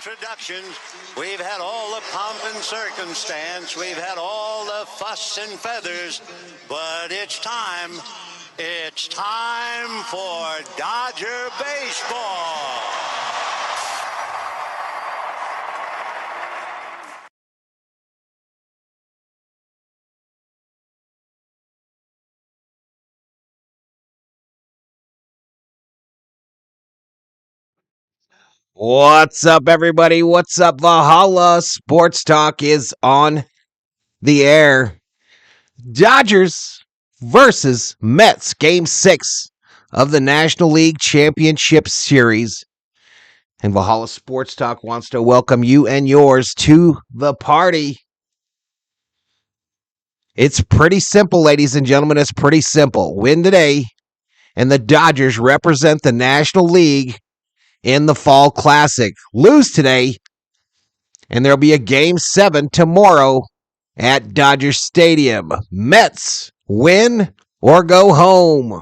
Introductions. We've had all the pomp and circumstance. We've had all the fuss and feathers. But it's time for Dodger baseball. What's up, everybody? What's up, Valhalla? Sports Talk is on the air. Dodgers versus Mets, Game 6 of the National League Championship Series. And Valhalla Sports Talk wants to welcome you and yours to the party. It's pretty simple, ladies and gentlemen. It's pretty simple. Win today, and the Dodgers represent the National League in the Fall Classic. Lose today, and there'll be a Game 7 tomorrow at Dodger Stadium. Mets, win or go home.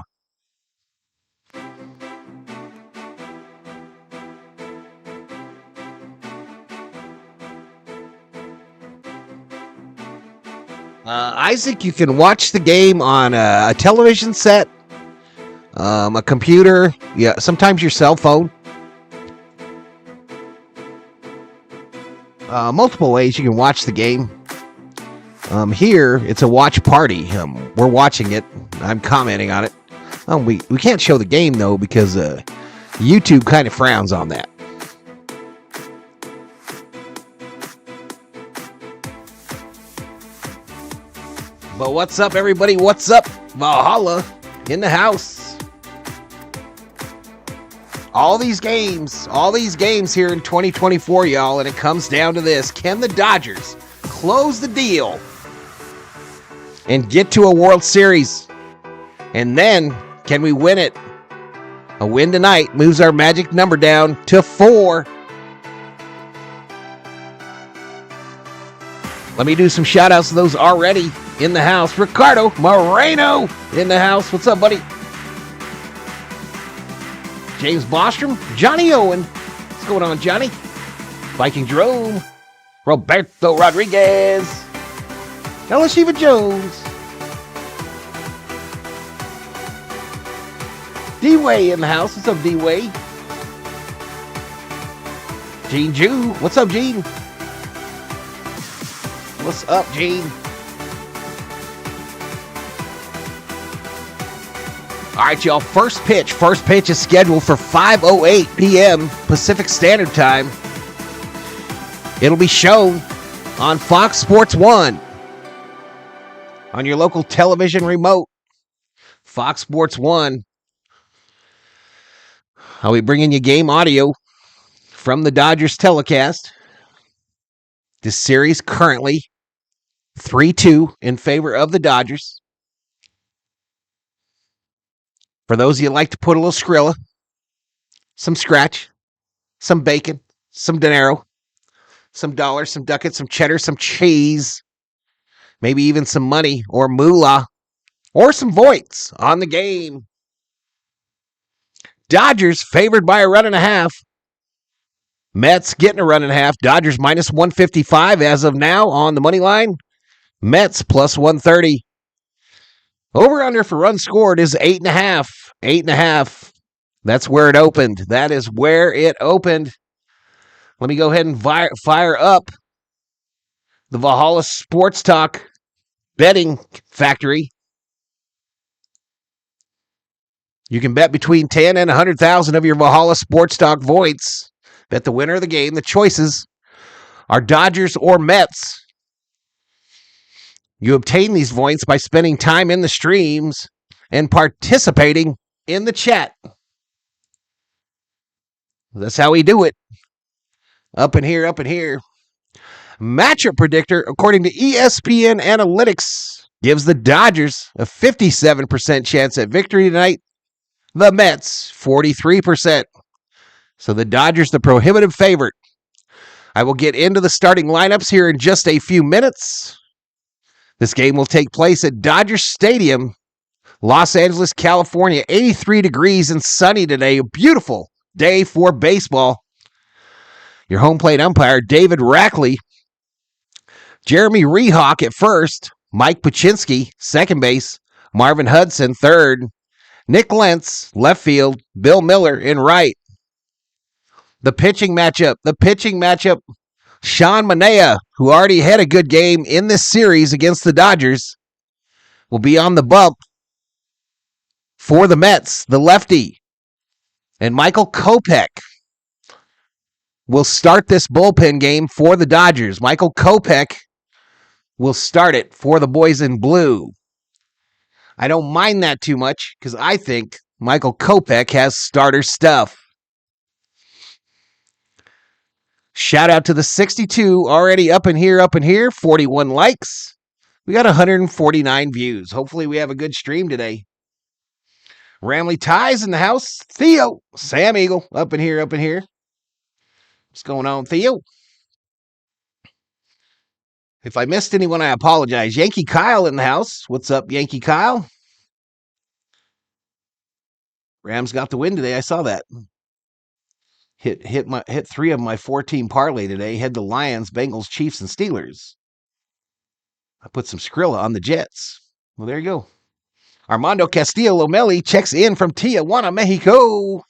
Isaac, you can watch the game on a television set, a computer, sometimes your cell phone. Multiple ways you can watch the game. Here, it's a watch party. We're watching it. I'm commenting on it. We can't show the game, though, because YouTube kind of frowns on that. But what's up, everybody? What's up? Valhalla in the house. All these games here in 2024, y'all, and it comes down to this. Can the Dodgers close the deal and get to a World Series? And then, can we win it? A win tonight moves our magic number down to 4. Let me do some shout-outs to those already in the house. Ricardo Moreno in the house. What's up, buddy? James Bostrom, Johnny Owen. What's going on, Johnny? Viking Jerome, Roberto Rodriguez, Ella Shiva Jones, D-Way in the house. What's up, D-Way? Gene Jew. What's up, Gene? What's up, Gene? All right, y'all. First pitch is scheduled for 5:08 p.m. Pacific Standard Time. It'll be shown on Fox Sports 1, on your local television remote. Fox Sports 1. I'll be bringing you game audio from the Dodgers telecast. This series currently 3-2 in favor of the Dodgers. For those of you who like to put a little Skrilla, some scratch, some bacon, some dinero, some dollars, some ducats, some cheddar, some cheese, maybe even some money or moolah, or some voids on the game. Dodgers favored by a run and a half. Mets getting a run and a half. Dodgers minus 155 as of now on the money line. Mets plus 130. Over under for runs scored is 8.5. 8.5. That's where it opened. That is where it opened. Let me go ahead and fire up the Valhalla Sports Talk betting factory. You can bet between 10 and 100,000 of your Valhalla Sports Talk voids. Bet the winner of the game. The choices are Dodgers or Mets. You obtain these points by spending time in the streams and participating in the chat. That's how we do it. Up in here, up in here. Matchup predictor, according to ESPN Analytics, gives the Dodgers a 57% chance at victory tonight. The Mets, 43%. So the Dodgers, the prohibitive favorite. I will get into the starting lineups here in just a few minutes. This game will take place at Dodger Stadium, Los Angeles, California. 83 degrees and sunny today. A beautiful day for baseball. Your home plate umpire, David Rackley. Jeremy Rehawk at first. Mike Puchinski, second base. Marvin Hudson, third. Nick Lentz, left field. Bill Miller in right. The pitching matchup. Sean Manaea, who already had a good game in this series against the Dodgers, will be on the bump for the Mets, the lefty. And Michael Kopech will start this bullpen game for the Dodgers. Michael Kopech will start it for the boys in blue. I don't mind that too much because I think Michael Kopech has starter stuff. Shout out to the 62 already up in here, 41 likes. We got 149 views. Hopefully we have a good stream today. Ramley Ties in the house. Theo, Sam Eagle, up in here. What's going on, Theo? If I missed anyone, I apologize. Yankee Kyle in the house. What's up, Yankee Kyle? Rams got the win today. I saw that. Hit 3 of my 4-team parlay today. Had the Lions, Bengals, Chiefs, and Steelers. I put some Skrilla on the Jets. Well, there you go. Armando Castillo Lomeli checks in from Tijuana, Mexico.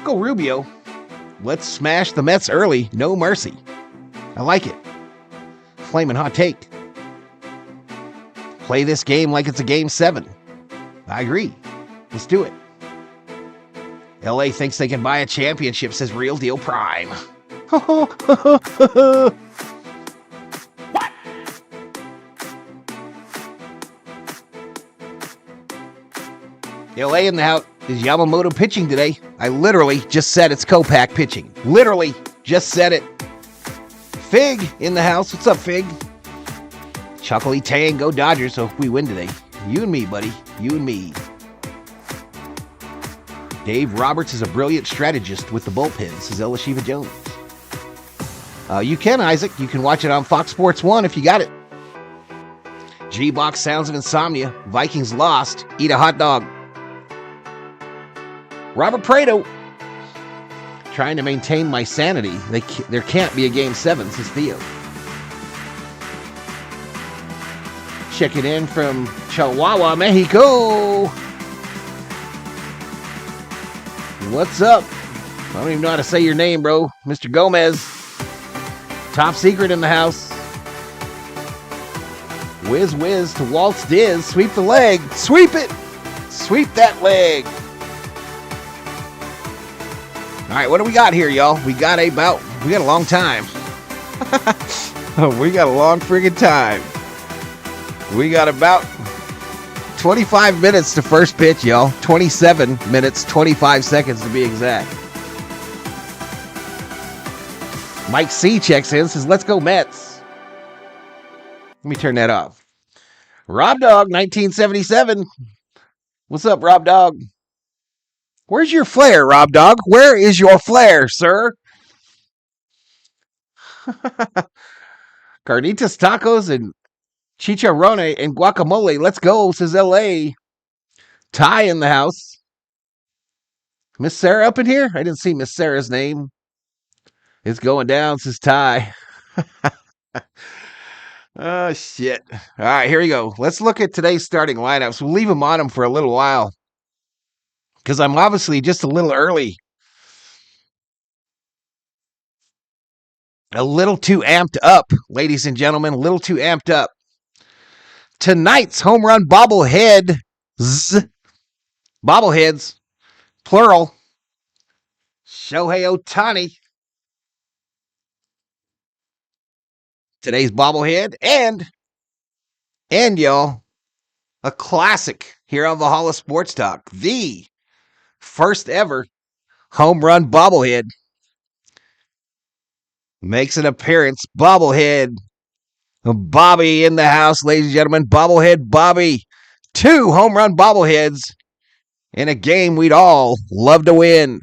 Go Rubio. Let's smash the Mets early. No mercy. I like it. Flaming hot take. Play this game like it's a game 7. I agree. Let's do it. LA thinks they can buy a championship, says Real Deal Prime. What? LA in the house. Is Yamamoto pitching today? I literally just said it's Kopech pitching. Literally just said it. Fig in the house. What's up, Fig? Chocolate Tang, go Dodgers. So if we win today, you and me, buddy. You and me. Dave Roberts is a brilliant strategist with the bullpen, says Elishiva Jones. You can, Isaac. You can watch it on Fox Sports 1 if you got it. G-Box Sounds of Insomnia. Vikings lost. Eat a hot dog. Robert Prado. Trying to maintain my sanity. There can't be a game 7, says Theo. Checking in from Chihuahua, Mexico. What's up? I don't even know how to say your name, bro. Mr. Gomez. Top secret in the house. Whiz to Waltz Diz. Sweep the leg. Sweep it. Sweep that leg. All right, what do we got here, y'all? We got a long time. We got a long friggin' time. We got about 25 minutes to first pitch, y'all. 27 minutes, 25 seconds to be exact. Mike C checks in, says, let's go Mets. Let me turn that off. Rob Dog, 1977. What's up, Rob Dog? Where's your flair, Rob Dog? Where is your flair, sir? Carnitas tacos and chicharrone and guacamole. Let's go, says LA. Ty in the house. Miss Sarah up in here? I didn't see Miss Sarah's name. It's going down, says Ty. Oh, shit. All right, here we go. Let's look at today's starting lineups. We'll leave them on them for a little while because I'm obviously just a little early. A little too amped up, ladies and gentlemen. A little too amped up. Tonight's home run bobbleheads, plural. Shohei Ohtani. Today's bobblehead and y'all, a classic here on Valhalla Sports Talk. The first ever home run bobblehead makes an appearance. Bobblehead Bobby in the house, ladies and gentlemen. Bobblehead Bobby. 2 home run bobbleheads in a game we'd all love to win.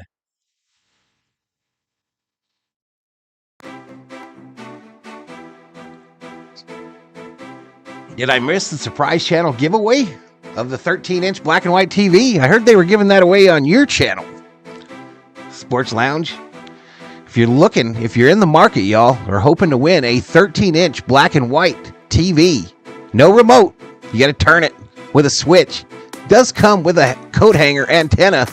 Did I miss the surprise channel giveaway of the 13-inch black and white TV? I heard they were giving that away on your channel, Sports Lounge. If you're in the market, y'all, or hoping to win a 13-inch black and white TV, no remote, you got to turn it with a switch. It does come with a coat hanger antenna.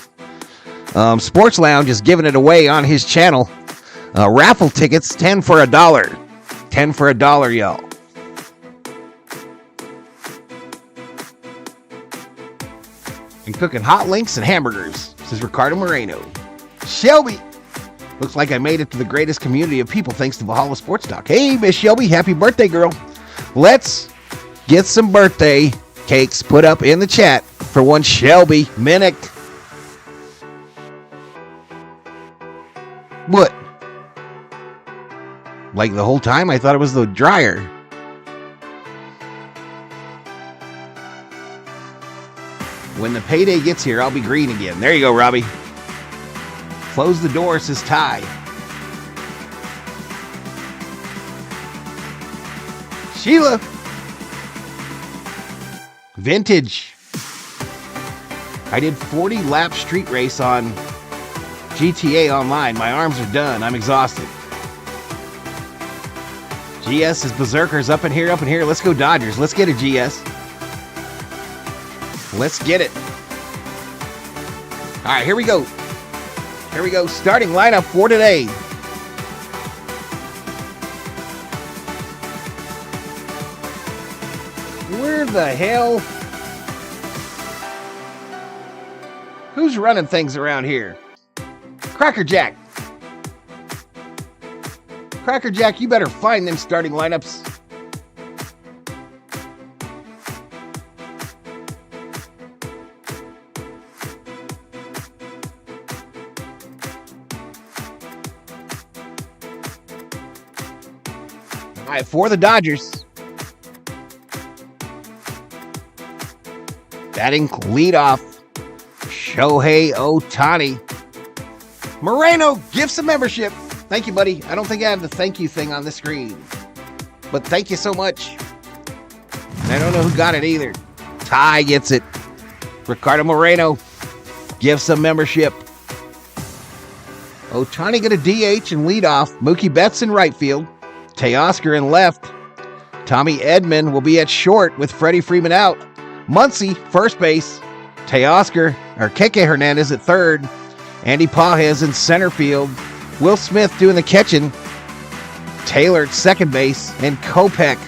Sports Lounge is giving it away on his channel. Raffle tickets, 10 for $1. 10 for $1, y'all. And cooking hot links and hamburgers, says Ricardo Moreno. Shelby. Looks like I made it to the greatest community of people thanks to Valhalla Sports Talk. Hey, Miss Shelby, happy birthday, girl. Let's get some birthday cakes put up in the chat for one Shelby Minnick. What? Like the whole time? I thought it was the dryer. When the payday gets here, I'll be green again. There you go, Robbie. Close the door, says Ty. Sheila. Vintage. I did 40 lap street race on GTA Online. My arms are done. I'm exhausted. GS is Berserkers up in here. Let's go Dodgers. Let's get a GS. Let's get it. All right, here we go. Starting lineup for today. Where the hell? Who's running things around here? Cracker Jack. Cracker Jack, you better find them starting lineups. All right, for the Dodgers. Batting leadoff, Shohei Ohtani. Moreno, gifts of membership. Thank you, buddy. I don't think I have the thank you thing on the screen, but thank you so much. And I don't know who got it either. Ty gets it. Ricardo Moreno, gifts of membership. Ohtani get a DH and leadoff. Mookie Betts in right field. Teoscar in left. Tommy Edman will be at short with Freddie Freeman out. Muncy, first base. Teoscar, or Keke Hernandez at third. Andy Pages in center field. Will Smith doing the catching. Taylor at second base. And Kopech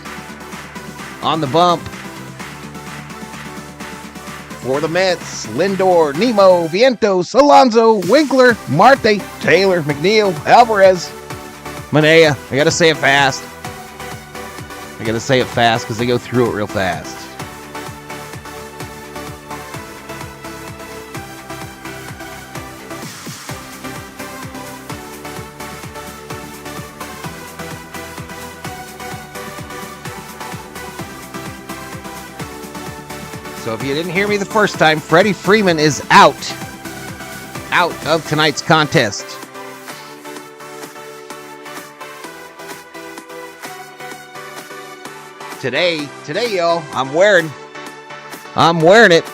on the bump. For the Mets, Lindor, Nemo, Vientos, Alonso, Winkler, Marte, Taylor, McNeil, Alvarez, Manea. I gotta say it fast. Because they go through it real fast. So if you didn't hear me the first time, Freddie Freeman is out of tonight's contest. Today, y'all, I'm wearing it.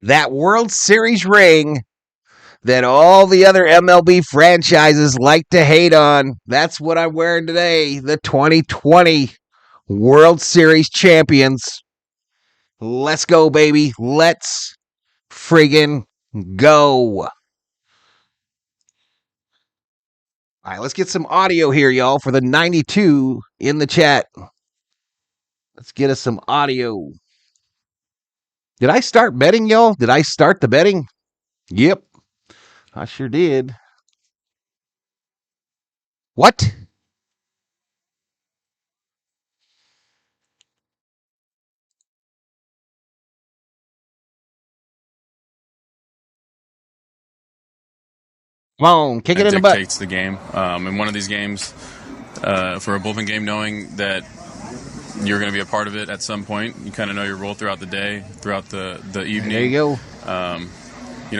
That World Series ring that all the other MLB franchises like to hate on. That's what I'm wearing today. The 2020 World Series champions. Let's go, baby. Let's friggin' go. All right, let's get some audio here, y'all, for the 92 in the chat. Let's get us some audio. Did I start betting, y'all? Did I start the betting? Yep. I sure did. What? Come on, kick it in the butt. It dictates the game. In one of these games, for a bullpen game, knowing that you're going to be a part of it at some point, you kind of know your role throughout the day, throughout the evening. There you go.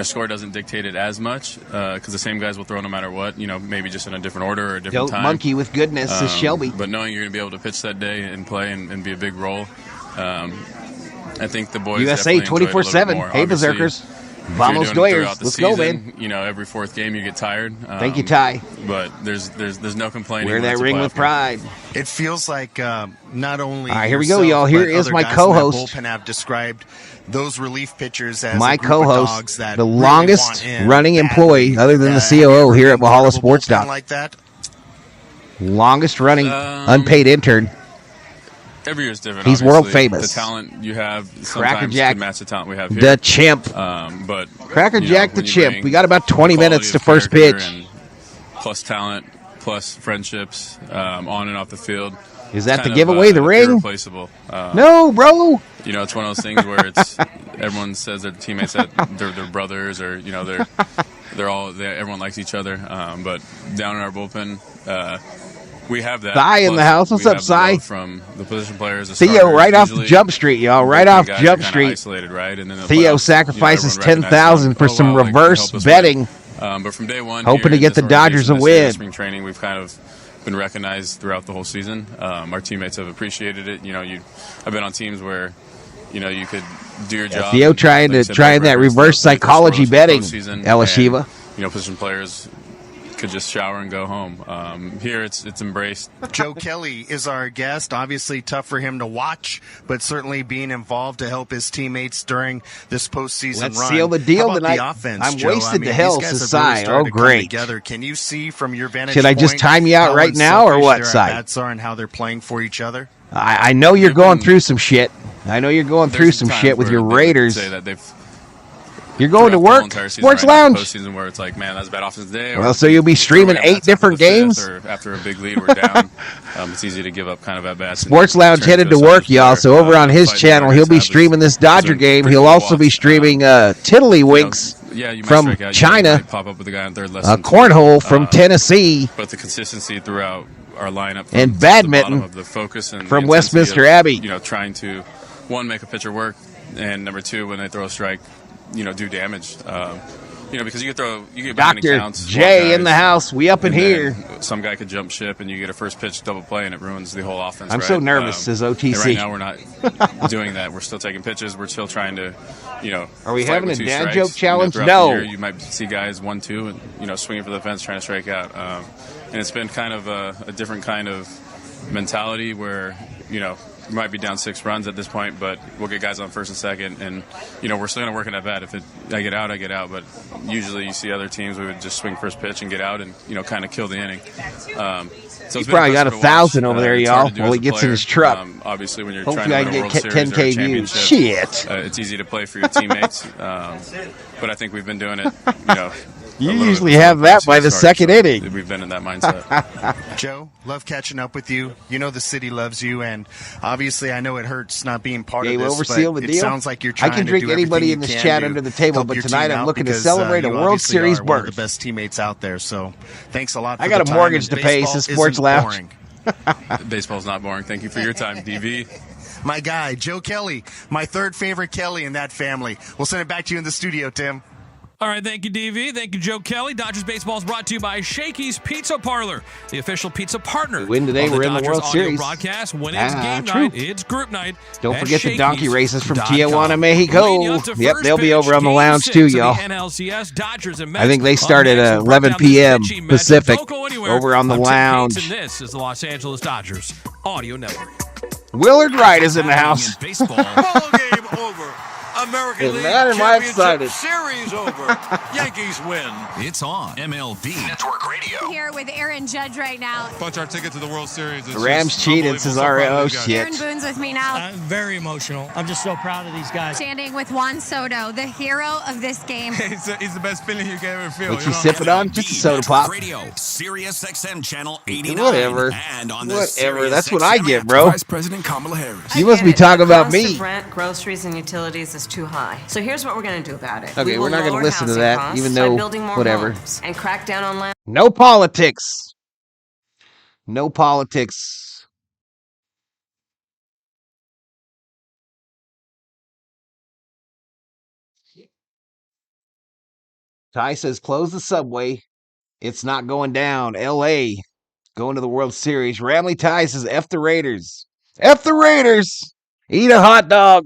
Score doesn't dictate it as much because the same guys will throw no matter what. Maybe just in a different order or a different Don't time. monkey with goodness, is Shelby. But knowing you're going to be able to pitch that day and play and be a big role, I think the boys USA 24/7. Hey, Berserkers. Vamos Doyers. Let's go, man. Every fourth game you get tired. Thank you, Ty. But there's no complaining. Wear that ring with pride. It feels like not only. All right, here we go, y'all. Here is my co-host. Bullpen have described those relief pitchers as my co-host, the longest running employee other than the COO here at Valhalla Sports Doc. Like that. Longest running unpaid intern. Every year is different. He's obviously. world famous. The talent you have Cracker sometimes Jack, can match the talent we have here. the chimp. But Cracker Jack, the chimp. We got about 20 minutes to first pitch. Plus talent, plus friendships, on and off the field. Is that to give away the ring? Irreplaceable. No, bro. It's one of those things where it's everyone says their teammates that they're brothers, or everyone likes each other. But down in our bullpen, we have that. Cy in the house. What's up, Cy? From the position players. Theo, right off Jump Street, y'all. Right off Jump Street. Isolated, right? And then Theo sacrifices 10,000 for some reverse betting. But from day one, hoping to get the Dodgers a win. Spring training, we've kind of been recognized throughout the whole season. Our teammates have appreciated it. I've been on teams where you could do your job. Theo trying that reverse psychology betting. Ella Shiva. Position players could just shower and go home. Here, it's embraced. Joe Kelly is our guest. Obviously, tough for him to watch, but certainly being involved to help his teammates during this postseason run. Let's seal the deal tonight. The offense, I'm Joe? wasted to hell, Cy. Oh, great. Can you see from your vantage Should I just time you out right now, or what, Cy? Bats are and how they're playing for each other. I know you're going through some shit. I know you're going through some shit with your Raiders. Say that you're going to work, Sports Lounge. Postseason where it's like, man, that's a bad offensive day. Well, so you'll be streaming 8 different games? Or after a big lead, we're down. It's easy to give up kind of at bats. Sports Lounge headed to work, y'all. So over on his channel, he'll be streaming this Dodger game. He'll also be streaming Tiddlywinks from China, pop up with a guy on third cornhole from Tennessee, but the consistency throughout our lineup, and badminton of the focus and from Westminster Abbey. Trying to make a pitcher work, and number 2, when they throw a strike, do damage. Because you get behind Dr. accounts. J in the house. We up in here. Some guy could jump ship, and you get a first pitch double play, and it ruins the whole offense. I'm so nervous, says OTC. Right now, we're not doing that. We're still taking pitches. We're still trying to, Are we having a dad strikes. joke challenge? No. The year, you might see guys 1-2 and swinging for the fence, trying to strike out. And it's been kind of a different kind of mentality where we might be down 6 runs at this point, but we'll get guys on first and second, and we're still going to work in at bat. If I get out, I get out. But usually, you see other teams, we would just swing first pitch and get out, and kind of kill the inning. So he's probably got 1,000 over there, y'all, while he gets in his truck. Obviously, when you're hopefully trying to win a World Series or a championship, shit. It's easy to play for your teammates. But I think we've been doing it. You usually have that by the second inning. We've been in that mindset. Joe, love catching up with you. You know the city loves you, and obviously I know it hurts not being part of this, but it sounds like you're trying to do everything you can. I can drink anybody in this chat under the table, but tonight I'm looking to celebrate a World Series berth. One of the best teammates out there, so thanks a lot for I got a mortgage to pay, so Sports Lounge. Baseball's not boring. Thank you for your time, DV. My guy, Joe Kelly, my third favorite Kelly in that family. We'll send it back to you in the studio, Tim. All right, thank you, DV. Thank you, Joe Kelly. Dodgers Baseball is brought to you by Shakey's Pizza Parlor, the official pizza partner. We win today, we're in the World Series. Broadcast. When it's game night, it's group night. Don't forget the donkey races from Tijuana, Mexico. Yep, they'll be over on the lounge too, y'all. I think they start at 11 p.m. Pacific over on the lounge. And this is the Los Angeles Dodgers Audio Network. Willard Wright is in the house. Baseball. Ball game over. American League Championship Series over. Yankees win. It's on MLB Network Radio. Here with Aaron Judge right now. Punch our ticket to the World Series. The Rams cheated, says oh shit. Aaron Boone's with me now. I'm very emotional. I'm just so proud of these guys. Standing with Juan Soto, the hero of this game. He's the best feeling you can ever feel. What you sipping on? Just a soda pop. Radio, Sirius XM channel 89. Whatever. And on whatever. That's what I get, bro. Vice President Kamala Harris. You must be talking about me. Rent, groceries, and utilities is too high. So here's what we're going to do about it. Okay, we're not going to listen to that, even though whatever. And crack down on land. No politics. No politics. Ty says, close the subway. It's not going down. L.A. going to the World Series. Ramley Ty says, F the Raiders. F the Raiders. Eat a hot dog.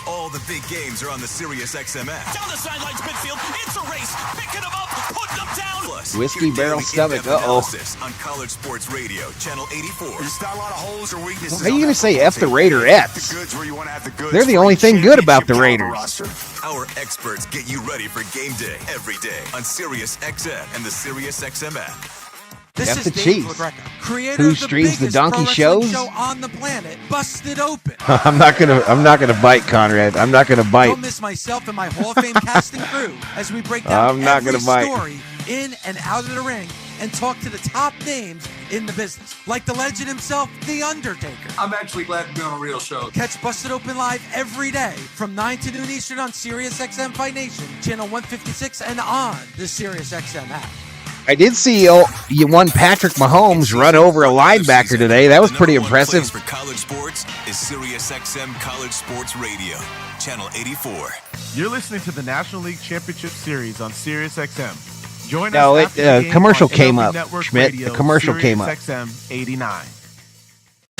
All the big games are on the Sirius XM app. Down the sidelines, midfield. It's a race. Picking them up, putting them down. Plus, Whiskey Barrel Stomach. On College Sports Radio, channel 84. There's not a lot of holes or weaknesses. How are you going to say F the Raiderettes? They're the only thing good about the Raiders. Our experts get you ready for game day every day on Sirius XM and the Sirius XM app. This is the Chiefs. Who streams the donkey shows? Show on the planet, busted open. I'm not gonna bite, Conrad. I'm not gonna bite. Don't miss myself and my Hall of Fame casting crew as we break down every story in and out of the ring and talk to the top names in the business, like the legend himself, The Undertaker. I'm actually glad to be on a real show. Catch Busted Open live every day from 9 to noon Eastern on Sirius XM Fight Nation, channel 156, and on the Sirius XM app. I did see you won Patrick Mahomes run over a linebacker today. That was pretty impressive. For college sports is Sirius XM College Sports Radio, channel 84. You're listening to the National League Championship Series on Sirius XM. Join us. No, commercial came up, Schmidt. The commercial came up. XM 89.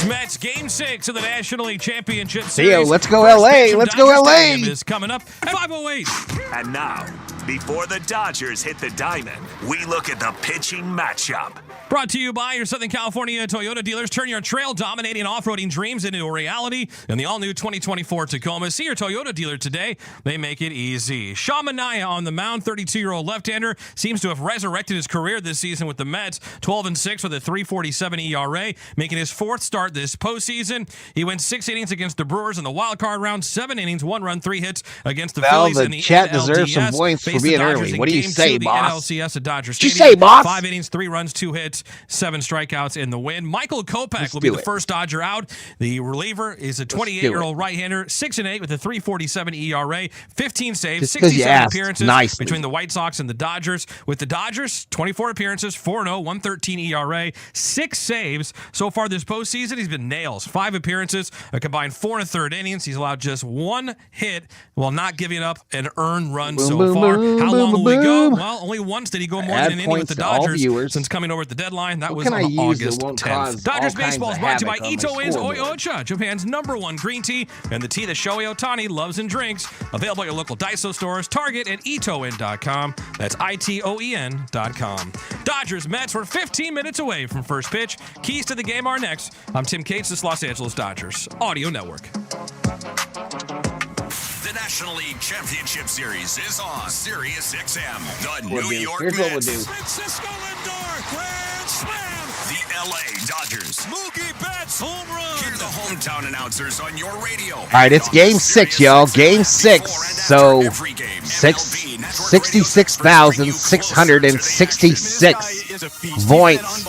Mets Game 6 of the National League Championship Series. Theo, let's go LA. Let's go LA. Is coming up at 5:08. And now, before the Dodgers hit the diamond, we look at the pitching matchup. Brought to you by your Southern California Toyota dealers. Turn your trail-dominating off-roading dreams into a reality in the all-new 2024 Tacoma. See your Toyota dealer today. They make it easy. Sean Manaea on the mound, 32-year-old left-hander, seems to have resurrected his career this season with the Mets. 12-6 with a 3.47 ERA, making his fourth start this postseason. He went 6 innings against the Brewers in the wild card round, 7 innings, 1 run, 3 hits against the Phillies in the chat NLDS. deserves some points for being early. What do you say, boss? The NLCS at Dodger Stadium. What you say, boss? 5 innings, 3 runs, 2 hits, 7 strikeouts in the win. Michael Kopech will be the first Dodger out. The reliever is a 28-year-old right-hander, 6-8 with a 3.47 ERA, 15 saves, 67 appearances between the White Sox and the Dodgers. With the Dodgers, 24 appearances, 4-0, 1.13 ERA, 6 saves. So far this postseason, he's been nails. 5 appearances, a combined 4 1/3 innings. He's allowed just 1 hit while not giving up an earned run so far. How long will we go? Well, only once did he go more than an inning with the Dodgers since coming over at the deadline. That was on August 10th. Dodgers baseball is brought to you by Ito Inn's Oi Ocha, Japan's #1 green tea, and the tea that Shohei Ohtani loves and drinks. Available at your local Daiso stores, Target, and itoin.com. That's itoen.com. Dodgers Mets were 15 minutes away from first pitch. Keys to the game are next. I'm Tim Cates, this Los Angeles Dodgers Audio Network. The National League Championship Series is on Sirius XM. The New York Mets. Francisco Lindor, grand slam. The LA Dodgers. Mookie Betts, home run. Hear the hometown announcers on your radio. All right, it's Game 6, y'all. Game 6. So 66,666 points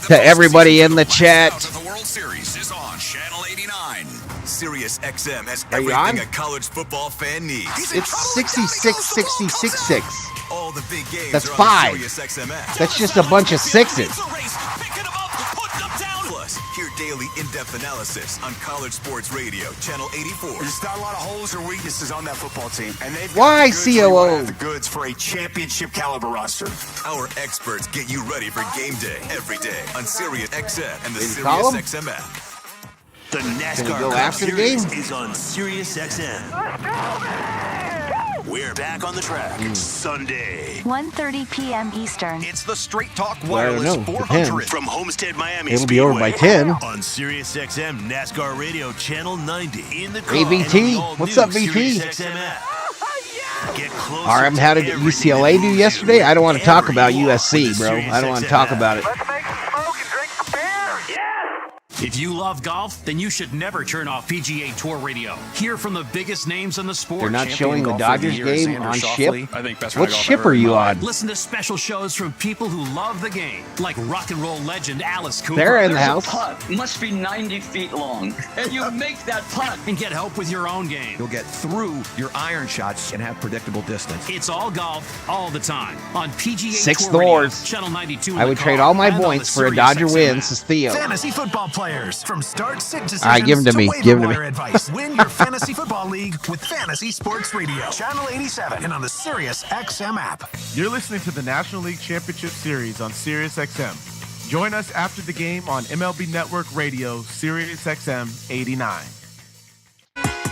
to everybody in the chat. The World Series is on Channel 89. Sirius XM has everything a college football fan needs. It's 66,666. All the big games. That's 5. That's just a bunch of sixes. Plus, hear daily in-depth analysis on College Sports Radio, Channel 84. There's not a lot of holes or weaknesses on that football team, and they've Why got COO? the goods for a championship caliber roster. Our experts get you ready for game day every day on Sirius XM and the Did you Sirius call him? XM app. The NASCAR go Cup after the game? Series is on Sirius XM. We're back on the track Sunday. 1:30 p.m. Eastern. It's the Straight Talk Well, I don't Wireless know. 400 Depends. from Homestead Miami It'll be over by 10. on Sirius XM NASCAR Radio Channel 90 in the car. Hey, VT. What's up, VT? XM app. Get closer RM, how did to every UCLA do game yesterday? I don't want to talk about every USC, with the bro. I don't want to SiriusXM talk about it. If you love golf, then you should never turn off PGA Tour Radio. Hear from the biggest names in the sport. They're not showing the Dodgers game on ship? I think best What ship are you on? Listen to special shows from people who love the game, like rock and roll legend Alice Cooper. They're in the house. Putt must be 90 feet long, and you make that putt. And get help with your own game. You'll get through your iron shots and have predictable distance. It's all golf, all the time, on PGA Six Tour Radio, Thors. Channel 92. I would trade all my points for a Dodger win, says Theo. Fantasy football players from start sit decisions All right, give 'em to me. Give 'em to me. advice. Win your fantasy football league with Fantasy Sports Radio, Channel 87, and on the Sirius XM app. You're listening to the National League Championship Series on Sirius XM. Join us after the game on MLB Network Radio, Sirius XM 89.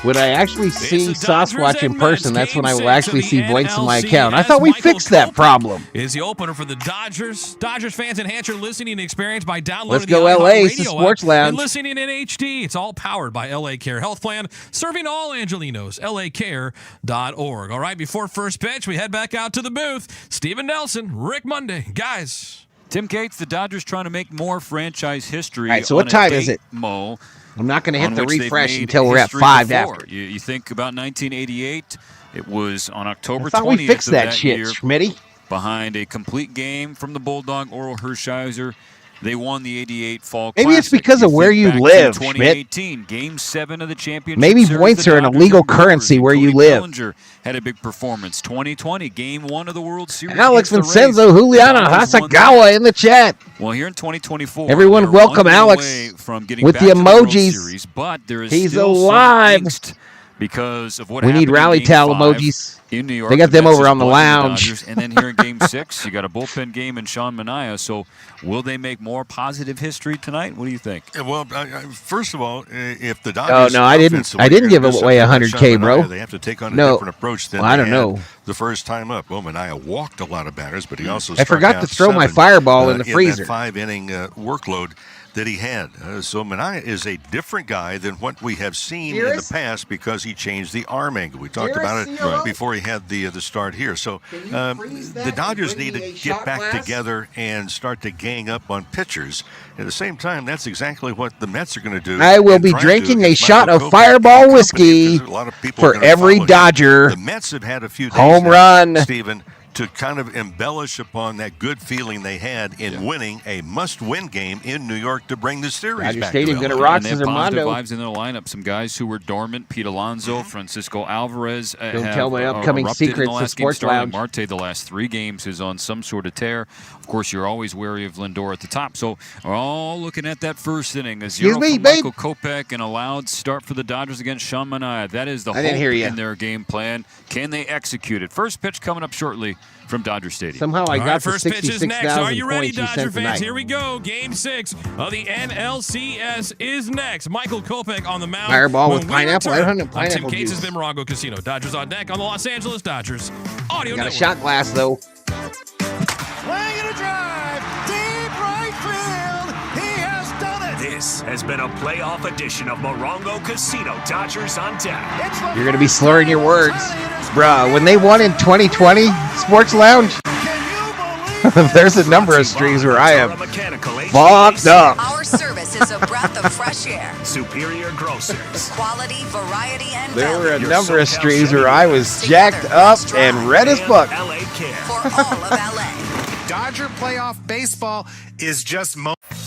When I actually see Sasquatch in person, that's when I will actually see points in my account. I thought we fixed that problem. Is the opener for the Dodgers. Dodgers fans enhance your listening experience by downloading Let's go the LA, Radio it's the Sports app Lounge. and listening in HD. It's all powered by LA Care Health Plan, serving all Angelinos. LACare.org. All right, before first pitch, we head back out to the booth. Steven Nelson, Rick Monday. Guys. Tim Cates, the Dodgers trying to make more franchise history. All right, so what time is it? Mo. I'm not going to hit the refresh until we're at 5 after. You think about 1988. It was on October 20th. I thought we fixed of that shit, year, Schmitty. Behind a complete game from the Bulldog, Oral Hershiser. They won the 88 Fall Maybe Classic. it's because of where you live, Schmidt. 2018, Game 7 of the championship. Maybe series, points the are an Dodgers illegal and Brewers, currency and where you Cody live. Bellinger had a big performance. 2020, Game 1 of the World Series. Alex against the Vincenzo, Rays. Juliana The Dodgers won Hasagawa in the chat. Well, here in 2024, Everyone they're welcome 1 Alex away from getting with back the to World emojis. Series, but there is He's still alive. some angst because of what We happened need rally in Game towel 5 emojis. in New York. They got The them Mets over just on the won lounge. Dodgers. And then here in Game 6, you got a bullpen game in Sean Manaea. So will they make more positive history tonight? What do you think? Well, first of all, if the Dodgers... Oh, no, I didn't give away $100K, bro. They have to take on a No. different approach than Well, I don't they had know. the first time up. Well, Manaea walked a lot of batters, but he also I struck forgot out to throw my 7, fireball in the freezer. that 5-inning workload that he had. So Manaea is a different guy than what we have seen in the past because he changed the arm angle. We talked about it before he had the start here. So the Dodgers need to get back together and start to gang up on pitchers. At the same time, that's exactly what the Mets are going to do. I will be drinking a shot of Fireball whiskey for every Dodger the Mets have had a few days home now, run. Steven, to kind of embellish upon that good feeling they had in winning a must-win game in New York to bring the series Dodger back Stadium to gonna LA. rock And they have positive Armando. vibes in their lineup. Some guys who were dormant, Pete Alonso, Francisco Alvarez. Don't have, tell my upcoming erupted in secrets, the the last game. Sports Starling Lounge. Marte, the last 3 games, is on some sort of tear. Of course, you're always wary of Lindor at the top. So we're all looking at that first inning. A 0 Excuse me, from babe. Michael Kopech and a loud start for the Dodgers against Sean Manaea. That is the I didn't hope hear ya. in their game plan. Can they execute it? First pitch coming up shortly from Dodger Stadium. Somehow I got first pitch is next. Are you ready, Dodger fans? Tonight. Here we go. Game 6 of the NLCS is next. Michael Kopech on the mound. Fireball with pineapple. I don't know pineapple Tim Cates juice. has been Morongo Casino. Dodgers on deck on the Los Angeles Dodgers Audio Got Network. a shot glass, though. Swing and a drive. Deep right field. He has done it. This has been a playoff edition of Morongo Casino Dodgers on deck. You're going to be slurring your words. Bruh, when they won in 2020, Sports Lounge, there's a number of streams where I am fucked up. Our service is a breath of fresh air. Superior Grocers. Quality, variety, and There value. were a number of streams where I was jacked up and red as fuck. For all of LA. Dodger playoff baseball is just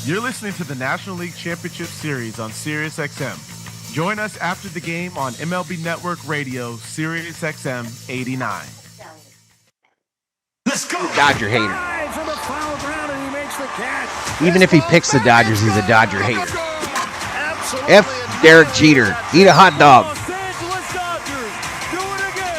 You're listening to the National League Championship Series on Sirius XM. Join us after the game on MLB Network Radio, Sirius XM 89. Let's go. Dodger hater. Even if he picks the Dodgers, he's a Dodger hater. F. Derek Jeter. Eat a hot dog.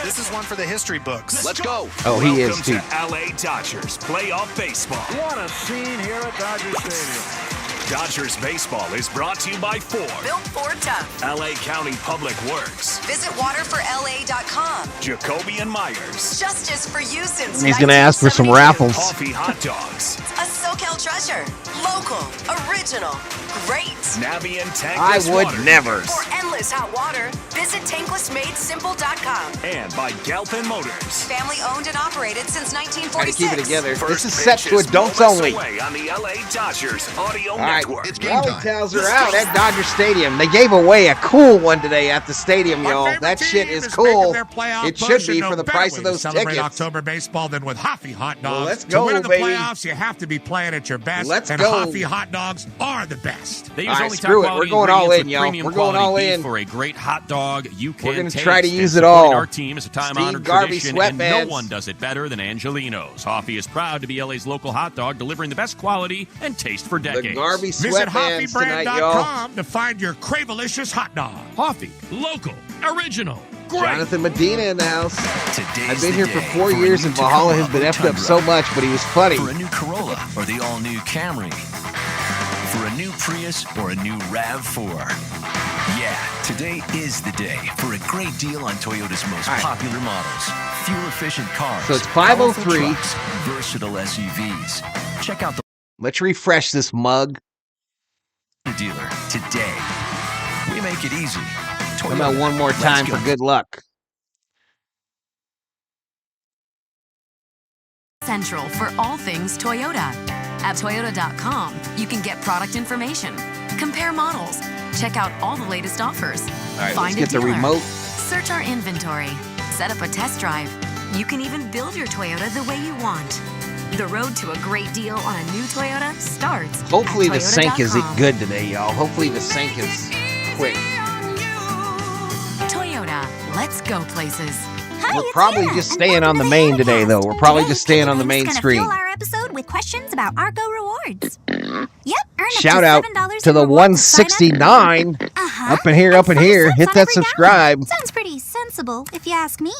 This is one for the history books. Let's go. Oh, he is, too. Welcome to LA Dodgers playoff baseball. What a scene here at Dodger Stadium. Dodgers baseball is brought to you by Ford. Built Ford Tough. LA County Public Works. Visit waterforla.com. Jacoby and Myers. Justice for you since He's going to ask for some 1972. raffles. Coffee hot dogs. A SoCal treasure. Local. Original. Great. Nabby and I Tankless would water never. For endless hot water, visit tanklessmadesimple.com. And by Galpin Motors. Family owned and operated since Try to 1946. keep it together. First This is set pitch to is adults moments only. away on the LA Dodgers Audio All right, Network. Rally Towels are out at Dodger Stadium. They gave away a cool one today at the stadium, y'all. That shit is cool. It should be for the price of those celebrate tickets. October baseball than with Hoffy hot dogs. Well, let's To go, win in the baby. playoffs, you have to be playing at your best. Let's and go. Hoffy hot dogs are the best. They All use right, only screw it. top-quality We're going all ingredients in, with y'all. premium We're going quality all beef in. for a great hot dog you can We're gonna taste. try to And use it supporting all. Our team is a time-honored Steve Garvey tradition, and no sweatbands. one does it better than Angelino's. Hoffy is proud to be LA's local hot dog, delivering the best quality and taste for decades. The Garvey Visit sweatbands tonight, y'all. HoffyBrand.com to find your cravelicious hot dog. Hoffy. Local. Original. Great. Jonathan Medina in the house. Today's I've been the here for day 4 for a years, new and Valhalla has Tacoma been or effed up Tundra. so much, but he was funny. For a new Corolla or the all-new Camry. For a new Prius or a new RAV4. Yeah, today is the day for a great deal on Toyota's most popular models. Fuel-efficient cars. So it's powerful 5:03. trucks, versatile SUVs. Check out the Let's refresh this mug. dealer today. We make it easy. Come out one more Let's time go. for good luck. Central for all things Toyota. At Toyota.com, you can get product information, compare models, check out all the latest offers, right, find let's get a the dealer, remote. search our inventory, set up a test drive. You can even build your Toyota the way you want. The road to a great deal on a new Toyota starts. Hopefully at the sync is Toyota.com. good today, y'all. Hopefully the sync is quick. Toyota, let's go places. We're probably just staying on the main today, though. We're probably just staying on the main screen. Fuel our episode with questions about Argo rewards. Yep, earn up Shout to out $7 to in the rewards with sign up. 169 up in here, up in here. Hit that subscribe. Sounds pretty sensible, if you ask me.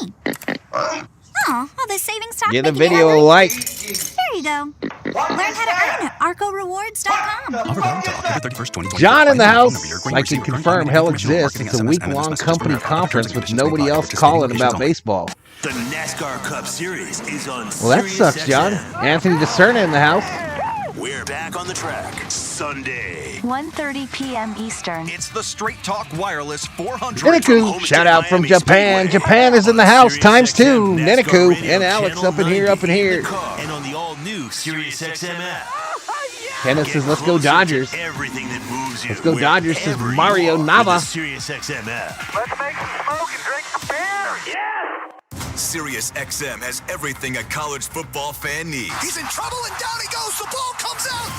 Oh, all this savings talk. Give the making it video a ever- like. There you go. Learn how to earn at ArcoRewards.com. John in the house. I can confirm hell exists. It's a week-long company conference with nobody else calling about baseball. The NASCAR Cup Series is on Well, that sucks, John. Anthony DeCerna in the house. We're back on the track Sunday. 1:30 p.m. Eastern. It's the Straight Talk Wireless 400. Neniku, shout out from Japan. Japan is in the house, ×2. Neniku and Alex up in here, up in here. And on the all-new SiriusXM app. Kenneth says, let's go Dodgers. Everything that moves you. Let's go Dodgers, says wherever you Mario are with Nava. the SiriusXM app. Let's make some smoke and drink some beer. Yes. Sirius XM has everything a college football fan needs. He's in trouble and down he goes. The ball comes out.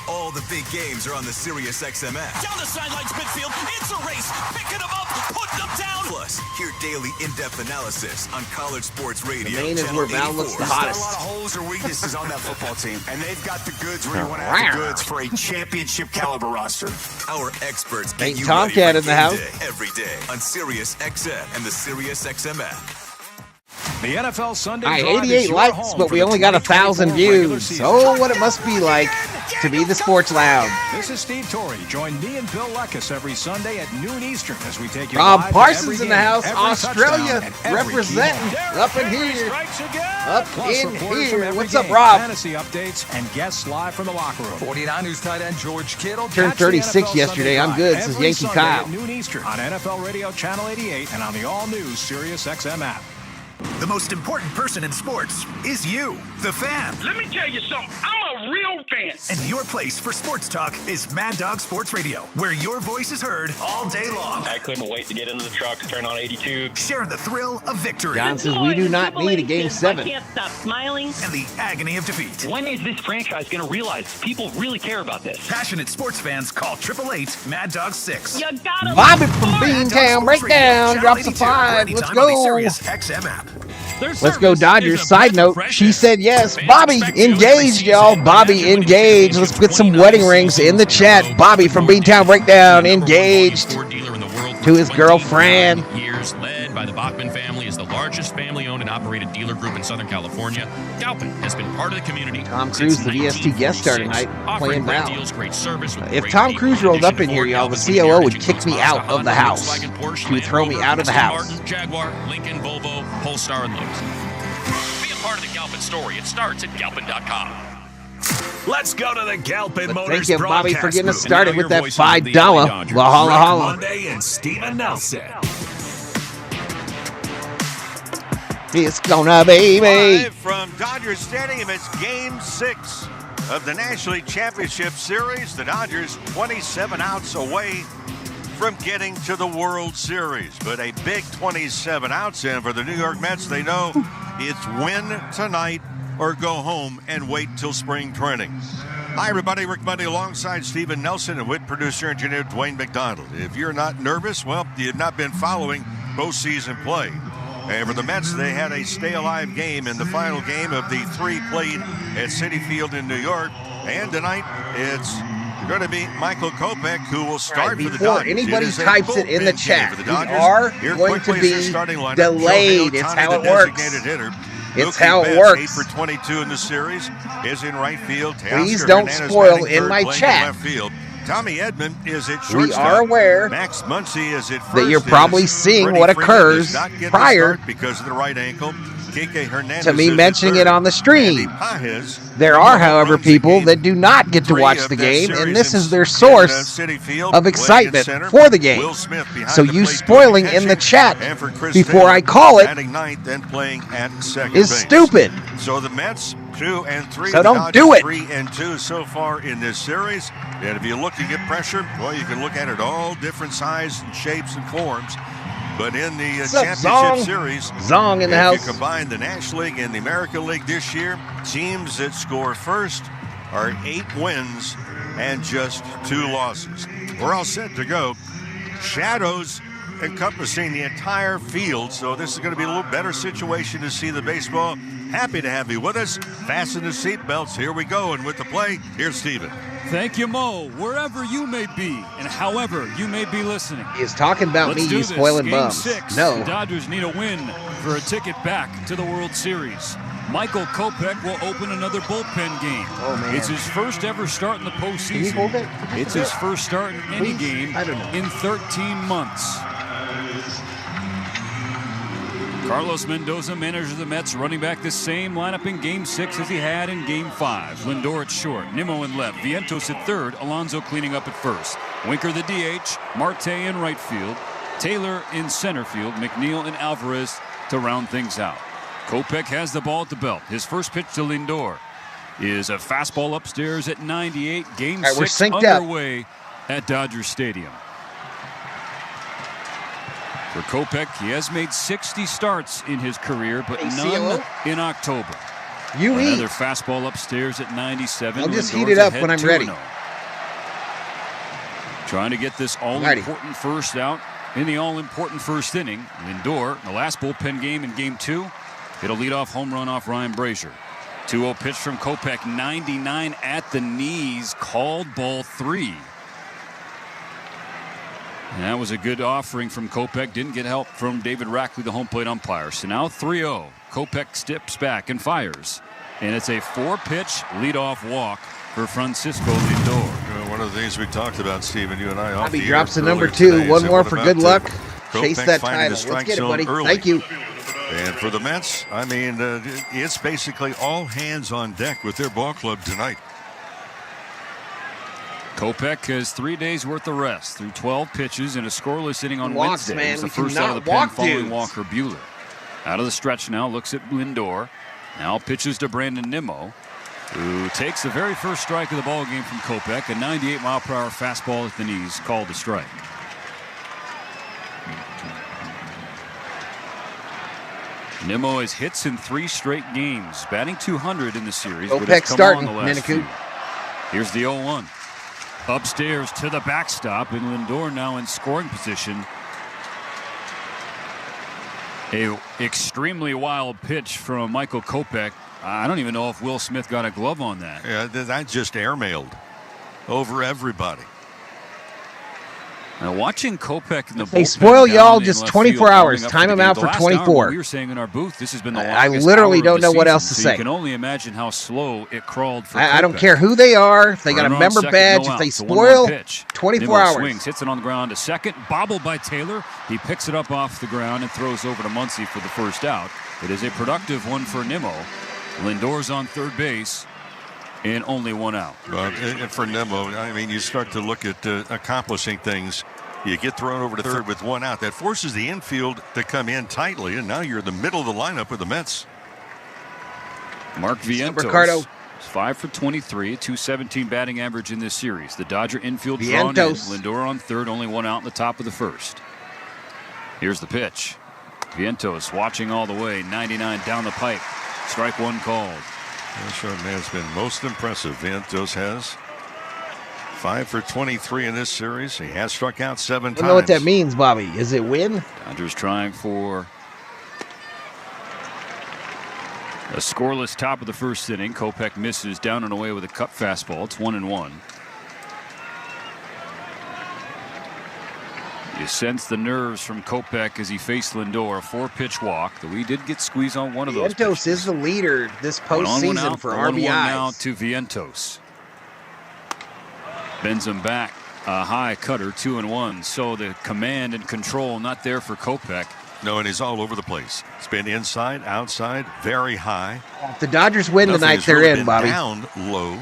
All the big games are on the Sirius XM app. Down the sidelines midfield, it's a race. Picking them up, putting them down. Plus, hear daily in-depth analysis on college sports radio. The main is where Val looks the There's not a hottest. lot of holes or weaknesses on that football team, and they've got the goods where you want to have the goods for a championship caliber roster. Our experts get Ain't you Tomcat ready in for the game house. day every day on Sirius XM and the Sirius XM app. The NFL Sunday All right, Drive 88 is your likes, home but for we the only got 1,000 2024 views. Oh, what it must be like to be the Sports Loud. This is Steve Torrey. Join me and Bill Leckus every Sunday at noon Eastern as we take you Rob live Parsons every in the game, house, every Australia, touchdown, and every representing key up in here. Up Plus in reporters from here. every What's up, game, Rob? Fantasy updates and guests live from the locker room. 49ers tight end George Kittle. Turned Catch the 36 NFL yesterday. Sunday I'm Drive good. This is every Yankee Sunday Kyle. at noon Eastern on NFL Radio Channel 88 and on the all-new Sirius XM app. The most important person in sports is you, the fan. Let me tell you something. I'm a real fan. And your place for sports talk is Mad Dog Sports Radio, where your voice is heard all day long. I couldn't wait to get into the truck, turn on 82. Sharing the thrill of victory. John says we do not need a Game 7. I can't stop smiling. And the agony of defeat. When is this franchise going to realize people really care about this? Passionate sports fans call 888 Mad Dog 6. You gotta Bobby from Beantown Breakdown drops a 5. Let's go. XM app. Let's go Dodgers. Side note, she said yes. Bobby engaged, y'all. Bobby engaged. Let's get some wedding rings in the chat. Bobby from Beantown Breakdown engaged to his girlfriend. Years led by the Bachman family is the largest family-owned and operated dealer group in Southern California. Galpin has been part of the community. Tom Cruise, the VST guest star tonight, playing great now. deals, great service with If great Tom people. Cruise rolled up in here, y'all, the COO would kick me out of the house. Volkswagen, Porsche, He would throw me out of the house. Martin, Jaguar, Lincoln, Volvo, Polestar, and Lowe's. Be a part of the Galpin story. It starts at galpin.com. Let's go to the Galpin Motors Thank you, Bobby, for broadcast getting us booth. started And with now that your voices of the $5 LA Dodgers, Valhalla Rick Holla. Monday and Steven Nelson. It's gonna be me. Live from Dodger Stadium, it's Game 6 of the National League Championship Series. The Dodgers 27 outs away from getting to the World Series. But a big 27 outs in for the New York Mets. They know it's win tonight or go home and wait till spring training. Hi, everybody. Rick Monday alongside Steven Nelson and with producer engineer Dwayne McDonald. If you're not nervous, well, you've not been following postseason play. And for the Mets, they had a stay-alive game in the final game of the 3 played at Citi Field in New York. And tonight, it's going to be Michael Kopech who will start for the Before Dodgers. anybody It is a types it in the bullpen chat, game for we the Dodgers. are Here going to quickly is their be starting lineup. delayed. Shohei It's Ohtani, how it the works. designated hitter. It's Mookie how it Betts, works. 8 for 22 in the series, is in right field. Please Teoscar don't Hernandez spoil batting in third, my Blank chat. left field. Tommy Edman is at We shortstop. are aware Max Muncy is at first. that you're probably seeing Freddie what Freeman occurs does not get prior the start because of the right ankle. Kike Hernandez to me is mentioning at it third. on the stream. Andy Pages, There are, however, people that do not get to watch the game, and this is their source of excitement for the game. So you spoiling in the chat before I call it is stupid. So the Mets 2-3. So The don't Dodgers do it. 3-2 so far in this series. And if you look to get pressure, well, you can look at it all different sizes and shapes and forms. But in the What's up, championship Zong? series, Zong in the if house. you combine the National League and the American League this year, teams that score first are 8 wins and just 2 losses. We're all set to go. Shadows encompassing the entire field, so this is going to be a little better situation to see the baseball. Happy to have you with us. Fasten the seatbelts. Here we go. And with the play, here's Steven. Thank you, Mo. Wherever you may be and however you may be listening. He is talking about Let's me, do you this. spoiling Game bums. 6. No. The Dodgers need a win for a ticket back to the World Series. Michael Kopech will open another bullpen game. Oh, man. It's his first ever start in the postseason. Can you hold it? It's his first start in any Please? game I don't know. in 13 months. Carlos Mendoza, manager of the Mets, running back the same lineup in Game 6 as he had in Game 5. Lindor at short, Nimmo in left, Vientos at third, Alonso cleaning up at first. Winker the DH, Marte in right field, Taylor in center field, McNeil and Alvarez to round things out. Kopech has the ball at the belt. His first pitch to Lindor is a fastball upstairs at 98. Game All right, we're 6 synced up. underway at Dodger Stadium. For Kopech, he has made 60 starts in his career, but Hey, none COO? in October. You Another eat. fastball upstairs at 97. I'll just Lindor's heat it up ahead when I'm 2-0. ready. Trying to get this all-important first out in the all-important first inning. Lindor, the last bullpen game in Game 2, hit a leadoff home run off Ryan Brazier. 2-0 pitch from Kopech, 99 at the knees, called ball 3. And that was a good offering from Kopech. Didn't get help from David Rackley, the home plate umpire. So now 3-0. Kopech steps back and fires. And it's a 4-pitch leadoff walk for Francisco Lindor. One of the things we talked about, Stephen, you and I. Bobby drops the number 2. One more for good luck. Chase that title. Let's get it, buddy. Early. Thank you. And for the Mets, I mean, it's basically all hands on deck with their ball club tonight. Kopech has 3 days worth of rest through 12 pitches and a scoreless inning on Walks, Wednesday. man. It's the We first cannot out of the walk pen following dudes. Walker Buehler. Out of the stretch now, looks at Lindor. Now pitches to Brandon Nimmo, who takes the very first strike of the ball game from Kopech. A 98-mile-per-hour fastball at the knees called a strike. Nimmo has hits in 3 straight games, batting .200 in the series. Kopech starting, Miniku. Here's the 0-1. Upstairs to the backstop, and Lindor now in scoring position. A extremely wild pitch from Michael Kopech. I don't even know if Will Smith got a glove on that. Yeah, that just airmailed over everybody. Now watching Kopech in the They bullpen spoil down y'all in just left 24 field, hours. warming up Time the them game. out The for last 24. hour we were saying in our booth, this has been the I longest literally hour don't of know the what season, else to so say. You can only imagine how slow it crawled for I don't Kopech. care who they are. If they got a Runner on member second, badge, no if they out. So 1-1 spoil, pitch. 24 Nimmo hours. swings, hits it on the ground to second, bobbled by Taylor. He picks it up off the ground and throws over to Muncy for the first out. It is a productive one for Nimmo. Lindor's on third base and only 1 out. Well, for Nimmo, I mean, you start to look at accomplishing things. You get thrown over to third with 1 out. That forces the infield to come in tightly, and now you're in the middle of the lineup with the Mets. Mark Vientos Ricardo. is 5 for 23, a .217 batting average in this series. The Dodger infield drawn in. Lindor on third, only 1 out in the top of the first. Here's the pitch. Vientos watching all the way, 99 down the pipe. Strike 1 called. That short man's been most impressive. Vientos has 5 for 23 in this series. He has struck out 7 times. I don't know what that means, Bobby. Is it win? Dodgers trying for a scoreless top of the first inning. Kopech misses down and away with a cut fastball. It's 1-1. You sense the nerves from Kopech as he faced Lindor. A 4-pitch walk, though he did get squeezed on one of those. Vientos is the leader this postseason for RBIs. 1-1 now to Vientos. Bends him back. A high cutter, 2-1. So the command and control not there for Kopech. No, and he's all over the place. It's been inside, outside, very high. If the Dodgers win Nothing tonight, has they're really in, been Bobby. Down low.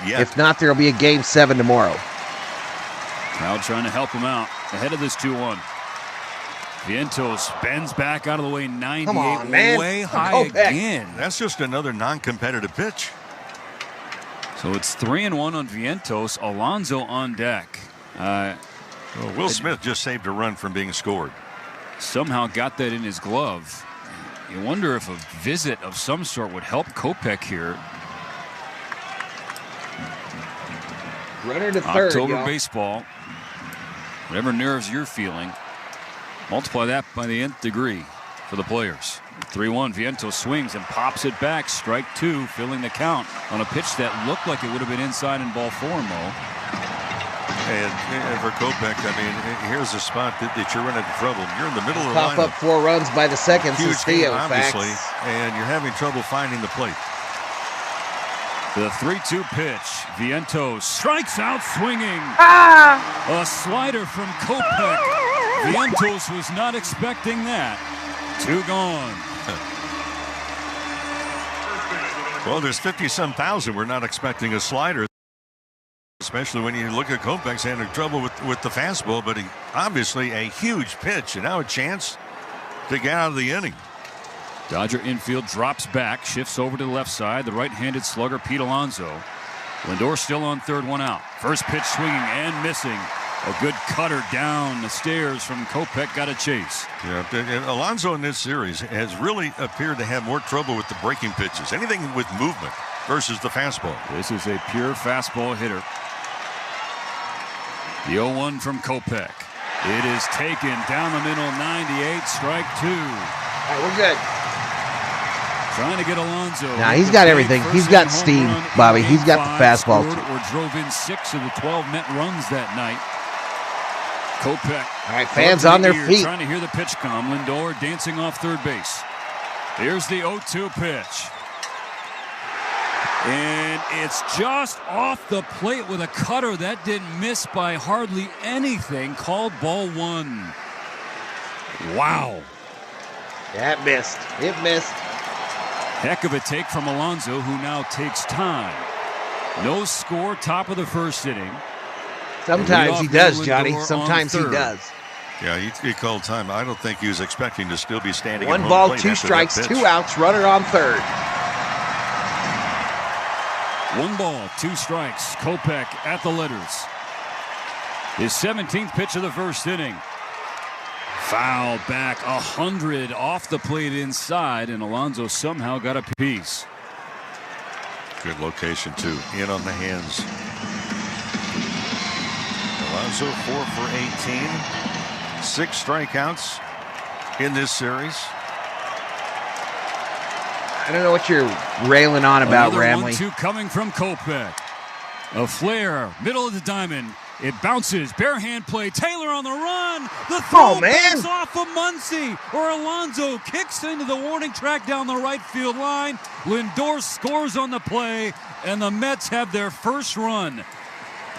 Yet. If not, there'll be a Game 7 tomorrow. Crowd trying to help him out ahead of this 2-1. Vientos bends back out of the way, 98. Come on, man. Way high again. That's just another non-competitive pitch. So it's 3-1 on Vientos. Alonso on deck. Will Smith just saved a run from being scored. Somehow got that in his glove. You wonder if a visit of some sort would help Kopech here. Runner to third, October y'all. baseball. Whatever nerves you're feeling, multiply that by the nth degree for the players. 3-1, Vientos swings and pops it back. Strike 2, filling the count on a pitch that looked like it would have been inside in ball 4, Mo. And for Kopech, I mean, here's a spot that you're running into trouble. You're in the middle of the Pop lineup. up 4 runs by the second. Huge Theo, game, obviously, facts. and you're having trouble finding the plate. The 3-2 pitch. Vientos strikes out swinging. A slider from Kopech. Vientos was not expecting that. 2 gone. Well, there's 50-some thousand. We're not expecting a slider, especially when you look at Kopech's having trouble with the fastball. But he obviously a huge pitch, and now a chance to get out of the inning. Dodger infield drops back, shifts over to the left side. The right-handed slugger, Pete Alonso. Lindor still on third, 1 out. First pitch swinging and missing. A good cutter down the stairs from Kopech, got a chase. Yeah, Alonso in this series has really appeared to have more trouble with the breaking pitches. Anything with movement versus the fastball. This is a pure fastball hitter. The 0-1 from Kopech. It is taken down the middle, 98, strike 2. All right, we're good. Trying to get Alonso. Nah, he's got everything. He's got steam, Bobby. He's got the fastball, too. Or drove in 6 of the 12 Met runs that night. Kopech. All right, fans on their feet. Trying to hear the pitch come. Lindor dancing off third base. Here's the 0-2 pitch. And it's just off the plate with a cutter. That didn't miss by hardly anything. Called ball one. Wow. That missed. It missed. Heck of a take from Alonso, who now takes time. No score, top of the first inning. Sometimes he does, Johnny. Sometimes he does. Yeah, he called time. I don't think he was expecting to still be standing. 1 ball, 2 strikes, 2 outs, runner on third. 1 ball, 2 strikes. Kopech at the letters. His 17th pitch of the first inning. Foul back 100 off the plate inside, and Alonso somehow got a piece. Good location, too. In on the hands. Alonso 4 for 18. 6 strikeouts in this series. I don't know what you're railing on about, Ramley. 1-2 coming from Kopech. A flare, middle of the diamond. It bounces, bare hand play. Taylor on the run. The throw bangs off of Muncy, or Alonso kicks into the warning track down the right field line. Lindor scores on the play, and the Mets have their first run.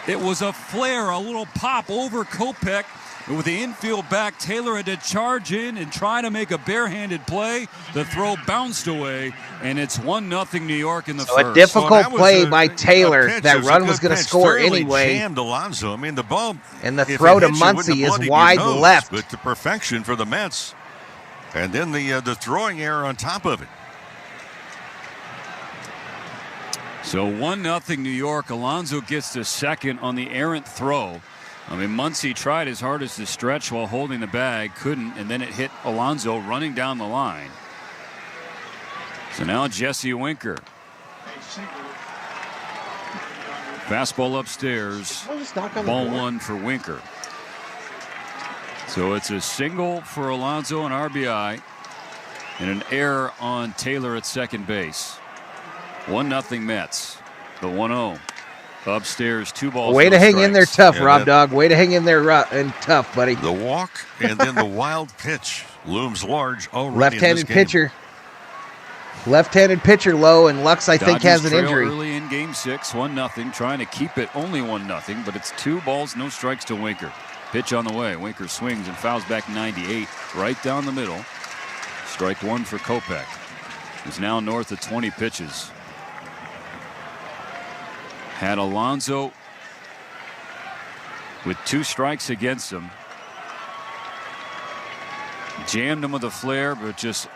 It was a flare, a little pop over Kopech. With the infield back, Taylor had to charge in and try to make a barehanded play. The throw bounced away, and it's 1-0 New York in the first. A difficult play by Taylor. That run was going to score anyway. Jammed Alonso. I mean, the ball and the throw to Muncy is wide left, but to perfection for the Mets. And then the throwing error on top of it. So 1-0 New York. Alonso gets to second on the errant throw. I mean, Muncy tried his hardest to stretch while holding the bag, couldn't, and then it hit Alonso running down the line. So now Jesse Winker. Fastball upstairs. Ball 1 for Winker. So it's a single for Alonso, an RBI, and an error on Taylor at second base. 1-0 Mets. The 1-0. Upstairs, 2 balls. Way to hang in there tough, Rob Dog. Way to hang in there and tough, buddy. The walk and then the wild pitch looms large already. Left-handed pitcher. Left-handed pitcher low, and Lux, I think, has an injury. Early in Game 6, 1-0, trying to keep it only 1-0, but it's 2 balls, no strikes to Winker. Pitch on the way. Winker swings and fouls back 98, right down the middle. Strike 1 for Kopech. He's now north of 20 pitches. Had Alonso with 2 strikes against him. Jammed him with a flare, but just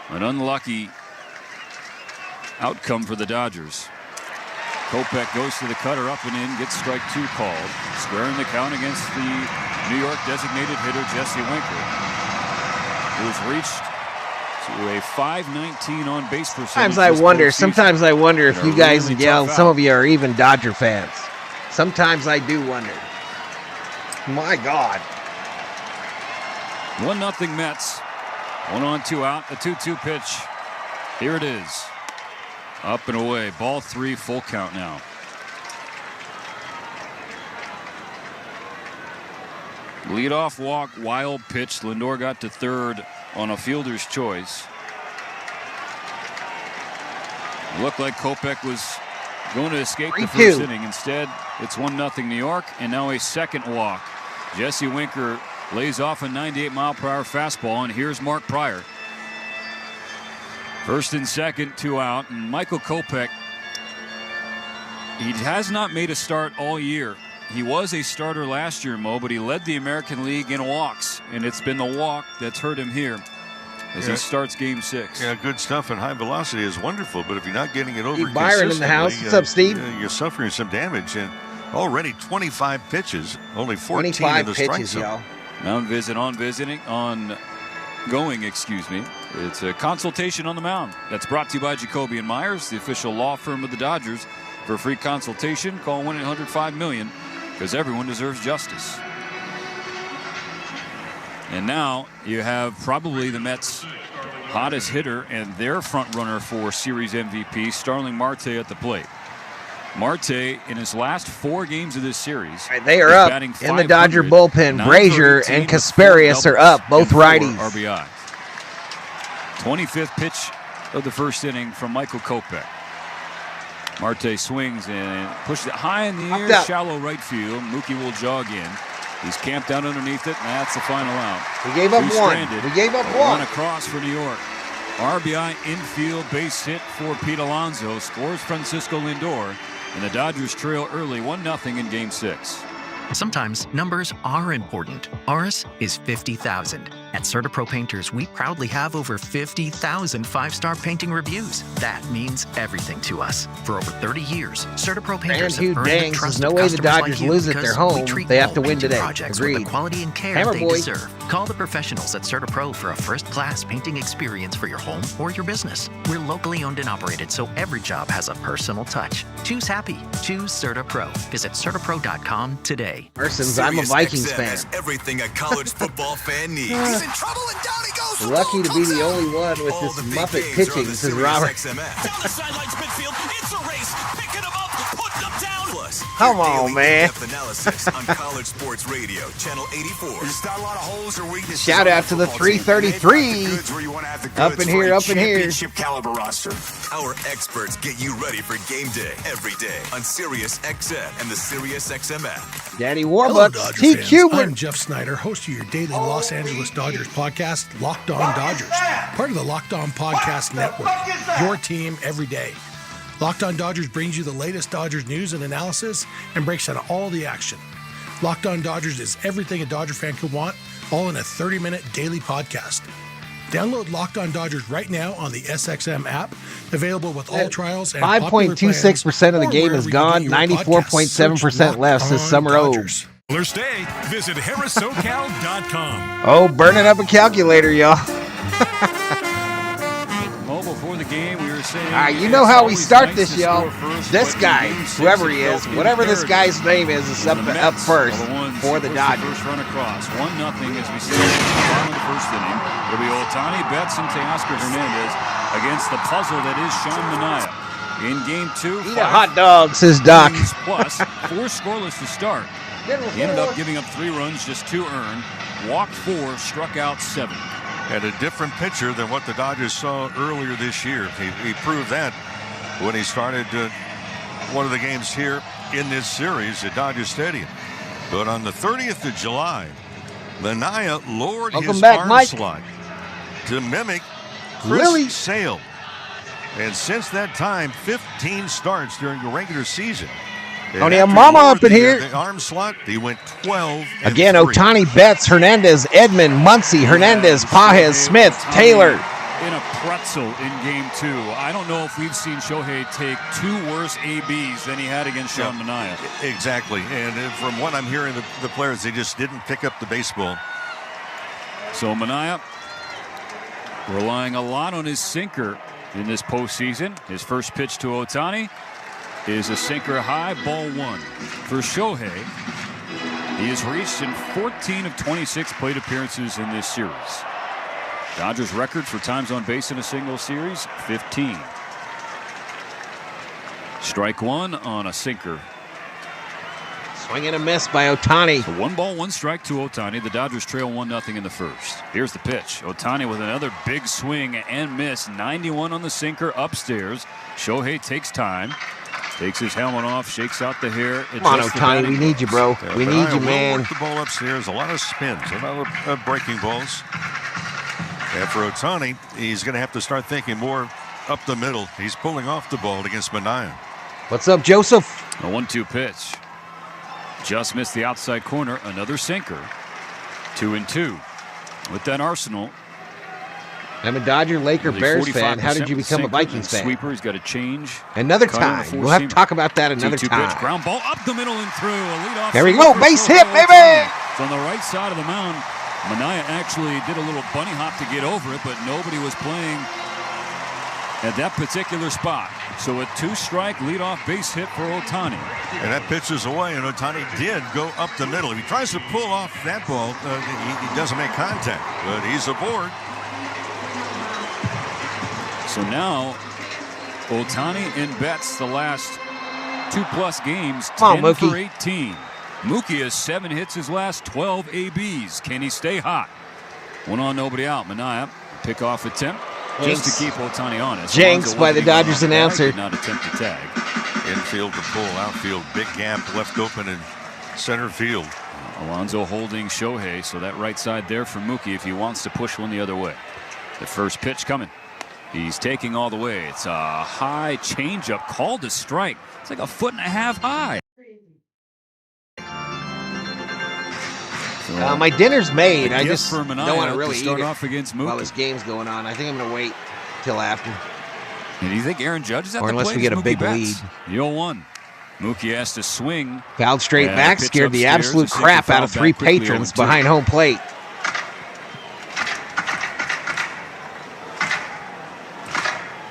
an unlucky outcome for the Dodgers. Kopech goes to the cutter, up and in, gets strike 2 called. Squaring the count against the New York designated hitter Jesse Winker, who's reached to a .519 on base percentage. Sometimes I wonder if you guys and gals, some of you are even Dodger fans. Sometimes I do wonder. My God. 1-0 Mets. 1 on, 2 out. The 2-2 pitch. Here it is. Up and away. Ball 3, full count now. Leadoff walk, wild pitch. Lindor got to third on a fielder's choice. Looked like Kopech was going to escape the first inning. Instead, it's 1-0 New York, and now a second walk. Jesse Winker lays off a 98-mile-per-hour fastball, and here's Mark Pryor. First and second, 2 out, and Michael Kopech, he has not made a start all year. He was a starter last year, Mo, but he led the American League in walks, and it's been the walk that's hurt him here as he starts Game 6. Yeah, good stuff, and high velocity is wonderful, but if you're not getting it over Steve Byron in the house. What's up, Steve? You're suffering some damage, and already 25 pitches, only 14 in the strike zone. Mound visit ongoing, excuse me. It's a consultation on the mound. That's brought to you by Jacoby & Myers, the official law firm of the Dodgers. For a free consultation, call 1-800-5-MILLION, because everyone deserves justice. And now you have probably the Mets' hottest hitter and their front runner for series MVP, Starling Marte, at the plate. Marte, in his last 4 games of this series, they are up in the Dodger bullpen. Brazier and Kasperius are up, both righties. RBI. 25th pitch of the first inning from Michael Kopech. Marte swings and pushes it high in the air, shallow right field. Mookie will jog in. He's camped down underneath it, and that's the final out. We gave up one. We gave up one. Run across for New York. RBI infield base hit for Pete Alonso. Scores Francisco Lindor. And the Dodgers trail early 1-0 in Game 6. Sometimes numbers are important. Ours is 50,000. At CertaPro Painters, we proudly have over 50,000 5-star painting reviews. That means everything to us. For over 30 years, CertaPro Painters have earned the trust no of way the customers Dodgers like lose you at their because we home. treat They have all to win painting today. projects Agreed. with the quality and care Hammer they boy. deserve. Call the professionals at CertaPro for a first-class painting experience for your home or your business. We're locally owned and operated, so every job has a personal touch. Choose happy. Choose CertaPro. Visit CertaPro.com today. I'm a Vikings fan. Everything a college football fan needs. He's in trouble and down he goes. Lucky to be the only one with this Muppet pitching, says Robert. Come on, man. Analysis on College Sports Radio, Channel 84. There's not a lot of holes or weaknesses. Shout out to the 333. Up in here, up in here. Championship caliber roster. Our experts get you ready for game day every day on Sirius XM and the Sirius XM app. Daddy Warbucks, TQ. I'm Jeff Snyder, host of your daily Los Angeles Dodgers podcast, Locked On Dodgers, part of the Locked On Podcast Network. Your team every day. Locked On Dodgers brings you the latest Dodgers news and analysis and breaks down all the action. Locked On Dodgers is everything a Dodger fan could want, all in a 30-minute daily podcast. Download Locked On Dodgers right now on the SXM app, available with all trials and 5.26% of the game is gone, 94.7% left, says Summer O. Stay, visit harrissocal.com. Oh, burning up a calculator, y'all. Before the game, we were saying. All right, you know how we start this, y'all. This guy, whoever he is, whatever this guy's name is up first for the Dodgers. First run across, 1-0 as we see at the bottom of the first inning. It'll be Ohtani, Betts, and Teoscar Hernandez against the puzzle that is Sean Manaea. In Game 2, eat a hot dog, says Doc. Plus, 4 scoreless to start. He ended up giving up 3 runs, just 2 earned. Walked 4, struck out 7. And a different pitcher than what the Dodgers saw earlier this year. He proved that when he started one of the games here in this series at Dodger Stadium. But on the 30th of July, Manaea lowered his arm slot to mimic Chris Sale. And since that time, 15 starts during the regular season. Tony Mama up in here. The arm slot, he went 12. Again, Ohtani, Betts, Hernandez, Edman, Muncy, Hernandez, Pajes, Smith, Taylor. In a pretzel in Game 2. I don't know if we've seen Shohei take 2 worse ABs than he had against Sean Manaea. Exactly. And from what I'm hearing, the players, they just didn't pick up the baseball. So Manaea relying a lot on his sinker in this postseason. His first pitch to Ohtani is a sinker high, ball 1. For Shohei, he has reached in 14 of 26 plate appearances in this series. Dodgers record for times on base in a single series, 15. Strike 1 on a sinker. Swing and a miss by Ohtani. So 1 ball, 1 strike to Ohtani. The Dodgers trail 1-0 in the first. Here's the pitch. Ohtani with another big swing and miss. 91 on the sinker upstairs. Shohei takes time. Takes his helmet off, shakes out the hair. Come on, Ohtani, we need you, bro. We need you, man. Work the ball upstairs, a lot of spins, a lot of breaking balls. And for Ohtani, he's going to have to start thinking more up the middle. He's pulling off the ball against Manaea. What's up, Joseph? A 1-2 pitch. Just missed the outside corner. Another sinker. 2-2. With that arsenal. I'm a Dodger, Laker, Bears fan. How did you become a Vikings fan? Sweeper, he's got to change. Another time. We'll have to talk about that another time. Pitch, ground ball up the middle and through. A leadoff. There we go. Base hit, baby. It's on the right side of the mound. Manaea actually did a little bunny hop to get over it, but nobody was playing at that particular spot. So a 2-strike leadoff base hit for Ohtani. And that pitch is away, and Ohtani did go up the middle. If he tries to pull off that ball, he doesn't make contact, but he's aboard. So now, Ohtani and Betts, the last 2+ games, 10 Come on, for Mookie. 18. Mookie has 7 hits his last 12 ABs. Can he stay hot? 1 on, nobody out. Manaea, pickoff attempt just to keep Ohtani honest. Jinx by the Dodgers announcer. Did not attempt to tag. Infield to pull, outfield, big gap left open in center field. Alonso holding Shohei, so that right side there for Mookie if he wants to push one the other way. The first pitch coming. He's taking all the way. It's a high changeup called a strike. It's like 1.5 feet high. So my dinner's made. I just don't want to really start eat off against Mookie while this game's going on. I think I'm going to wait till after. And do you think Aaron Judge is at or the unless plate we get a Mookie big bats? lead. The 0-1. Mookie has to swing. Fouled straight back, pitch scared the upstairs. absolute The single crap out foul of 3 back quickly, patrons 0-2. behind home plate.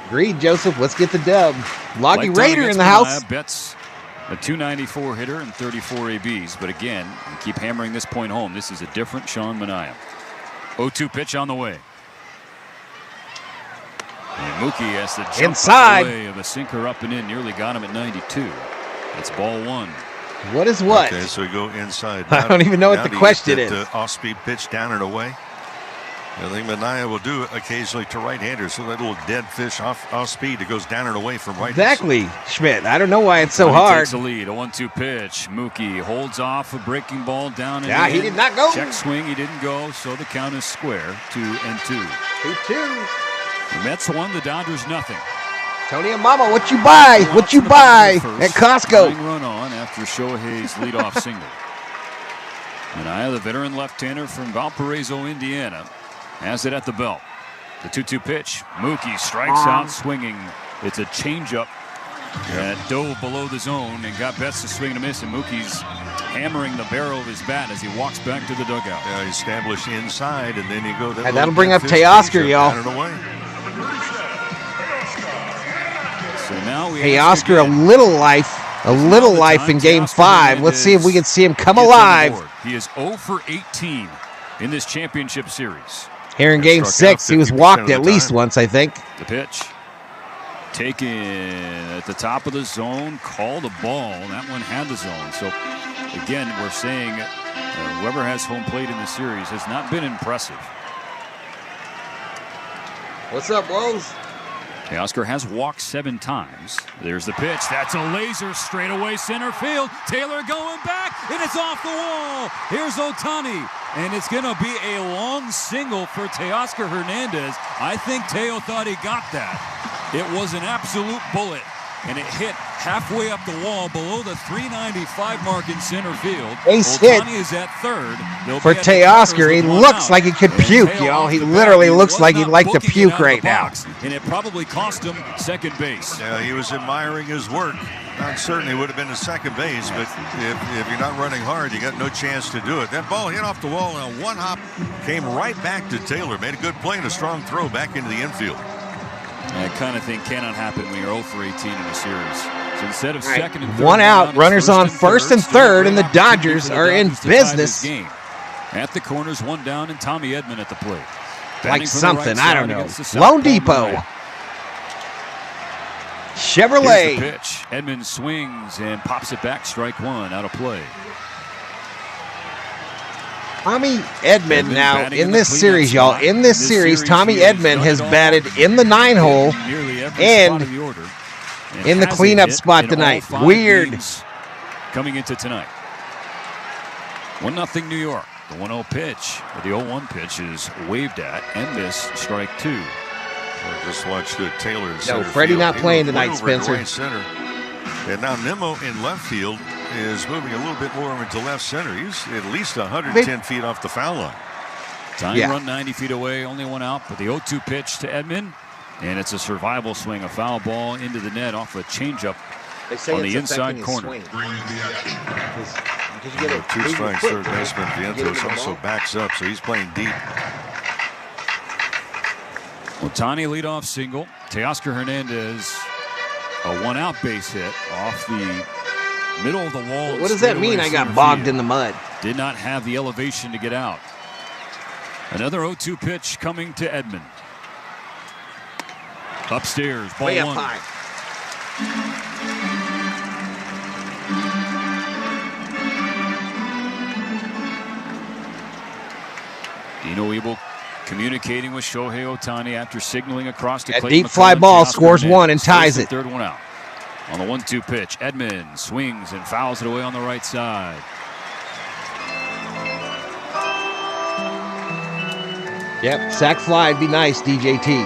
Agreed, Joseph. Let's get the dub. Loggy Raider in the house. Betts a .294 hitter and 34 ABs. But again, we keep hammering this point home. This is a different Sean Manaea. 0-2 pitch on the way. And Mookie has to jump inside away of a sinker up and in. Nearly got him at 92. It's ball 1. What is what? Okay, so we go inside. I don't even know what the question is. Off-speed pitch down and away. I think Manaea will do it occasionally to right-handers. So that little dead fish off speed that goes down and away from right. Exactly, Schmidt. I don't know why it's so He hard. takes the lead. A 1-2 pitch. Mookie holds off a breaking ball down and yeah, in. he did not go. Check swing. He didn't go. So the count is square. 2-2. 2-2. The Mets won. The Dodgers nothing. Tony and Mama, what you buy? What you buy at Costco? Run on after Shohei's leadoff single. Manaea, the veteran left-hander from Valparaiso, Indiana, has it at the belt. The 2-2 pitch. Mookie strikes out swinging. It's a changeup that dove below the zone and got Betts to swing and a miss. And Mookie's hammering the barrel of his bat as he walks back to the dugout. Yeah, he established inside, and then you go. And that'll bring up Teoscar, y'all. So now we Teoscar, a little life in Game 5. Let's see if we can see him come alive. He is 0 for 18 in this championship series. Here in Game 6, he was walked at least once, I think. The pitch taken at the top of the zone, called a ball. That one had the zone. So again, we're saying whoever has home plate in the series has not been impressive. What's up, Wolves? Teoscar has walked 7 times. There's the pitch. That's a laser straight away center field. Taylor going back, and it's off the wall. Here's Ohtani, and it's going to be a long single for Teoscar Hernandez. I think Teo thought he got that. It was an absolute bullet, and it hit halfway up the wall below the 395 mark in center field. Ace hit is at third. For Teoscar. He looks like he could puke, y'all. He literally looks like he'd like to puke right now. And it probably cost him second base. Yeah, he was admiring his work. Not certain he would have been to second base, but if you're not running hard, you got no chance to do it. That ball hit off the wall and a one hop came right back to Taylor. Made a good play and a strong throw back into the infield. That kind of thing cannot happen when you're 0 for 18 in a series. So instead of second and third, one out, runners on first and third, and the Dodgers are in business. At the corners, 1 down, and Tommy Edman at the plate. Like something, I don't know. Lone Depot. Chevrolet. Here's the pitch. Edman swings and pops it back. Strike 1, out of play. Tommy Edman now in this series, y'all. In this series, Tommy Edman has batted in the 9-hole and in the cleanup spot tonight. Weird. Coming into tonight. 1-0 New York. The 1-0 pitch, or the 0-1 pitch is waved at and missed. Strike 2. I just watched Taylor in center No, Freddie field. Not playing tonight, Spencer. Right center. And now Nimmo in left field is moving a little bit more into left center. He's at least 110 feet off the foul line. Time run 90 feet away, only 1 out, but the 0-2 pitch to Edman, and it's a survival swing, a foul ball into the net off a changeup on the inside corner. Did you get 2 strikes, third baseman Vientos also backs up, so he's playing deep. Ohtani leadoff single. Teoscar Hernandez, a 1-out base hit off the middle of the wall. What does that mean? I got bogged in the mud. Did not have the elevation to get out. Another 0-2 pitch coming to Edman. Upstairs, ball Way 1. Up high. Yoshinobu communicating with Shohei Ohtani after signaling across to That Clayton deep fly McCullers. ball Teoscar scores Hernandez one and ties the it. third one out. On the 1-2 pitch, Edman swings and fouls it away on the right side. Yep, sack fly would be nice, DJT.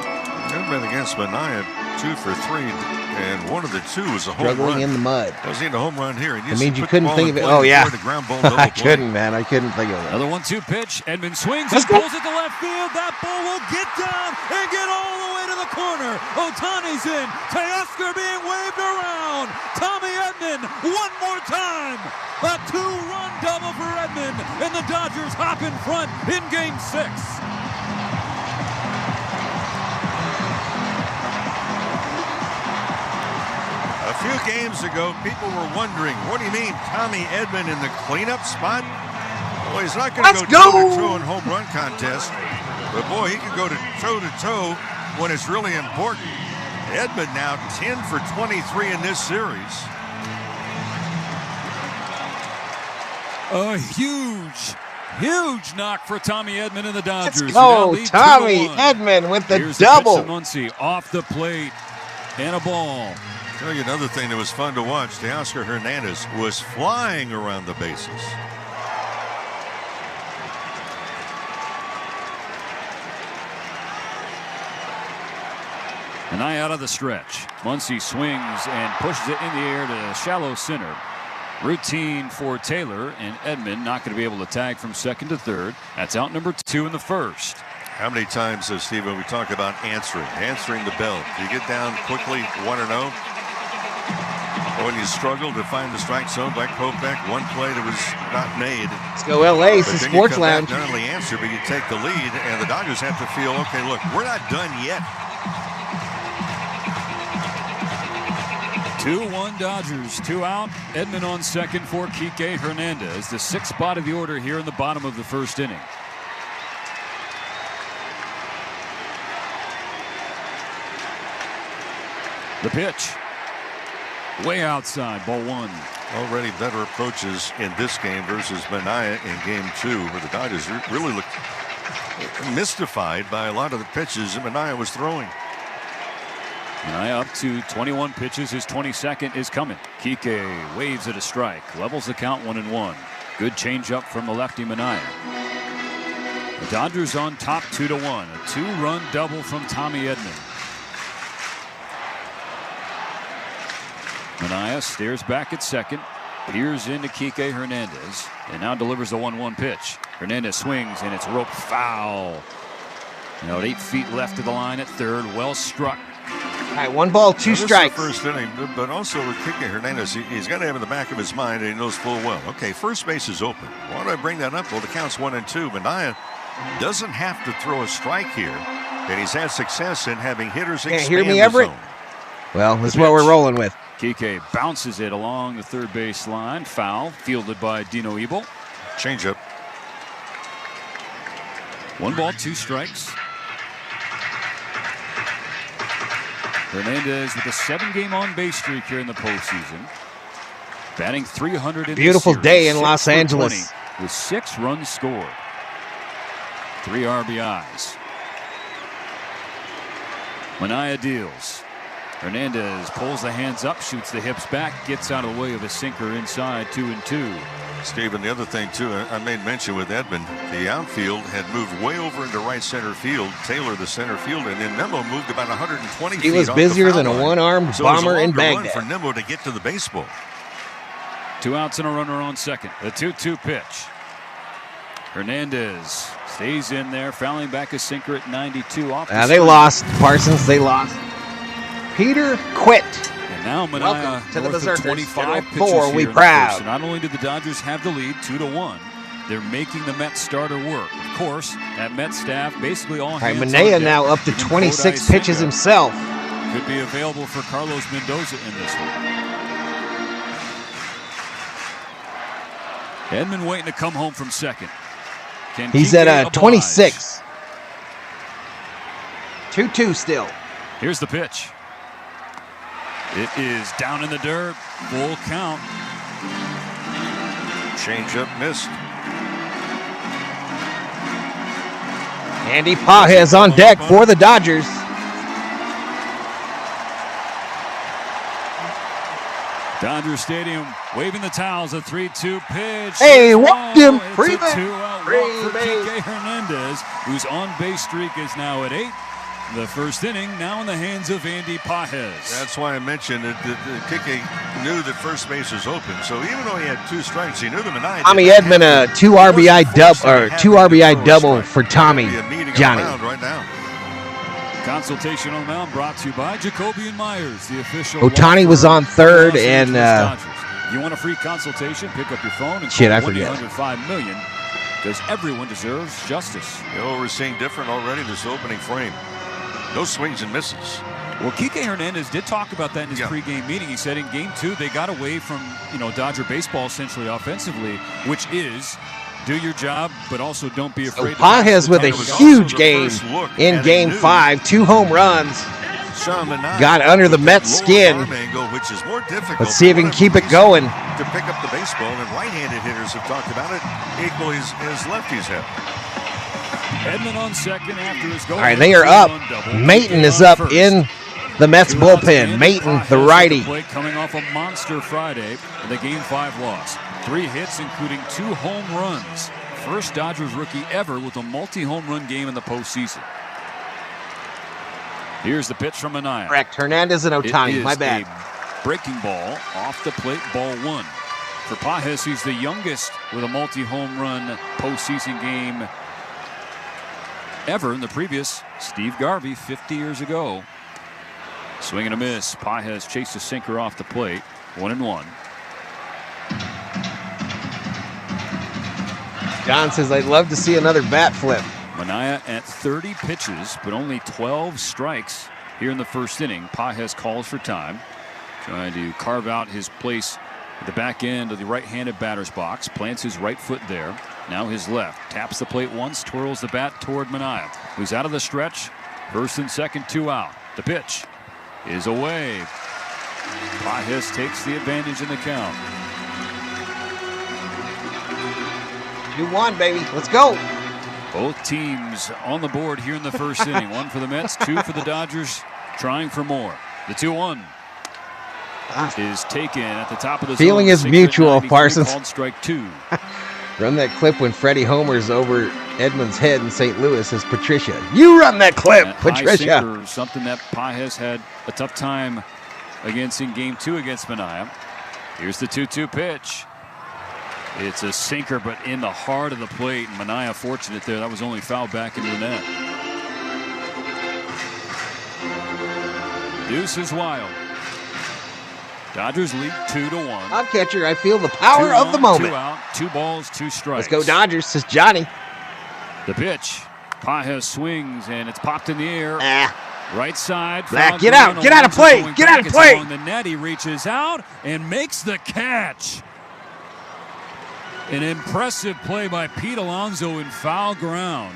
Edman against Manaea, 2 for 3, and one of the two was a home Struggling run. in the mud. Doesn't need a home run here. It means you couldn't think of it. Oh, yeah. I couldn't, man. I couldn't think of it. Another 1-2 pitch. Edman swings Let's and go. pulls it to left field. That ball will get down and get all the way to the corner. Ohtani's in. Teoscar being waved around. Tommy Edman one more time. A 2-run double for Edman, and the Dodgers hop in front in Game 6. A few games ago, people were wondering, what do you mean Tommy Edman in the cleanup spot? Well, he's not going to go toe-to-toe in home run contest, but boy, he can go to toe-to-toe when it's really important. Edman now 10 for 23 in this series. A huge knock for Tommy Edman and the Dodgers. Let's go, Tommy Edman with the Here's double. The pitch to Muncy off the plate and a ball. Tell you another thing that was fun to watch, Teoscar Hernandez was flying around the bases. Manaea out of the stretch. Muncy swings and pushes it in the air to shallow center. Routine for Taylor, and Edman not going to be able to tag from second to third. That's out number 2 in the first. How many times, Steve, when we talk about answering the bell? Do you get down quickly 1-0? When you struggle to find the strike zone by Kopech, one play that was not made. Let's go LA, it's the Sports Lounge. Not only answer, but you take the lead, and the Dodgers have to feel, okay, look, we're not done yet. 2-1 Dodgers, 2 out. Edman on second for Kike Hernandez, the 6th spot of the order here in the bottom of the first inning. The pitch. Way outside, ball 1. Already better approaches in this game versus Manaea in game 2, where the Dodgers really looked mystified by a lot of the pitches that Manaea was throwing. Manaea up to 21 pitches. His 22nd is coming. Kike waves at a strike. Levels the count 1-1. Good changeup from the lefty Manaea. The Dodgers on top 2-1. A 2-run double from Tommy Edman. Manaea stares back at second. Peers into Kike Hernandez. And now delivers the 1-1 pitch. Hernandez swings and it's roped foul. Now at 8 feet left of the line at third. Well struck. All right, 1 ball, 2 strikes. This is the first inning, but also with Kike Hernandez, he's got to have in the back of his mind, and he knows full well, okay, first base is open. Why do I bring that up? Well, the count's 1-2. Manaea doesn't have to throw a strike here, and he's had success in having hitters expand hear me, the Everett? zone. Well, this is what we're rolling with. Kike bounces it along the third base line. Foul, fielded by Dino Ebel. Changeup. 1 ball, 2 strikes. Hernandez with a 7-game on-base streak here in the postseason. Batting 300 in Beautiful this series. day in 6 Los for Angeles. 20 with 6 runs scored. 3 RBIs. Manaea deals. Hernandez pulls the hands up, shoots the hips back, gets out of the way of a sinker inside 2-2. Stephen, the other thing, too, I made mention with Edman, the outfield had moved way over into right center field. Taylor, the center field, and then Nimmo moved about 120 feet. He was busier than a one-armed bomber in Baghdad. For Nimmo to get to the baseball. 2 outs and a runner on second. The 2-2 pitch. Hernandez stays in there, fouling back a sinker at 92 off. They lost, Parsons. They lost. Peter quit. And now Manaea to the north of Berserkers. 25 pitches 4, we here. proud. So not only did the Dodgers have the lead 2-1, they're making the Mets starter work. Of course, that Mets staff basically all hands on Manaea deck. now up to Even 26 Kodai pitches Senga himself. could be available for Carlos Mendoza in this one. Edman waiting to come home from second. Can He's Kike at oblige? 26. 2-2 still. Here's the pitch. It is down in the dirt. Full count. Changeup missed. Andy Pages on deck for the Dodgers. Dodger Stadium waving the towels. A 3-2 pitch. Hey, walked him. It's Freeman. a 2-out walk for Kike Hernandez, whose on-base streak is now at 8. The first inning now in the hands of Andy Pages. That's why I mentioned that Kike knew that first base was open. So even though he had 2 strikes, he knew them. And Tommy Edman, a 2 RBI double for Tommy. Johnny. Right now. Consultation on the mound brought to you by Jacoby and Myers, the official. Ohtani was on third, and you want a free consultation? Pick up your phone and shit, call I forget. 1-800-5 million, because everyone deserves justice. You know, we're seeing different already this opening frame. No swings and misses. Well, Kike Hernandez did talk about that in his pregame meeting. He said in Game 2 they got away from Dodger baseball essentially offensively, which is do your job, but also don't be afraid. Pages with a huge game in Game 5, 2 home runs. Got under the Mets' skin. Which is more difficult. Let's see if he can keep it going. To pick up the baseball, and right-handed hitters have talked about it equally as lefties have. Edman on second after his goal. All right, they are up. Mayton is up in the Mets bullpen. Mayton, the righty. Coming off a monster Friday in the Game 5 loss. 3 hits, including 2 home runs. First Dodgers rookie ever with a multi-home run game in the postseason. Here's the pitch from Manaea. Correct. Hernandez and Ohtani. My bad. Breaking ball off the plate, ball 1. For Pages, he's the youngest with a multi-home run postseason game ever. In the previous, Steve Garvey, 50 years ago. Swing and a miss. Pages chased a sinker off the plate. 1-1. John says, I'd love to see another bat flip. Manaea at 30 pitches, but only 12 strikes here in the first inning. Pages calls for time, trying to carve out his place at the back end of the right-handed batter's box. Plants his right foot there. Now his left. Taps the plate once, twirls the bat toward Manaea, who's out of the stretch. First and second, 2 out. The pitch is away. Pages takes the advantage in the count. 2-1, baby. Let's go. Both teams on the board here in the first inning. 1 for the Mets, 2 for the Dodgers, trying for more. The 2-1 is taken at the top of the feeling zone. is mutual, Parsons. Called strike 2. Run that clip when Freddy homers over Edman's head in St. Louis as Patricia. You run that clip, that Patricia. High sinker, something that Pages had a tough time against in Game 2 against Manaea. Here's the 2-2 pitch. It's a sinker, but in the heart of the plate. And Manaea fortunate there. That was only fouled back into the net. Deuce is wild. Dodgers lead 2-1. I'm catcher. I feel the power of the moment. 2 out, 2 balls, 2 strikes. Let's go Dodgers, says Johnny. The pitch. Pages swings, and it's popped in the air. Right side. Get out of play. Get out of play. Along the net, he reaches out and makes the catch. An impressive play by Pete Alonso in foul ground.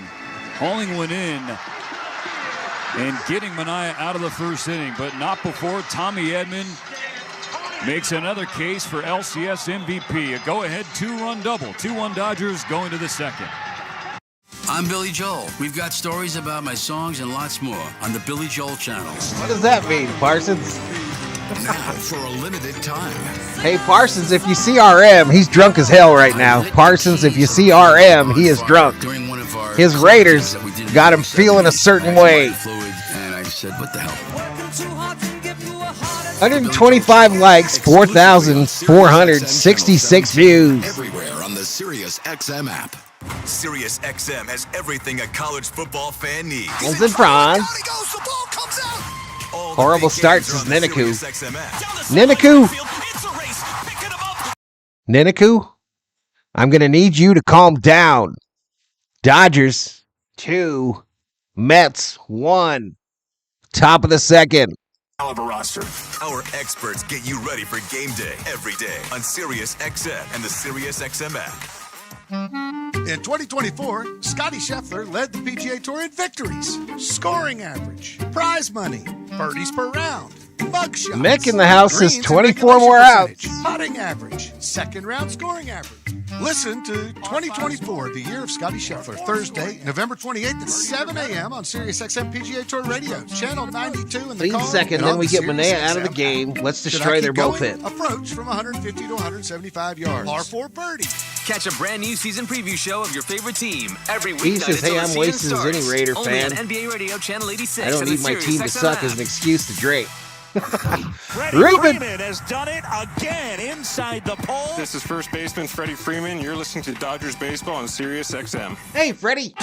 Hauling one in and getting Manaea out of the first inning, but not before Tommy Edman makes another case for LCS MVP. A go-ahead 2-run double. 2-1 Dodgers going to the second. I'm Billy Joel. We've got stories about my songs and lots more on the Billy Joel channel. What does that mean, Parsons? Now for a limited time. Hey, Parsons, if you see RM, he's drunk as hell right now. Parsons, if you see RM, he is drunk. His Raiders got him feeling a certain way. And I said, what the hell? 125 likes, 4,466 views. Everywhere on the Sirius XM app. Sirius XM has everything a college football fan needs. Holds in front. Horrible start, says Niniku. Niniku, I'm going to need you to calm down. Dodgers 2, Mets 1. Top of the second. Roster. Our experts get you ready for game day every day on Sirius XM and the Sirius XM app. In 2024, Scotty Scheffler led the PGA Tour in victories, scoring average, prize money, birdies per round, mugshots. Mick in the house says 24 more outs. Putting average, second round scoring average, Listen to 2024, the year of Scotty Scheffler, Thursday, November 28th at 7 a.m. on Sirius XM PGA Tour Radio, channel 92 in the Lead second, then we get Manea out of the game. Let's destroy their bullpen. Approach from 150 to 175 yards. Par 4 birdie. Catch a brand new season preview show of your favorite team every weeknight. He says, hey, I'm wasted as any Raider fan. On NBA Radio, channel 86. I don't need my team to suck as an excuse to drink. Freeman has done it again inside the pole. This is first baseman Freddie Freeman. You're listening to Dodgers Baseball on Sirius XM. Hey, Freddie.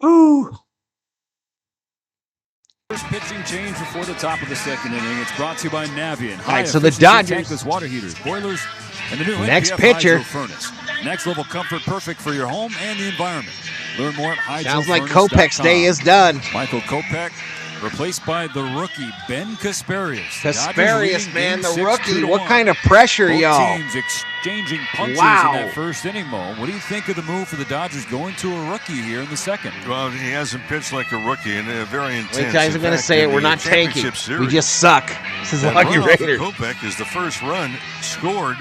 Ooh. First pitching change before the top of the second inning. It's brought to you by Navien. All right, so the Dodgers. Tankless water heaters, boilers, and the new next NPF pitcher. Hydro furnace. Next level comfort, perfect for your home and the environment. Learn more at hydrofurnace.com. Sounds like Kopech's day is done. Michael Kopech replaced by the rookie Ben Kasparius. Kasparius, man, the rookie. What kind of pressure, both y'all? Teams exchanging punches in that first inning, Mo. What do you think of the move for the Dodgers going to a rookie here in the second? Well, he hasn't pitched like a rookie and very intense. Wait, guys are going to say it. We're not tanking. Series, we just suck. This is Lucky Raiders. Kopech is the first run scored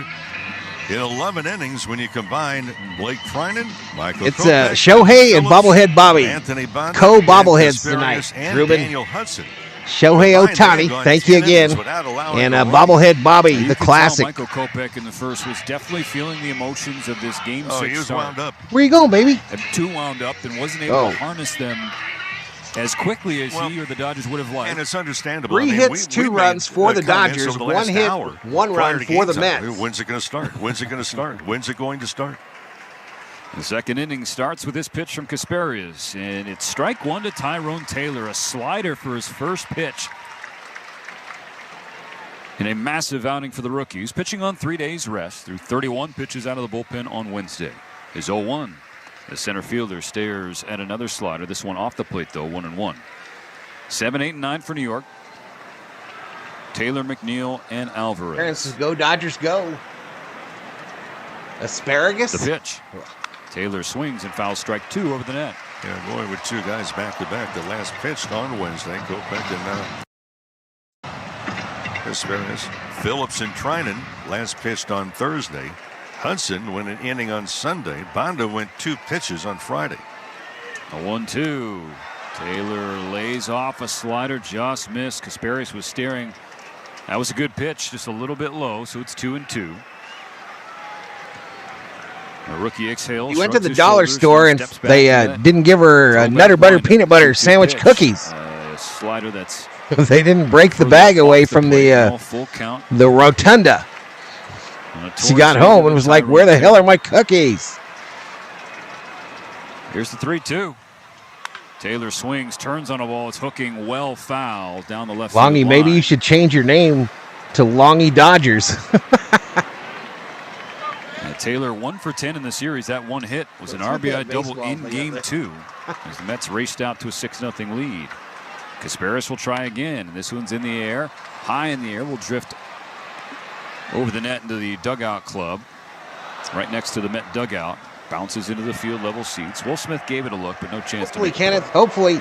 in 11 innings when you combine Blake Trinan, Michael Kopech, Shohei and Bobblehead Bobby. Anthony Banda, Co-bobbleheads tonight. And Ruben. Daniel Hudson. Shohei Ohtani, thank you again. And Bobblehead Bobby, the classic. Michael Kopech in the first was definitely feeling the emotions of this Game 6 he was wound up. Where you going, baby? Too wound up and wasn't able to harness them as quickly as he or the Dodgers would have liked. And it's understandable. Three hits, 2 runs for the Dodgers, 1 hit, 1 run for the Mets. When's it going to start? When's it going to start? When's it going to start? The second inning starts with this pitch from Kasparius, and it's strike 1 to Tyrone Taylor, a slider for his first pitch. In a massive outing for the rookie, who's pitching on 3 days rest through 31 pitches out of the bullpen on Wednesday. His 0-1. The center fielder stares at another slider. This one off the plate, though, 1-1. 7, 8, and 9 for New York. Taylor, McNeil, and Alvarez. Francis, go Dodgers, go. Asparagus? The pitch. Taylor swings and fouls strike 2 over the net. Yeah, boy, with 2 guys back-to-back. The last pitched on Wednesday. Kopech and Asparagus. Phillips and Trinan last pitched on Thursday. Hudson went an inning on Sunday. Banda went 2 pitches on Friday. A 1-2. Taylor lays off a slider, just missed. Kasparius was staring. That was a good pitch, just a little bit low, so it's 2-2. The rookie exhales. He went to the dollar store and they didn't give her Nutter Butter peanut butter sandwich cookies. Slider that's. They didn't break the bag away from the rotunda. She got home and was like, where the hell are my cookies? Here's the 3-2. Taylor swings, turns on a ball. It's hooking well foul down the left field Longy, line. maybe you should change your name to Longy Dodgers. Taylor 1 for 10 in the series. That one hit was an RBI double in Game 2 as the Mets raced out to a 6-0 lead. Kasparius will try again. This one's in the air, high in the air. Will drift over the net into the dugout club, right next to the Met dugout. Bounces into the field level seats. Will Smith gave it a look, but no chance hopefully, to make Kenneth. Hopefully.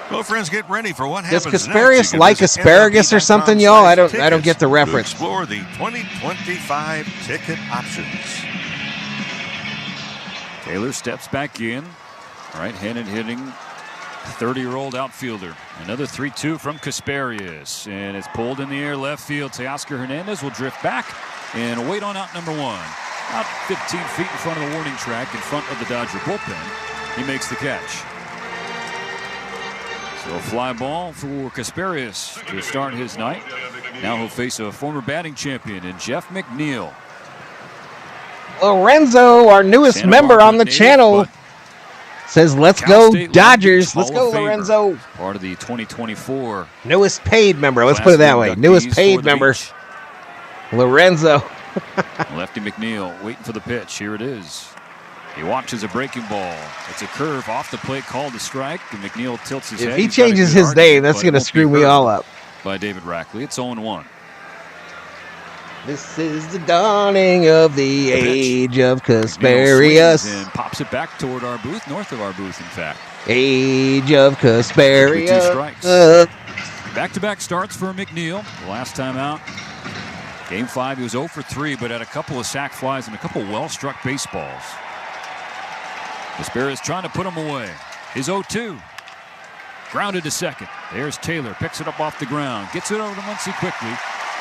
Well, friends, get ready for what happens next. Does Kasparius like asparagus or something, y'all? I don't get the reference. Explore the 2025 ticket options. Taylor steps back in. Right-handed hitting 30-year-old outfielder. Another 3-2 from Kasparius. And it's pulled in the air left field. Teoscar Hernandez will drift back and wait on out number 1. About 15 feet in front of the warning track in front of the Dodger bullpen. He makes the catch. So a fly ball for Kasparius to start his night. Now he'll face a former batting champion in Jeff McNeil. Lorenzo, our newest member on the channel, says, let's go Dodgers. Let's go, Lorenzo. Part of the 2024. Newest paid member. Let's put it that way. Newest paid member. Lorenzo. Lefty McNeil waiting for the pitch. Here it is. He watches a breaking ball. It's a curve off the plate called a strike, and McNeil tilts his head. If he changes his name, that's going to screw me all up. By David Rackley. It's 0-1. This is the dawning of the age of Kasparius. And pops it back toward our booth, north of our booth, in fact. Age of Kasparius. 2 strikes. Back-to-back starts for McNeil. The last time out, Game 5, he was 0 for 3, but had a couple of sac flies and a couple well-struck baseballs. Casparius trying to put him away. His 0-2. Grounded to second. There's Taylor. Picks it up off the ground. Gets it over to Muncy quickly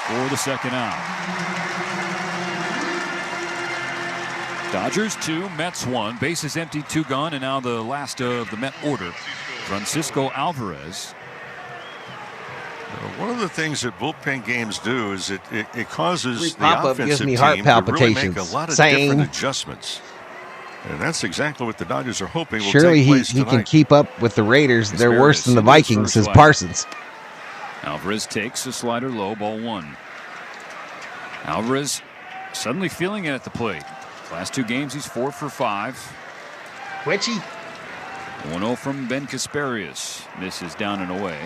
for the second out. Dodgers 2, Mets 1. Bases empty, 2 gone, and now the last of the Met order. Francisco Alvarez. One of the things that bullpen games do is it causes the pop-up offensive gives me team heart to really palpitations. make a lot of Same. different adjustments. And that's exactly what the Dodgers are hoping will Surely take place he tonight. can keep up with the Raiders. They're Casparius worse than the into his Vikings, first says slider. Parsons. Alvarez takes a slider low, ball 1. Alvarez suddenly feeling it at the plate. Last 2 games, he's 4 for 5. Twitchy. 1-0 from Ben Casparius. Misses down and away.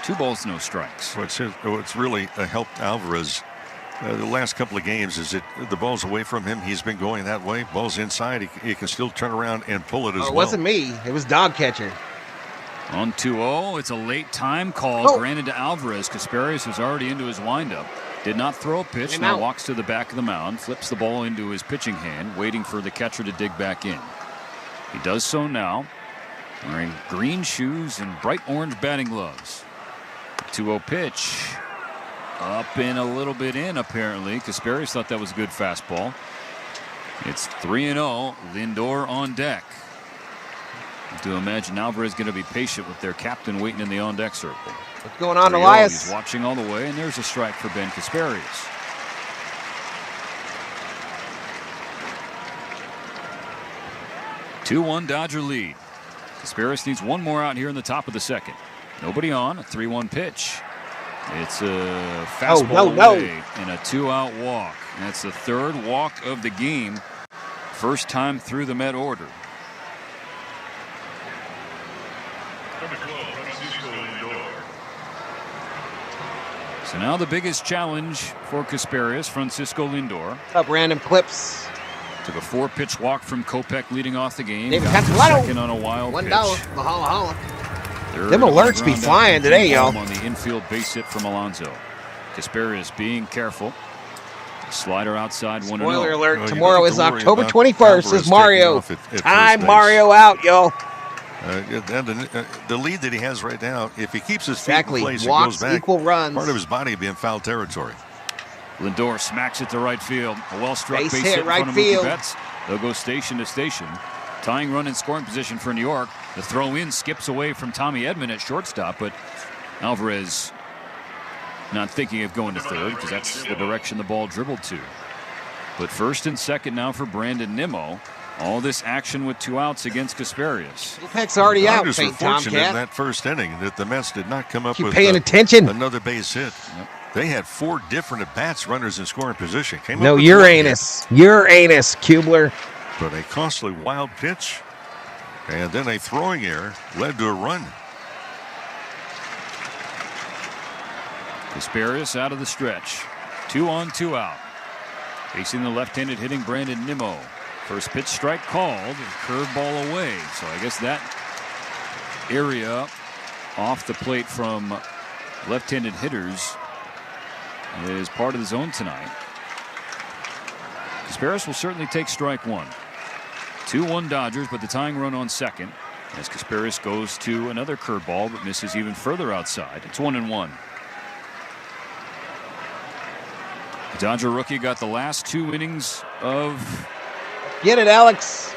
2 balls, no strikes. What's really helped Alvarez the last couple of games is that the ball's away from him. He's been going that way. Ball's inside. He can still turn around and pull it as well. It wasn't me. It was dog catcher. On 2-0, it's a late time call Oh. granted to Alvarez. Casparius is already into his windup. Did not throw a pitch. And Now out. walks to the back of the mound. Flips the ball into his pitching hand, waiting for the catcher to dig back in. He does so now, wearing green shoes and bright orange batting gloves. 2-0 pitch. Up and a little bit in, apparently. Casparius thought that was a good fastball. It's 3-0. Lindor on deck. I do imagine Alvarez going to be patient with their captain waiting in the on-deck circle. What's going on, 3-0. Elias? He's watching all the way, and there's a strike for Ben Casparius. Two-1 Dodger lead. Casparius needs one more out here in the top of the second. Nobody on. A 3-1 pitch. It's a fastball away and a 2-out walk. That's the 3rd walk of the game. First time through the Met order. So now the biggest challenge for Casparius, Francisco Lindor. Up random clips. Took a 4-pitch walk from Kopech leading off the game. David Got to Castellano. second on a wild pitch. $1. Valhalla. Third Them on the alerts be ground flying out today, home y'all. on the infield base hit from Alonso. Casparius being careful. Slider outside 1-0. Spoiler alert, Well, tomorrow you is don't have to worry October about 21st, Alvarez says taking Mario. off at Time first base. Mario out, yo. The lead that he has right now, if he keeps his feet Exactly. in place and Walks, goes back, equal runs. part of his body would be in foul territory. Lindor smacks it to right field. A well-struck Base base hit, hit in right front of Mookie field. Betts. They'll go station to station. Tying run in scoring position for New York. The throw in skips away from Tommy Edman at shortstop, but Alvarez not thinking of going to third because that's the direction the ball dribbled to. But first and second now for Brandon Nimmo. All this action with 2 outs against Casparius. Kopech's already out, Dodgers were St. fortunate in Tomcat. that first inning that the Mets did not come up Keep with paying attention. another base hit. They had 4 different at-bats, runners in scoring position. Came No, up with Uranus. Uranus, Kubler. but a costly wild pitch, and then a throwing error led to a run. Casparius out of the stretch. 2 on, 2 out. Facing the left-handed hitting Brandon Nimmo. First pitch strike called. Curveball away. So I guess that area off the plate from left-handed hitters is part of the zone tonight. Casparius will certainly take strike 1. 2-1 Dodgers, but the tying run on second as Casparius goes to another curveball but misses even further outside. It's 1-1. The Dodger rookie got the last 2 innings of Get it, Alex.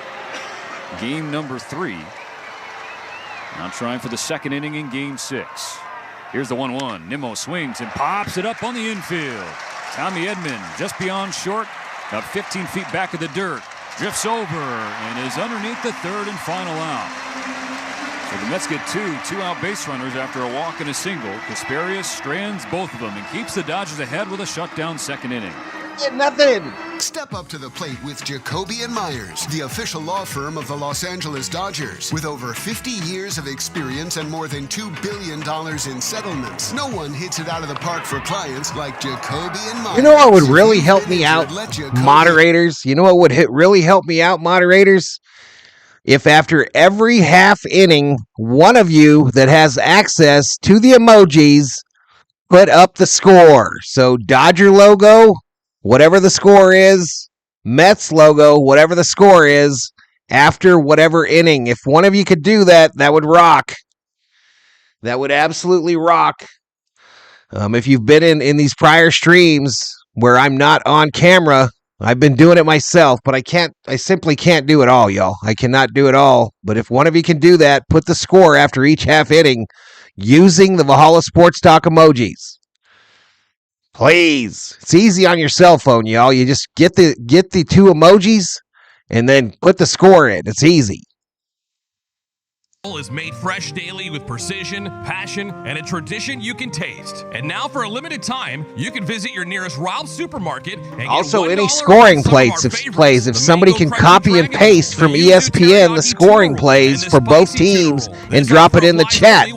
game number 3. Now trying for the second inning in game 6. Here's the 1-1. Nimmo swings and pops it up on the infield. Tommy Edman just beyond short, about 15 feet back of the dirt. Drifts over and is underneath the third and final out. So the Mets get 2 out base runners after a walk and a single. Casparius strands both of them and keeps the Dodgers ahead with a shutdown second inning. Nothing. Step up to the plate with Jacoby & Myers, the official law firm of the Los Angeles Dodgers. With over 50 years of experience and more than $2 billion in settlements, no one hits it out of the park for clients like Jacoby & Myers. You know what would really help me out, moderators? You know what would really help me out, moderators? if after every half inning, one of you that has access to the emojis put up the score. So Dodger logo, whatever the score is, Mets logo, whatever the score is, after whatever inning. If one of you could do that, that would rock. That would absolutely rock. If you've been in these prior streams where I'm not on camera, I've been doing it myself, but I simply can't do it all, y'all. I cannot do it all. But if one of you can do that, put the score after each half inning using the Valhalla Sports Talk emojis. Please. It's easy on your cell phone, y'all. You just get the two emojis and then put the score in. It's easy. Is made fresh daily with precision, passion, and a tradition you can taste. And now for a limited time, you can visit your nearest Ralph's supermarket and also get any scoring plays if somebody can copy and paste from ESPN the scoring plays for both teams and drop it in the chat.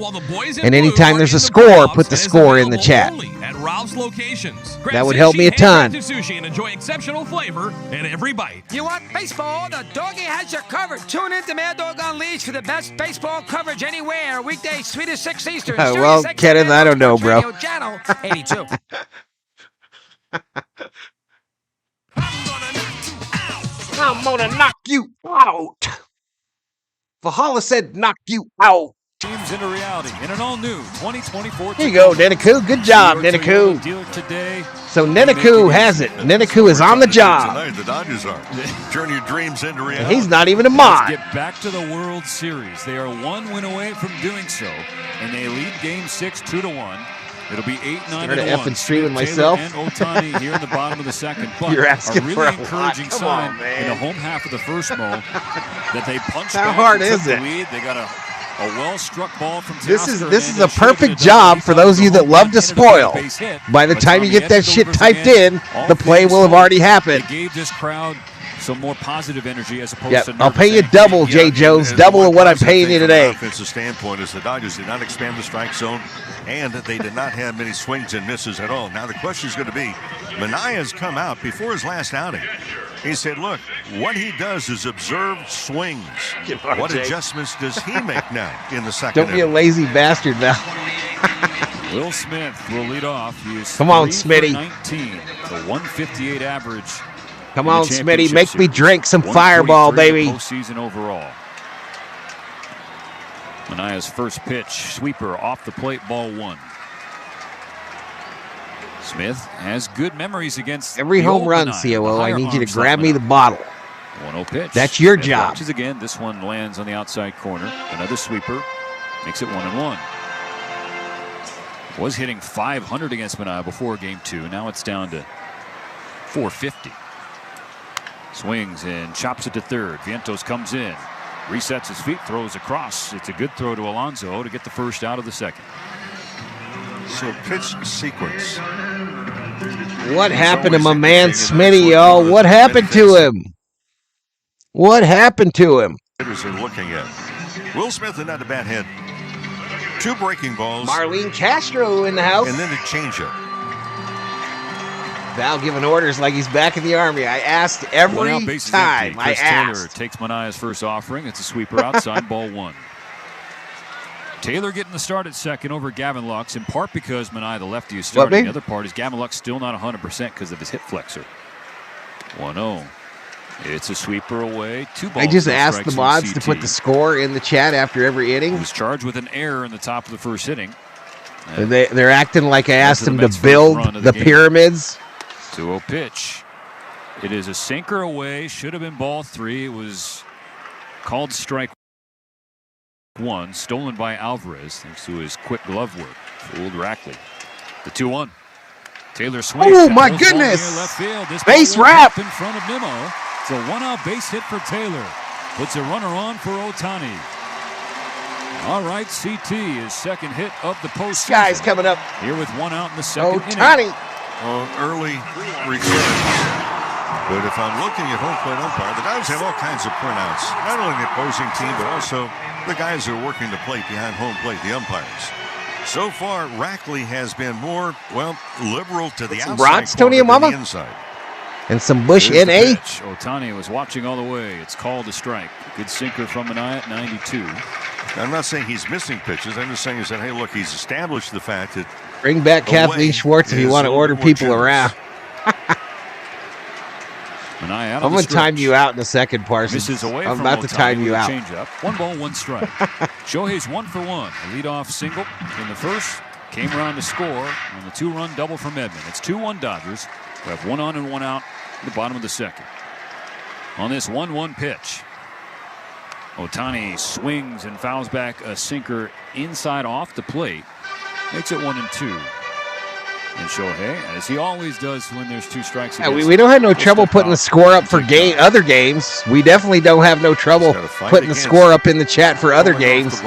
And anytime there's a score, put the score in the chat. At Ralph's locations. That would help me a ton. Sushi and enjoy exceptional flavor in every bite. You want baseball? The doggy has you covered. Tune in to Mad Dog Unleashed for the best baseball coverage anywhere. Weekdays 3 to 6 Eastern. Well, Kenneth, I don't know, bro. Radio Channel 82. I'm gonna knock you out. Valhalla said knock you out. Teams into reality in an all-new 2024. Here you go, Nenaku. Good job, Nenaku. So Nenaku has it. Nenaku is on the job. Tonight, the Dodgers are. Turn your dreams into reality. He's not even a mod. Let's get back to the World Series. They are one win away from doing so, and they lead Game 6 2-1. It'll be 8-9-1. Started effing streaming myself. And Ohtani here in the bottom of the second. But you're asking a really for a encouraging lot. Come sign on, man. in the home half of the first Mo that they punched How back hard and is took the it? lead. They got a well-struck ball from This Teoscar, is and a perfect job for those of you that love to spoil. By the time you get that shit typed in, the play will have already happened. It gave this crowd some more positive energy as opposed Yep, to I'll pay you double, Jay Jones, double of what I'm paying you today. From an offensive standpoint is the Dodgers did not expand the strike zone, and they did not have many swings and misses at all. Now the question is going to be, Manaea's come out before his last outing. He said, look, what he does is observe swings. What adjustments does he make now in the second Don't be a lazy bastard now. Will Smith will lead off. He is Come on, 3 for Smitty. 19, the 158 average. Come on, Smitty, make me drink some Fireball, baby. Postseason overall. Manaea's first pitch, sweeper off the plate, ball 1. Smith has good memories against every home run, COO. I need you to grab me the bottle. 1-0 pitch. That's your Smith job. watches again. This one lands on the outside corner. Another sweeper makes it 1-1. Was hitting .500 against Manaea before Game 2. Now it's down to .450. Swings and chops it to third. Vientos comes in, resets his feet, throws across. It's a good throw to Alonso to get the first out of the second. So pitch sequence. What happened to my man Smitty, y'all? What happened to him? What happened to him? Hitters are looking at Will Smith and not a bad hit. 2 breaking balls. Marlene Castro in the house. And then a changeup. Val giving orders like he's back in the Army. I asked every time. I asked. Taylor takes Manaea's first offering. It's a sweeper outside, ball 1. Taylor getting the start at second over Gavin Lux, in part because Manaea, the lefty, is starting. The other part is Gavin Lux still not 100% because of his hip flexor. 1-0. It's a sweeper away. 2 balls. I just asked the mods to put the score in the chat after every inning. He was charged with an error in the top of the first inning. And they're acting like I asked them to build the pyramids. 2-0 pitch. It is a sinker away. Should have been ball 3. It was called strike 1. Stolen by Alvarez thanks to his quick glove work. Fooled Rackley. The 2-1. Taylor swings. Oh, my goodness. Left field. This base ball wrap. In front of Nimmo. It's a 1-out base hit for Taylor. Puts a runner on for Ohtani. All right, CT, his second hit of the postseason. Guy's coming up. Here with 1 out in the second Ohtani. inning. Early returns. But if I'm looking at home plate umpire, the guys have all kinds of printouts. Not only the opposing team, but also the guys who are working the plate behind home plate, the umpires. So far, Rackley has been more, well, liberal to the outside Rods, Tony and than Mama? the inside. And some Bush Here's the NA. pitch. Ohtani was watching all the way. It's called a strike. Good sinker from Manaea at 92. I'm not saying he's missing pitches. I'm just saying is that, hey, look, he's established the fact that Bring back Kathleen Schwartz if you want to order people around. I'm going to time you out in a second, Parsons. Misses away I'm from about to time you out. Changeup. 1 ball, 1 strike. Shohei's 1 for 1. A leadoff single in the first. Came around to score on the 2-run double from Edman. It's 2-1 Dodgers. We have 1 on and 1 out in the bottom of the second. On this 1-1 pitch, Ohtani swings and fouls back a sinker inside off the plate. Makes it 1-2. And Shohei, as he always does when there's 2 strikes. Yeah, we don't have no trouble putting the score up for other games. We definitely don't have no trouble putting the score up in the chat for other games.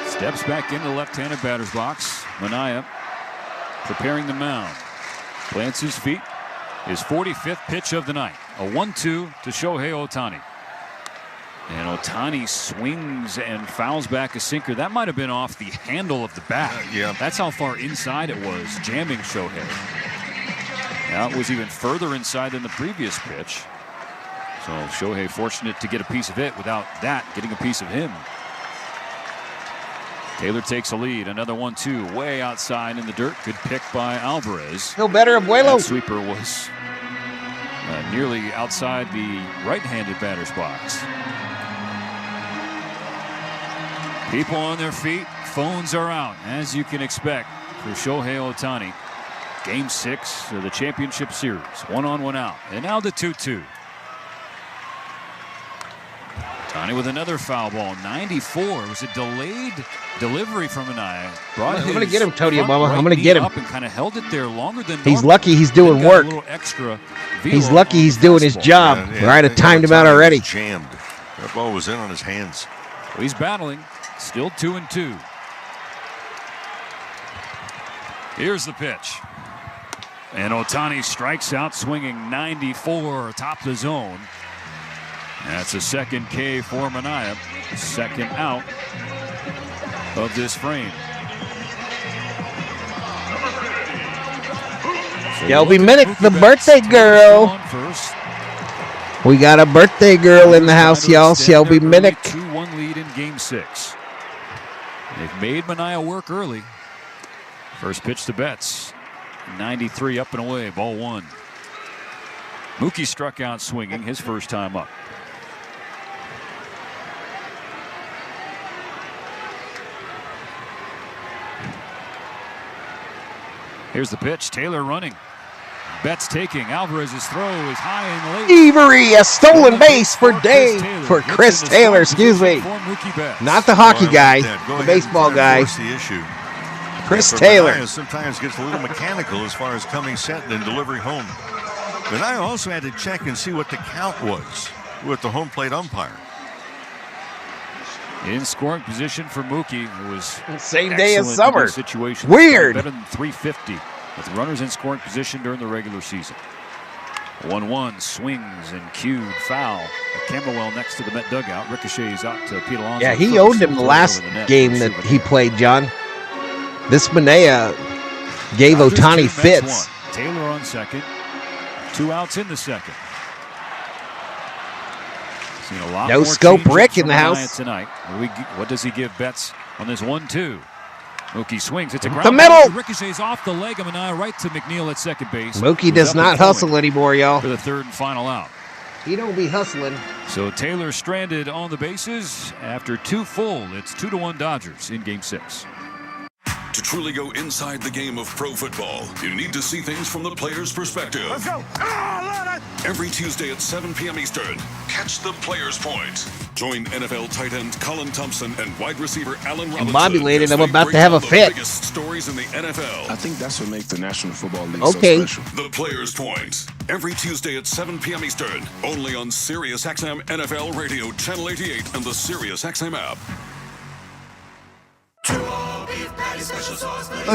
Steps back into the left-handed batter's box. Manaea preparing the mound. Plants his feet. His 45th pitch of the night. A 1-2 to Shohei Ohtani. And Ohtani swings and fouls back a sinker. That might have been off the handle of the bat. Yeah. That's how far inside it was, jamming Shohei. Now it was even further inside than the previous pitch. So Shohei fortunate to get a piece of it without that getting a piece of him. Taylor takes a lead. Another 1-2 way outside in the dirt. Good pick by Alvarez. Feel better, Abuelo. That sweeper was nearly outside the right-handed batter's box. People on their feet. Phones are out, as you can expect, for Shohei Ohtani. Game 6 of the championship series. 1 on, 1 out. And now the 2-2. Ohtani with another foul ball. 94. It was a delayed delivery from Manaea. I'm going to get him, Tony Obama. I'm going to get him. Up and kind of held it there longer than he's lucky he's doing work. He's lucky he's doing his job. I'd have timed him out already. Jammed. That ball was in on his hands. Well, he's battling. Still 2-2. Here's the pitch. And Ohtani strikes out swinging 94 atop the zone. That's a second K for Manaea. Second out of this frame. Shelby Minnick, the birthday girl. We got a birthday girl in the house, y'all. Shelby Minnick. 2-1 lead in Game 6. They've made Manaea work early. First pitch to Betts. 93 up and away. Ball 1. Mookie struck out swinging his first time up. Here's the pitch. Taylor running. Betts taking. Alvarez's throw is high and late. Avery, a stolen base for Chris Taylor, excuse me. Not the hockey guy, the baseball guy. Chris Taylor. Sometimes gets a little mechanical as far as coming set and then delivering home. But I also had to check and see what the count was with the home plate umpire. In scoring position for Mookie. It was same day as Summer. Situation. Weird. Better than 350 with runners in scoring position during the regular season. 1-1 swings and cued foul. Camberwell next to the Met dugout. Ricochets out to Pete Alonso. Yeah, he owned him the last game that he played, John. This Manaea gave Ohtani fits. Taylor on second. 2 outs in the second. Seen a lot no more scope Rick in the house tonight. What does he give Betts on this 1-2? Mookie swings. It's a ground the middle. Ricochets off the leg of Manaea right to McNeil at second base. Mookie does not hustle anymore, y'all. For the third and final out. He don't be hustling. So Taylor stranded on the bases after 2 full. It's 2-1 Dodgers in Game 6. To truly go inside the game of pro football, you need to see things from the player's perspective. Let's go. Every Tuesday at 7 p.m. Eastern, catch the Player's Point. Join NFL tight end Colin Thompson and wide receiver Allen Robinson. And Bobby Layden, I'm about to have a fit. The biggest stories in the NFL. I think that's what makes the National Football League so special. The Player's Point. Every Tuesday at 7 p.m. Eastern, only on SiriusXM NFL Radio, Channel 88, and the SiriusXM app.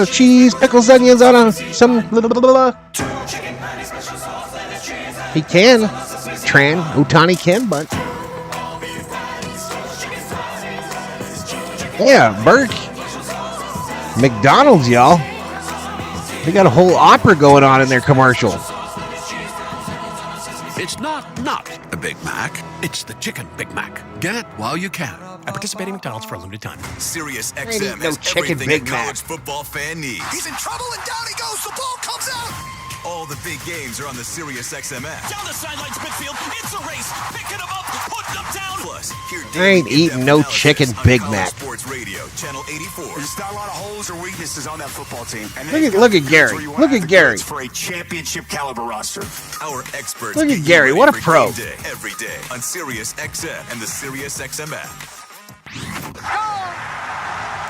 Cheese, pickles, onions on some blah, blah, blah, blah. He can. Ohtani can, but yeah, Burke. McDonald's, y'all. They got a whole opera going on in their commercial. It's not a Big Mac. It's the Chicken Big Mac. Get it while you can. At participating McDonald's for a limited time. Sirius Ain't XM no has chicken everything Big a Mac. college football fan needs. He's in trouble and down he goes. The ball comes out. All the big games are on the Sirius XM app. Down the sidelines midfield. It's a race. Picking him up, putting him down. Plus, hear I ain't eating no chicken Big Mac. Sports Radio, Channel 84. There's not a lot of holes or weaknesses on that football team. And Look at Gary. Look at Gary. For a championship caliber roster. Our experts. Look at get you Gary. ready What a for pro. game day every day on Sirius XM and the Sirius XM app.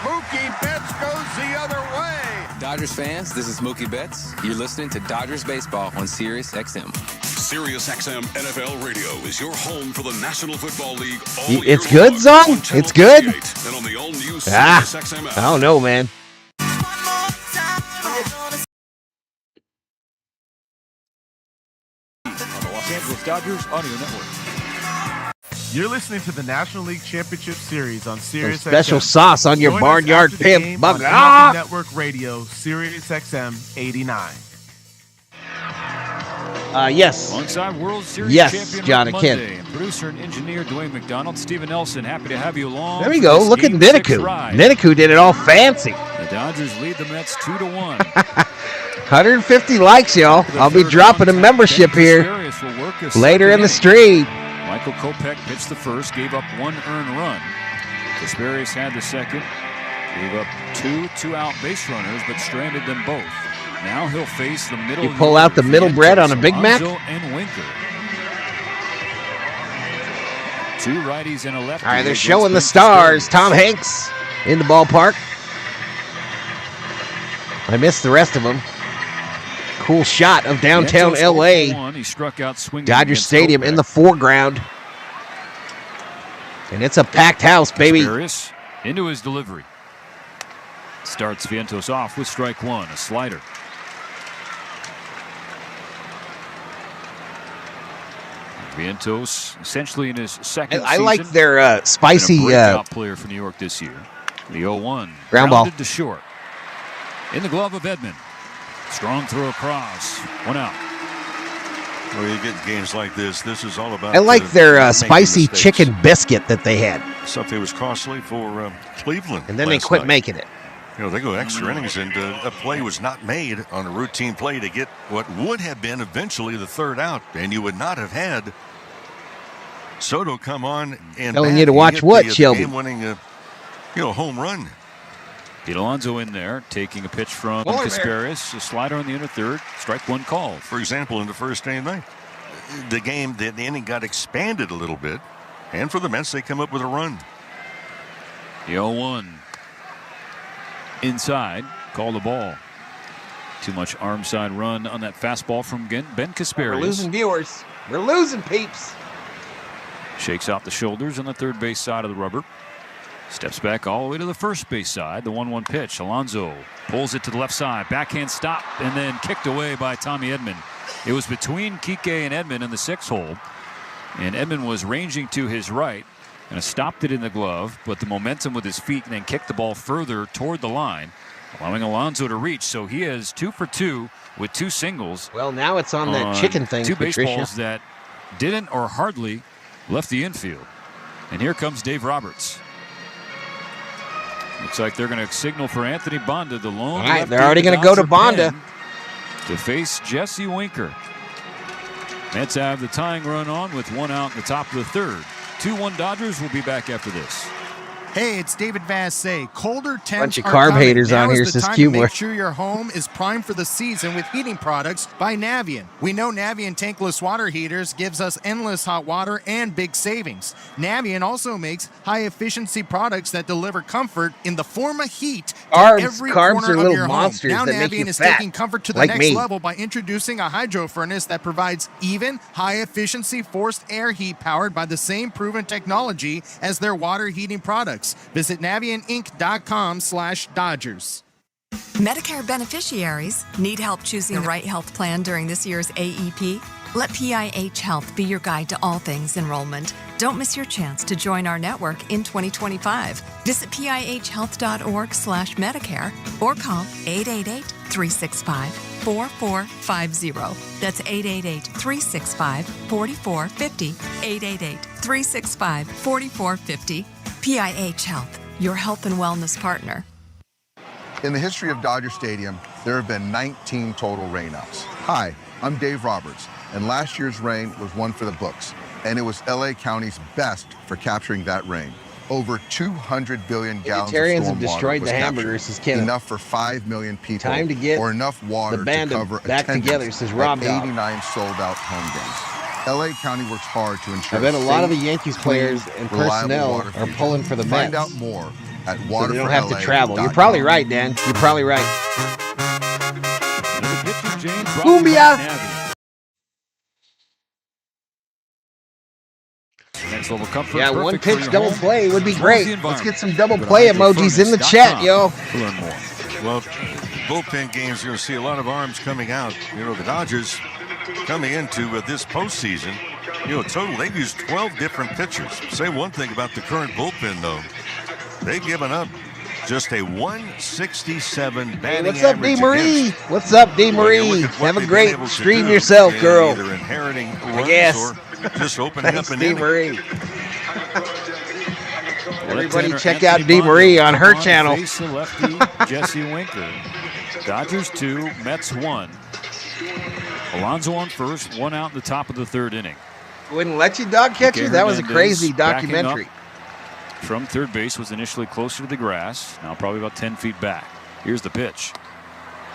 Mookie Betts goes the other way. Dodgers fans, this is Mookie Betts. You're listening to Dodgers Baseball on Sirius XM. Sirius XM NFL Radio is your home for the National Football League. It's good, Zong? It's good? And on the all-new Ah, Sirius XM app. I don't know, man. On the Los Angeles Dodgers Audio Network. You're listening to the National League Championship Series on Sirius Special XM. sauce on your Join us barnyard after the pimp. game Bug. on Ah! MLB Network Radio, Sirius XM 89. Yes. Alongside World Series Yes, champion John Rick Akin. Monday, and producer and engineer Dwayne McDonald, Stephen Nelson, happy to have you along. There we for go. this Look at Game 6 Niniku. ride. Niniku did it all fancy. The Dodgers lead the Mets 2-1. 150 likes, y'all. I'll be dropping a membership here later in the stream. Michael Kopech pitched the first, gave up one earned run. Kasparius had the second, gave up two-out base runners, but stranded them both. Now he'll face the middle. You pull out the middle bread on a Big Mac? Alonso and Winker. Two righties and a lefty. All right, they're against showing the Ben stars. Kasparius. Tom Hanks in the ballpark. I missed the rest of them. Cool shot of downtown Vientos L.A. 0-1. He struck out swinging Dodger against Stadium in Kopech. the foreground. And it's a packed house, baby. Kasparius into his delivery. Starts Vientos off with strike one, a slider. Vientos essentially in his second I season. like their spicy Been a breakout player for New York this year. The 0-1. Ground ball. Grounded to short. In the glove of Edman. Strong throw across. One out. Well, you get games like this. This is all about. I like their not making spicy mistakes. chicken biscuit that they had. Something was costly for Cleveland. And then they last quit night. making it. You know, they go extra innings, and a play was not made on a routine play to get what would have been eventually the third out, and you would not have had Soto come on and Telling bat you to and watch hit what, the Shelby? game-winning, home run. Pete Alonso in there, taking a pitch from Boy, Kasparius. A slider on the inner third. Strike one called. For example, in the first inning, the inning got expanded a little bit, and for the Mets, they come up with a run. The 0-1. Inside, call the ball. Too much arm side run on that fastball from Ben Kasparius. We're losing viewers. We're losing peeps. Shakes out the shoulders on the third base side of the rubber. Steps back all the way to the first base side. The 1-1 pitch. Alonso pulls it to the left side. Backhand stop and then kicked away by Tommy Edman. It was between Kike and Edman in the 6th hole. And Edman was ranging to his right and stopped it in the glove, but the momentum with his feet and then kicked the ball further toward the line, allowing Alonso to reach. So he is 2 for 2 with 2 singles. Well, now it's on that chicken thing, Two Patricia. baseballs that didn't or hardly left the infield. And here comes Dave Roberts. Looks like they're going to signal for Anthony Banda, the lone. All right, lefty they're already in the going to go to Dodger Banda. pen, to face Jesse Winker. Mets have the tying run on with 1 out in the top of the third. 2-1 Dodgers. Will be back after this. Hey, it's David Vassay. Colder temps Bunch of are carb coming. haters Now on is here, the says time to Cuba. make sure your home is primed for the season with heating products by Navien. We know Navien tankless water heaters gives us endless hot water and big savings. Navien also makes high-efficiency products that deliver comfort in the form of heat to every Carbs corner are of little your monsters home. Now that make Navien you is fat, taking comfort to the like next me. level by introducing a hydro furnace that provides even, high-efficiency forced air heat powered by the same proven technology as their water heating products. Visit NavienInc.com/Dodgers. Medicare beneficiaries need help choosing the right health plan during this year's AEP? Let PIH Health be your guide to all things enrollment. Don't miss your chance to join our network in 2025. Visit PIHhealth.org/Medicare or call 888-365-4450. That's 888-365-4450. 888-365-4450. PIH Health, your health and wellness partner. In the history of Dodger Stadium, there have been 19 total rainouts. Hi, I'm Dave Roberts, and last year's rain was one for the books, and it was LA County's best for capturing that rain. Over 200 billion gallons of storm have destroyed water the was hamburgers. captured, enough for 5 million people, Time to get or enough water the band to cover back together, attendance says Rob at Dog. 89 sold-out home games. LA County works hard to ensure I bet a lot of the safe, Yankees clean, players and reliable personnel water are features. pulling for the Mets. Find out more at So they don't have to waterforla.com. travel. You're probably right, Dan. You're probably right. Cumbia. Next level comfort. Yeah, one perfect for pitch your double home. play would be Towards great. the Let's environment. get some double Go to play emojis in the chat, yo. To learn more. Well, bullpen games, you're going to see a lot of arms coming out. You know, the Dodgers coming into this postseason, total, they've used 12 different pitchers. Say one thing about the current bullpen, though. They've given up just a 167 batting What's up, average D. Marie? against. What's up, D. Marie? Have a great stream yourself, girl. Either inheriting I runs guess. or just opening Thanks, up an D. inning. Marie. Everybody check out D. Marie on her channel. Face the lefty Jesse Winker. Dodgers 2, Mets 1. Alonso on first, 1 out in the top of the third inning. Wouldn't let you dog catch you? That was a crazy documentary. From third base, was initially closer to the grass, now probably about 10 feet back. Here's the pitch.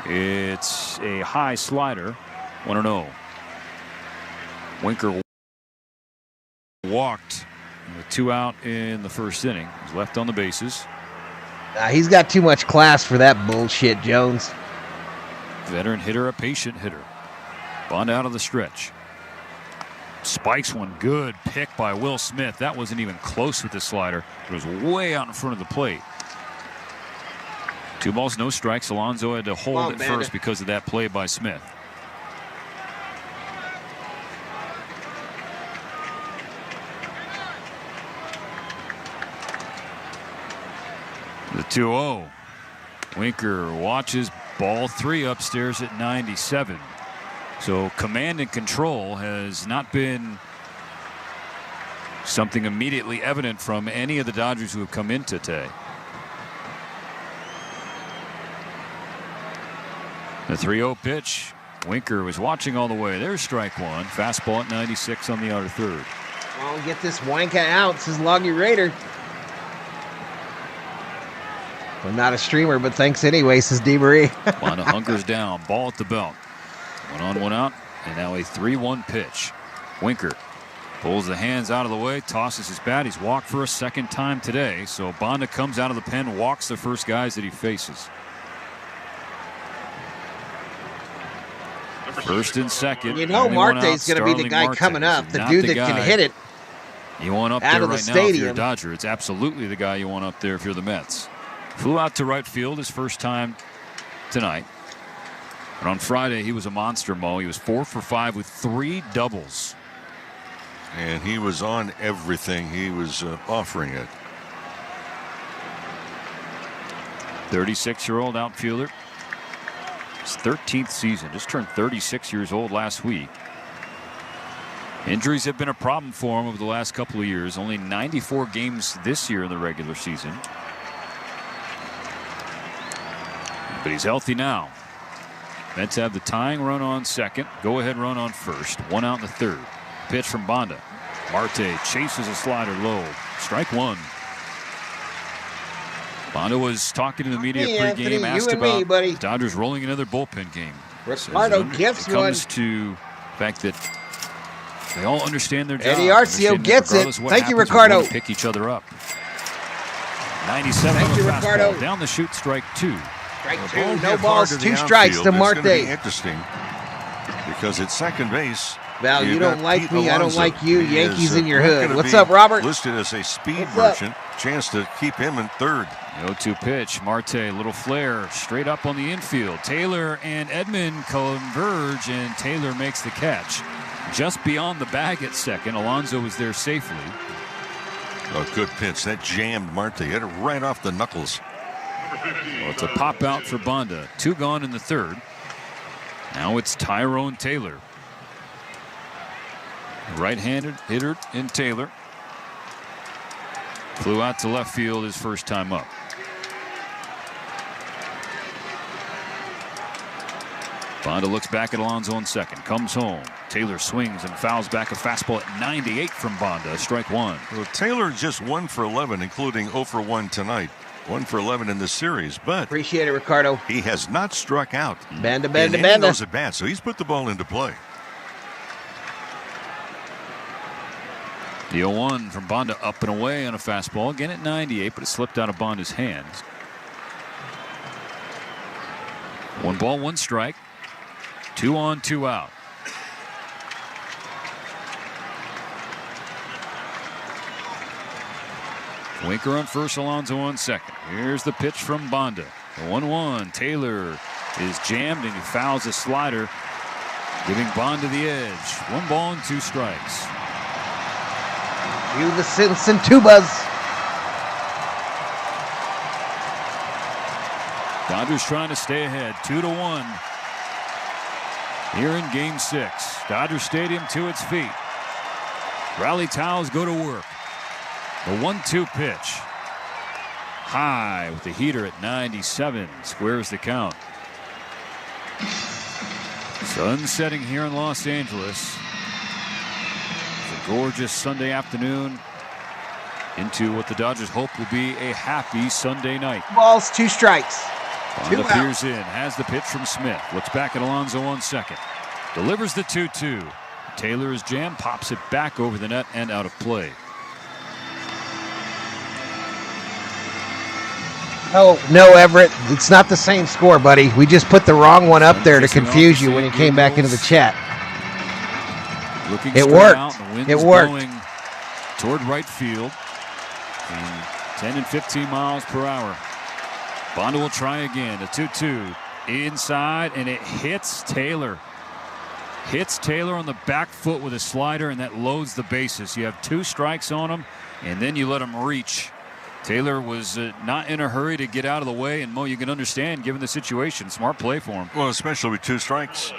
It's a high slider, 1-0. Winker walked with 2 out in the first inning. He's left on the bases. He's got too much class for that bullshit, Jones. Veteran hitter, a patient hitter. Bond out of the stretch. Spikes one. Good pick by Will Smith. That wasn't even close with the slider. It was way out in front of the plate. 2 balls, no strikes. Alonso had to hold it first because of that play by Smith. The 2-0. Winker watches ball 3 upstairs at 97. So command and control has not been something immediately evident from any of the Dodgers who have come in today. The 3-0 pitch. Winker was watching all the way. There's strike 1. Fastball at 96 on the outer third. Well, get this wanka out, says Loggy Raider. I'm not a streamer, but thanks anyway, says D. Marie. Bonda hunkers down. Ball at the belt. 1 on, 1 out. And now a 3-1 pitch. Winker pulls the hands out of the way, tosses his bat. He's walked for a second time today. So Bonda comes out of the pen, walks the first guys that he faces. First and second. You know Marte's going to be the guy coming up, the dude that can hit it. You want up there right now if you're a Dodger. It's absolutely the guy you want up there if you're the Mets. Flew out to right field his first time tonight. But on Friday, he was a monster, Mo. He was 4 for 5 with 3 doubles. And he was on everything he was offering it. 36-year-old outfielder. His 13th season. Just turned 36 years old last week. Injuries have been a problem for him over the last couple of years. Only 94 games this year in the regular season. But he's healthy now. Mets have the tying run on second. Go-ahead run on first. 1 out in the third. Pitch from Bonda. Marte chases a slider low. Strike 1. Bonda was talking to the media pregame, asked about the Dodgers rolling another bullpen game. Ricardo gets one. It comes to the fact that they all understand their job. Eddie Arcio gets it. Thank you, Ricardo. Pick each other up. 97 Thank you, Ricardo. Fastball. Down the chute, strike 2. Strike 2, no balls, 2 strikes to Marte. It's going to be interesting because at second base, Val, you don't like me, I don't like you. He Yankees is, in your hood. What's be up, Robert? Listed as a speed What's merchant. Chance to keep him in third. 0-2 pitch. Marte, little flare, straight up on the infield. Taylor and Edman converge, and Taylor makes the catch. just beyond the bag at second. Alonso was there safely. A good pitch. That jammed Marte. Hit it right off the knuckles. Well, it's a pop out for Bonda. 2 gone in the third. Now it's Tyrone Taylor. Right-handed hitter in Taylor. Flew out to left field his first time up. Bonda looks back at Alonso on second. Comes home. Taylor swings and fouls back a fastball at 98 from Bonda. Strike 1. Well, Taylor just 1 for 11, including 0 for 1 tonight. 1 for 11 in the series, but appreciate it, Ricardo. He has not struck out Banda in any of those at bats, so he's put the ball into play. The 0-1 from Bonda up and away on a fastball. Again at 98, but it slipped out of Bonda's hands. 1 ball, 1 strike. 2 on, 2 out. Winker on first, Alonso on second. Here's the pitch from Bonda. The 1-1. Taylor is jammed and he fouls a slider, giving Bonda the edge. 1 ball and 2 strikes. You the Simpson Tubas. Dodgers trying to stay ahead. 2-1. Here in game 6. Dodger Stadium to its feet. Rally towels go to work. The 1-2 pitch. High with the heater at 97. Squares the count. Sun setting here in Los Angeles. It's a gorgeous Sunday afternoon into what the Dodgers hope will be a happy Sunday night. Balls, 2 strikes. Bonda peers in, has the pitch from Smith. Looks back at Alonso on second. Delivers the 2-2. Taylor is jammed, pops it back over the net and out of play. No, Everett. It's not the same score, buddy. We just put the wrong one up there to confuse you when you came back into the chat. It worked. It worked. Toward right field. 10 and 15 miles per hour. Bonda will try again. A 2-2 inside, and it hits Taylor. Hits Taylor on the back foot with a slider, and that loads the bases. You have 2 strikes on him, and then you let him reach. Taylor was not in a hurry to get out of the way, and Mo, you can understand given the situation. Smart play for him. Well, especially with 2 strikes.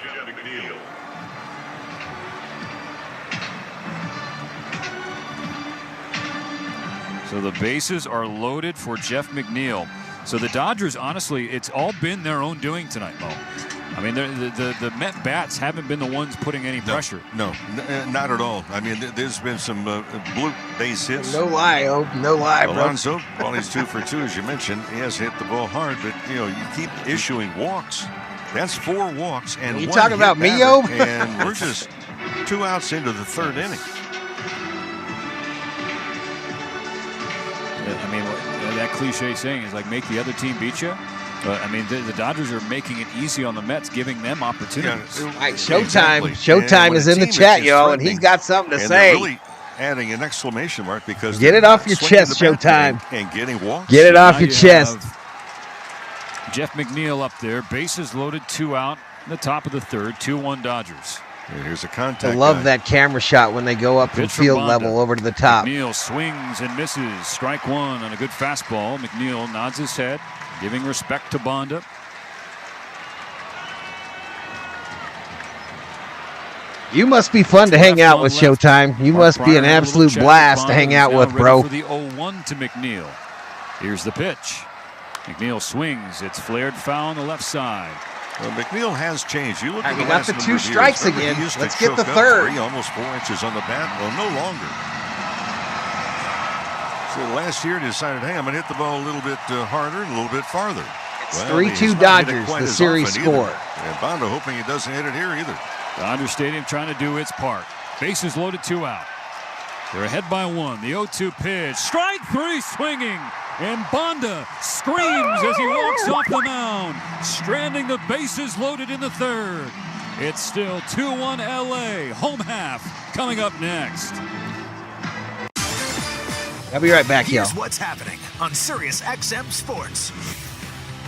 So the bases are loaded for Jeff McNeil. So the Dodgers, honestly, it's all been their own doing tonight, Mo. I mean, the Met bats haven't been the ones putting any pressure. No, not at all. I mean, there's been some blue base hits. No lie, no lie, bro. Alonso, while he's 2 for 2, as you mentioned, he has hit the ball hard, but you keep issuing walks. That's 4 walks and you 1 talking about me, yo? And we're just 2 outs into the 3rd inning. I mean, that cliche saying is like make the other team beat you. But I mean, the Dodgers are making it easy on the Mets, giving them opportunities. All right, Showtime. Showtime is in the chat, y'all, and he's got something to say. Really adding an exclamation mark because get it off your chest, Showtime. And getting walks. Get it off your chest. Jeff McNeil up there, bases loaded, 2 out in the top of the 3rd. 2-1 Dodgers. And here's a contact. I love that camera shot when they go up from field level over to the top. McNeil swings and misses. Strike 1 on a good fastball. McNeil nods his head, giving respect to Bonda. You must be fun to hang out with, Showtime. You must be an absolute blast to hang out with, bro. For the 0-1 to McNeil. Here's the pitch. McNeil swings. It's flared foul on the left side. Well, McNeil has changed. You look at we the got last the 2 strikes years. again. Let's get the 3rd. Almost 4 inches on the bat. Well, no longer. So last year decided, hey, I'm going to hit the ball a little bit harder and a little bit farther. It's 3-2 Dodgers, the series score. And Bonda hoping he doesn't hit it here either. Dodger Stadium trying to do its part. Bases loaded, 2 out. They're ahead by 1. The 0-2 pitch. Strike 3 swinging. And Bonda screams as he walks off the mound, stranding the bases loaded in the 3rd. It's still 2-1 LA. Home half coming up next. I'll be right back, y'all. Here's what's happening on Sirius XM Sports.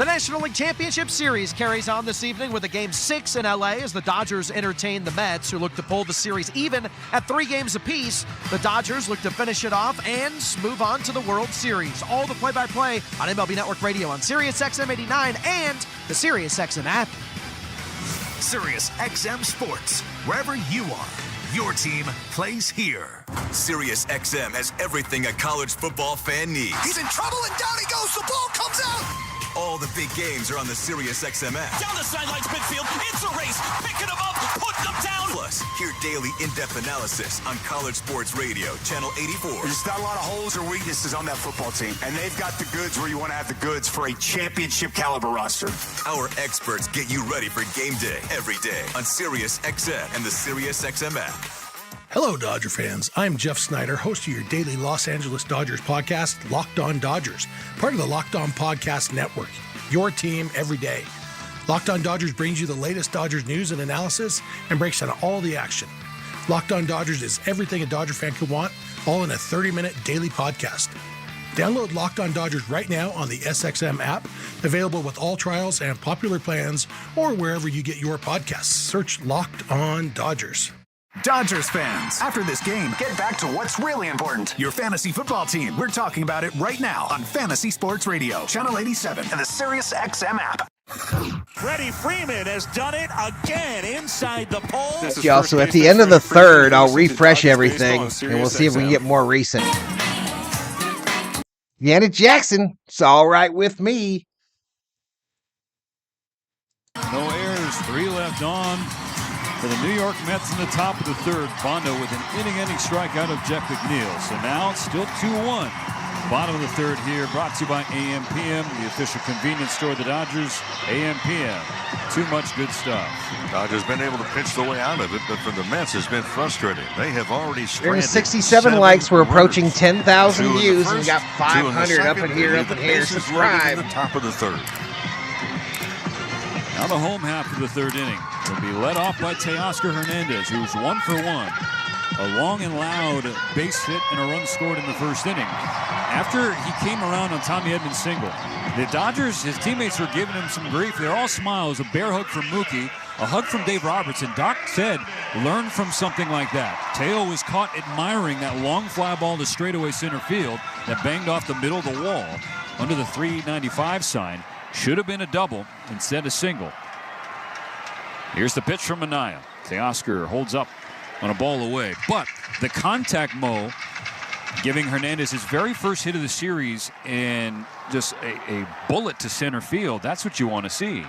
The National League Championship Series carries on this evening with a Game 6 in LA as the Dodgers entertain the Mets, who look to pull the series even at 3 games apiece. The Dodgers look to finish it off and move on to the World Series. All the play-by-play on MLB Network Radio on Sirius XM 89 and the Sirius XM app. Sirius XM Sports, wherever you are. Your team plays here. Sirius XM has everything a college football fan needs. He's in trouble and down he goes. The ball comes out. All the big games are on the Sirius XM app. Down the sidelines midfield. It's a race. Picking them up. Putting them down. Plus, hear daily in-depth analysis on College Sports Radio, Channel 84. There's not a lot of holes or weaknesses on that football team. And they've got the goods where you want to have the goods for a championship caliber roster. Our experts get you ready for game day every day on Sirius XM and the Sirius XM app. Hello, Dodger fans. I'm Jeff Snyder, host of your daily Los Angeles Dodgers podcast, Locked On Dodgers, part of the Locked On Podcast Network. Your team every day. Locked On Dodgers brings you the latest Dodgers news and analysis and breaks down all the action. Locked On Dodgers is everything a Dodger fan could want, all in a 30-minute daily podcast. Download Locked On Dodgers right now on the SXM app, available with all trials and popular plans, or wherever you get your podcasts. Search Locked On Dodgers. Dodgers fans, after this game, get back to what's really important. Your fantasy football team. We're talking about it right now on Fantasy Sports Radio, Channel 87, and the Sirius XM app. Freddie Freeman has done it again inside the pole. Also, at the end of the third, I'll refresh everything, and we'll see if we can get more recent. Janet Jackson, it's all right with me. No errors, 3 left on. For the New York Mets in the top of the third, Bondo with an inning-ending strikeout of Jeff McNeil. So now it's still 2-1. Bottom of the third here, brought to you by AM/PM, the official convenience store of the Dodgers. AM/PM, too much good stuff. Dodgers been able to pitch the way out of it, but for the Mets, it's been frustrating. They have already stranded 67 likes. We're approaching 10,000 views, and we got 500 up in here. Subscribe. The top of the third. Now the home half of the third inning will be led off by Teoscar Hernandez, who's 1 for 1. A long and loud base hit and a run scored in the first inning. After he came around on Tommy Edman's single, the Dodgers, his teammates were giving him some grief. They're all smiles. A bear hug from Mookie, a hug from Dave Roberts, and Doc said, learn from something like that. Teo was caught admiring that long fly ball to straightaway center field that banged off the middle of the wall under the 395 sign. Should have been a double, instead a single. Here's the pitch from Minaya. Teoscar holds up on a ball away. But the contact mo giving Hernandez his very first hit of the series and just a bullet to center field. That's what you want to see.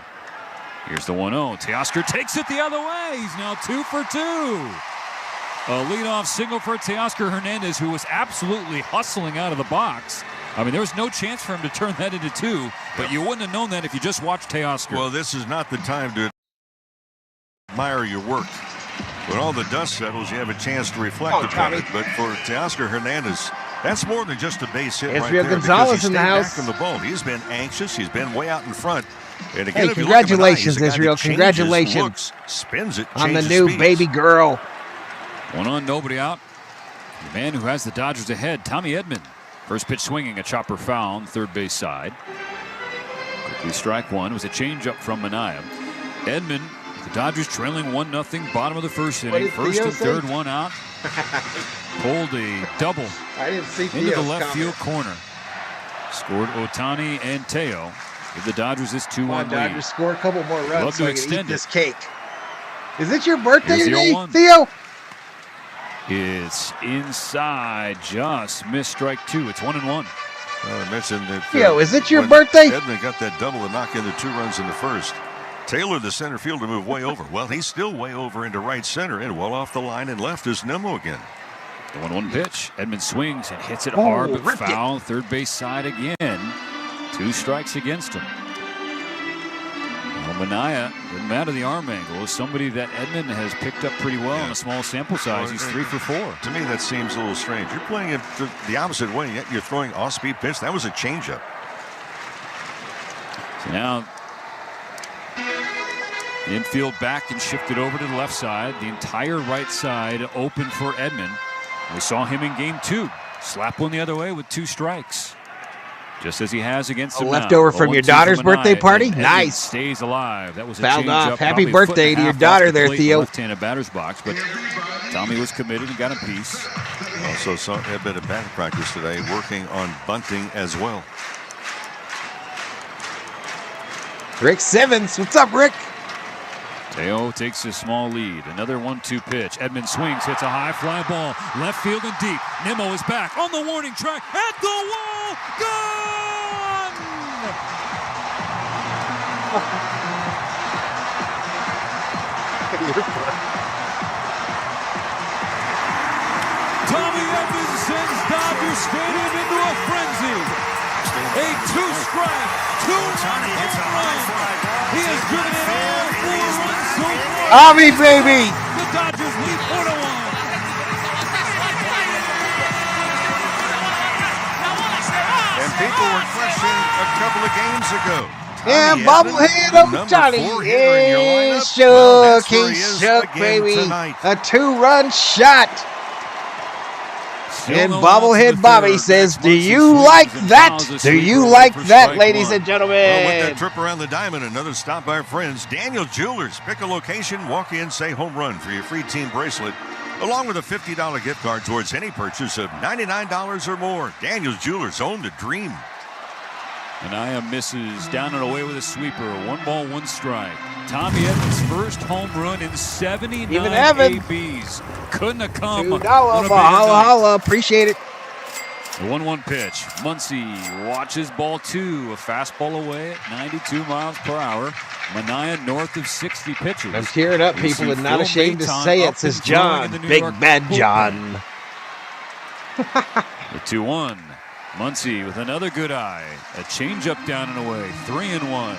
Here's the 1-0. Teoscar takes it the other way. He's now 2 for 2. A leadoff single for Teoscar Hernandez, who was absolutely hustling out of the box. I mean, there was no chance for him to turn that into 2, but you wouldn't have known that if you just watched Teoscar. Well, this is not the time to admire your work. When all the dust settles, you have a chance to reflect upon it. But for Teoscar Hernandez, that's more than just a base hit right there. Gonzalez in the house. Back from the ball. He's been anxious. He's been way out in front. And again, hey, congratulations, Israel. Congratulations looks, spins it, on the new baby girl. 1 on, nobody out. The man who has the Dodgers ahead, Tommy Edman. First pitch swinging, a chopper foul on third base side. Quickly strike one. It was a changeup from Minaya. Edman, the Dodgers trailing 1-0, bottom of the first inning. First and third, one out. Pulled a double into the left field corner. Scored Ohtani and Teo. Give the Dodgers this 2-1 lead. Dodgers score a couple more runs Love so to I can extend eat this cake. Is it your birthday Here's the today, 0-1. Theo? It's inside, just missed strike 2. It's 1-1. I mentioned that. Theo, is it your birthday? Edman got that double to knock in the 2 runs in the first. Taylor, the center fielder, moved way over. Well, he's still way over into right center, and well off the line and left is Nimmo again. The 1-1 pitch. Edman swings and hits it hard, but foul. Third base side again. 2 strikes against him. Well, Minaya, doesn't matter the arm angle, is somebody that Edman has picked up pretty well in a small sample size. He's 3 for 4. To me, that seems a little strange. You're playing it the opposite way, yet you're throwing off-speed pitch. That was a changeup. So now, infield back and shifted over to the left side. The entire right side open for Edman. We saw him in game 2. Slap one the other way with 2 strikes. just as he has against A him leftover now. from your 0-2 daughter's from birthday Manaea, party? and Nice. Stays alive. That was a Fouled change off. up, Happy probably a birthday foot and to a your half daughter off the there, plate, Theo. Left-handed batter's box, but Tommy was committed and got a piece. Also, had been at batting practice today, working on bunting as well. Rick Simmons. What's up, Rick? Teo takes a small lead. Another 1-2 pitch. Edmund swings, hits a high fly ball. Left field and deep. Nimmo is back on the warning track. At the wall. Gone! Tommy Edmund sends Dodger Stadium into a frenzy. A two-strike, two-run home run. He has driven in all 4 runs so far. Tommy, baby. The Dodgers lead 4-1. And people were questioning a couple of games ago. And bobblehead of Johnny is shook. He shook, baby. Tonight. A 2-run shot. And bobblehead Bobby says, do you like that? Do you like that, ladies and gentlemen? Well, with that trip around the diamond, another stop by our friends, Daniel Jewelers. Pick a location, walk in, say home run for your free team bracelet, along with a $50 gift card towards any purchase of $99 or more. Daniel's Jewelers, own the dream. Manaea misses down and away with a sweeper. 1 ball, 1 strike. Tommy Edmonds' first home run in 79 Even Evan. ABs. Couldn't have come. $2 on a for bigger holla night. holla. Appreciate it. The 1-1 pitch. Muncy watches ball 2. A fastball away at 92 miles per hour. Manaea north of 60 pitches. I'm tearing up, We people, see and not Phil ashamed to Maton say up it, says and throwing John. in the New Big York Bad bullpen. John. The 2-1. Muncy with another good eye. A changeup down and away. 3-1.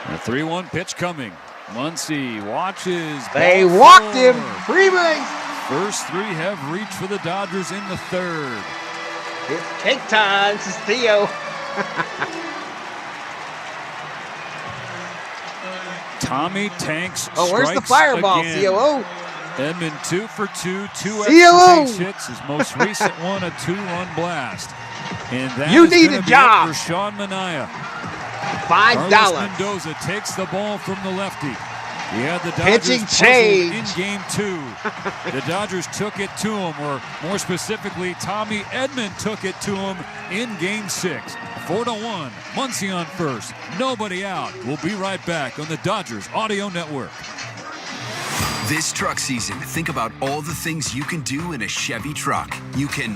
A 3-1 pitch coming. Muncy watches. They ball walked 4. him. Freeman. First 3 have reached for the Dodgers in the 3rd. It's cake time, says Theo. Tommy Tanks. Oh, where's the strikes fireball, again. COO? Edmund 2 for 2, 2 COO. extra base hits. His most recent one, a 2-run blast. And that You is need gonna a be job. it for Sean Manaea. $5. Carlos Mendoza takes the ball from the lefty. He had the Dodgers Pitching puzzled change. in game 2. The Dodgers took it to him, or more specifically, Tommy Edmund took it to him in game 6. 4-1. Muncy on first. Nobody out. We'll be right back on the Dodgers Audio Network. This truck season, think about all the things you can do in a Chevy truck. You can...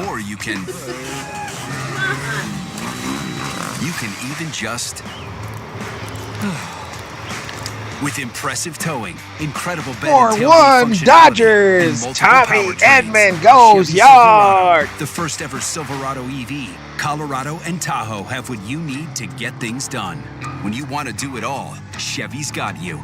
Or you can... You can even just... With impressive towing, incredible bed and tailgate 4-1 functionality, Dodgers. and multiple Tommy powertrains, Edmund goes Chevy yard. Silverado, the first ever Silverado EV. Colorado and Tahoe have what you need to get things done. When you want to do it all, Chevy's got you.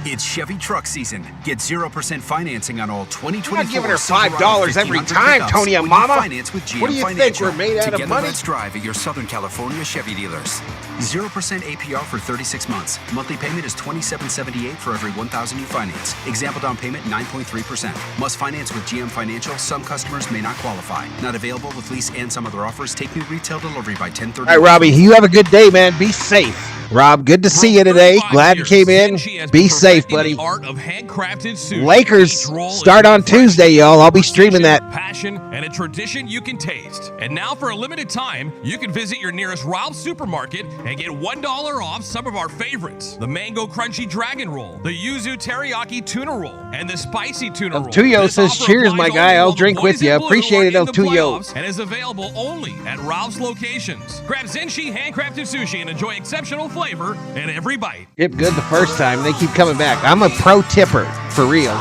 It's Chevy truck season. Get 0% financing on all 2024 You're not giving her Silverado $5 every 1500 time, pickups Tony when you Mama. finance with GM What do you think? Financial. We're made out of Together, money? let's drive at your Southern California Chevy dealers. 0% APR for 36 months. Monthly payment is $27.78 for every $1,000 you finance. Example down payment 9.3%. Must finance with GM Financial. Some customers may not qualify. Not available with lease and some other offers. Take new retail delivery by 10/30. All right, Robbie, you have a good day, man. Be safe. Rob, good to see you today. Glad you came in. Be safe, buddy. Art of handcrafted sushi. Lakers Each roll start is on Tuesday, y'all. I'll be streaming that. Passion and a tradition you can taste. And now for a limited time, you can visit your nearest Ralph's supermarket and get $1 off some of our favorites. The Mango Crunchy Dragon Roll, the Yuzu Teriyaki Tuna Roll, and the Spicy Tuna Roll. Tuyo This says, offer cheers, applies my only guy. I'll while the drink with boys in you. blue Appreciate are it, in El the Tuyo. playoffs and is available only at Ralph's locations. Grab Zenshi handcrafted sushi and enjoy exceptional flavor in every bite. Yep, good the first time. They keep coming back. I'm a pro tipper, for real.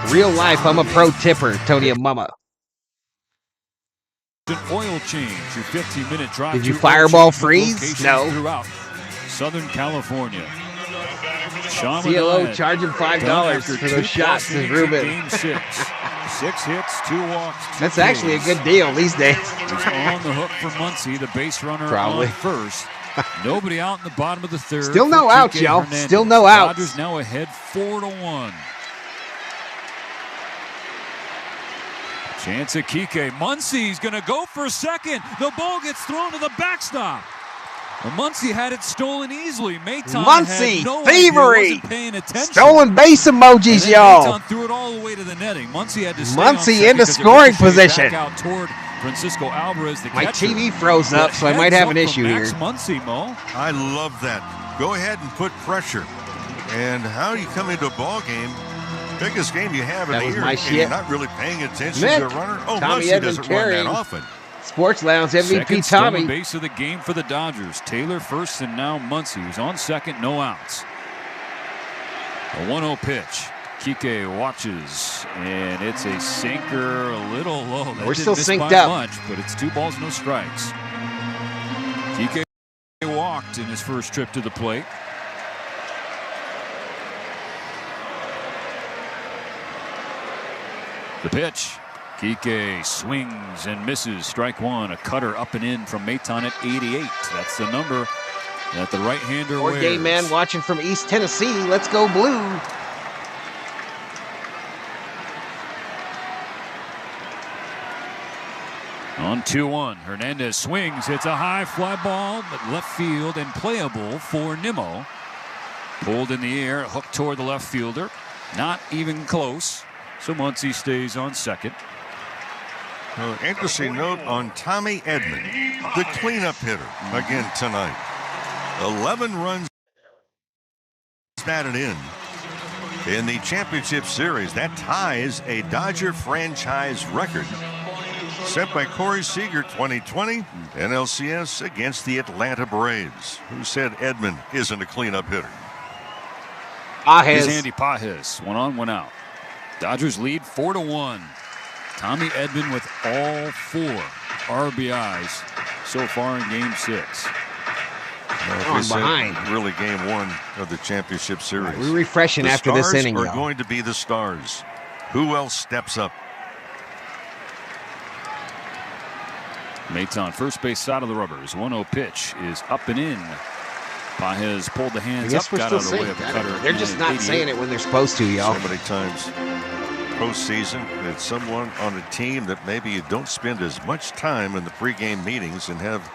Real life, I'm a pro tipper, Tony and Mama. An oil change, your 15-minute drive. Did you to fireball oil change freeze? locations No. Throughout Southern California. Sean CLO Manaea charging $5 done after for those 2+ shots, says innings in Ruben. Game 6. 6 hits, 2 walks, 2 That's actually a Ks. good deal these days. He's on the hook for Muncy, the base runner Probably. on first. Nobody out in the bottom of the third. Still no outs, y'all. Still no outs. Dodgers now ahead 4-1. Chance at Kike. Muncy's going to go for second. The ball gets thrown to the backstop. Well, Muncy had it stolen easily. Maton Muncy, had no thievery. idea, wasn't paying attention. Stolen base emojis, y'all. Maton threw it all the way to the netting. Muncy had to stay Muncy into scoring position. Back out toward Francisco Alvarez, the My catcher. TV froze up, so I might have an issue here. Muncy, Mo. I love that. Go ahead and put pressure. And how you come into a ball game, biggest game you have in the year, and you're not really paying attention to a runner. Oh, Muncy doesn't run that often. Sports Lounge MVP Second Tommy. stolen base of the game for the Dodgers. Taylor first, and now Muncy, who's on second, no outs. A 1-0 pitch. Kike watches, and it's a sinker, a little low. That We're didn't still miss synced by up. Much, but it's 2 balls, no strikes. Kike walked in his first trip to the plate. The pitch. Kike swings and misses. Strike one. A cutter up and in from Maton at 88. That's the number that the right-hander wears. Game man watching from East Tennessee. Let's go blue. On 2-1, Hernandez swings. It's a high fly ball, but left field and playable for Nimmo. Pulled in the air, hooked toward the left fielder. Not even close. So Muncy stays on second. Interesting note on Tommy Edman, the cleanup hitter, again tonight. 11 runs batted in the championship series. That ties a Dodger franchise record set by Corey Seager 2020 NLCS against the Atlanta Braves. Who said Edman isn't a cleanup hitter? Here's Andy Pages. 1 on, 1 out. Dodgers lead 4-1. Tommy Edman with all 4 RBIs so far in Game 6. Behind. Really Game 1 of the championship series. We're refreshing the after this inning, are y'all. going to be the stars. Who else steps up? Maton, first base side of the rubbers. 1-0 pitch is up and in. Pages pulled the hands up, got out of the way of the cutter. They're just not saying it when they're supposed to, y'all. So many times postseason, it's someone on a team that maybe you don't spend as much time in the pregame meetings and have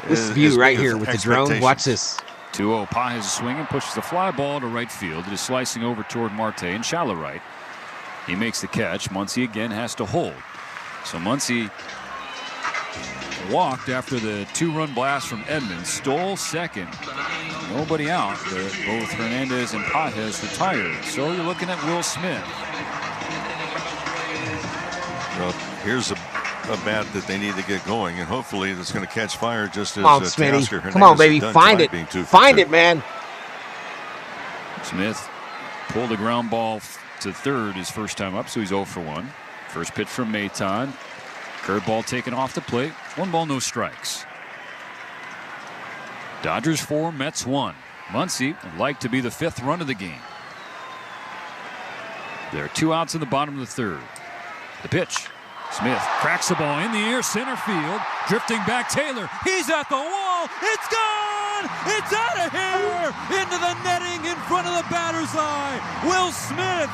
this view right here with the drone. Watch this. 2-0. Pages swinging, pushes the fly ball to right field. It is slicing over toward Marte in shallow right. He makes the catch. Muncy again has to hold. So Muncy walked after the 2-run blast from Edmonds, stole second. Nobody out. Both Hernandez and Pages retired. So you're looking at Will Smith. Well, here's a bat that they need to get going, and hopefully it's going to catch fire just as Smitty. Hernandez Come on, baby. Find it. Find it, man. Smith pulled a ground ball to third his first time up, so he's 0 for 1. First pitch from Maton. Curveball taken off the plate. 1 ball, no strikes. Dodgers 4, Mets 1. Muncy would like to be the 5th run of the game. There are 2 outs in the bottom of the third. The pitch. Smith cracks the ball in the air, center field. Drifting back, Taylor. He's at the wall. It's gone! It's out of here! Into the netting in front of the batter's eye. Will Smith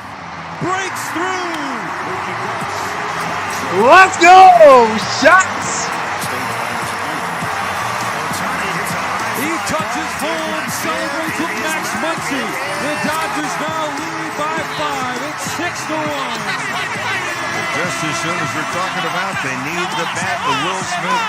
breaks through. Let's go! Shots! He touches home, celebrates with Max Muncy. The Dodgers now lead by 5. It's 6-1. Just as soon as we're talking about, they need the bat of Will Smith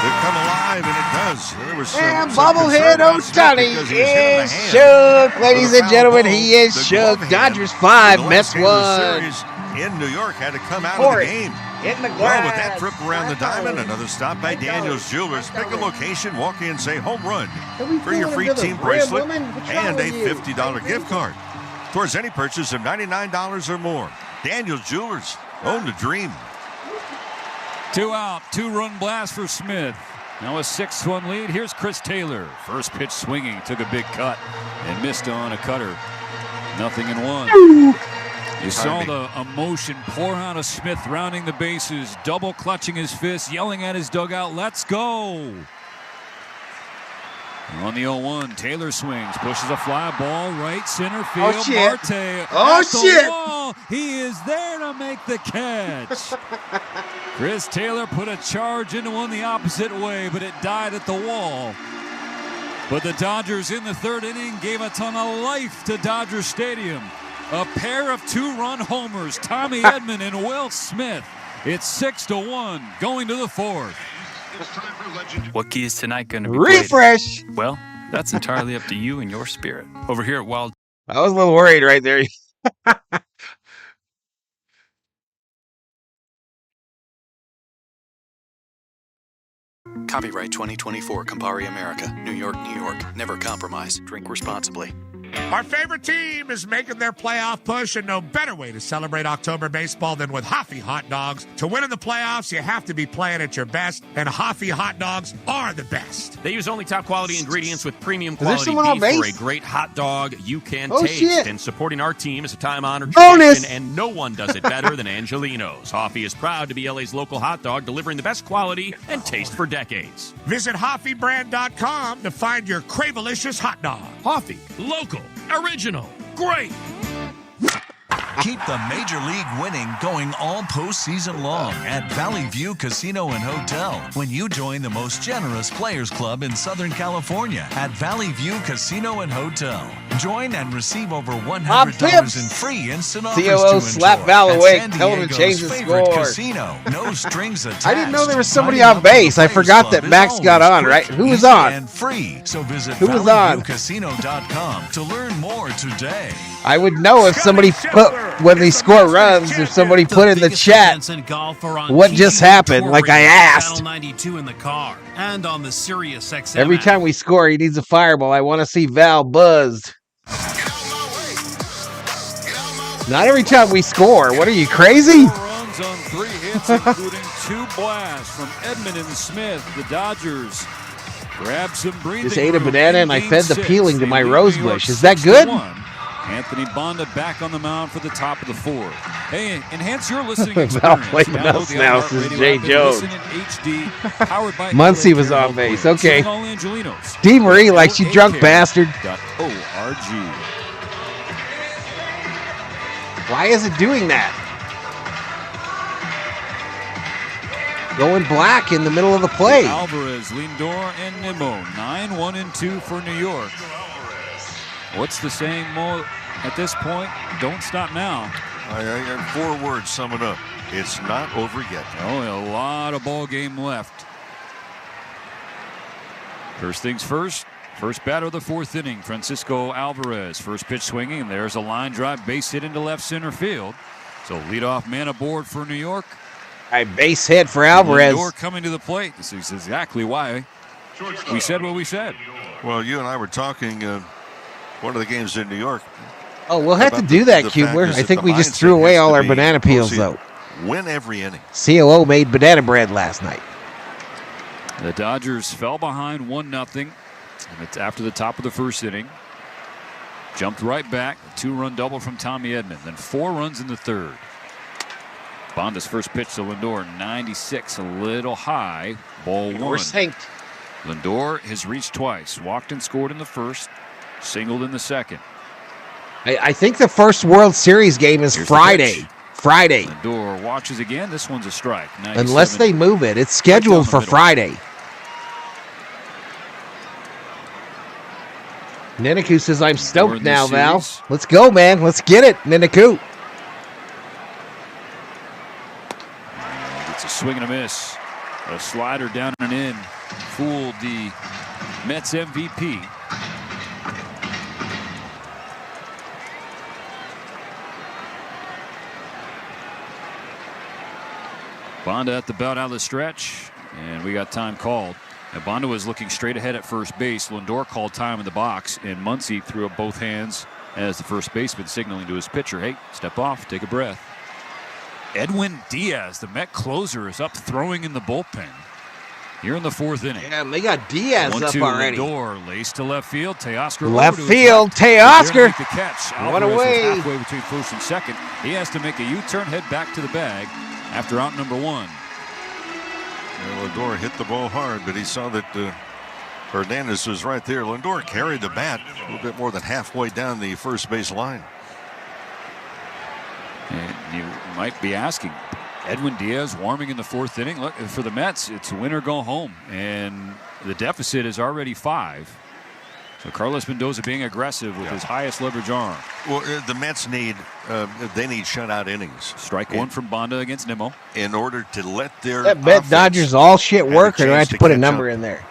to come alive, and it does. There was and Bubblehead Ohtani is shook, ladies and gentlemen. He is shook. Dodgers 5, Mets 1. In New York, had to come out of the game. In the well, with that trip around the diamond, another stop by Daniels Jewelers. Pick a location, walk in, say home run for your free team bracelet and a $50 gift card towards any purchase of $99 or more. Daniels Jewelers, own the dream. 2 out, 2-run blast for Smith. Now a 6-1 lead. Here's Chris Taylor. First pitch swinging, took a big cut and missed on a cutter. 0-1. You saw the emotion pour out of Smith, rounding the bases, double clutching his fist, yelling at his dugout, "Let's go!" On the 0-1, Taylor swings, pushes a fly ball, right center field. Oh, shit. Marte Oh, at the shit. wall. He is there to make the catch. Chris Taylor put a charge into one the opposite way, but it died at the wall. But the Dodgers in the third inning gave a ton of life to Dodger Stadium. A pair of two-run homers, Tommy Edman and Will Smith. It's 6-1 going to the fourth. What key is tonight going to be Refresh. played? Well, that's entirely up to you and your spirit. Over here at Wild. I was a little worried right there. Copyright 2024 Campari America, New York, New York. Never compromise. Drink responsibly. Our favorite team is making their playoff push, and no better way to celebrate October baseball than with Hoffy hot dogs. To win in the playoffs, you have to be playing at your best, and Hoffy hot dogs are the best. They use only top quality ingredients with premium there quality someone on beef for base? a great hot dog you can Oh, taste. shit. And supporting our team is a time-honored Bonus. tradition, and no one does it better than Angelino's. Hoffy is proud to be LA's local hot dog, delivering the best quality and taste for decades. Visit HoffyBrand.com to find your Cravelicious hot dog. Hoffy, local, original, great. Keep the Major League winning going all postseason long at Valley View Casino and Hotel when you join the most generous Players Club in Southern California at Valley View Casino and Hotel. Join and receive over $100 in free instant offers COO to slap enjoy Val at away. San Tell him to Diego's change the favorite score. casino. No strings attached. I didn't know there was somebody Signing on up for the base. I Players forgot Club that is Max got always on, right? quick, Who was easy, on? and free. So visit Who was on? ValleyViewCasino.com to learn more today. I would know if somebody put, when they score runs, if somebody put in the chat what just happened, like I asked. 92 in the car and on the Sirius XM. Every time we score, he needs a fireball. I want to see Val buzzed. Not every time we score. What are you, crazy? 4 runs on 3 hits, including 2 blasts from Edman and Smith. The Dodgers grab some breathing Just ate a room banana in and I Game fed the 6. peeling to They my lead rose New York bush. Is that good? 6-1. Anthony Bonda back on the mound for the top of the fourth. Hey, enhance your listening experience. Val playing Download us the now, iHeartRadio says app Jay and Jones. listen in HD, powered by Muncie LA was Care on Health base. Plan. Okay. All Angelinos. D. Marie likes you, drunk bastard. .org. Why is it doing that? Going black in the middle of the play. Alvarez, Lindor, and Nimmo. 9-1-2 for New York. What's the saying, Mo, at this point? Don't stop now. I got 4 words, sum it up. It's not over yet. Oh, a lot of ball game left. First things first. First batter of the 4th inning, Francisco Alvarez. First pitch swinging, and there's a line drive base hit into left center field. So leadoff man aboard for New York. A base hit for Alvarez. Lindor coming to the plate. This is exactly why we said what we said. Well, you and I were talking one of the games in New York. Oh, we'll have to do that, Kubler. I think we just threw away all our banana peels, though. Win every inning. COO made banana bread last night. The Dodgers fell behind 1-0, and it's after the top of the 1st inning. Jumped right back, a 2-run double from Tommy Edman, then 4 runs in the 3rd. Bonda's first pitch to Lindor, 96, a little high, ball 1. Lindor has reached twice, walked and scored in the 1st, singled in the 2nd. I think the first World Series game is Friday. Friday. Lindor watches again. This one's a strike. Unless they move it. It's scheduled for Friday. Niniku says, I'm stoked now, Val. Let's go, man. Let's get it, Niniku. It's a swing and a miss. A slider down and in. Fooled the Mets MVP. Bonda at the belt out of the stretch, and we got time called. Now Bonda was looking straight ahead at first base. Lindor called time in the box, and Muncie threw up both hands as the first baseman signaling to his pitcher, hey, step off, take a breath. Edwin Diaz, the Met closer, is up throwing in the bullpen here in the 4th inning. Yeah, they got Diaz up 1-2 already. Lindor, lace to left field. Teoscar Left over to his field, left. Teoscar. Make the catch. One Alvarez was away. halfway between first and second. He has to make a U-turn, head back to the bag after out number 1. Lindor hit the ball hard, but he saw that Hernandez was right there. Lindor carried the bat a little bit more than halfway down the first base line. And you might be asking, Edwin Diaz warming in the fourth inning. Look, for the Mets, it's win or go home. And the deficit is already 5. So Carlos Mendoza being aggressive with his highest leverage arm. Well, the Mets need shutout innings. Strike one from Banda against Nimmo. In order to let their that bet Dodgers all shit work, or do I have to put a number in there?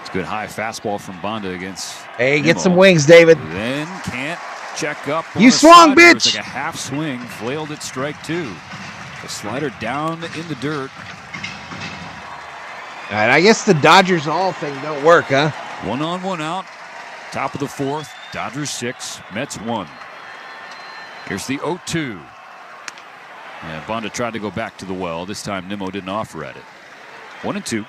It's a good high fastball from Banda against Hey, Nimmo. get some wings, David. Then can't check up. You swung, bitch. It's like a half swing, flailed at strike 2. The slider down in the dirt. All right, I guess the Dodgers all thing don't work, huh? 1 on, 1 out. Top of the 4th. Dodgers 6, Mets 1. Here's the 0-2. And Banda tried to go back to the well. This time Nimmo didn't offer at it. 1-2.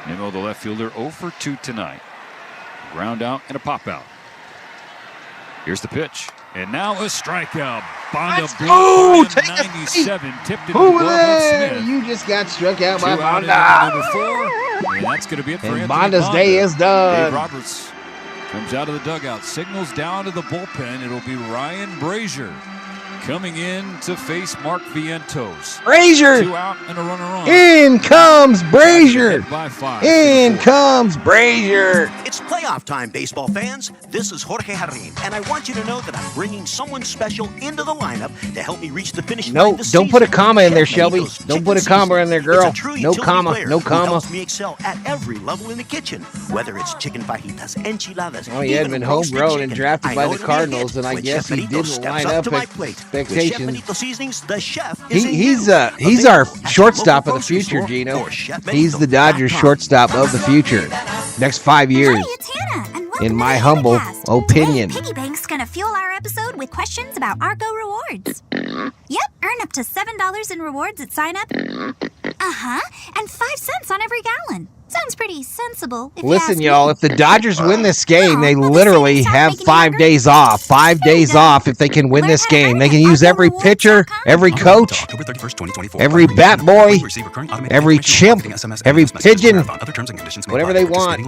Nimmo, the left fielder, 0 for 2 tonight. Ground out and a pop out. Here's the pitch. And now a strikeout. Banda blew 97. Tipped it to the glove of Smith. You just got struck out by 2 out Banda. Number 4. And that's going to be it for Anthony Banda's Banda. day is done. Dave Roberts comes out of the dugout. Signals down to the bullpen. It'll be Ryan Brazier coming in to face Mark Vientos. Brazier! 2 out and a runner on. In comes Brazier! By 5. In comes Brazier! It's playoff time, baseball fans. This is Jorge Jarrin, and I want you to know that I'm bringing someone special into the lineup to help me reach the finish line. No, this don't put a season. comma in there, Chef Shelby. Benito's Don't put a Chicken comma in there, Seasoning. girl. It's a true No utility comma, player no who comma. helps me excel at every level in the kitchen, whether it's chicken fajitas, enchiladas. Oh, he had even been roasted homegrown and chicken. drafted I by know the it'll be a Cardinals, hit and I when guess Chef he Benito didn't steps line up up to my plate. With Chef expectations. Benito Seasonings, the chef is in He's you. our Available at shortstop your of the local future, grocery Gino. store or He's the Dodgers chefbenito.com. shortstop of the future. Next 5 years, in my humble opinion. Piggy Bank's gonna fuel our episode with questions about Argo rewards. Yep, earn up to $7 in rewards at sign up. And 5 cents on every gallon. Sounds pretty sensible. If you Listen, ask y'all, me. if the Dodgers win this game, they literally have 5 days off. 5 days off if they can win this game. They can use every pitcher, every coach, every bat boy, every chimp, every pigeon, whatever they want.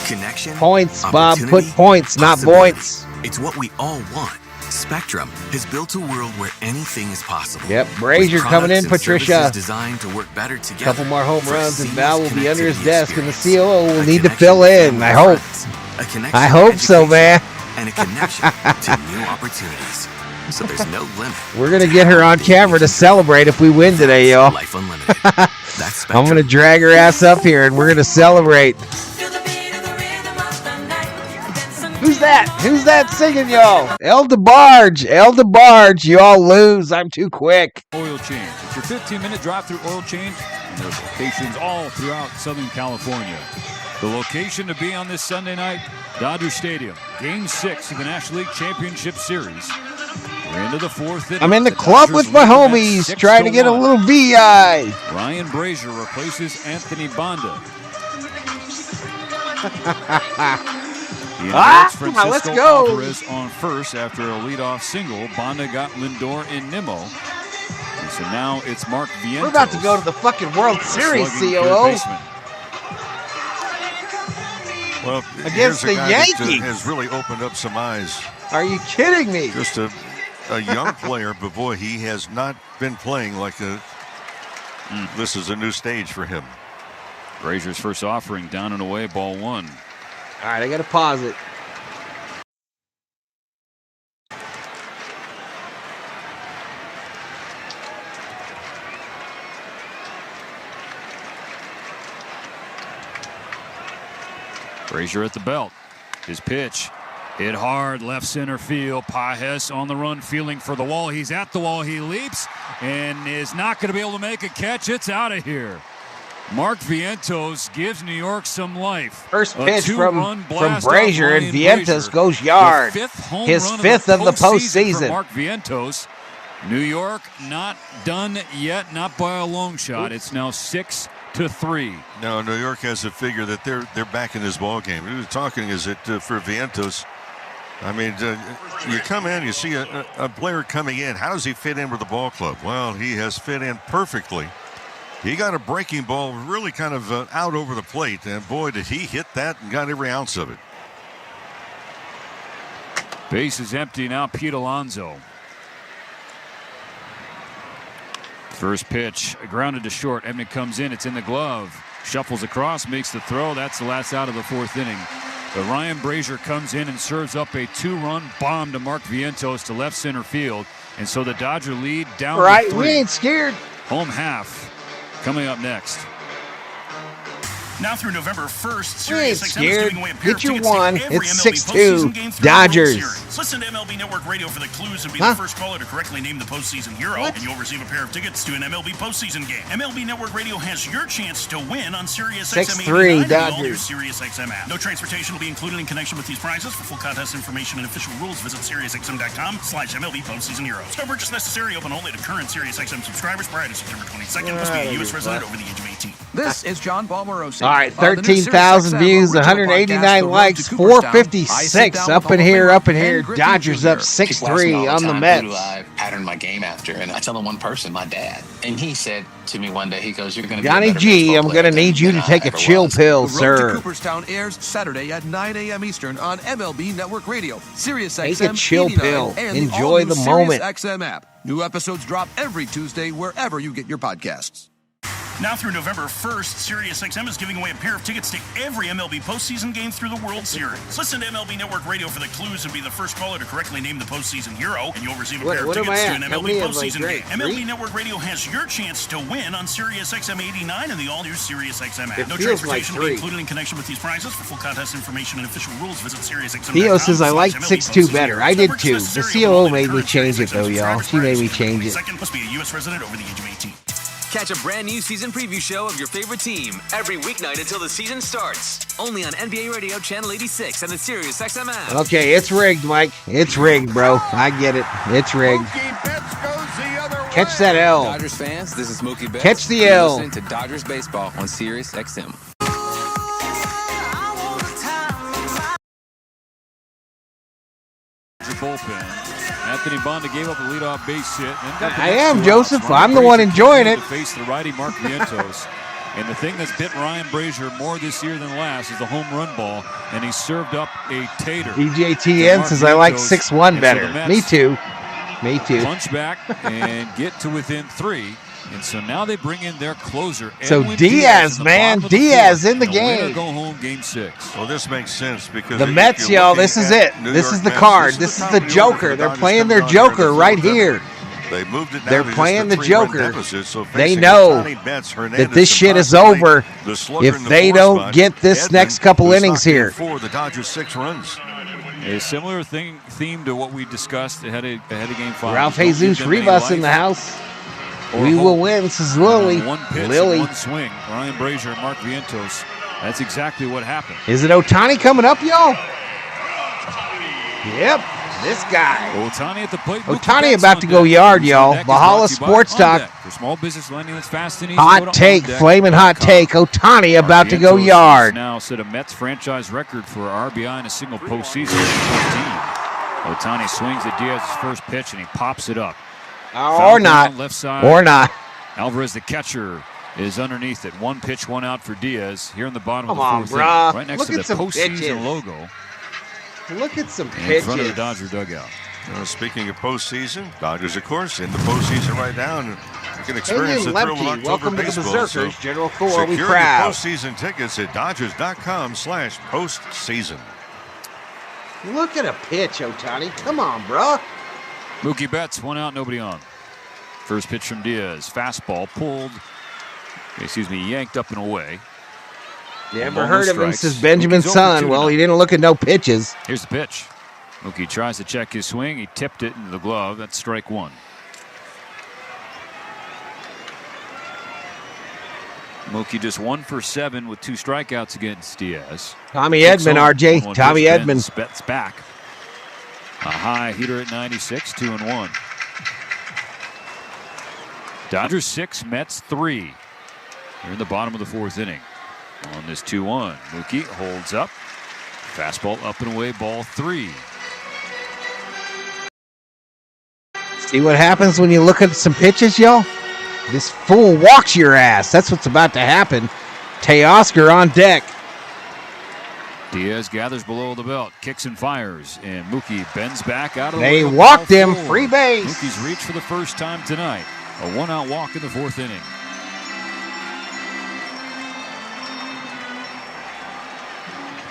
Connection. Points, Bob. Put points, not points. It's what we all want. Spectrum has built a world where anything is possible. Yep, Brazier coming in, Patricia. Designed to work better together. Couple more home for a runs, and seamless Val will be under his connectivity desk, and the experience. COO will A need to connection fill to in. family I hope. friends. A connection I to hope so, education. man. And a connection to new opportunities. So there's no limit. We're gonna get her on camera to celebrate if we win today, y'all. Life Unlimited. That's Spectrum. I'm gonna drag her ass up here, and we're gonna celebrate. Who's that? Who's that singing, y'all? El DeBarge, you all lose. I'm too quick. Oil change. It's your 15-minute drive-through oil change, and there's locations all throughout Southern California. The location to be on this Sunday night, Dodger Stadium, Game 6 of the National League Championship Series. We're into the 4th inning. I'm in the The club Dodgers with my lead the Mets homies, trying to get a 6-1. little VI. Ryan Brazier replaces Anthony Banda. He inherits come on, let's Francisco go. Alvarez on first after a leadoff single. Banda got Lindor and Nimmo. And so now it's Mark Vientos. We're about to go to the fucking World Series, slugging third COO. baseman. Well, Against here's a the guy that, Yankees. has really opened up some eyes. Are you kidding me? Just a young player, but boy, he has not been playing like a. This is a new stage for him. Brazier's first offering down and away, ball 1. All right, I got to pause it. Brazier at the belt. His pitch hit hard, left center field. Pajes on the run, feeling for the wall. He's at the wall. He leaps and is not going to be able to make a catch. It's out of here. Mark Vientos gives New York some life. First A pitch from two-run blast Brazier, off and Ryan Vientos Brazier. goes yard. The fifth home His run fifth of the for postseason. Mark Vientos. New York not done yet, not by a long shot. It's now 6-3. Now New York has a figure that they're back in this ball game. We were talking is that for Vientos, I mean, you come in, you see a player coming in. How does he fit in with the ball club? Well, he has fit in perfectly. He got a breaking ball really kind of out over the plate, and boy, did he hit that and got every ounce of it. Base is empty now. Pete Alonso. First pitch grounded to short. Edman comes in. It's in the glove. Shuffles across, makes the throw. That's the last out of the fourth inning. But Ryan Brazier comes in and serves up a 2-run bomb to Mark Vientos to left center field. And so the Dodger lead down to 3. We ain't scared. Home half coming up next. Now through November 1st, We ain't SiriusXM is scared. giving away a pair Get of your tickets to one. every It's MLB 6-2 postseason game through the World Dodgers. Series. Listen to MLB Network Radio for the clues and be the first caller to correctly name the postseason hero, and you'll receive a pair of tickets to an MLB postseason game. MLB Network Radio has your chance to win on SiriusXM 6-3 89 and the all-new Dodgers. SiriusXM app. No transportation will be included in connection with these prizes. For full contest information and official rules, visit SiriusXM.com/MLB postseason heroes. No purchase necessary. Open only to current SiriusXM subscribers prior to September 22nd. Must be a U.S. resident over the age of 18. This is John Paul Morosi. All right, 13,000 views, 189 likes, 456 up in here. Dodgers up 6-3 on the Mets. Who do I pattern my game after? And I tell him one person, my dad. And he said to me one day, he goes, "You're going to be Johnny G, I'm going to need you to take a chill pill, The Road to sir. Cooperstown airs Saturday at 9 a.m. Eastern on MLB Network Radio, SiriusXM Take a chill 89, pill. and Enjoy all-new the moment. SiriusXM app. New episodes drop every Tuesday wherever you get your podcasts. Now through November 1st, SiriusXM is giving away a pair of tickets to every MLB postseason game through the World Series. Listen to MLB Network Radio for the clues and be the first caller to correctly name the postseason hero, and you'll receive a pair of tickets to an MLB postseason game. MLB Network Radio has your chance to win on SiriusXM 89 and the all-new SiriusXM app. No transportation will be included in connection with these prizes. For full contest information and official rules, visit SiriusXM.com. Theo says I like 6-2 better. I did too. The COO made me change it though, y'all. She made me change it. Must be a U.S. resident over the age of 18. Catch a brand new season preview show of your favorite team every weeknight until the season starts. Only on NBA Radio Channel 86 and the SiriusXM app. Okay, it's rigged, Mike. It's rigged, bro. I get it. It's rigged. Catch that L. Dodgers fans, this is Mookie Betts. Catch the You're L. listening to Dodgers Baseball on SiriusXM. Bullpen. Anthony Bonda gave up a leadoff base hit. I am, Joseph. I'm the one enjoying it. To face the righty Mark Vientos. And the thing that's bit Ryan Brazier more this year than last is the home run ball, and he served up a tater. EJTN says I like 6-1 better. Me too. Me too. Punch back and get to within 3. And so now they bring in their closer. So Edwin Diaz, in man. the Diaz fourth, in the and a winner game. Go home game 6. Well, this makes sense because The Mets, y'all, this is it. This is the card. This is the Joker. They're playing their Joker right here. They moved it. They're playing the Joker. So They know that this shit is over if they don't get this next couple innings here. For the Dodgers 6 runs. A similar theme to what we discussed ahead of game 5. Ralph Jesus Rivas in the house. We will win, says Lily. One pitch, Lily. one swing. Ryan Brazier and Mark Vientos. That's exactly what happened. Is it Ohtani coming up, y'all? Yep, this guy. Ohtani at the plate. Ohtani about to go yard, y'all. Valhalla Sports Talk. For small business lending that's fast and easy. Hot take, flaming hot take. Ohtani about to go yard. Now set a Mets franchise record for RBI in a single postseason. Ohtani swings at Diaz's first pitch and he pops it up. Or not. Left side. Or not. Alvarez, the catcher, is underneath it. 1 pitch, 1 out for Diaz here in the bottom of the Come on, fourth bruh. inning. Right next Look to at the some postseason pitches. logo Look at some in pitches. front of the Dodger dugout. Speaking of postseason, Dodgers, of course, in the postseason right now. And you can experience the thrill of Lemke, October welcome to the baseball. Berserkers. So General Thor, we secure proud. your postseason tickets at Dodgers.com/postseason. Look at a pitch, Ohtani. Come on, bruh. Mookie Betts, 1 out, nobody on. First pitch from Diaz. Fastball pulled. Yanked up and away. You ever heard of him, says Benjamin's son. Well, he didn't look at no pitches. Here's the pitch. Mookie tries to check his swing. He tipped it into the glove. That's strike 1. Mookie just 1 for 7 with 2 strikeouts against Diaz. Tommy Edman, RJ. Tommy Edman. Betts back. A high heater at 96, 2-1. Dodgers 6, Mets 3. They're in the bottom of the fourth inning. On this 2-1, Mookie holds up. Fastball up and away, ball 3. See what happens when you look at some pitches, y'all? This fool walks your ass. That's what's about to happen. Teoscar on deck. Diaz gathers below the belt, kicks and fires, and Mookie bends back out of the They way. walked him. Free base. Mookie's reached for the first time tonight. A one-out walk in the fourth inning.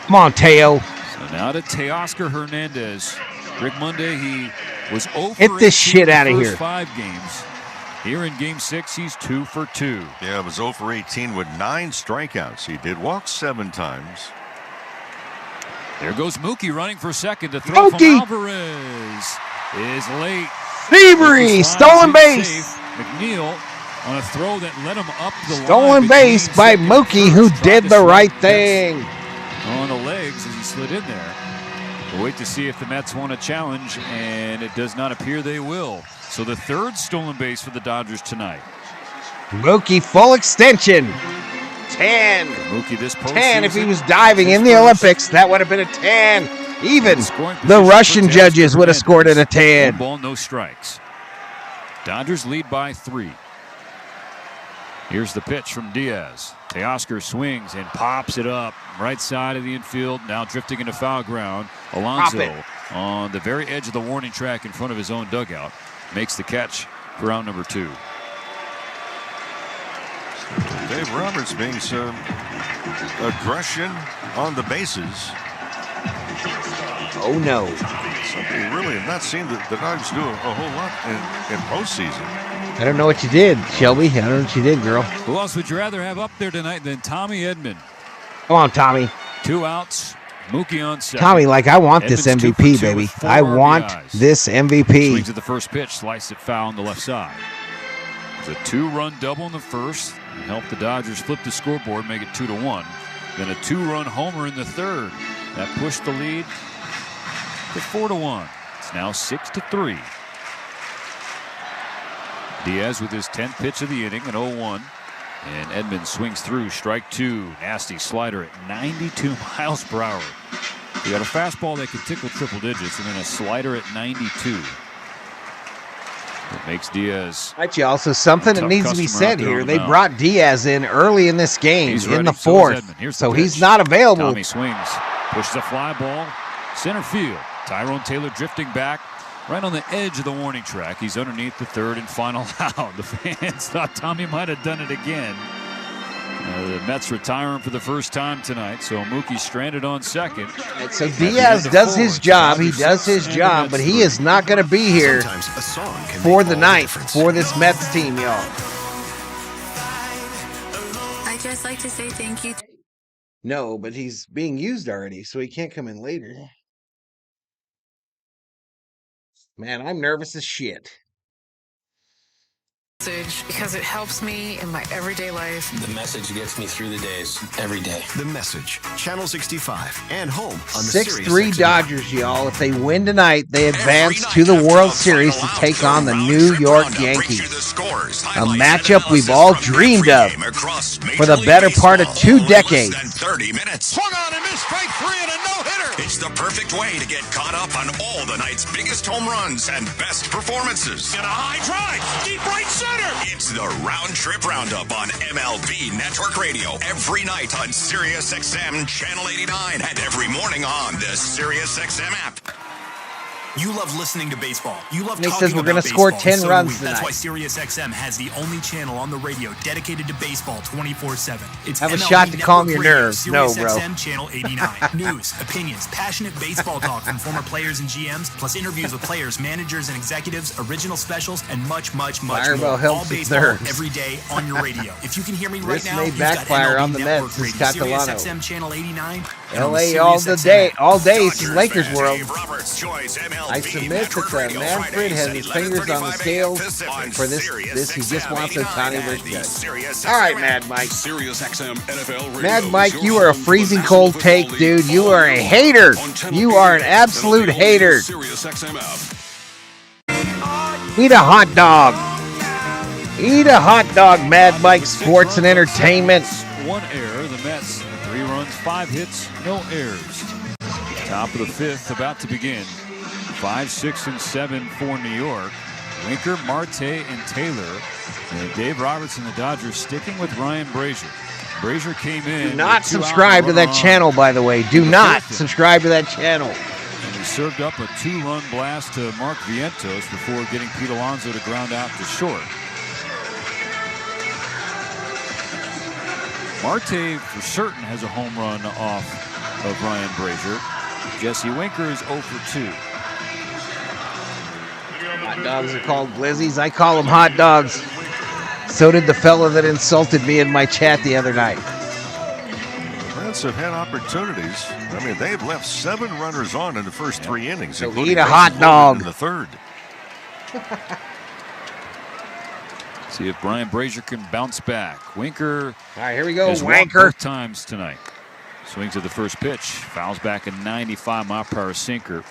Come on, Teo. So now to Teoscar Hernandez. Rick Monday, he was 0 for Hit this 18 shit out of in the first here. 5 games. Here in Game 6, he's 2 for 2. Yeah, it was 0 for 18 with 9 strikeouts. He did walk 7 times. There goes Mookie running for second. To throw from Alvarez is late. Thievery, stolen base. Safe. McNeil on a throw that led him up the line. Stolen base by Mookie, who did the right thing. On the legs as he slid in there. We'll wait to see if the Mets want a challenge, and it does not appear they will. So the third stolen base for the Dodgers tonight. Mookie full extension. 10. Mookie this 10 if he was diving in the Olympics. That would have been a 10. Even the Russian judges would have scored it a 10. 1 ball, no strikes. Dodgers lead by 3. Here's the pitch from Diaz. Teoscar swings and pops it up. Right side of the infield, now drifting into foul ground. Alonso on the very edge of the warning track in front of his own dugout makes the catch for out number 2. Dave Roberts being some aggression on the bases. Oh, no. Something you really have not seen the Dodgers do a whole lot in postseason. I don't know what you did, Shelby. I don't know what you did, girl. Who else would you rather have up there tonight than Tommy Edman? Come on, Tommy. 2 outs. Mookie on second. Tommy, like, I want this Edman's 2 for MVP, 2 baby. with 4 I want RBIs. this MVP. Swings at the first pitch, slice it foul on the left side. It's a 2-run double in the first. Helped the Dodgers flip the scoreboard, make it 2-1. Then a 2-run homer in the third. That pushed the lead to 4-1. It's now 6-3. Diaz with his 10th pitch of the inning, an 0-1. And Edman swings through, strike 2. Nasty slider at 92 miles per hour. You got a fastball that can tickle triple digits, and then a slider at 92. It makes Diaz. Right, you also something that needs to be said here. They mound. brought Diaz in early in this game, He's in ready, the so is fourth, Edman. Here's so the he's pitch. not available. Tommy swings, pushes a fly ball, center field. Tyrone Taylor drifting back, right on the edge of the warning track. He's underneath the third and final out. The fans thought Tommy might have done it again. The Mets retiring for the first time tonight, so Mookie's stranded on second. And so Diaz does his job. He does his job, but he is not going to be here for the night for this Mets team, y'all. I'd just like to say thank you. No, but he's being used already, so he can't come in later. Man, I'm nervous as shit. Because it helps me in my everyday life. The message gets me through the days every day. The Message, Channel 65, and home on the 6-3 Dodgers, y'all. If they win tonight, they advance to the World Series to take on the New York Yankees. A matchup we've all dreamed of for the better part of 2 decades. 30 minutes. Swung on and missed, strike 3 and a no-hitter. It's the perfect way to get caught up on all the night's biggest home runs and best performances. And a high drive, deep right center. It's the Round Trip Roundup on MLB Network Radio every night on SiriusXM Channel 89 and every morning on the SiriusXM app. You love listening to baseball. You love He talking says we're about going to score baseball, 10 so do runs we. That's tonight. why SiriusXM has the only channel on the radio dedicated to baseball 24/7. It's Have a MLB shot to calm your Network Radio, nerves. No, bro. SiriusXM Channel 89. News, opinions, passionate baseball talk from former players and GMs, plus interviews with players, managers, and executives, original specials, and much, much, much Fireball more. helps All his baseball nerves. every day on your radio. If you can hear me right This now, may you've got backfire MLB on the Network Mets, Radio, says Catalano. SiriusXM Channel 89. and on LA all the day, SiriusXM. all day. It's Lakers Dave world. Roberts joins MLB I submit Network that Radio Manfred has his Fridays fingers on the 11:35 scales a.m. for this. He just wants Ohtani versus Judge. All right, Mad Mike. SiriusXM NFL Radio. Mad Mike, you are a freezing cold take, dude. You are a hater. You are an absolute hater. Eat a hot dog. Eat a hot dog, Mad Mike Sports and Entertainment. 1 error. The Mets 3 runs, 5 hits, no errors. Top of the 5th about to begin. 5, 6, and 7 for New York. Winker, Marte, and Taylor. And Dave Robertson, the Dodgers, sticking with Ryan Brazier. Brazier came in. Do not subscribe to that channel, by the way. Do not subscribe to that channel. And he served up a two-run blast to Mark Vientos before getting Pete Alonso to ground out to short. Marte, for certain, has a home run off of Ryan Brazier. Jesse Winker is 0 for 2. Hot dogs are called glizzies. I call them hot dogs. So did the fella that insulted me in my chat the other night. The Mets have had opportunities. I mean, they've left 7 runners on in the first 3 innings. So eat a hot dog. In the third. See if Brian Brazier can bounce back. Winker. All right, here we go. Has walked Wanker. both times tonight. Swings to the first pitch. Fouls back a 95-mile-per-hour sinker.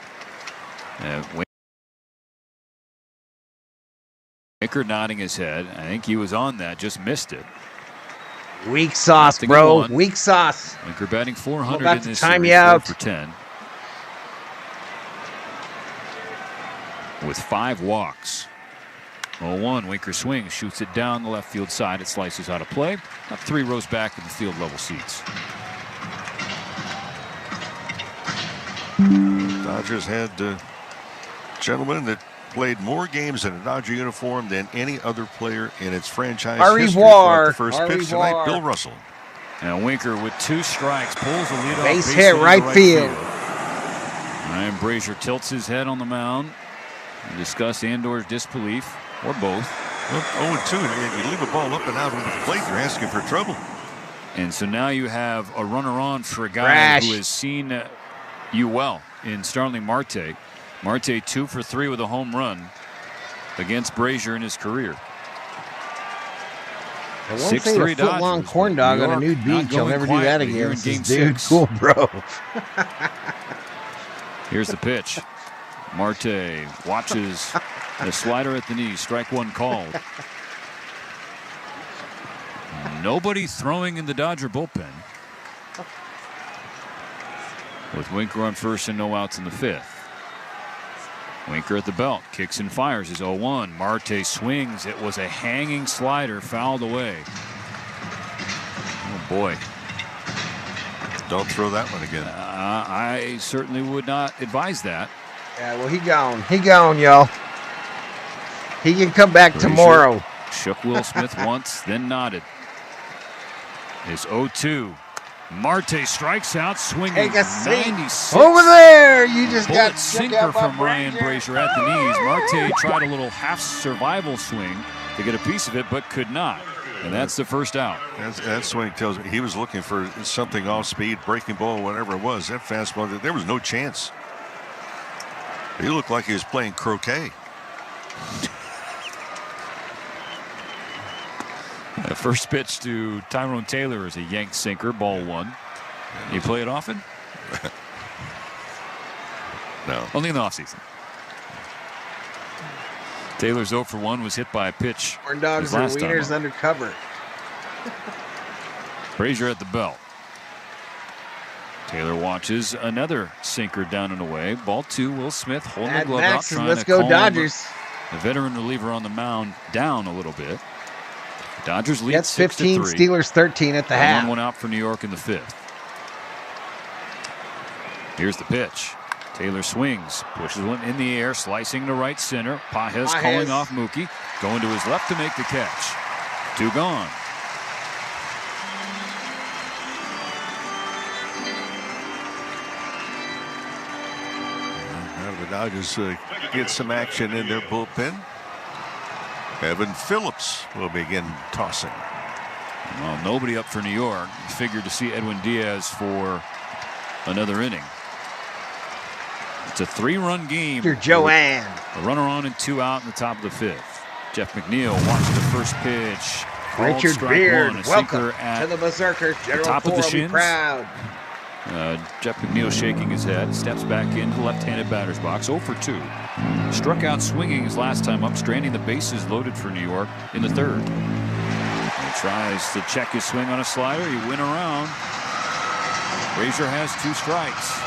Winker nodding his head. I think he was on that, just missed it. Weak sauce, bro. Weak sauce. Winker batting 400 about in to this time series, you out. 4 for 10. With 5 walks. 0-1, Winker swings, shoots it down the left field side. It slices out of play. Up 3 rows back in the field level seats. Dodgers had gentlemen that played more games in a Dodger uniform than any other player in its franchise history. The first pitch tonight, Bill Russell. And Winker with 2 strikes pulls the lead off Base hit, right field. Ryan Brazier tilts his head on the mound and discuss Andor's disbelief, or both. Well, 0-2, you leave a ball up and out over the plate, you're asking for trouble. And so now you have a runner on for a guy who has seen you well in Starling Marte. Marte 2 for 3 with a home run against Brazier in his career. I won't say a foot-long corn dog on a nude beach. I'll never do that again. Dude, cool, bro. Here's the pitch. Marte watches the slider at the knee. Strike 1 called. Nobody throwing in the Dodger bullpen. With Winker on first and no outs in the 5th. Winker at the belt, kicks and fires his 0-1. Marte swings. It was a hanging slider, fouled away. Oh boy. Don't throw that one again. I certainly would not advise that. Yeah, well, he gone. He gone, y'all. He can come back tomorrow. Shook Will Smith once, then nodded. His 0-2. Marte strikes out, swinging 96. Over there, you just Bullet got sinker from Ryan Brazier at the knees. Marte tried a little half survival swing to get a piece of it, but could not. And that's the first out. That swing tells me he was looking for something off speed, breaking ball, whatever it was. That fastball, there was no chance. He looked like he was playing croquet. The first pitch to Tyrone Taylor is a yank sinker, ball 1. You play it often? No. Only in the offseason. Taylor's 0 for 1 was hit by a pitch. Corn dogs and wieners under cover. Brazier at the belt. Taylor watches another sinker down and away. Ball 2, Will Smith holding the glove out, trying let's to go calm Dodgers. the veteran reliever on the mound down a little bit. Dodgers lead Jets 15, 6-3. Steelers 13 at the half. 1 out for New York in the 5th. Here's the pitch. Taylor swings, pushes one in the air, slicing to right center. Pages calling off Mookie, going to his left to make the catch. 2 gone. Now the Dodgers get some action in their bullpen. Evan Phillips will begin tossing. Well, nobody up for New York. Figured to see Edwin Diaz for another inning. It's a 3-run game. Mr. Joanne. A runner on and 2 out in the top of the 5th. Jeff McNeil watched the first pitch. Richard Strike Beard, 1, a welcome sinker at to the Berserkers. General top of the Ford will be shins. proud. Jeff McNeil shaking his head, steps back into the left-handed batter's box, 0 for 2. Struck out swinging his last time up, stranding the bases loaded for New York in the 3rd. He tries to check his swing on a slider. He went around. Brazier has 2 strikes.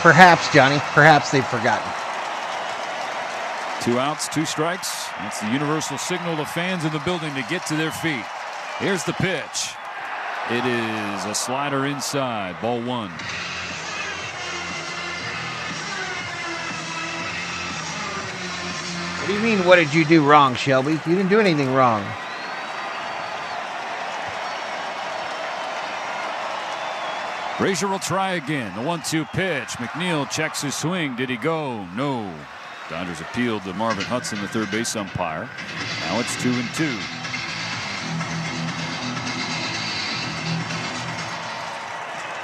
Perhaps, Johnny. Perhaps they've forgotten. 2 outs, 2 strikes. That's the universal signal to fans in the building to get to their feet. Here's the pitch. It is a slider inside. Ball 1. What do you mean, what did you do wrong, Shelby? You didn't do anything wrong. Brazier will try again. The 1-2 pitch. McNeil checks his swing. Did he go? No. Dodgers appealed to Marvin Hudson, the third base umpire. Now it's 2-2.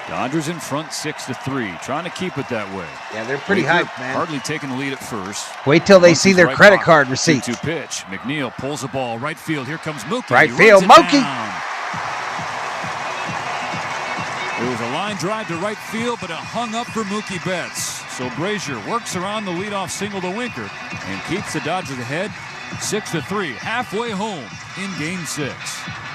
Dodgers in front 6-3. Trying to keep it that way. Yeah, they're pretty hyped, man. Hardly taking the lead at first. Wait till they see their credit card receipt. 2-2 pitch. McNeil pulls the ball. Right field. Here comes Mookie. Right field. Mookie. It was a line drive to right field, but it hung up for Mookie Betts. So Brazier works around the leadoff single to Winker and keeps the Dodgers ahead 6-3, halfway home in Game 6.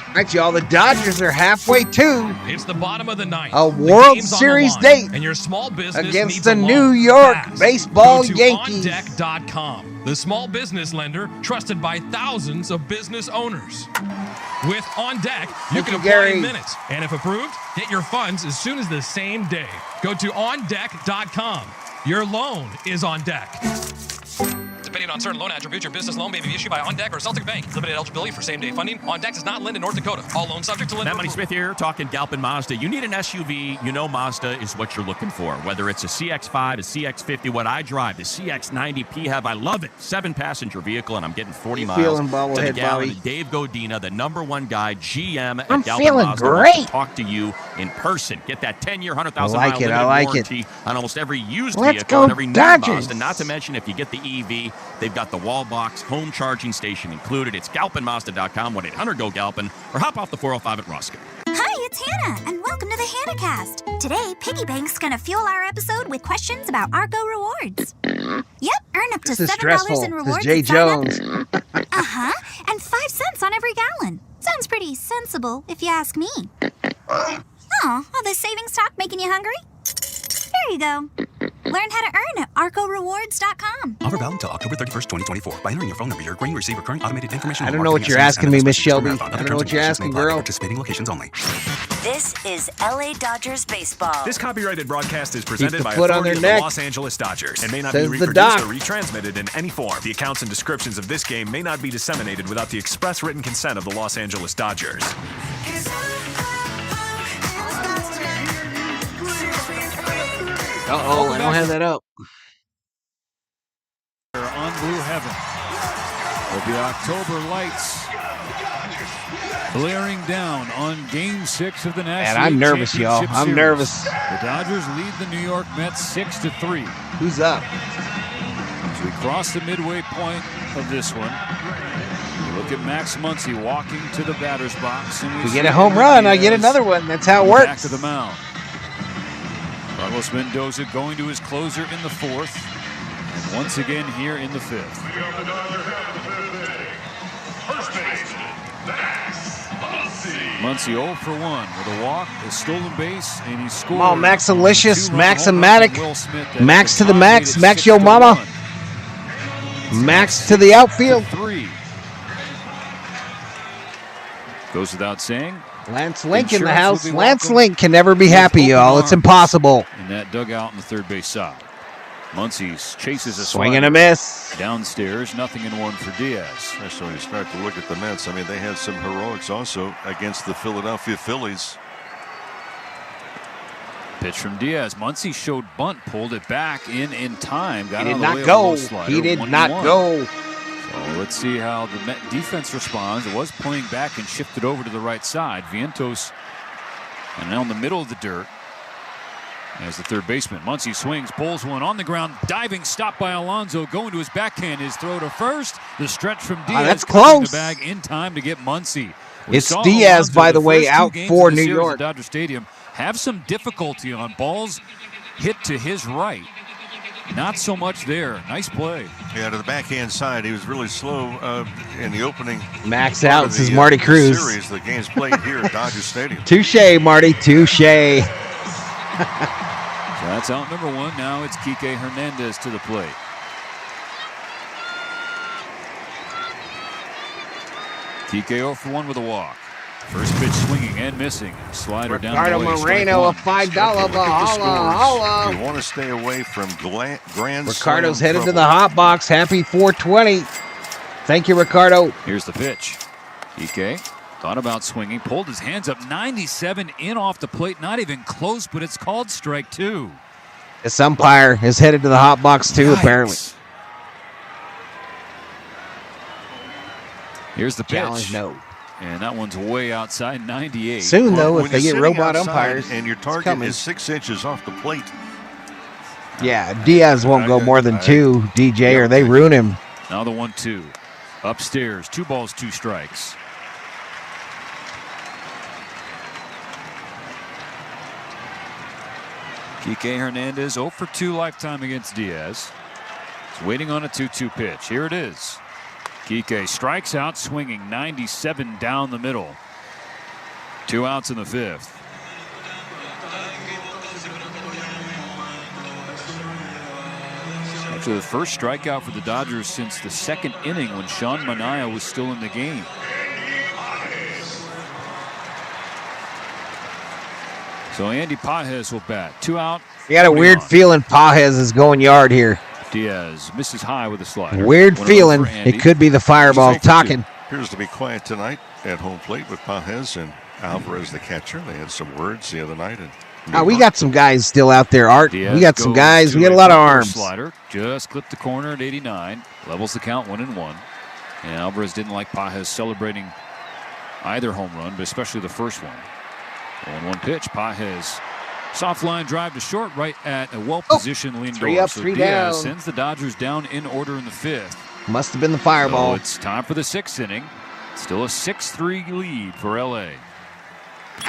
All right, y'all, the Dodgers are halfway to It's the bottom of the ninth. a World Series date and your small business against the New York baseball Yankees. OnDeck.com, the small business lender trusted by thousands of business owners. With On Deck, you can apply in minutes, and if approved, get your funds as soon as the same day. Go to OnDeck.com. Your loan is on deck. Depending on certain loan attributes, your business loan may be issued by OnDeck or Celtic Bank. Limited eligibility for same-day funding. OnDeck does not lend in North Dakota. All loans subject to lender Matt Money Smith here, talking Galpin Mazda. You need an SUV, you know Mazda is what you're looking for. Whether it's a CX-5, a CX-50, what I drive, the CX-90 PHEV, I love it. 7-passenger vehicle, and I'm getting 40 miles to the gallon. Dave Godina, the #1 guy, GM at Galpin Mazda, great. to talk to you in person. Get that 10-year, 100,000 I mile like warranty on almost every used Let's vehicle go and every new Dodgers. Mazda. Not to mention, if you get the EV, they've got the wall box, home charging station included. It's GalpinMazda.com, 1-800-GO-GALPIN, or hop off the 405 at Roscoe. Hi, it's Hannah, and welcome to the HannahCast. Today, Piggy Bank's gonna fuel our episode with questions about Argo rewards. Yep, earn up to $7 in rewards. This is Jay Jones. Uh-huh, and 5 cents on every gallon. Sounds pretty sensible, if you ask me. Oh, all this savings talk making you hungry? There you go. Learn how to earn at ArcoRewards.com. Offer valid until October 31st, 2024. By entering your phone number, you're agreeing to receive recurring automated information. I don't know what you're asking me, Miss Shelby. I don't know what you're asking, girl. Participating locations only. This is LA Dodgers baseball. This copyrighted broadcast is presented by foot on authority their of the neck. Los Angeles Dodgers and may not Says be the reproduced doc. or retransmitted in any form. The accounts and descriptions of this game may not be disseminated without the express written consent of the Los Angeles Dodgers. Uh-oh, I don't have that up. On Blue Heaven. With the October lights blaring down on Game 6 of the National I'm League nervous, y'all. Championship I'm Series. nervous. The Dodgers lead the New York Mets 6-3. Who's up? As we cross the midway point of this one, we look at Max Muncy walking to the batter's box. And If we get a home run, I get another one. That's how it Back works. to the mound. Carlos Mendoza going to his closer in the 4th. And once again here in the 5th. Muncy 0 for 1 with a walk, a stolen base, and he scored. Come on, Maxalicious, 2-run home run Max-O-Matic, from Will Smith that Max to the at max, time made it Max Yo 6-1. Mama, Max to the outfield. 3. Goes without saying. Lance Link in the Insurance house. will be Lance welcome Link can never be with happy, open y'all. It's arms impossible. In that dugout on the third base side. Muncy chases a Swing and a slider miss. downstairs, 0-1 for Diaz. So when you start to look at the Mets, I mean, they had some heroics also against the Philadelphia Phillies. Pitch from Diaz. Muncy showed bunt, pulled it back in time. Got He out did of the way not of a go. low slider, He did 1-1. not go. So let's see how the Met defense responds. It was playing back and shifted over to the right side. Vientos and now in the middle of the dirt as the third baseman. Muncy swings, pulls one on the ground, diving stop by Alonso, going to his backhand, his throw to first. The stretch from Diaz. That's covering close. The bag in time to get Muncy. We It's saw Diaz, Alonso by the way, first two out games for of the New series York. at Dodger Stadium have some difficulty on balls hit to his right. Not so much there. Nice play. Yeah, to the backhand side, he was really slow in the opening. Max part out, of says the, Marty Cruz. Series. The game's played here at Dodger Stadium. Touche, Marty. Touche. So that's out number 1. Now it's Kike Hernandez to the plate. Kike 0 for 1 with a walk. First pitch swinging and missing. Slider down the Ricardo way. Moreno, a $5 Valhalla. You want to stay away from grand Ricardo's slam headed to trouble. the hot box. Happy 420. Thank you, Ricardo. Here's the pitch. Kike thought about swinging, pulled his hands up. 97 in off the plate. Not even close, but it's called strike 2. This umpire is headed to the hot box too, apparently. Here's the pitch. Challenge no. And that one's way outside, 98. Soon, though, When if they you're get sitting robot outside umpires, and your target is 6 inches off the plate. Yeah, Diaz won't go more than 2, DJ, or they ruin him. Now the 1-2. Upstairs, 2 balls, 2 strikes. Kike Hernandez 0 for 2 lifetime against Diaz. He's waiting on a 2-2 pitch. Here it is. Kike strikes out, swinging 97 down the middle. 2 outs in the 5th. Actually, the first strikeout for the Dodgers since the 2nd inning when Sean Manaea was still in the game. So Andy Pages will bat. 2 out. You got a weird feeling Pages is going yard here. Diaz misses high with a slider. Weird feeling. It could be the fireball talking. Appears to be quiet tonight at home plate with Pages and Alvarez, the catcher. They had some words the other night. And We got some guys still out there, Art. Diaz We got some goes guys. to We got a lot of first arms. Slider just clipped the corner at 89. Levels the count 1-1. And Alvarez didn't like Pages celebrating either home run, but especially the first one. 1-1 pitch. Pages. Soft line drive to short, right at a well-positioned Lindor. 3 up, so 3 Diaz down. sends the Dodgers down in order in the 5th. Must have been the fireball. So it's time for the 6th inning. Still a 6-3 lead for LA.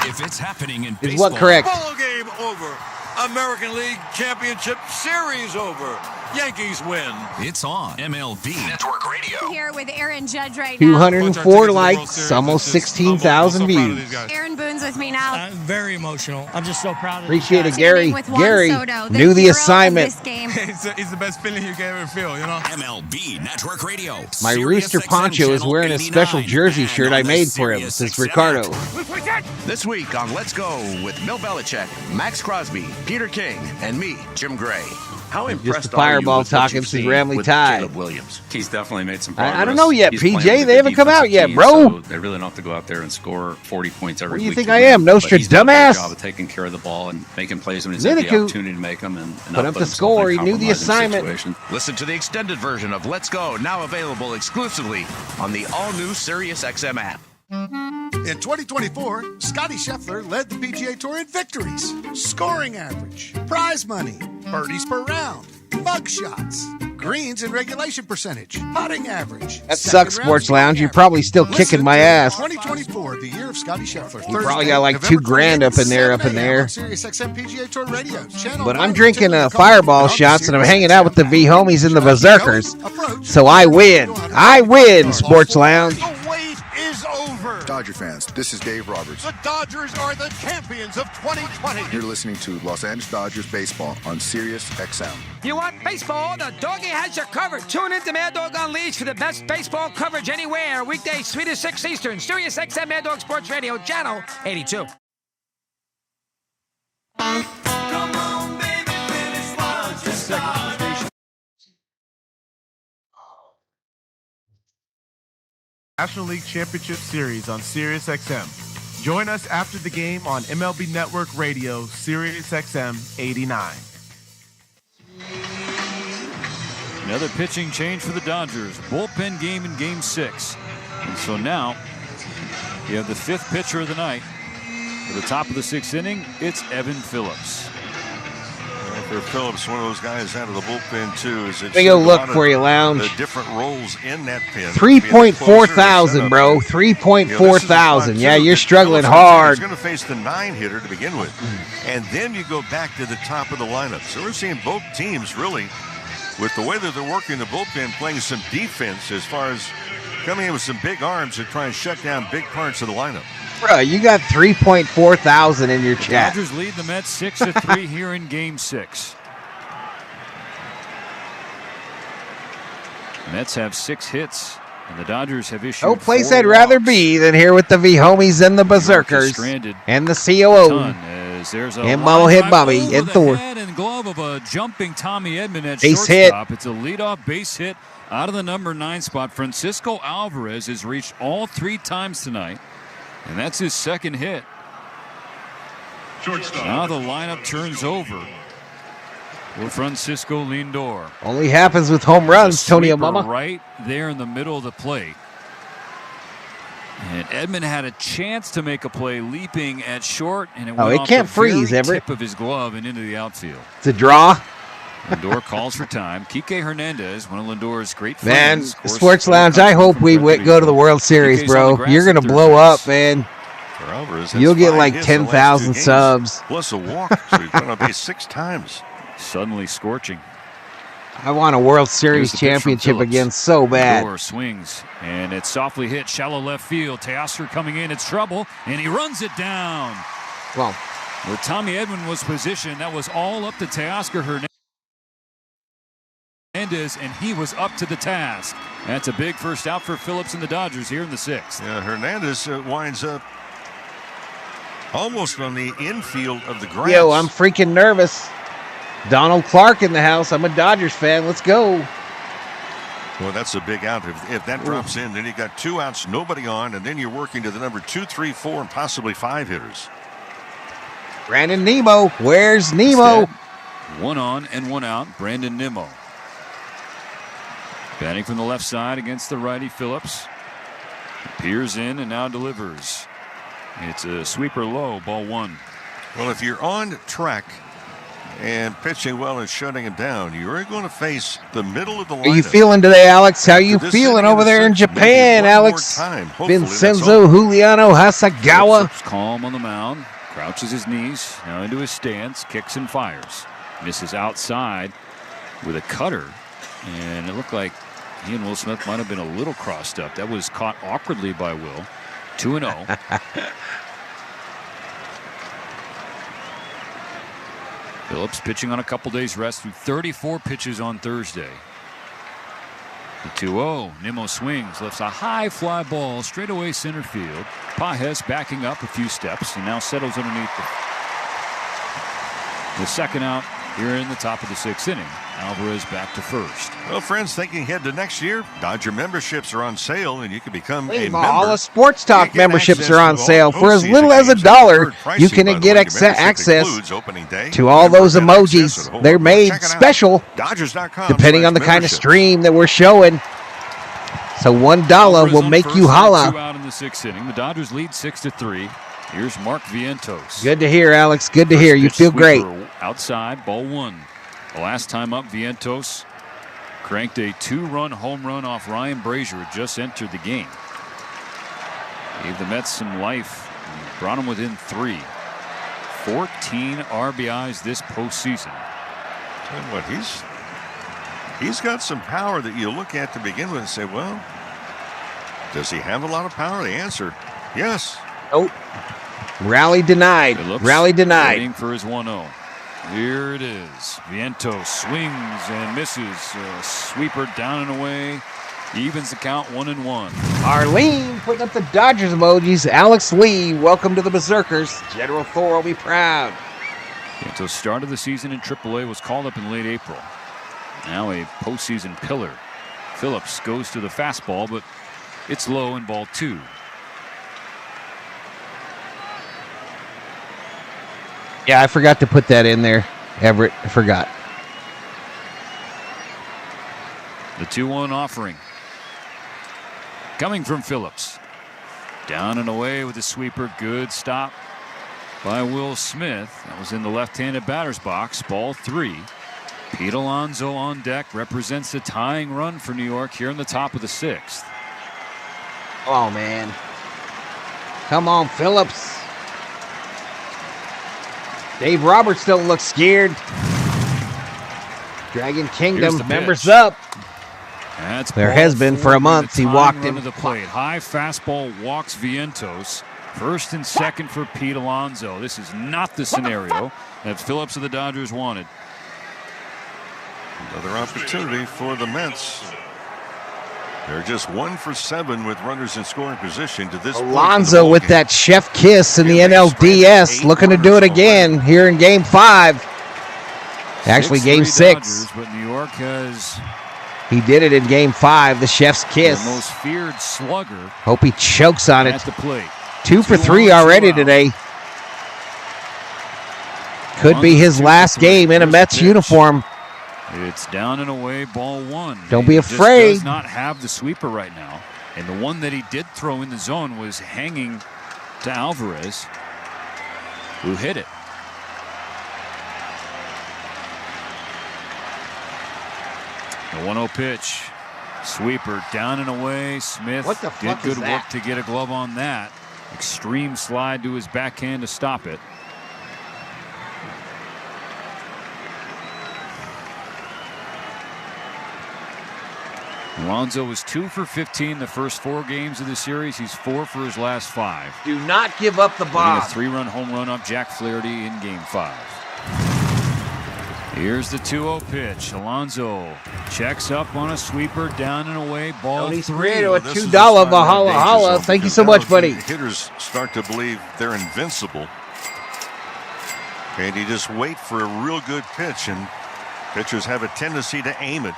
If it's happening in Is baseball, what correct? Ball game over. American League Championship Series over. Yankees win. It's on MLB Network Radio. Here with Aaron Judge right now. 204 likes, almost 16,000 views. Aaron Boone's with me now. I'm very emotional. I'm just so proud of Appreciate these it, guys. Gary. With Juan Gary Soto, knew the hero of assignment. this game. It's the best feeling you can ever feel, you know? MLB Network Radio. My Sirius Rooster XM Poncho is Channel wearing a 89, special jersey and shirt on I the made for him. Sirius Says XM Ricardo. app. This week on Let's Go with Bill Belichick, Max Crosby, Peter King, and me, Jim Gray. How Just impressed the fireball are you with what talking you've since seen Ramley with Tide. Caleb Williams? He's definitely made some progress. I don't know yet, He's PJ. playing with They a haven't come out defensive yet, team, bro. So they really don't have to go out there and score 40 points every What do you week. think to I win. am, But he's done a Nostradamus? great job of taking care of the ball and making plays when he's had the Ziniku opportunity to make them. And put not up put the himself score. in He knew the compromising assignment. situations. Listen to the extended version of Let's Go, now available exclusively on the all-new Sirius XM app. In 2024, Scotty Scheffler led the PGA Tour in victories, scoring average, prize money, birdies per round, mug shots, greens and regulation percentage, putting average. That sucks, Sports Lounge. You're probably still kicking my ass. 2024, the year of Scotty Scheffler. You probably got like $2,000 up in there. Sirius XM PGA Tour Radio. Channel But I'm 9, drinking Channel fireball on the shots and I'm Sirius hanging out with the XM V homies and the Berserkers. So I win. I win, Sports Lounge. The wait is over. Dodger fans, this is Dave Roberts. The Dodgers are the champions of 2020. You're listening to Los Angeles Dodgers baseball on Sirius XM. You want baseball? The doggy has you covered. Tune in to Mad Dog Unleashed for the best baseball coverage anywhere. Weekdays 3 to 6 Eastern. Sirius XM Mad Dog Sports Radio, Channel 82. National League Championship Series on Sirius XM. Join us after the game on MLB Network Radio, Sirius XM 89. Another pitching change for the Dodgers. Bullpen game in Game 6. And so now you have the 5th pitcher of the night. For the top of the 6th inning, it's Evan Phillips. For Phillips, one of those guys out of the bullpen too. Is Let me go look for you, Lounge. The different roles in that pen. 3.4 thousand, bro. 3.4 thousand. Yeah, you're struggling hard. He's going to face the 9-hitter to begin with, and then you go back to the top of the lineup. So we're seeing both teams really, with the way that they're working the bullpen, playing some defense as far as coming in with some big arms to try and shut down big parts of the lineup. Bro, you got 3.4 thousand in your chat. Dodgers lead the Mets 6-3 here in Game 6. Mets have 6 hits And the Dodgers have issued No place 4 I'd rather walks. be than here with the V-Homies and the Berserkers and the COO. There's a And Mama hit drive Bobby over and the Thor. head and glove of a jumping Tommy Edman at Base hit. shortstop. It's a leadoff base hit out of the number 9 spot. Francisco Alvarez has reached all 3 times tonight, and that's his second hit. Now the lineup turns over for Francisco Lindor. Only happens with home runs, Tony Mama. Right there in the middle of the plate. And Edman had a chance to make a play leaping at short, and it went off can't the freeze, very Everett. tip of his glove and into the outfield. It's a draw. Lindor calls for time. Kike Hernandez, one of Lindor's great Man, friends. Of course, Sports Lounge, I hope we go to the World Series, Kike's on the bro. grass You're going to at blow third up, base. man. For Alvarez, that's You'll get 5 like hits in the last 10,000 2 games, subs. plus a walk, so he's going to be 6 times. Suddenly scorching. I want a World Here's Series the pitch from championship Phillips. again so bad. Lindor swings, and it's softly hit, shallow left field. Teoscar coming in, it's trouble, and he runs it down. Well, where Tommy Edman was positioned, that was all up to Teoscar Hernandez, and he was up to the task. That's a big first out for Phillips and the Dodgers here in the 6th. Yeah, Hernandez winds up almost on the infield of the grass. Yo, I'm freaking nervous. Donald Clark in the house. I'm a Dodgers fan. Let's go. Well, that's a big out. If that drops in, then you got 2 outs, nobody on, and then you're working to the number 2, 3, 4, and possibly 5 hitters. Brandon Nimmo. Where's Nimmo? Instead, 1 on and 1 out. Brandon Nimmo. Batting from the left side against the righty Phillips. Peers in and now delivers. It's a sweeper low, ball 1. Well, if you're on track and pitching well and shutting it down, you're going to face the middle of the lineup. How you feeling today, Alex? How you This feeling inning over of the there in 6th, Japan, maybe one Alex? more time. Hopefully that's Vincenzo all. Juliano Hasagawa. Phillips calm on the mound. Crouches his knees. Now into his stance. Kicks and fires. Misses outside with a cutter. And it looked like he and Will Smith might have been a little crossed up. That was caught awkwardly by Will. 2-0. Phillips pitching on a couple days rest through 34 pitches on Thursday. The 2-0. Nimmo swings, lifts a high fly ball straight away center field. Pages backing up a few steps and now settles underneath the second out here in the top of the 6th inning. Alvarez back to first. Well, friends, thinking ahead to next year, Dodger memberships are on sale, and you can become a All member. the Sports Talk memberships access are on to all sale for as postseason little as games at $1. preferred pricing, You can by the get way. Your membership access includes opening day, to all those members get access to the emojis. whole They're lot. made Check it out. special Dodgers.com/membership. depending on the kind of stream that we're showing. So $1 Alvarez will on make first you and holla. 2 out in the 6th inning. The Dodgers lead 6-3. Here's Mark Vientos. Good to hear, Alex. Good to hear. You Pitch feel great. sweeper outside, ball 1. The last time up, Vientos cranked a 2-run home run off Ryan Brazier, who just entered the game. Gave the Mets some life and brought them within 3. 14 RBIs this postseason. Tell you what, he's got some power that you look at to begin with and say, well, does he have a lot of power? The answer, yes. Nope. Rally denied. Phillips Rally denied. waiting for his 1-0. Here it is. Vientos swings and misses. A sweeper down and away. Evens the count 1-1. Arlene putting up the Dodgers emojis. Alex Lee, welcome to the Berserkers. General Thor will be proud. Vientos started the season in AAA, was called up in late April. Now a postseason pillar. Phillips goes to the fastball, but it's low in ball 2. Yeah, I forgot to put that in there, Everett. I forgot. The 2-1 offering. Coming from Phillips. Down and away with the sweeper. Good stop by Will Smith. That was in the left-handed batter's box. Ball 3. Pete Alonso on deck represents the tying run for New York here in the top of the 6th. Oh, man. Come on, Phillips. Dave Roberts don't look scared. Dragon Kingdom members up. That's there has been for a month. He walked into in the plate. High fastball walks Vientos. First and second for Pete Alonso. This is not the scenario that Phillips of the Dodgers wanted. Another opportunity for the Mets. They're just 1 for 7 with runners in scoring position to this point. Alonso with that chef kiss in the NLDS, looking to do it again here in Game 5. Actually, Game 6. Dodgers, but New York has He did it in Game 5, the chef's kiss. the most feared slugger. Hope he chokes on it. At the plate. 2 for 3 already today. Could be his last game in a Mets uniform. It's down and away, ball 1. Don't be He afraid. Just does not have the sweeper right now. And the one that he did throw in the zone was hanging to Alvarez, who hit it. The 1-0 pitch. Sweeper down and away. Smith What the fuck did is good that? work to get a glove on that. Extreme slide to his backhand to stop it. Alonso was 2 for 15 the first 4 games of the series. He's 4 for his last 5. Do not give up the bomb. A 3-run home run up Jack Flaherty in Game 5. Here's the 2-0 pitch. Alonso checks up on a sweeper, down and away, ball Tony 3. Serrano at $2 Valhalla Holla. Thank you so much, buddy. Hitters start to believe they're invincible. And you just wait for a real good pitch, and pitchers have a tendency to aim it.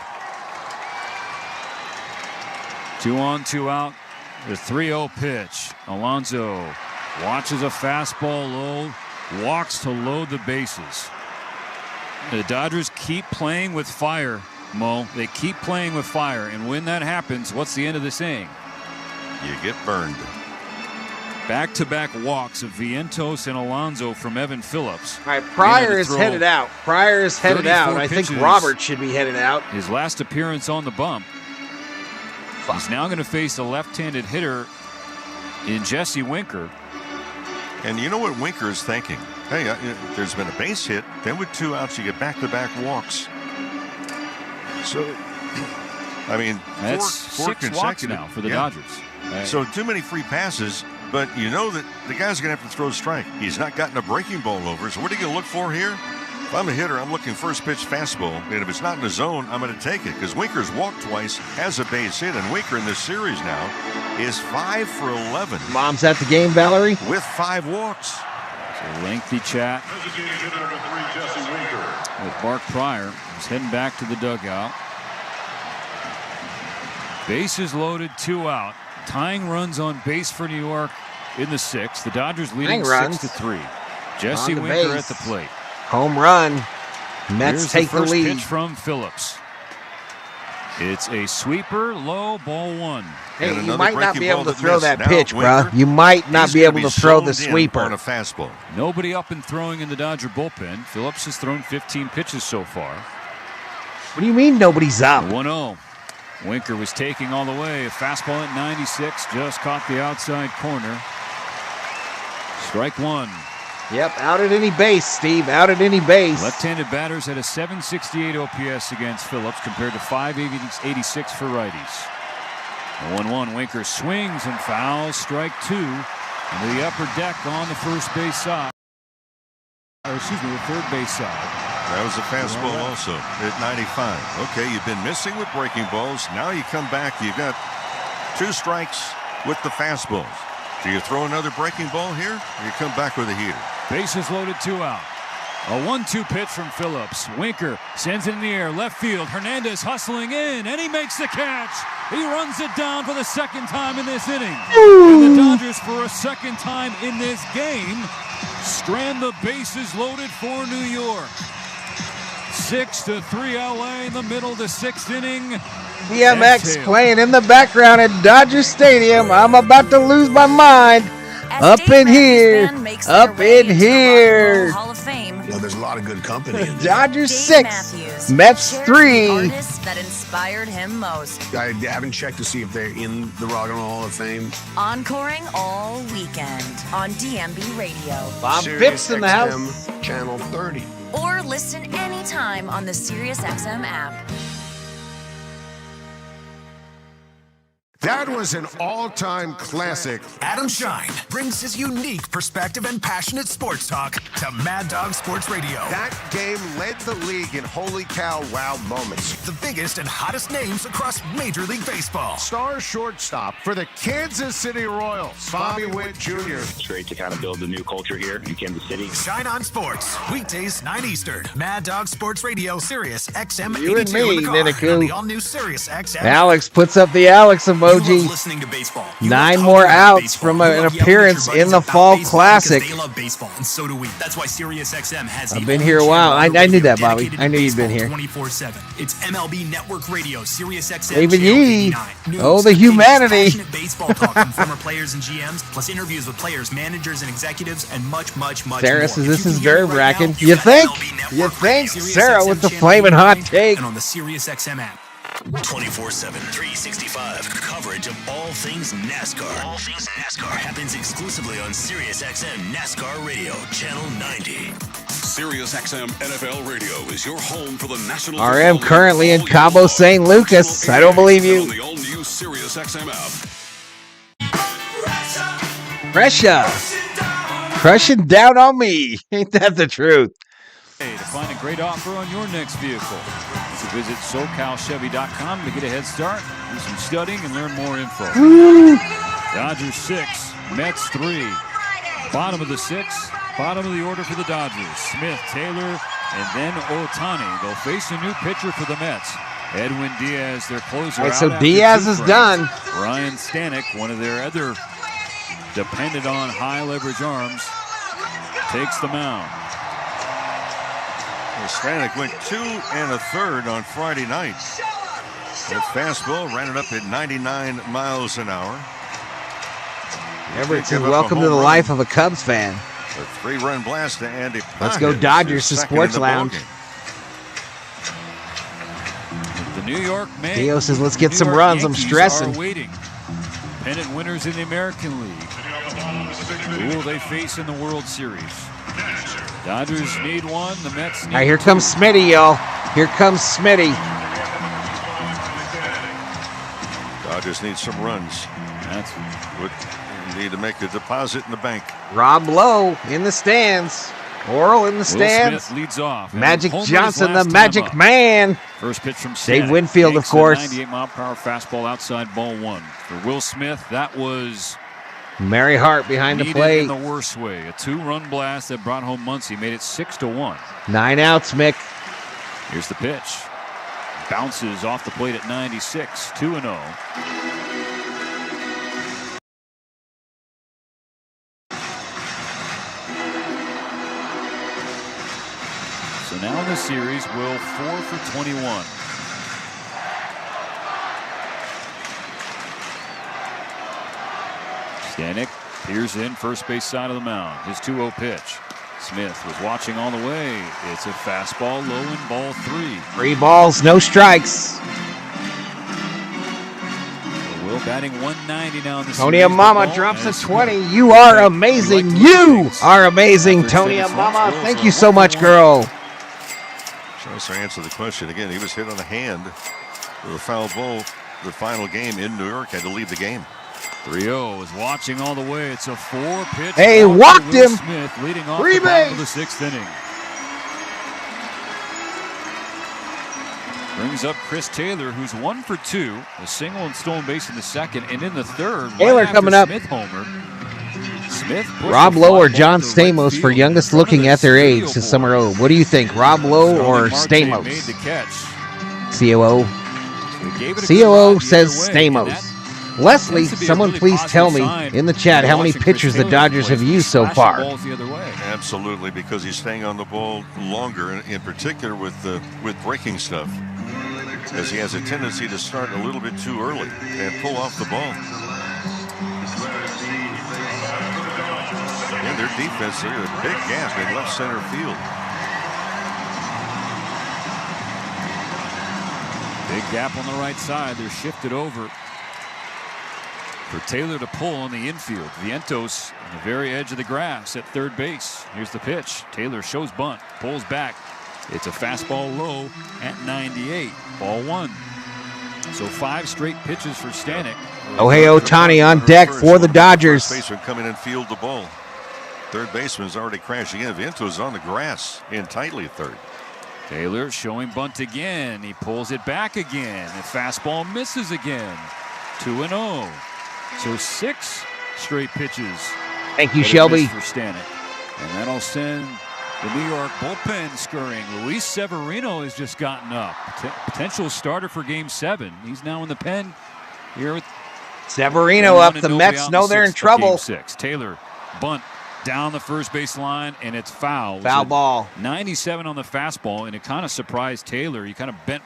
2 on, 2 out. The 3-0 pitch. Alonso watches a fastball low, walks to load the bases. The Dodgers keep playing with fire, Mo. They keep playing with fire, and when that happens, what's the end of the saying? You get burned. Back-to-back walks of Vientos and Alonso from Evan Phillips. All right, Pryor is headed out. Pryor is headed out. I think Robert should be headed out. His last appearance on the bump. He's now going to face a left-handed hitter in Jesse Winker. And you know what Winker is thinking? Hey, there's been a base hit. Then with 2 outs, you get back-to-back walks. So, I mean, that's four 6 walks consecutive now for the Dodgers. So too many free passes, but you know that the guy's going to have to throw a strike. He's not gotten a breaking ball over. So what are you going to look for here? If I'm a hitter, I'm looking first pitch fastball. And if it's not in the zone, I'm going to take it. Because Winker's walked twice, has a base hit. And Winker in this series now is 5 for 11. Mom's at the game, Valerie? With 5 walks. It's a lengthy chat with Mark Pryor. He's heading back to the dugout. Bases loaded, 2 out. Tying runs on base for New York in the 6th. The Dodgers leading 6-3. Jesse Winker at the plate. Home run. Mets Here's take the first lead. Pitch from Phillips. It's a sweeper, low, ball 1. Hey, you might not be able to throw that pitch, bro. You might not be able to throw the sweeper. On a fastball. Nobody up and throwing in the Dodger bullpen. Phillips has thrown 15 pitches so far. What do you mean nobody's up? 1-0. Winker was taking all the way. A fastball at 96, just caught the outside corner. Strike 1. Yep, out at any base, Steve. Out at any base. Left-handed batters had a 768 OPS against Phillips compared to 586 for righties. 1-1. Winker swings and fouls. Strike 2. Into the upper deck on the first base side. Or excuse me, the third base side. That was a fastball also at 95. Okay, you've been missing with breaking balls. Now you come back. You've got 2 strikes with the fastballs. Do you throw another breaking ball here, or you come back with a heater? Bases loaded, 2 out. A 1-2 pitch from Phillips. Winker sends it in the air, left field. Hernandez hustling in, and he makes the catch. He runs it down for the 2nd time in this inning. And the Dodgers, for a 2nd time in this game, strand the bases loaded for New York. 6-3 LA in the middle of the 6th inning. DMX playing in the background at Dodger Stadium. I'm about to lose my mind. Up in here. Up in here. Hall of Fame. Well, there's a lot of good company. Dodgers 6, Mets 3. Artists that inspired him most. I haven't checked to see if they're in the Rock and Roll Hall of Fame. Encoring all weekend on DMB Radio. Bob Phipps in the house. Channel 30. Or listen anytime on the SiriusXM app. That was an all-time classic. Adam Shine brings his unique perspective and passionate sports talk to Mad Dog Sports Radio. That game led the league in holy cow wow moments. The biggest and hottest names across Major League Baseball. Star shortstop for the Kansas City Royals, Bobby Witt Jr. It's great to kind of build a new culture here in Kansas City. Shine on Sports, weekdays 9 Eastern. Mad Dog Sports Radio, Sirius XM You 82 and me, in the car, Niniku. on the all-new Sirius XM. Alex puts up the Alex emoji. Listening to baseball. 9 more outs from an appearance in the Fall Classic. They love baseball, and so do we. That's why Sirius XM has. I've been here a while. I knew that, Bobby. I knew you'd been here. 24/7. It's MLB Network Radio, Sirius XM. David Channel Yee. 89. Oh, the humanity. Passionate baseball talk from former players and GMs, plus interviews with players, managers, and executives, and much more. Sarah says this is nerve-wracking. You think? Sarah with the flaming hot take. And on the Sirius XM app. 24/7, 365 coverage of all things NASCAR. All things NASCAR happens exclusively on SiriusXM NASCAR Radio, Channel 90. SiriusXM NFL Radio is your home for the National RM currently in Cabo San Lucas. I don't believe you. On the all-new SiriusXM app. Pressure. Crushing down on me. Ain't that the truth? Hey, to find a great offer on your next vehicle, so visit SoCalChevy.com to get a head start, do some studying, and learn more info. Woo. Dodgers 6, Mets 3. Bottom of the 6, bottom of the order for the Dodgers. Smith, Taylor, and then Ohtani. They'll face a new pitcher for the Mets. Edwin Diaz, their closer. All right, so Diaz is done. Ryan Stanek, one of their other dependent on high leverage arms, takes the mound. Stanek went 2 1/3 on Friday night. That fastball ran it up at 99 miles an hour. Everett says, welcome to the life of a Cubs fan. A 3-run blast to Andy. Let's go Dodgers to Sports Lounge. The New York Mets. Theo says, let's get some runs. I'm stressing. Waiting. Pennant winners in the American League. Who will they face in the World Series? Dodgers need one. The Mets need All right, here comes Smitty, y'all. Here comes Smitty. Dodgers need some runs. That's what need to make a deposit in the bank. Rob Lowe in the stands. Oral in the stands. Smith leads off. Magic Johnson, the Magic Man. First pitch from Dave Stanek. Winfield, of course. 98-mile-per-hour fastball outside ball 1. For Will Smith, that was Mary Hart behind the plate. In the worst way. A 2-run blast that brought home Muncie, made it 6-1. 9 outs, Mick. Here's the pitch. Bounces off the plate at 96. 2-0. So now in the series, Will 4 for 21. Stanek peers in first base side of the mound. His 2-0 pitch. Smith was watching all the way. It's a fastball low in ball 3. 3 balls, no strikes. Will batting 190 now in the Tony series. Amama drops a 20. You are amazing. You are amazing, Tony Amama. Thank you so much, girl. Tries to answer the question again. He was hit on the hand with a foul ball. The final game in New York had to leave the game. 3-0 is watching all the way. It's a 4-pitch. Hey, walked him. Smith leading off Free the bottom of base. the 6th inning. Brings up Chris Taylor, who's 1 for 2. A single and stolen base in the 2nd, and in the 3rd. Taylor right coming after up. Smith homer. Smith Rob Lowe or John Stamos for youngest looking at their age this summer. Oh, what do you think, Rob Lowe or Stamos? Made the catch. COO. COO says Stamos. Leslie, someone please tell me in the chat how many pitchers the Dodgers have used so far. Absolutely, because he's staying on the ball longer, in particular with breaking stuff, as he has a tendency to start a little bit too early and pull off the ball. And their defense, there's a big gap in left center field. Big gap on the right side. They're shifted over for Taylor to pull on the infield. Vientos on the very edge of the grass at third base. Here's the pitch. Taylor shows bunt, pulls back. It's a fastball low at 98. Ball 1. So 5 straight pitches for Stanek. Shohei Ohtani on deck for the Dodgers. First baseman come in and field the ball. Third baseman's already crashing in. Viento's on the grass in tightly at third. Taylor showing bunt again. He pulls it back again. The fastball misses again. 2-0. So 6 straight pitches. Thank you, Shelby. For Stanek. And that'll send the New York bullpen scurrying. Luis Severino has just gotten up. Potential starter for Game 7. He's now in the pen here with Severino up. The Mets know they're in trouble. Game 6. Taylor bunt down the first base line, and it's foul. Foul ball. 97 on the fastball, and it kind of surprised Taylor. He kind of bent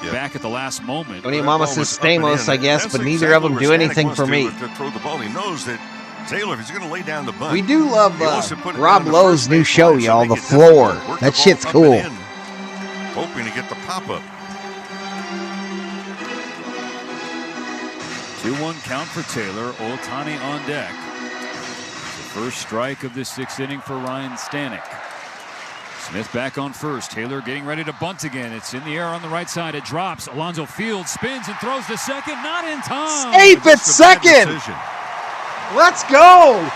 back at the last moment. Tony Mama says Stamos, I guess, but neither of them do anything for me. To throw the ball. He knows that Taylor, if he's going to lay down the bunt. We do love Rob Lowe's new show, y'all, The Floor. That shit's cool. Hoping to get the pop-up. 2-1 count for Taylor. Ohtani on deck. The first strike of the 6th inning for Ryan Stanek. Smith back on first. Taylor getting ready to bunt again. It's in the air on the right side. It drops. Alonso Fields spins and throws to second. Not in time. Safe at second. Let's go.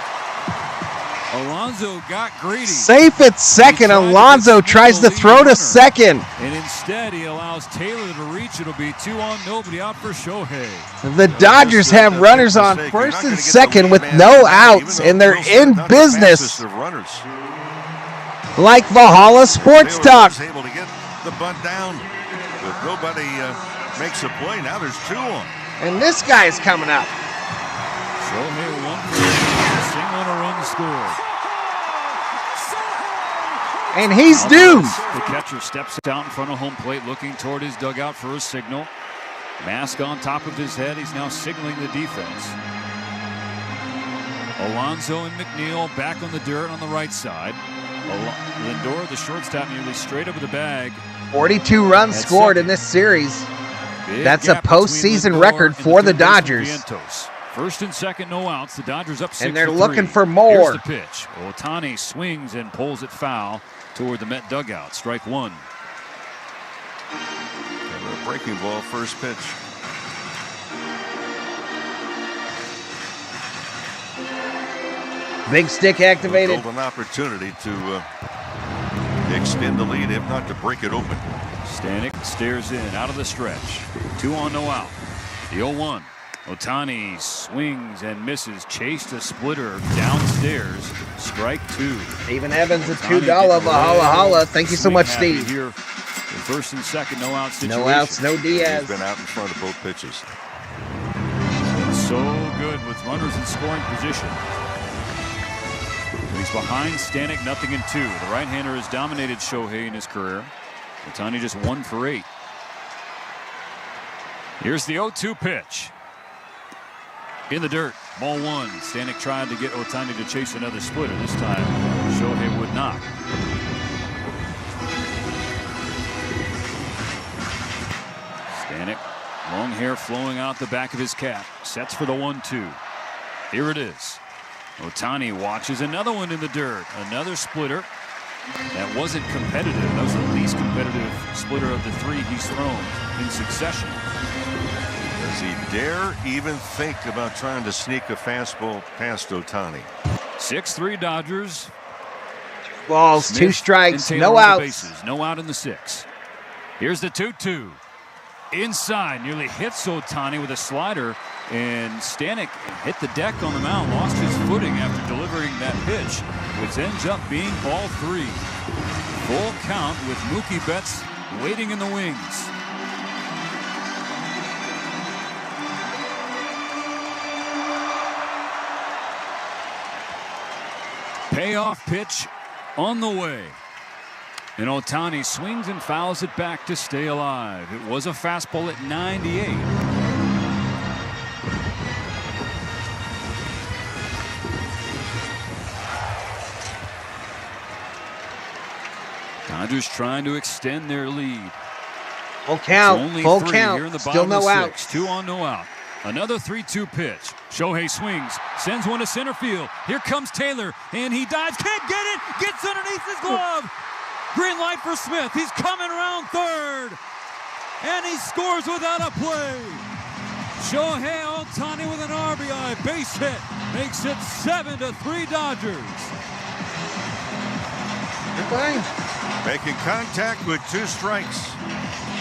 Alonso got greedy. Safe at second. Alonso tries to throw to second. And instead, he allows Taylor to reach. It'll be 2 on, nobody out for Shohei. The Dodgers have runners on first and second with no outs, and they're in business. Like Valhalla Sports Talk. Able to get the bunt down, but nobody makes a play. Now there's 2 on. And this guy's coming up. Shohei 1 for 8, single and a run to score. And he's due. The catcher steps out in front of home plate, looking toward his dugout for a signal. Mask on top of his head. He's now signaling the defense. Alonso and McNeil back on the dirt on the right side. Lindor, the shortstop, nearly straight over the bag. 42 runs scored in this series. That's a postseason record for the Dodgers. First and second, no outs. The Dodgers up 6-3. And they're looking for more. Here's the pitch. Ohtani swings and pulls it foul toward the Met dugout. Strike 1. A breaking ball, first pitch. Big stick activated. An opportunity to extend the lead, if not to break it open. Stanek stares in, out of the stretch. 2 on, no out. The 0-1. Ohtani swings and misses. Chased a splitter downstairs. Strike 2. Stephen Evans, a $2 Valhalla Holla. Thank you so much, Steve. Here, the first and second, no out situation. No outs, no Diaz. He's been out in front of both pitches. So good with runners in scoring position. He's behind Stanek, 0-2. The right-hander has dominated Shohei in his career. Ohtani just 1 for 8. Here's the 0-2 pitch. In the dirt, ball 1. Stanek tried to get Ohtani to chase another splitter. This time, Shohei would not. Stanek, long hair flowing out the back of his cap. Sets for the 1-2. Here it is. Ohtani watches another one in the dirt. Another splitter. That wasn't competitive. That was the least competitive splitter of the 3 he's thrown in succession. Does he dare even think about trying to sneak a fastball past Ohtani? 6-3 Dodgers. Balls, Smith 2 strikes, no outs. outs. No out in the 6. Here's the 2-2. Inside, nearly hits Ohtani with a slider, and Stanek hit the deck on the mound, lost his footing after delivering that pitch, which ends up being ball 3. Full count with Mookie Betts waiting in the wings. Payoff pitch on the way. And Ohtani swings and fouls it back to stay alive. It was a fastball at 98. Dodgers trying to extend their lead. Full count. Only Full 3 count. Here in the Still no outs. 2 on, no out. Another 3-2 pitch. Shohei swings, sends one to center field. Here comes Taylor, and he dives. Can't get it. Gets underneath his glove. Green light for Smith. He's coming around third. and he scores without a play. Shohei Ohtani with an RBI base hit makes it 7-3 Dodgers. You're fine. Making contact with 2 strikes.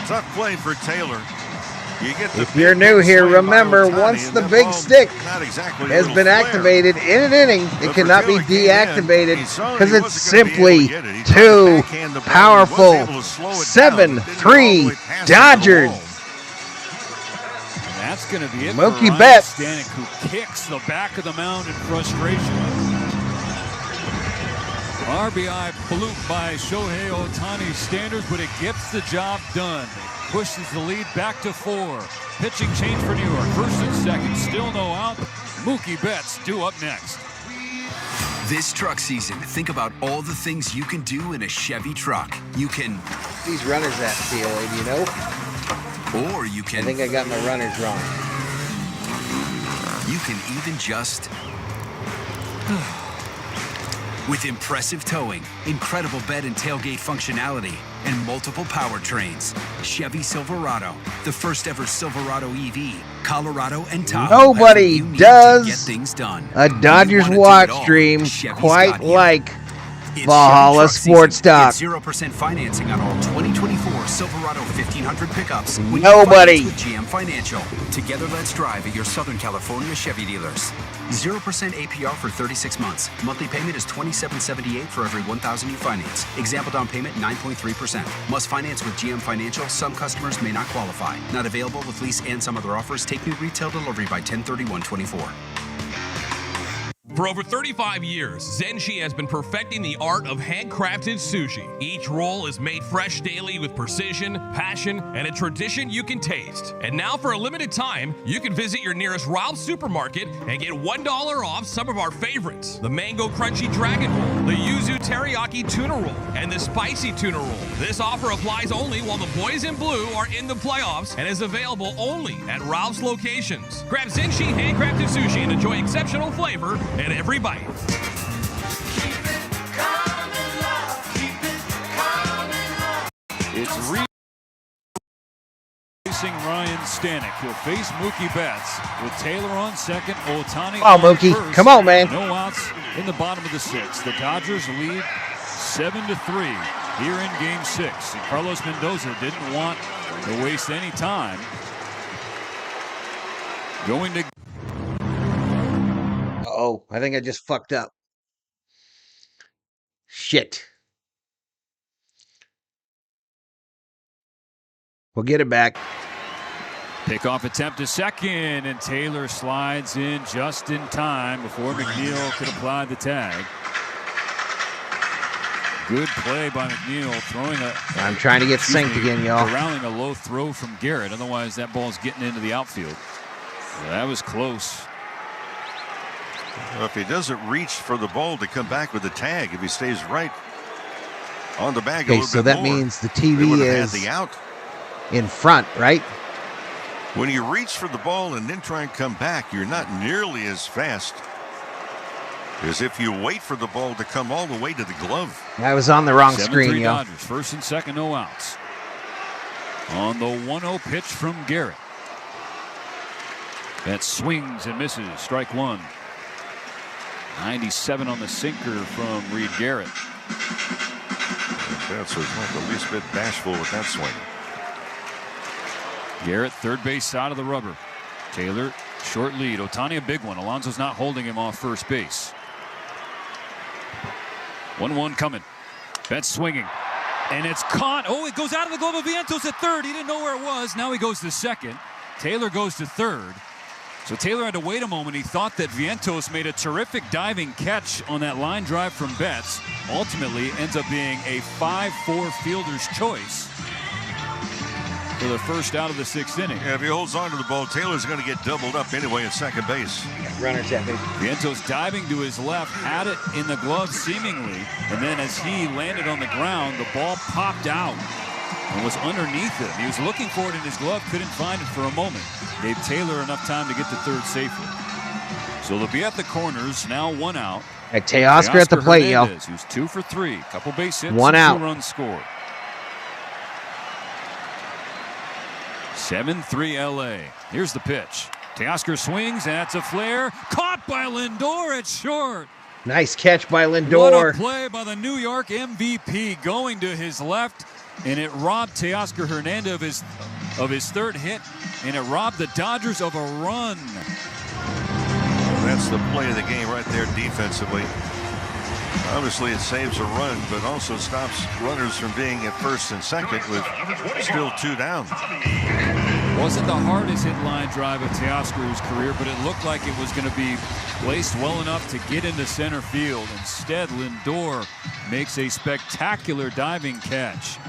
Tough play for Taylor. If you're new here, remember, once the big stick has been activated in an inning, it cannot be deactivated because it's simply too powerful. 7-3 Dodgers. And that's going to be it Mookie for Betts. Stanek, who kicks the back of the mound in frustration. RBI bloop by Shohei Ohtani Standers, but it gets the job done. Pushes the lead back to 4. Pitching change for New York. First and second, still no out. Mookie Betts due up next. This truck season, think about all the things you can do in a Chevy truck. You can... These runners that feel, you know? Or you can... I think I got my runners wrong. You can even just... With impressive towing, incredible bed and tailgate functionality, and multiple powertrains, Chevy Silverado, the first ever Silverado EV, Colorado and Tahoe. Nobody does get things done. a Dodgers watch stream quite like Valhalla Sports Talk. 0% financing on all 2024 Silverado 1500 pickups. Nobody. With GM Financial. Together, let's drive at your Southern California Chevy dealers. 0% APR for 36 months. Monthly payment is $27.78 for every $1,000 you finance. Example down payment 9.3%. Must finance with GM Financial. Some customers may not qualify. Not available with lease and some other offers. Take new retail delivery by 10/31/24. For over 35 years, Zenshi has been perfecting the art of handcrafted sushi. Each roll is made fresh daily with precision, passion, and a tradition you can taste. And now for a limited time, you can visit your nearest Ralph's supermarket and get $1 off some of our favorites. The Mango Crunchy Dragon Roll, the Yuzu Teriyaki Tuna Roll, and the Spicy Tuna Roll. This offer applies only while the boys in blue are in the playoffs and is available only at Ralph's locations. Grab Zenshi handcrafted sushi and enjoy exceptional flavor at every bite. It's racing Ryan Stanek. He'll face Mookie Betts with Taylor on second, Ohtani Come on, Mookie. first. Come on, man. No outs in the bottom of the 6th. The Dodgers lead 7-3 here in Game 6. And Carlos Mendoza didn't want to waste any time. Going to... Oh, I think I just fucked up. Shit. We'll get it back. Pickoff attempt to second, and Taylor slides in just in time before McNeil could apply the tag. Good play by McNeil, throwing a... I'm trying to get synced again, y'all. Corralling a low throw from Garrett. Otherwise, that ball's getting into the outfield. So that was close. Well, if he doesn't reach for the ball to come back with the tag, if he stays right on the bag a Okay, little so bit that more, means the they TV would have is had the out. in front, right? When you reach for the ball and then try and come back, you're not nearly as fast as if you wait for the ball to come all the way to the glove. I was on the wrong screen, yo. Dodgers, first and second, no outs. On the 1-0 pitch from Garrett. That swings and misses. Strike one. 97 on the sinker from Reed Garrett. Betts was not the least bit bashful with that swing. Garrett, third base side of the rubber. Taylor, short lead. Ohtani, a big one. Alonso's not holding him off first base. 1-1 coming. Betts swinging. And it's caught. Oh, it goes out of the glove of Vientos at third. He didn't know where it was. Now he goes to second. Taylor goes to third. So Taylor had to wait a moment. He thought that Vientos made a terrific diving catch on that line drive from Betts. Ultimately ends up being a 5-4 fielder's choice for the first out of the 6th inning. Yeah, if he holds on to the ball, Taylor's going to get doubled up anyway at second base. Runners at me. Vientos diving to his left, had it in the glove seemingly, and then as he landed on the ground, the ball popped out and was underneath him. He was looking for it in his glove, couldn't find it for a moment. Gave Taylor enough time to get to third safely. So they'll be at the corners, now one out. Hey, Teoscar at the plate, yo. Who's 2 for 3, couple base hits, one out. 2 runs scored. 7-3 LA. Here's the pitch. Teoscar swings, and that's a flare. Caught by Lindor at short. Nice catch by Lindor. What a play by the New York MVP going to his left, and it robbed Teoscar Hernandez of his third hit, and it robbed the Dodgers of a run. Well, that's the play of the game right there defensively. Obviously, it saves a run, but also stops runners from being at first and second with still 2 down. Wasn't the hardest hit line drive of Teoscar's career, but it looked like it was going to be placed well enough to get into center field. Instead, Lindor makes a spectacular diving catch.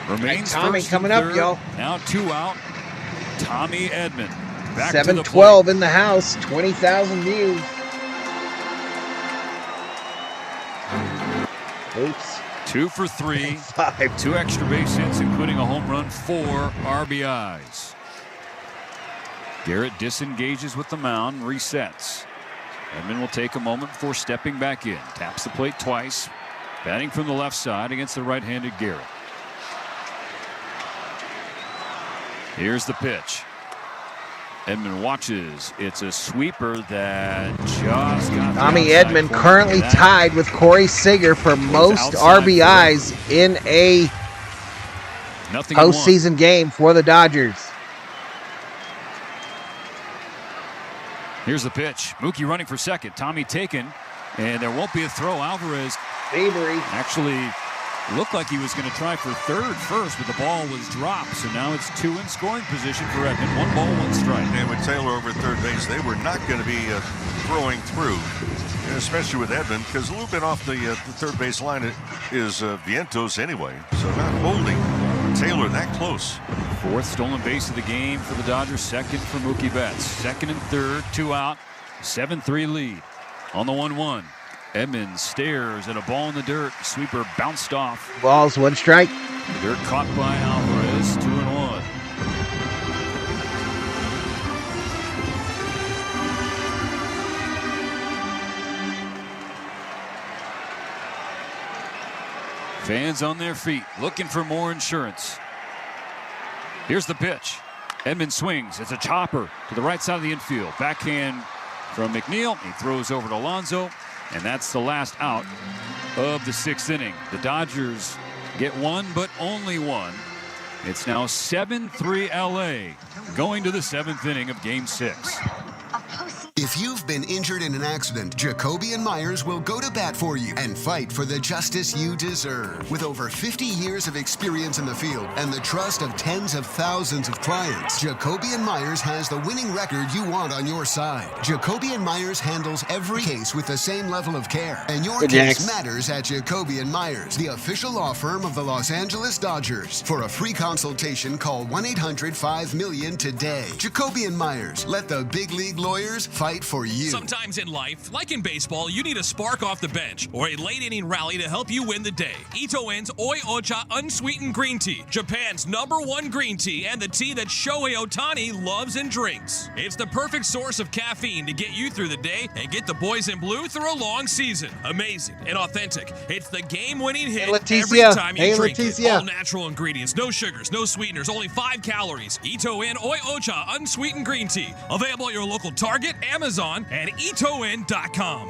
Remains Tommy first coming and up, third. y'all. Now 2 out. Tommy Edman back to the 712 in the house, 20,000 views. Oops. 2 for 3. 5. 2 extra base hits, including a home run, 4 RBIs. Garrett disengages with the mound, resets. Edman will take a moment before stepping back in. Taps the plate twice. Batting from the left side against the right-handed Garrett. Here's the pitch. Edman watches. It's a sweeper that just got Tommy Edman currently tied with Corey Seager for most RBIs in a postseason game for the Dodgers. Here's the pitch. Mookie running for second. Tommy taken, and there won't be a throw. Alvarez actually looked like he was going to try for third first, but the ball was dropped. So now it's 2 in scoring position for Edman. 1 ball, 1 strike. And with Taylor over at third base, they were not going to be throwing through, especially with Edman, because a little bit off the third base line is Vientos anyway. So not holding Taylor that close. 4th stolen base of the game for the Dodgers. 2nd for Mookie Betts. 2nd and 3rd, 2 out. 7-3 lead on the 1-1. Edman stares at a ball in the dirt. Sweeper bounced off. Balls, 1 strike. Dirt caught by Alvarez. 2-1. Fans on their feet looking for more insurance. Here's the pitch. Edman swings. It's a chopper to the right side of the infield. Backhand from McNeil. He throws over to Alonso. And that's the last out of the 6th inning. The Dodgers get 1, but only 1. It's now 7-3 LA going to the 7th inning of Game 6. If you've been injured in an accident, Jacoby and Myers will go to bat for you and fight for the justice you deserve. With over 50 years of experience in the field and the trust of tens of thousands of clients, Jacoby and Myers has the winning record you want on your side. Jacoby and Myers handles every case with the same level of care, and your case matters at Jacoby and Myers, the official law firm of the Los Angeles Dodgers. For a free consultation, call 1-800-5-MILLION today. Jacoby and Myers, let the big league lawyers fight for you. Sometimes in life, like in baseball, you need a spark off the bench or a late inning rally to help you win the day. Ito En's Oi Ocha Unsweetened Green Tea, Japan's #1 green tea and the tea that Shohei Ohtani loves and drinks. It's the perfect source of caffeine to get you through the day and get the boys in blue through a long season. Amazing and authentic. It's the game-winning hit every time you drink it. All natural ingredients, no sugars, no sweeteners, only 5 calories. Ito En Oi Ocha Unsweetened Green Tea. Available at your local Target, Amazon, and itoen.com.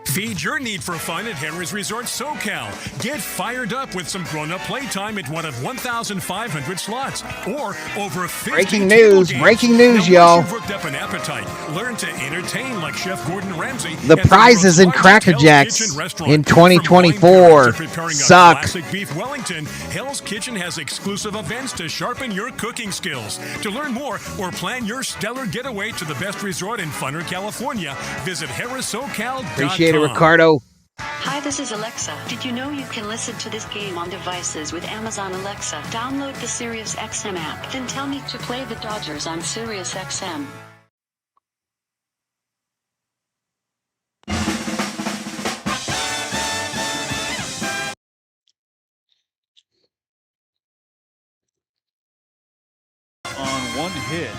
Feed your need for fun at Harrah's Resort SoCal. Get fired up with some grown-up playtime at one of 1,500 slots or over 50 Breaking games. news, y'all. Once you've worked up an appetite, learn to entertain like Chef Gordon Ramsay. The prizes in Cracker Jacks in 2024 suck. Classic beef Wellington, Hell's Kitchen has exclusive events to sharpen your cooking skills. To learn more or plan your stellar getaway to the best resort in Funner, California, visit harrahsocal.com. Appreciate it, Ricardo. Hi, this is Alexa. Did you know you can listen to this game on devices with Amazon Alexa? Download the SiriusXM app, then tell me to play the Dodgers on SiriusXM. On 1 hit.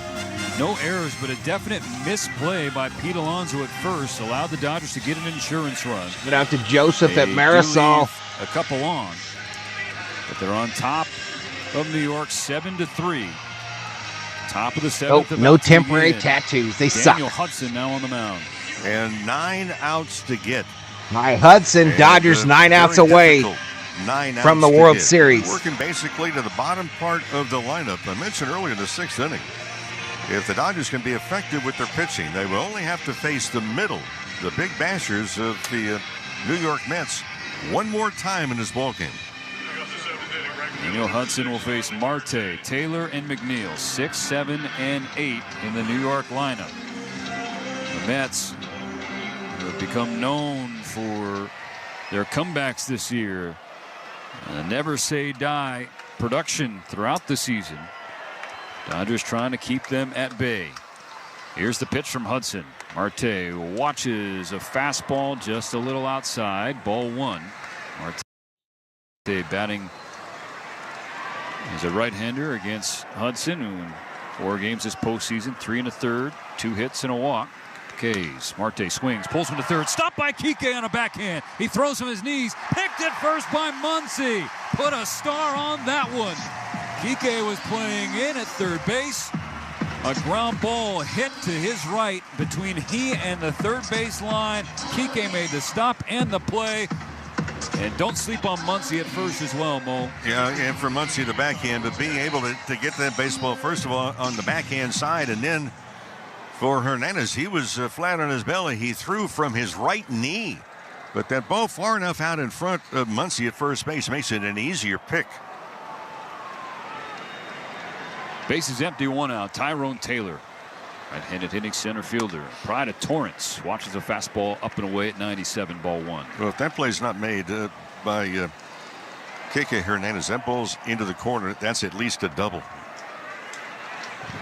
No errors, but a definite misplay by Pete Alonso at first allowed the Dodgers to get an insurance run. Get out to Joseph They at Marisol. do leave a couple on, but they're on top of New York, 7-3. Top of the seventh. No temporary tattoos. They suck. Daniel Hudson now on the mound. And 9 outs to get. All right, Hudson, And, Dodgers 9 outs away 9 from outs the to World get. Series. Working basically to the bottom part of the lineup. I mentioned earlier in the 6th inning, if the Dodgers can be effective with their pitching, they will only have to face the middle, the big bashers of the New York Mets one more time in this ballgame. Daniel Hudson will face Marte, Taylor, and McNeil, 6, 7, and 8 in the New York lineup. The Mets have become known for their comebacks this year. Never say die production throughout the season. Dodgers trying to keep them at bay. Here's the pitch from Hudson. Marte watches a fastball just a little outside. Ball 1. Marte batting as a right-hander against Hudson, who in 4 games this postseason, 3 1/3, 2 hits and a walk. K's. Marte swings, pulls him to third. Stopped by Kike on a backhand. He throws him his knees. Picked at first by Muncy. Put a star on that one. Kike was playing in at third base. A ground ball hit to his right between he and the third base line. Kike made the stop and the play. And don't sleep on Muncy at first as well, Mo. Yeah, and for Muncy, the backhand, but being able to get that baseball, first of all, on the backhand side, and then for Hernandez, he was flat on his belly. He threw from his right knee. But that ball far enough out in front of Muncy at first base makes it an easier pick. Base is empty, 1 out. Tyrone Taylor, right-handed hitting center fielder. Pride of Torrance watches a fastball up and away at 97, ball 1. Well, if that play's not made by Kike Hernandez, that ball's into the corner. That's at least a double.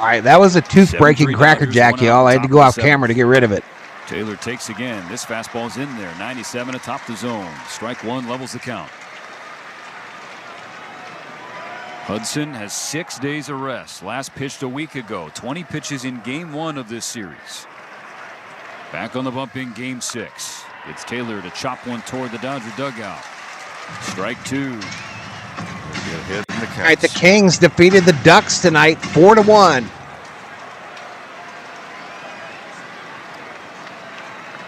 All right, that was a tooth-breaking Cracker Jack, y'all. I had to go off camera to get rid of it. Taylor takes again. This fastball's in there. 97 atop the zone. Strike 1 levels the count. Hudson has 6 days of rest. Last pitched a week ago. 20 pitches in game 1 of this series. Back on the bump in game 6. It's Taylor to chop one toward the Dodger dugout. Strike 2. All right, the Kings defeated the Ducks tonight, 4-1.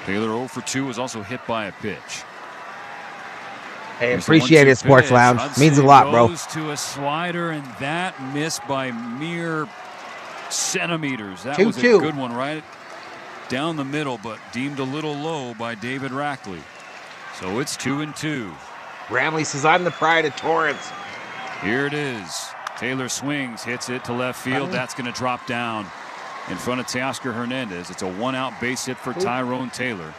Taylor 0 for 2 was also hit by a pitch. Hey, appreciate it, Sports Lounge. Means a lot, bro. Goes to a slider, and that missed by mere centimeters. That was a good one, right down the middle, but deemed a little low by David Rackley. So it's 2-2. Bramley says, I'm the pride of Torrance. Here it is. Taylor swings, hits it to left field. That's going to drop down in front of Teoscar Hernandez. It's a 1-out base hit for Tyrone Taylor.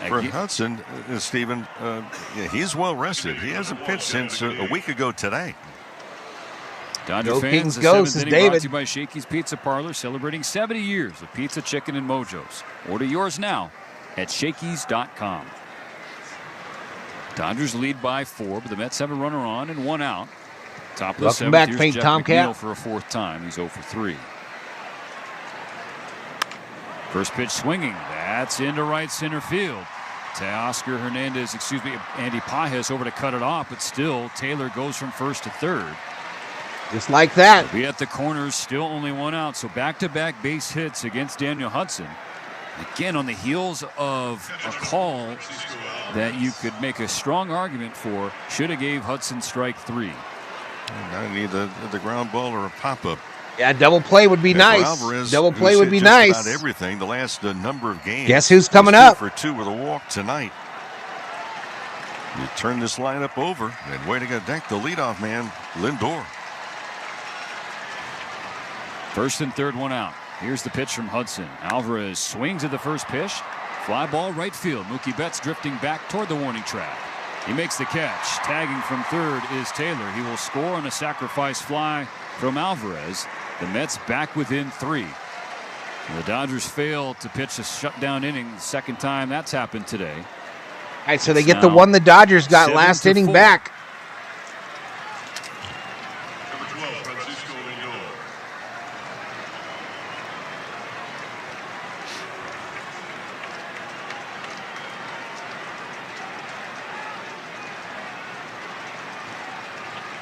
For Hudson, Stephen, he's well rested. He hasn't pitched since a week ago today. Dodger Go fans, Kings the go, 7th says inning brought to David. you by Shakey's Pizza Parlor, celebrating 70 years of pizza, chicken, and mojos. Order yours now at Shakey's.com. Dodgers lead by 4, but the Mets have a runner on and 1 out. Top of the 7th. Back, Here's Faint Jeff Tomcat. McNeil for a 4th time. He's 0 for 3. First pitch swinging. That's into right center field. Teoscar Hernandez, Andy Pajes over to cut it off, but still Taylor goes from first to third. Just like that. Be at the corners, still only 1 out. So back-to-back base hits against Daniel Hudson. Again, on the heels of a call that you could make a strong argument for, should have gave Hudson strike 3. I need the ground ball or a pop-up. Yeah, double play would be nice. Alvarez, Double play would be just nice. About everything the last number of games. Guess who's coming He's 2 up? for 2 with a walk tonight. You turn this lineup over, and way to go deck the leadoff man, Lindor. First and third, 1 out. Here's the pitch from Hudson. Alvarez swings at the first pitch. Fly ball right field. Mookie Betts drifting back toward the warning track. He makes the catch. Tagging from third is Taylor. He will score on a sacrifice fly from Alvarez. The Mets back within 3. The Dodgers fail to pitch a shutdown inning. The second time that's happened today. All right, so they get the one the Dodgers got last inning 7-4. back.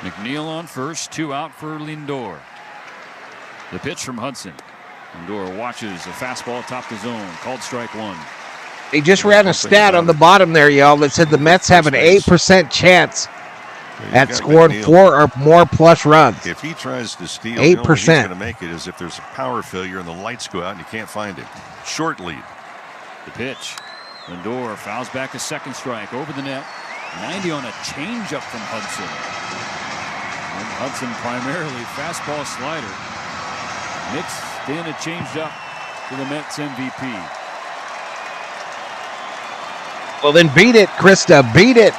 McNeil on first, 2 out for Lindor. The pitch from Hudson. Lindor watches a fastball atop the zone, called strike 1. He just ran a stat on the bottom there, y'all, that said the Mets have an 8% chance at scoring 4 or more plus runs. If he tries to steal, 8%. the only way he's going to make it is if there's a power failure and the lights go out and you can't find him. Short lead. The pitch. Lindor fouls back a second strike over the net. 90 on a changeup from Hudson. And Hudson primarily fastball slider. Mixed in a changeup to the Mets MVP. Well, then beat it, Krista. Beat it.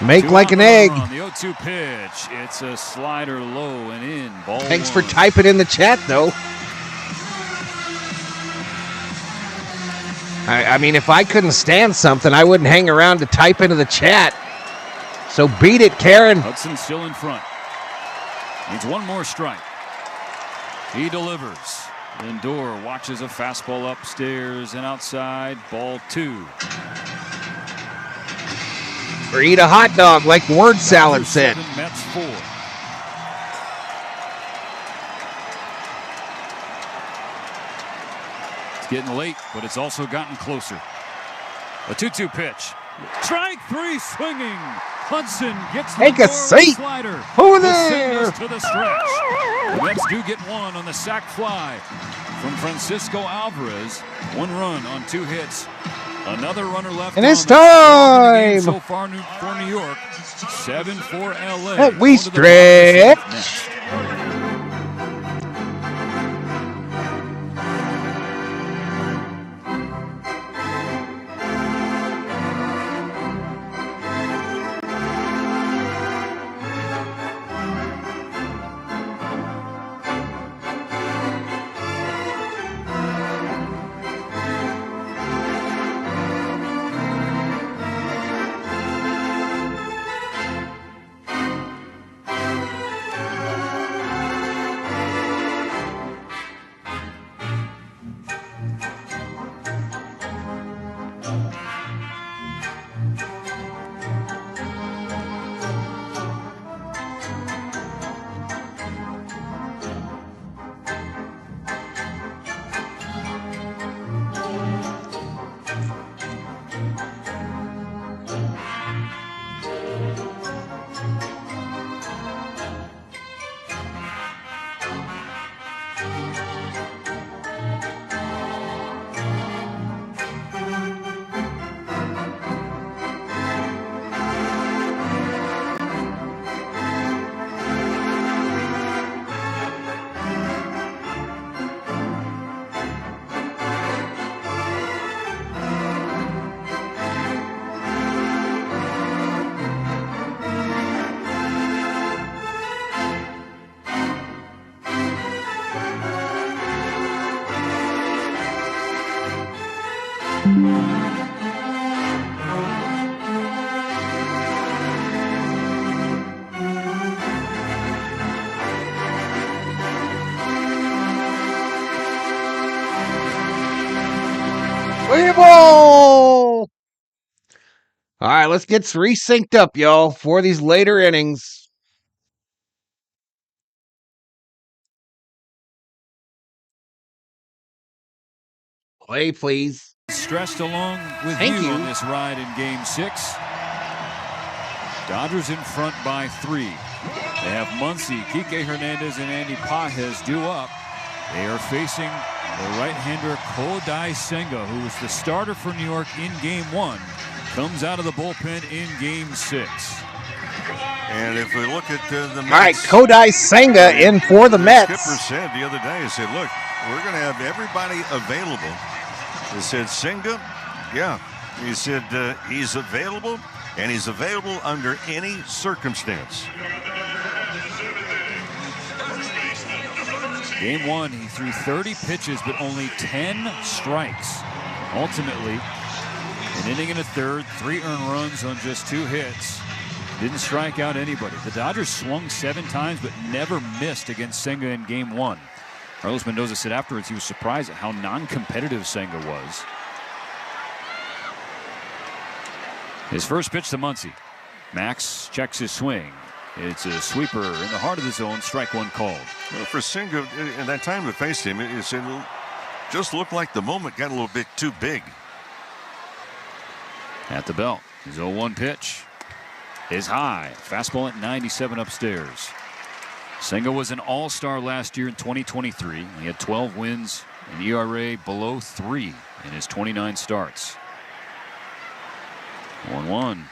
Make like an egg. On the 0-2 pitch. It's a slider low and in. Ball Thanks 1. for typing in the chat, though. I mean, if I couldn't stand something, I wouldn't hang around to type into the chat. So beat it, Karen. Hudson still in front. Needs one more strike. He delivers. Lindor watches a fastball upstairs and outside. Ball 2. Or eat a hot dog like word salad said. Mets 4. It's getting late, but it's also gotten closer. A 2-2 pitch. Strike 3 swinging. Hudson gets Take a seat. Slider. Over there. To the stretch. The Mets do get one on the sac fly from Francisco Alvarez. 1 run on 2 hits. Another runner left. And it's on time. so far for New York. 7 for LA. That we stretch. All right, let's get resynced up, y'all, for these later innings. Play, please. Stressed along with Thank you on this ride in Game 6. Dodgers in front by 3. They have Muncy, Kike Hernandez, and Andy Pages due up. They are facing the right-hander Kodai Senga, who was the starter for New York in Game 1. Comes out of the bullpen in Game 6. And if we look at the Mets. All right, Kodai Senga in for the Mets. Skipper said the other day, he said, look, we're going to have everybody available. He said, Senga, yeah. He said he's available, and he's available under any circumstance. Game 1, he threw 30 pitches, but only 10 strikes. Ultimately, an inning and a third, 3 earned runs on just 2 hits. Didn't strike out anybody. The Dodgers swung 7 times, but never missed against Senga in Game 1. Carlos Mendoza said afterwards he was surprised at how non-competitive Senga was. His first pitch to Muncy. Max checks his swing. It's a sweeper in the heart of the zone. Strike one called. Well, for Senga, in that time to face him, it just looked like the moment got a little bit too big. At the belt, his 0-1 pitch is high. Fastball at 97 upstairs. Senga was an all-star last year in 2023. He had 12 wins, an ERA below 3 in his 29 starts. 1-1.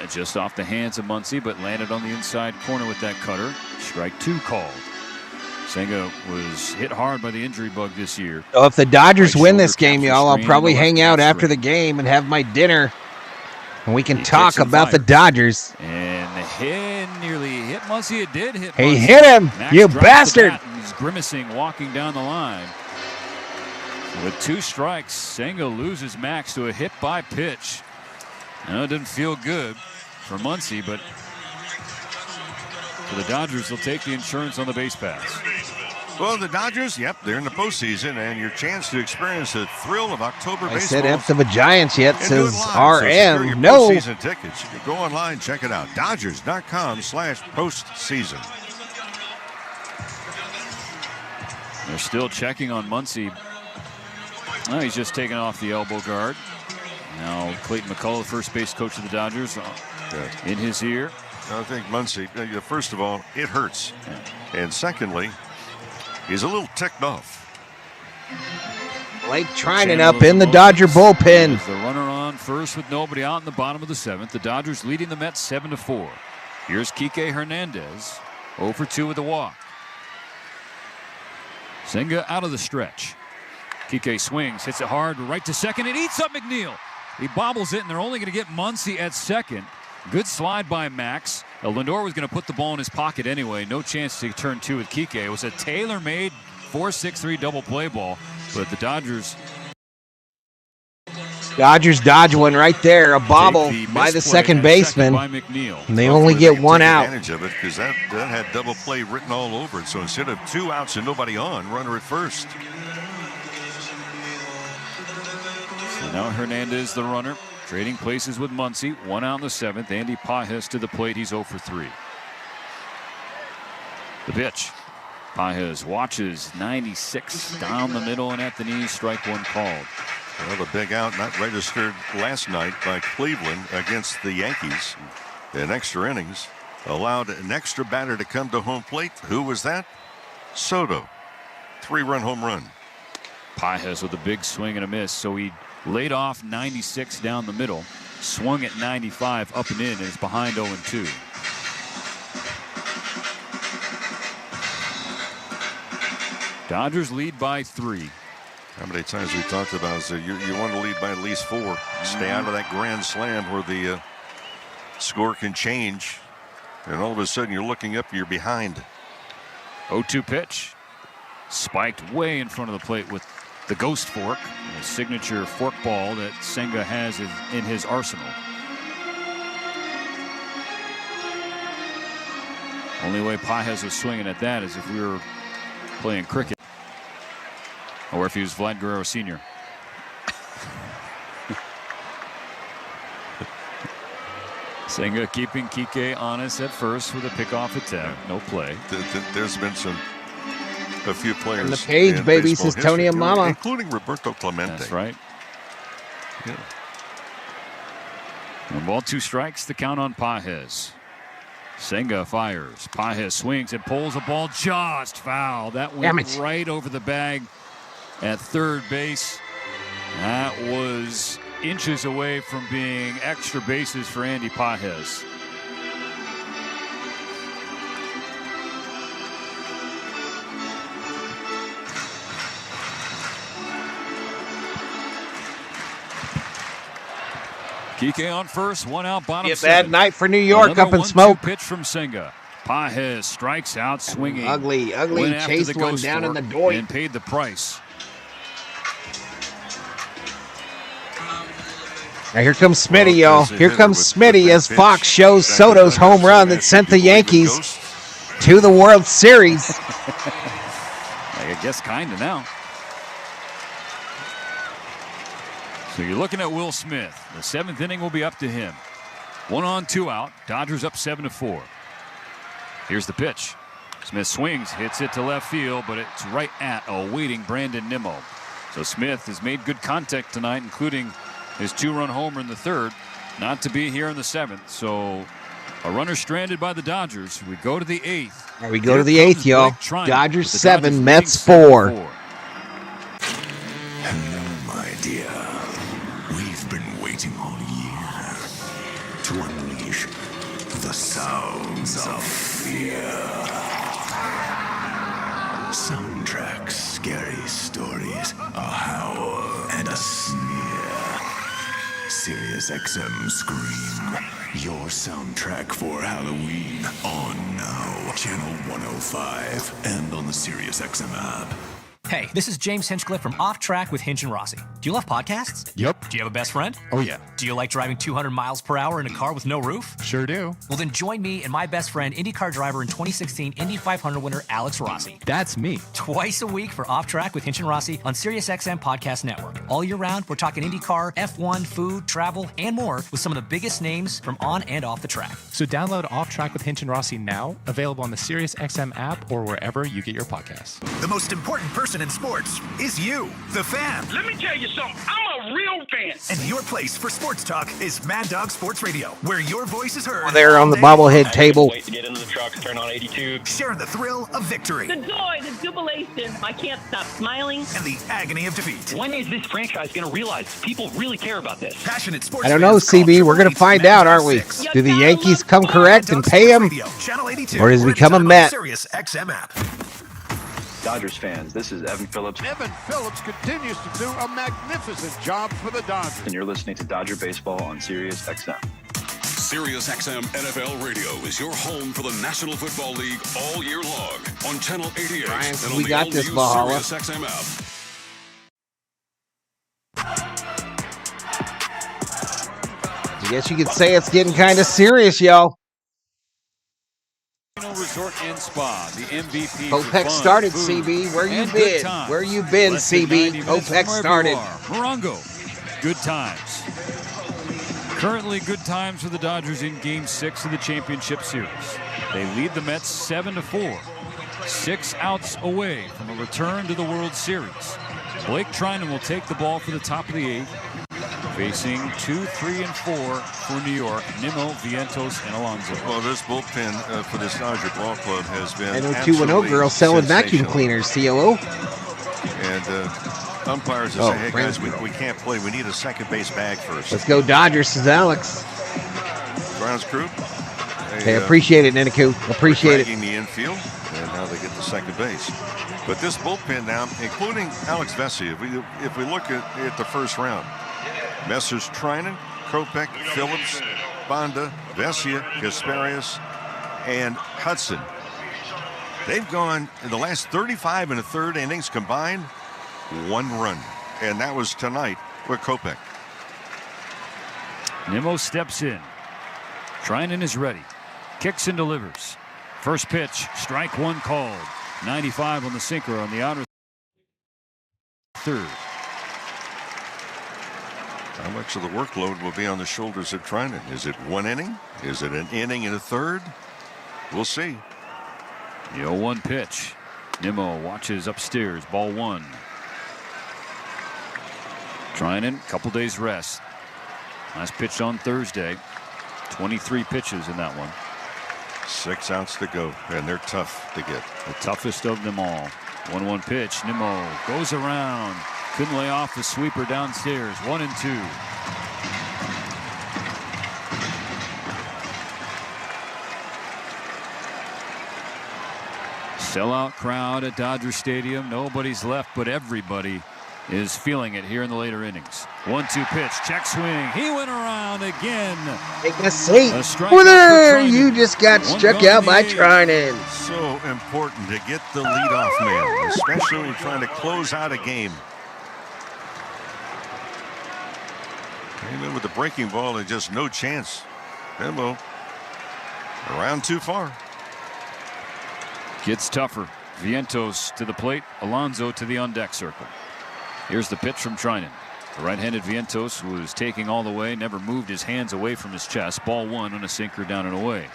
Just off the hands of Muncy, but landed on the inside corner with that cutter. Strike two called. Senga was hit hard by the injury bug this year. So if the Dodgers win this game, y'all, I'll probably hang out after the game and have my dinner. And we can talk about the Dodgers. And the hit nearly hit Muncy. It did hit Muncy. He hit him, Max you bastard. He's grimacing, walking down the line. With 2 strikes, Senga loses Max to a hit by pitch. It didn't feel good for Muncy, but for the Dodgers, they'll take the insurance on the base pass. Well, the Dodgers, yep, they're in the postseason, and your chance to experience the thrill of October baseball. I said F to Giants yet, says RM. RM. No. Postseason tickets. You can go online, check it out. Dodgers.com/postseason. They're still checking on Muncy. Oh, he's just taken off the elbow guard. Now Clayton McCullough, first base coach of the Dodgers, in his ear. I think Muncy, first of all, it hurts. And secondly, he's a little ticked off. Blake Trinan up in the Dodger bullpen. The runner on first with nobody out in the bottom of the 7th. The Dodgers leading the Mets 7-4. Here's Kike Hernandez, 0 for 2 with a walk. Senga out of the stretch. Kike swings, hits it hard right to second. It eats up McNeil. He bobbles it, and they're only going to get Muncy at second. Good slide by Max. Lindor was going to put the ball in his pocket anyway. No chance to turn 2 with Kike. It was a tailor-made 4-6-3 double play ball, but the Dodgers dodge one right there. A bobble by the second baseman. And they only get one out. Advantage of it because that had double play written all over it. So instead of 2 outs and nobody on, runner at first. So now Hernandez, the runner, trading places with Muncy. 1 out in the 7th. Andy Pages to the plate. He's 0 for 3. The pitch. Pages watches 96 down the middle and at the knees. Strike one called. Well, the big out not registered last night by Cleveland against the Yankees. In extra innings, allowed an extra batter to come to home plate. Who was that? Soto. 3-run home run. Pages with a big swing and a miss. So he laid off 96 down the middle, swung at 95 up and in, and is behind 0-2. Dodgers lead by 3. How many times we talked about you want to lead by at least 4. Stay out of that grand slam where the score can change, and all of a sudden you're looking up, you're behind. 0-2 pitch, spiked way in front of the plate with the ghost fork, a signature fork ball that Senga has in his arsenal. Only way Pages was swinging at that is if we were playing cricket, or if he was Vlad Guerrero Sr. Senga keeping Kike honest at first with a pickoff attempt. No play. There's been a few players. And the page baby says Tony and Mama. Including Roberto Clemente. That's right. Yeah. 1 ball, 2 strikes. The count on Pages. Senga fires. Pages swings and pulls a ball just foul. That went right over the bag at third base. That was inches away from being extra bases for Andy Pages. Kike on first, 1 out, bottom 7. Bad night for New York. Another up in smoke. Pitch from Senga. Pages strikes out swinging. Ugly chased one down in the door and paid the price. Now here comes Smitty, y'all. Here comes Smitty as Fox shows Soto's home run that sent the Yankees to the World Series. I guess kind of now. So you're looking at Will Smith. The 7th inning will be up to him. 1 on, 2 out. Dodgers up 7-4. Here's the pitch. Smith swings, hits it to left field, but it's right at a waiting Brandon Nimmo. So Smith has made good contact tonight, including his 2-run homer in the 3rd. Not to be here in the 7th. So a runner stranded by the Dodgers. We go to the 8th. We go to the 8th, y'all. Dodgers 7, Mets 4. Hello, my dear. We've been waiting all year to unleash the sounds of fear. Soundtracks, scary stories, a howl, and a sneer. SiriusXM Scream, your soundtrack for Halloween. On now, Channel 105, and on the SiriusXM app. Hey, this is James Hinchcliffe from Off Track with Hinch and Rossi. Do you love podcasts? Yep. Do you have a best friend? Oh, yeah. Do you like driving 200 miles per hour in a car with no roof? Sure do. Well, then join me and my best friend, IndyCar driver and 2016 Indy 500 winner Alex Rossi. That's me. Twice a week for Off Track with Hinch and Rossi on SiriusXM Podcast Network. All year round, we're talking IndyCar, F1, food, travel, and more with some of the biggest names from on and off the track. So download Off Track with Hinch and Rossi now, available on the SiriusXM app or wherever you get your podcasts. The most important person in sports is you, the fan. Let me tell you something. I'm a real fan. And your place for sports talk is Mad Dog Sports Radio, where your voice is heard. There on the bobblehead table. Wait to get into the truck, turn on 82. Sharing the thrill of victory. The joy, the jubilation. I can't stop smiling. And the agony of defeat. When is this franchise going to realize people really care about this? Passionate sports I don't know, CB. We're going to find out, aren't we? Do the Yankees come correct and pay him? Or does he become a Met? SiriusXM app. Dodgers fans, this is Evan Phillips. Evan Phillips continues to do a magnificent job for the Dodgers. And you're listening to Dodger Baseball on SiriusXM. SiriusXM NFL Radio is your home for the National Football League all year long on Channel 88 Brian, and on we the got this, all-new Valhalla. SiriusXM I guess you could say it's getting kind of serious, y'all. Resort and Spa, the MVP. OPEC started, CB. Where you been? Where you been, CB? OPEC started. Morongo, good times. Currently good times for the Dodgers in Game 6 of the championship series. They lead the Mets 7-4. 6 outs away from a return to the World Series. Blake Trinan will take the ball for the top of the 8th. Facing 2, 3, and 4 for New York, Nimmo, Vientos, and Alonso. Well, this bullpen for this Dodger ball club has been I know 2-0 girl selling vacuum cleaners, COO. And umpires will say, hey, guys, we can't play. We need a second base bag first. Let's go Dodgers, says Alex. Browns crew. Hey, appreciate it, Neniku. Appreciate it. The infield, and now they get the second base. But this bullpen now, including Alex Vesia, if we look at the first round, Messrs. Trinan, Kopech, Phillips, Banda, Vesia, Gasparius, and Hudson. They've gone in the last 35 and a third innings combined, 1 run. And that was tonight with Kopech. Nimmo steps in. Trinan is ready. Kicks and delivers. First pitch, strike 1 called. 95 on the sinker on the outer third. How much of the workload will be on the shoulders of Trinan? Is it 1 inning? Is it an inning and a third? We'll see. The 0-1 pitch. Nimmo watches upstairs. Ball 1. Trinan, couple days rest. Last pitch on Thursday. 23 pitches in that one. 6 outs to go, and they're tough to get. The toughest of them all. 1-1 pitch. Nimmo goes around. Couldn't lay off the sweeper downstairs. 1-2. Sellout crowd at Dodger Stadium. Nobody's left, but everybody is feeling it here in the later innings. 1-2 pitch. Check swing. He went around again. Take a seat. Winner! You just got struck out by Trinan. So important to get the leadoff man, especially when you're trying to close out a game. Came in with the breaking ball and just no chance. Nimmo around too far. Gets tougher. Vientos to the plate. Alonso to the on-deck circle. Here's the pitch from Trinan. The right-handed Vientos was taking all the way, never moved his hands away from his chest. Ball one on a sinker down and away.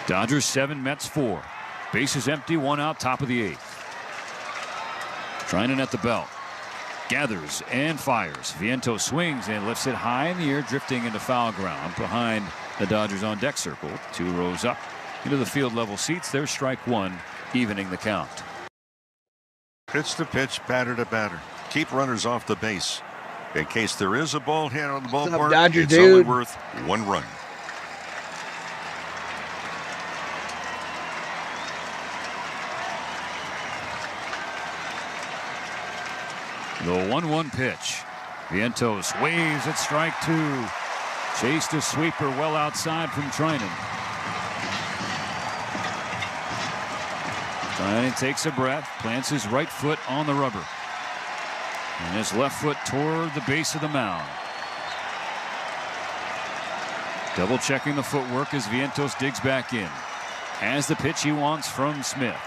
Dodgers 7, Mets 4. Bases empty, 1 out, top of the 8th. Treinen at the belt. Gathers and fires. Vientos swings and lifts it high in the air, drifting into foul ground behind the Dodgers on deck circle. 2 rows up into the field level seats. There's strike 1, evening the count. Pitch to pitch, batter to batter. Keep runners off the base. In case there is a ball hit on the ballpark, Dodger it's dude? only worth 1 run. The 1-1 pitch. Vientos waves at strike 2. Chased a sweeper well outside from Treinen. Treinen takes a breath, plants his right foot on the rubber. And his left foot toward the base of the mound. Double checking the footwork as Vientos digs back in. Has the pitch he wants from Smith.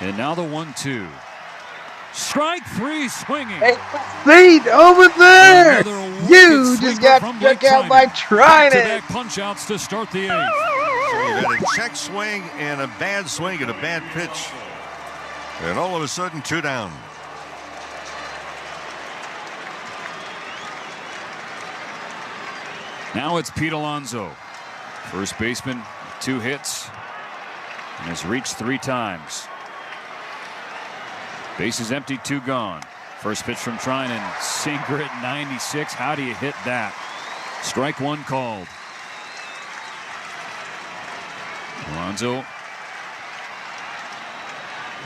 And now the 1-2. Strike 3 swinging. Hey, Pete, over there! You just got struck out by Treinen. Back-to-back punch-outs to start the 8th. So you got a check swing and a bad swing and a bad pitch. And all of a sudden, 2 down. Now it's Pete Alonso. First baseman, 2 hits. And has reached 3 times. Bases empty, 2 gone. First pitch from Treinen. Sinker at 96. How do you hit that? Strike 1 called. Alonso.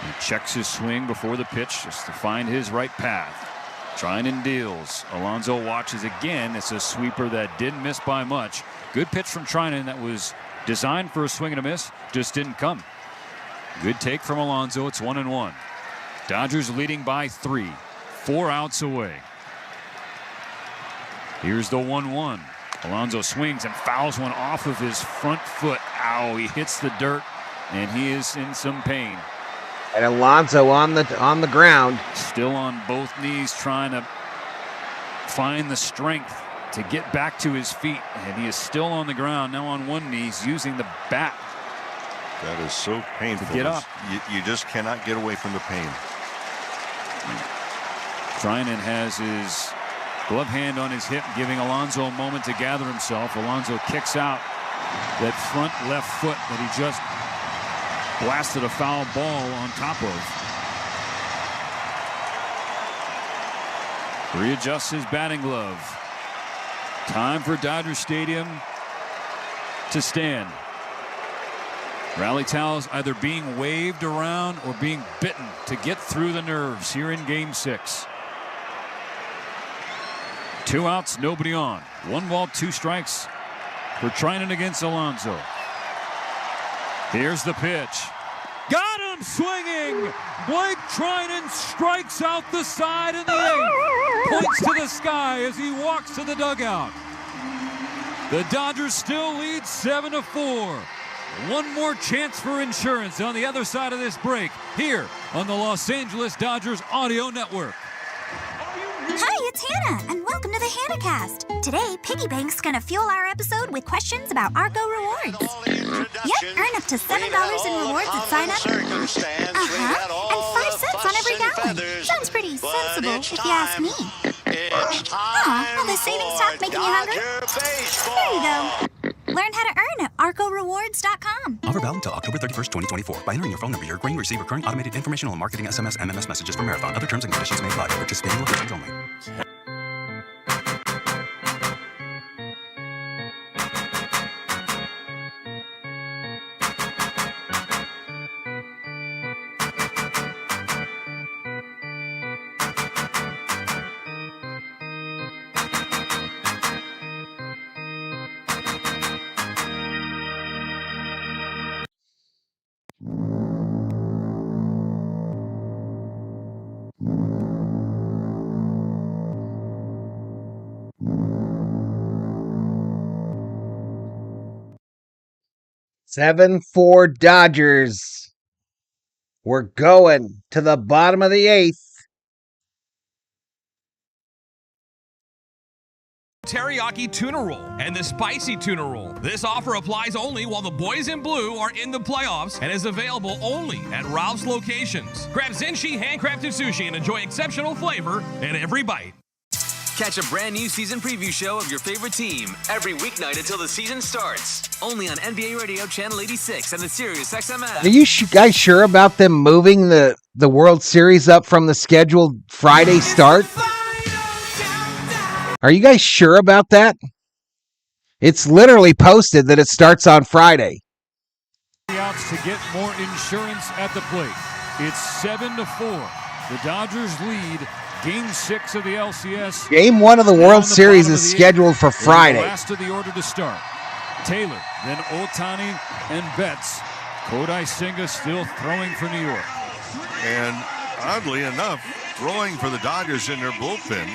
He checks his swing before the pitch just to find his right path. Treinen deals. Alonso watches again. It's a sweeper that didn't miss by much. Good pitch from Treinen that was designed for a swing and a miss. Just didn't come. Good take from Alonso. It's 1-1. Dodgers leading by 3. 4 outs away. Here's the 1-1. Alonso swings and fouls one off of his front foot. Ow, he hits the dirt, and he is in some pain. And Alonso on the ground. Still on both knees, trying to find the strength to get back to his feet. And he is still on the ground, now on one knee. He's using the bat. That is so painful. To get up. You just cannot get away from the pain. Treinen has his glove hand on his hip, giving Alonso a moment to gather himself. Alonso kicks out that front left foot that he just blasted a foul ball on top of. Readjusts his batting glove. Time for Dodger Stadium to stand. Rally towels either being waved around or being bitten to get through the nerves here in Game 6. 2 outs, nobody on. 1 ball, 2 strikes for Treinen against Alonso. Here's the pitch. Got him swinging. Blake Treinen strikes out the side of the 8th. Points to the sky as he walks to the dugout. The Dodgers still lead 7-4. 1 more chance for insurance on the other side of this break here on the Los Angeles Dodgers Audio Network. Hi, it's Hannah, and welcome to the HannahCast. Today, Piggy Bank's gonna fuel our episode with questions about Argo rewards. Yep, earn up to $7 in rewards at sign up. And 5 cents on every gallon. Sounds pretty sensible, if you ask me. Aw, all this savings talk making you hungry? There you go. Learn how to earn at ArcoRewards.com. Offer valid until October 31st, 2024. By entering your phone number, you're agreeing to receive recurring automated informational and marketing SMS, MMS messages from Marathon. Other terms and conditions may apply. Participating locations only. Seven 4 Dodgers. We're going to the bottom of the 8th. teriyaki tuna roll and the spicy tuna roll. This offer applies only while the boys in blue are in the playoffs and is available only at Ralph's locations. Grab Zenshi handcrafted sushi and enjoy exceptional flavor in every bite. Catch a brand new season preview show of your favorite team every weeknight until the season starts. Only on NBA Radio Channel 86 and the SiriusXM app. Are you guys sure about them moving the World Series up from the scheduled Friday start? Are you guys sure about that? It's literally posted that it starts on Friday. Outs to get more insurance at the plate. It's 7-4. The Dodgers lead Game 6 of the LCS. Game 1 of the World Series is scheduled for Friday. Last of the order to start. Taylor, then Ohtani and Betts. Kodai Senga still throwing for New York. And oddly enough, throwing for the Dodgers in their bullpen,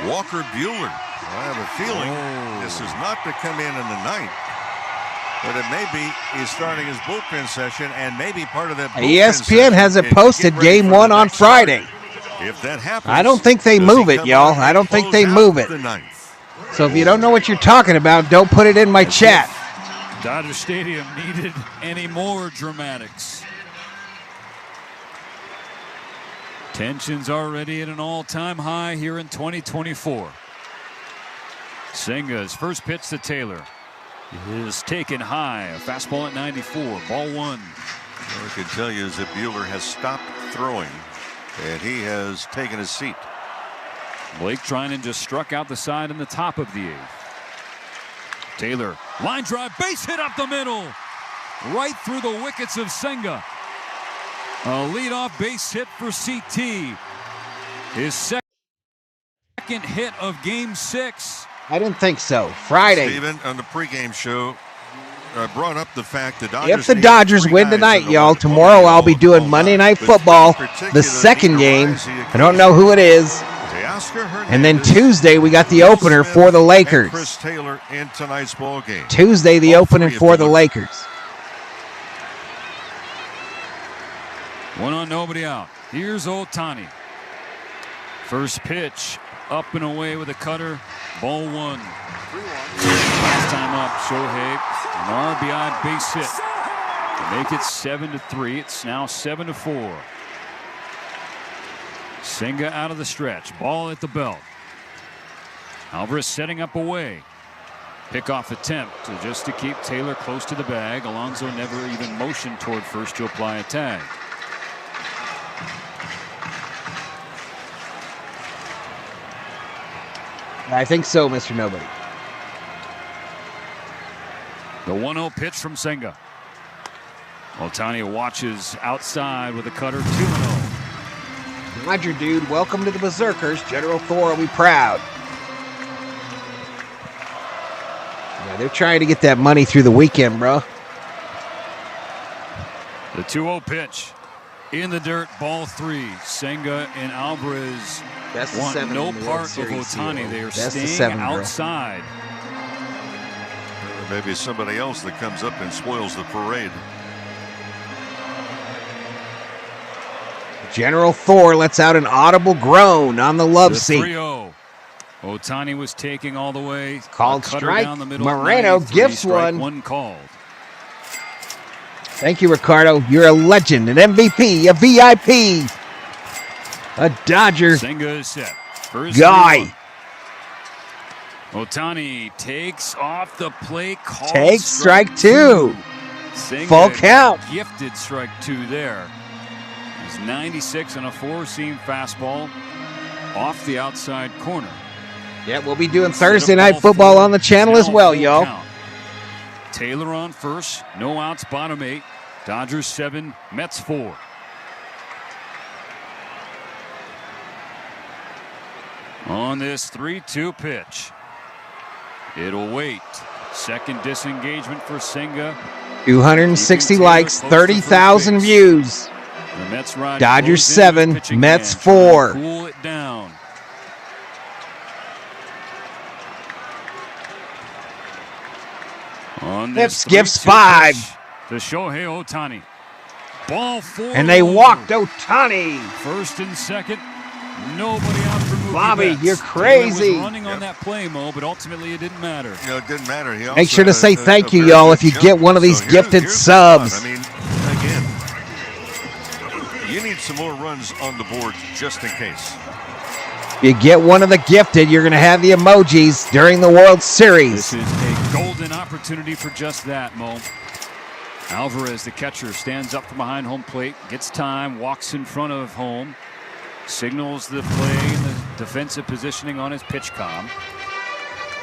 Walker Buehler. I have a feeling this is not to come in the ninth, but it may be he's starting his bullpen session, and maybe part of that bullpen ESPN hasn't posted Game 1 on Friday. If that happens, I don't think they move it, y'all. I don't think they move it. So if you don't know what you're talking about, don't put it in my chat. Dodger Stadium needed any more dramatics. Tensions already at an all-time high here in 2024. Senga's first pitch to Taylor is taken high. A fastball at 94. Ball 1. What I can tell you is that Buehler has stopped throwing, and he has taken his seat. Blake Trinan just struck out the side in the top of the 8th. Taylor, line drive, base hit up the middle. Right through the wickets of Senga. A leadoff base hit for CT. His second hit of Game 6. I didn't think so. Friday. Steven, on the pregame show, brought up the fact that if the Dodgers win tonight, y'all, tomorrow I'll be doing Monday Night Football, the second game. I don't know who it is. And then Tuesday, we got the opener for the Lakers. Chris Taylor in tonight's ball game. Tuesday, the opener for the Lakers. One on, nobody out. Here's Ohtani. First pitch, up and away with a cutter. Ball 1. Last time up, Shohei, an RBI base hit to make it 7-3. It's now 7-4. Senga out of the stretch. Ball at the belt. Alvarez setting up away. Pickoff attempt just to keep Taylor close to the bag. Alonso never even motioned toward first to apply a tag. I think so, Mr. Nobody. The 1-0 pitch from Senga. Ohtani watches outside with a cutter. 2-0. Roger, dude. Welcome to the Berserkers. General Thor will be proud. Yeah, they're trying to get that money through the weekend, bro. The 2-0 pitch. In the dirt, ball 3. Senga and Alvarez want no part of Ohtani. They are staying outside. Maybe somebody else that comes up and spoils the parade. General Thor lets out an audible groan on the love seat. 3-0. Ohtani was taking all the way. Called strike. Moreno gifts one called. Thank you, Ricardo. You're a legend, an MVP, a VIP, a Dodger Senga is set. First guy. Ohtani takes off the plate. Takes strike 2. Senga Full count. Gifted strike 2 there. He's 96 on a 4-seam fastball off the outside corner. Yeah, we'll be doing Thursday Night Football on the channel as well, y'all. Taylor on first. No outs, bottom 8. Dodgers 7, Mets 4. On this 3-2 pitch. It'll wait. Second disengagement for Senga. 260 likes, 30,000 views. The Mets ride Dodgers 7, Mets 4. Cool it down. On this gifts 5 to Shohei Ohtani. Ball 4. And they walked Ohtani. First and second. Nobody out for Bobby, Betts. you're Taylor crazy. was running on that play, Mo, but ultimately it didn't matter. You know, it didn't matter. He Make sure to also say had thank you, very y'all, good if you jump. get one of these So gifted here's the subs. fun. I mean, again, you need some more runs on the board just in case. You get one of the gifted, you're going to have the emojis during the World Series. This is a golden opportunity for just that, Mo. Alvarez, the catcher, stands up from behind home plate, gets time, walks in front of home, signals the play and the defensive positioning on his pitch comm.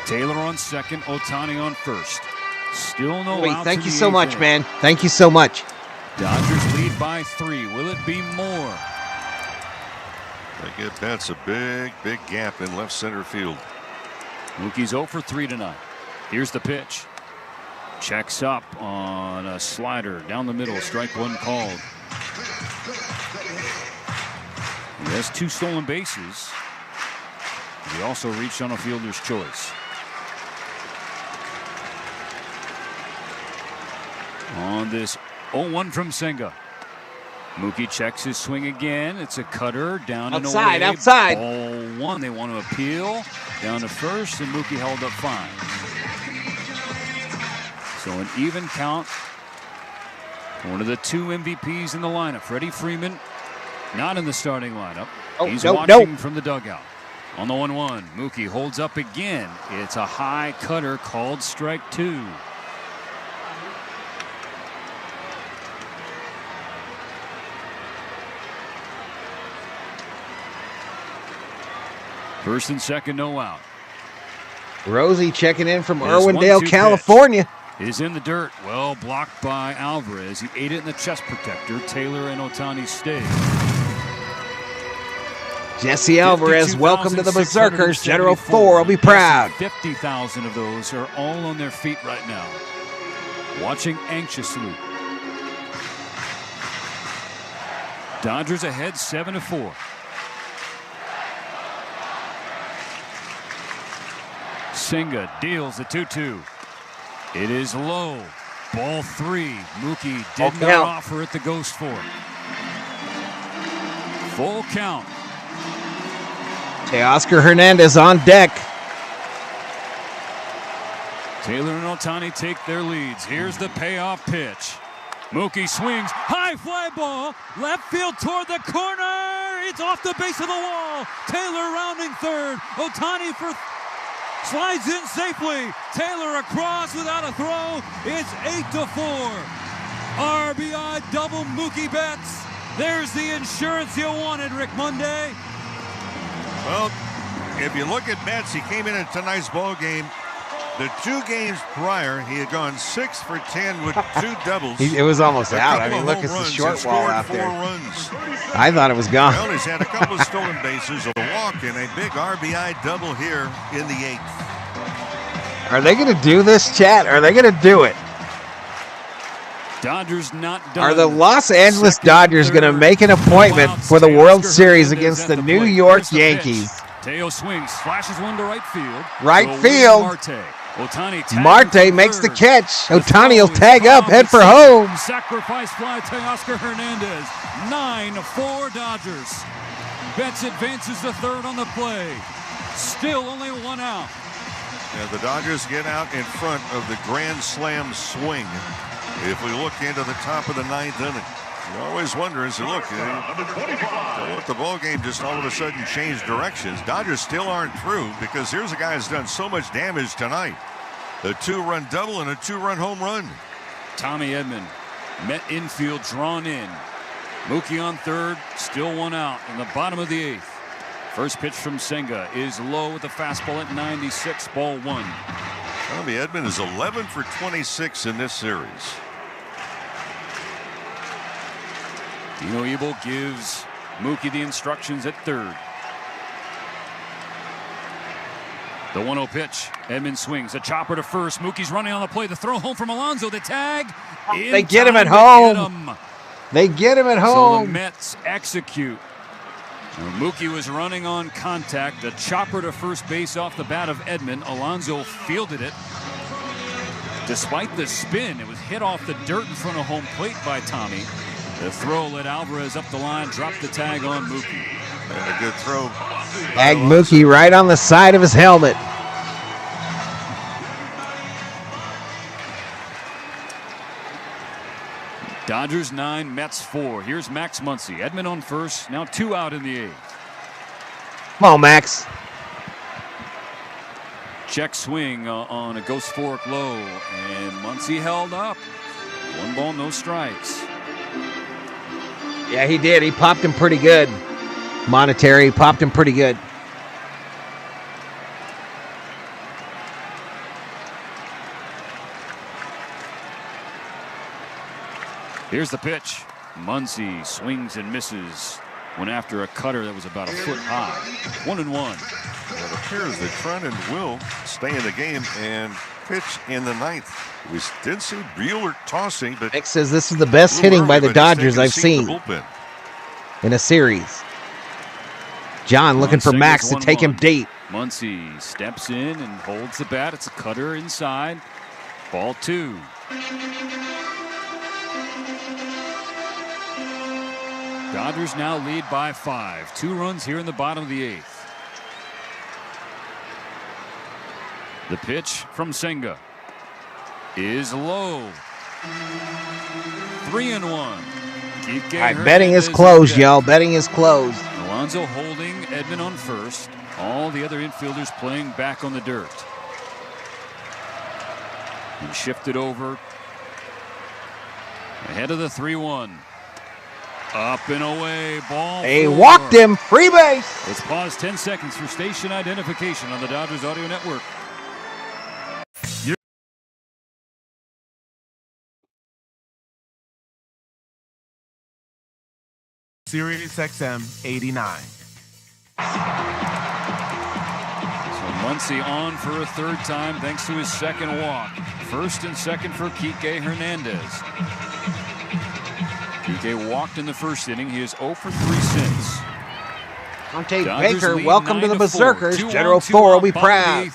Taylor on second, Ohtani on first. Still no outs. Thank in you the so eighth much, inning. man. Thank you so much. Dodgers lead by 3. Will it be more? I get that's a big, big gap in left center field. Mookie's 0 for 3 tonight. Here's the pitch. Checks up on a slider down the middle. Strike one called. He has 2 stolen bases. He also reached on a fielder's choice. On this 0-1 from Senga. Mookie checks his swing again. It's a cutter down and away. Outside. Ball 1. They want to appeal. Down to first, and Mookie held up fine. So an even count. One of the 2 MVPs in the lineup. Freddie Freeman, not in the starting lineup. He's watching from the dugout. On the 1-1, Mookie holds up again. It's a high cutter called strike 2. First and second, no out. Rosie checking in from His Irwindale, 1-2 California. pitch is in the dirt. Well blocked by Alvarez. He ate it in the chest protector. Taylor and Ohtani stay. Jesse Alvarez, welcome to the Berserkers. General Thor will be proud. 50,000 of those are all on their feet right now, watching anxiously. Dodgers ahead 7-4. Senga deals the 2-2. It is low. Ball 3. Mookie did not offer it the ghost for it. Full count. Teoscar Hernandez on deck. Taylor and Ohtani take their leads. Here's the payoff pitch. Mookie swings. High fly ball. Left field toward the corner. It's off the base of the wall. Taylor rounding third. Ohtani slides in safely. Taylor across without a throw. It's 8-4. RBI double Mookie Betts. There's the insurance you wanted, Rick Monday. Well, if you look at Betts, he came in at tonight's ball game. The 2 games prior, he had gone 6 for 10 with 2 doubles. It was almost out. I mean, look, it's the short wall out there. I thought it was gone. Well, he's had a couple of stolen bases, a walk, and a big RBI double here in the 8th. Are they going to do this, chat? Are they going to do it? Dodgers not done. Are the Los Angeles Dodgers going to make an appointment for the World Series against the New York Yankees? Teo swings, flashes one to right field. Right field. Marte makes the catch. Ohtani will tag up, head for home. Sacrifice fly, Teoscar Hernandez. 9-4 Dodgers. Betts advances to third on the play. Still only 1 out. Yeah, the Dodgers get out in front of the grand slam swing. If we look into the top of the 9th inning, you always wonder as you look, the ball game just all of a sudden changed directions. Dodgers still aren't through because here's a guy who's done so much damage tonight. A 2-run double and a 2-run home run. Tommy Edman met infield, drawn in. Mookie on third, still 1 out in the bottom of the 8th. First pitch from Senga is low with the fastball at 96, ball 1. Tommy Edman is 11 for 26 in this series. Dino Ebel gives Mookie the instructions at third. The 1-0 pitch. Edman swings. A chopper to first. Mookie's running on the play. The throw home from Alonso. The tag. They get him at home. They get him at home. So the Mets execute. Now, Mookie was running on contact. The chopper to first base off the bat of Edman. Alonso fielded it. Despite the spin, it was hit off the dirt in front of home plate by Tommy. The throw led Alvarez up the line, dropped the tag on Mookie. And a good throw. Tagged Mookie right on the side of his helmet. Dodgers 9, Mets 4. Here's Max Muncy. Edman on first. Now 2 out in the 8th. Come on, Max. Check swing on a ghost fork low. And Muncy held up. 1 ball, no strikes. Yeah, he did. He popped him pretty good. Monetary popped him pretty good. Here's the pitch. Muncy swings and misses. Went after a cutter that was about a foot high. 1-1. Well, it appears that Trenton will stay in the game and pitch in the 9th. We did see Buehler tossing, but Nick says this is the best hitting by the Dodgers I've seen in a series. John looking for Max to take him deep. Muncy steps in and holds the bat. It's a cutter inside. Ball 2. Dodgers now lead by 5. 2 runs here in the bottom of the 8th. The pitch from Senga is low. 3-1. All right, betting is closed, y'all. Betting is closed. Alonso holding, Edman on first. All the other infielders playing back on the dirt. And shifted over. Ahead of the 3-1. Up and away, ball. They walked him, free base. Let's pause 10 seconds for station identification on the Dodgers Audio Network. Sirius XM 89. So Muncy on for a 3rd time thanks to his 2nd walk. 1st and 2nd for Kike Hernandez. Kike walked in the 1st inning. He is 0 for 3 since. Conte Baker, welcome to the Berserkers. General Thor will be proud.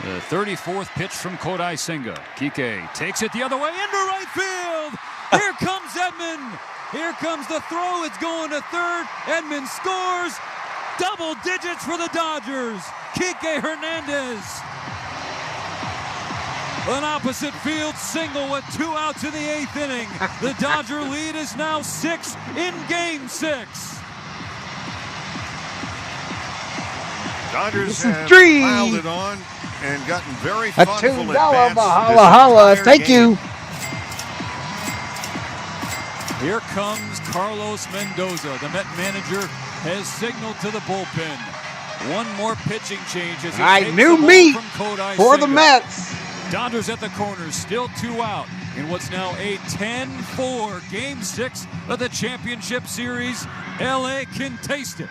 The 34th pitch from Kodai Senga. Kike takes it the other way into right field. Here comes Edman. Here comes the throw. It's going to 3rd. Edman scores. Double digits for the Dodgers. Kike Hernandez. An opposite field single with 2 outs in the 8th inning. The Dodger lead is now 6 in Game 6. Dodgers have piled it on and gotten very thoughtful $2 at bats. Valhalla. Thank you. Here comes Carlos Mendoza. The Met manager has signaled to the bullpen. 1 more pitching change as he takes new the ball meat from Kodai for the Senga. Mets. Dodgers at the corners, still 2 out in what's now a 10-4 Game 6 of the championship series. LA can taste it.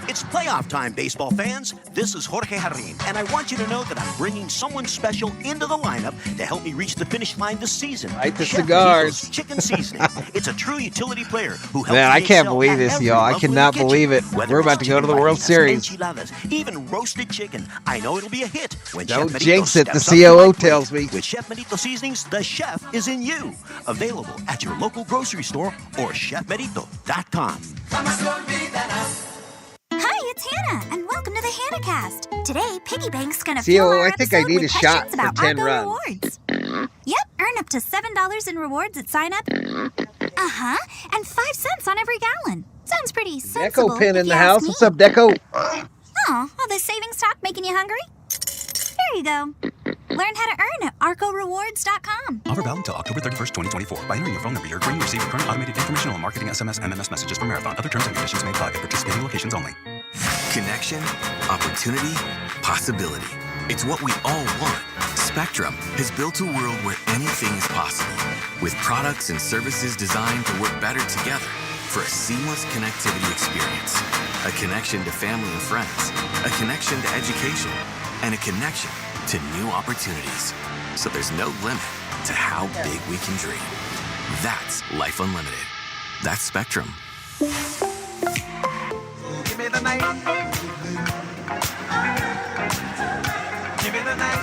It's playoff time, baseball fans. This is Jorge Herrin, and I want you to know that I'm bringing someone special into the lineup to help me reach the finish line this season. Light the Chef cigars. Benito's Chicken Seasoning. It's a true utility player who helps Man, I me can't excel believe at this, every y'all. I level in the cannot kitchen. believe it. Whether We're it's about to go to the chicken World fajitas, Series. enchiladas, even roasted chicken. I know it'll be a hit when Don't Chef Benito jinx it, the steps up to COO my plate. tells me. With Chef Benito Seasonings, the chef is in you. Available at your local grocery store or chefbenito.com. Hi, it's Hannah, and welcome to the HannahCast. Today, Piggy Bank's gonna fuel COO, our I think I episode need with a shot questions about for 10 Argo runs. rewards. Yep, earn up to $7 in rewards at sign up. And 5 cents on every gallon. Sounds pretty sensible. Deco pin if in you the ask house. me. What's up, Deco? Aw, all this savings talk making you hungry? There you go. Learn how to earn at arcorewards.com. Offer valid until October 31st, 2024. By entering your phone number, you're agreeing to receive recurrent automated informational and marketing SMS, MMS messages from Marathon. Other terms and conditions may apply at participating locations only. Connection, opportunity, possibility. It's what we all want. Spectrum has built a world where anything is possible, with products and services designed to work better together for a seamless connectivity experience. A connection to family and friends, a connection to education, and a connection to new opportunities. So there's no limit to how big we can dream. That's Life Unlimited. That's Spectrum. Give me the night. Give me the night.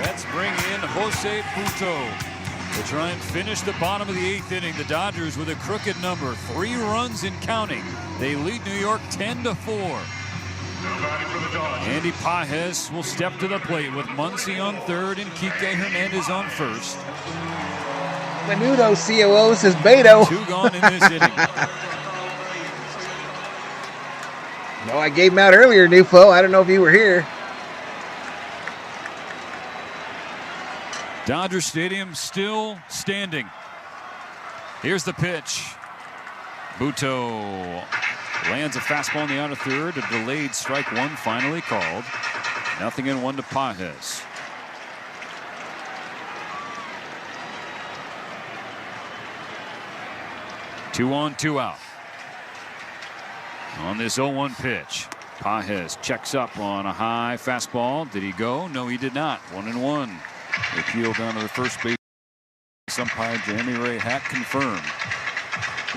Let's bring in Jose Puto. to try and finish the bottom of the 8th inning. The Dodgers with a crooked number, 3 runs and counting. They lead New York 10-4. Andy Pages will step to the plate with Muncy on third and Kike Hernandez on first. Menudo COO says Beto. 2 gone in this inning. No, I gave him out earlier, Nufo. I don't know if you were here. Dodger Stadium still standing. Here's the pitch. Buto lands a fastball in the outer third. A delayed strike one finally called. 0-1 to Pages. Two on, 2 out. On this 0-1 pitch, Pages checks up on a high fastball. Did he go? No, he did not. 1-1. Appeal down to the first base umpire Jeremy Ray Hack confirmed.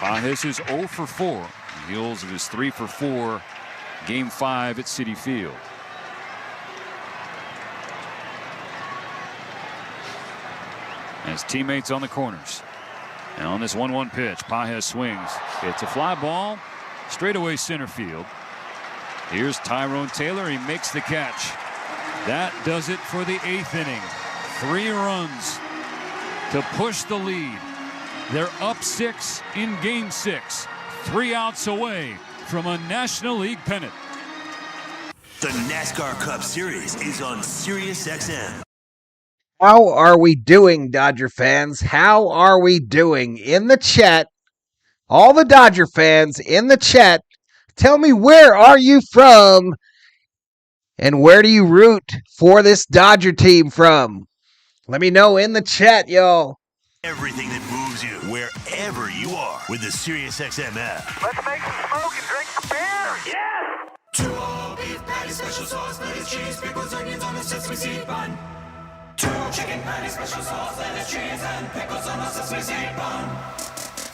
Pages is 0 for 4. Heels of his 3 for 4 Game 5 at Citi Field. As teammates on the corners. Now on this 1-1 pitch, Pages swings. It's a fly ball, straightaway center field. Here's Tyrone Taylor. He makes the catch. That does it for the 8th inning. 3 runs to push the lead. They're up 6 in Game 6. 3 outs away from a National League pennant. The NASCAR Cup Series is on SiriusXM. How are we doing, Dodger fans? How are we doing? In the chat, all the Dodger fans in the chat, tell me, where are you from? And where do you root for this Dodger team from? Let me know in the chat, y'all. Everything that moves you, wherever you are, with the SiriusXM app. Let's make some smoke and drink some beer. Yeah. 2 all-beef patty, special sauce, lettuce, cheese, pickles, onions on a sesame seed bun. 2 chicken patty, special sauce, lettuce, cheese, and pickles on a sesame seed bun.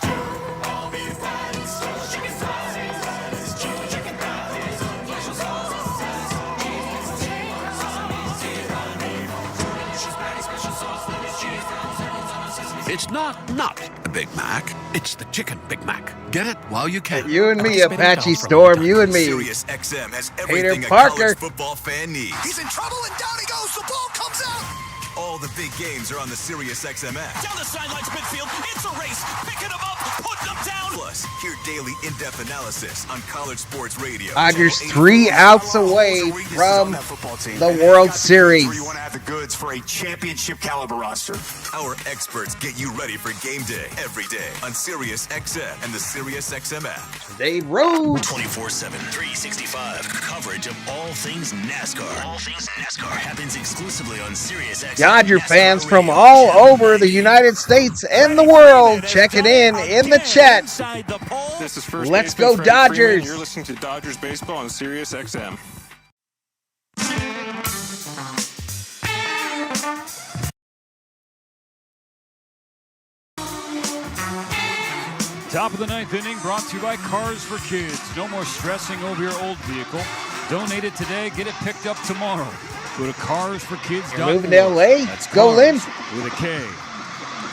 2 all-beef patties, special chicken patties, lettuce, cheese, chicken patties, special sauce, lettuce, cheese, sesame seed bun. 2 delicious patty, special sauce, lettuce, cheese, pickles, onions on a sesame seed bun. It's not a Big Mac. It's the Chicken Big Mac. Get it while you can. You and me, Apache Storm. You and me. SiriusXM has everything Hater a Parker. college football fan needs. He's in trouble and down he goes. The ball comes out. All the big games are on the SiriusXM app. Down the sidelines, midfield. It's a race. Picking them up, putting them down. Plus, hear daily in-depth analysis on college sports radio. Dodgers 3 outs away from the World Series. You want to have the goods for a championship caliber roster. Our experts get you ready for game day every day on SiriusXM and the SiriusXM app. They rode 24/7, 365 coverage of all things NASCAR. All things NASCAR happens exclusively on SiriusXM. Dodger fans from all over the United States and the world checking in the chat. This is first Let's baseman go Freddie Dodgers. Freeman. You're listening to Dodgers Baseball on SiriusXM. Top of the 9th inning brought to you by Cars for Kids. No more stressing over your old vehicle. Donate it today. Get it picked up tomorrow. Go to carsforkids.org. You're moving to LA? That's Go, Lynn. With a K.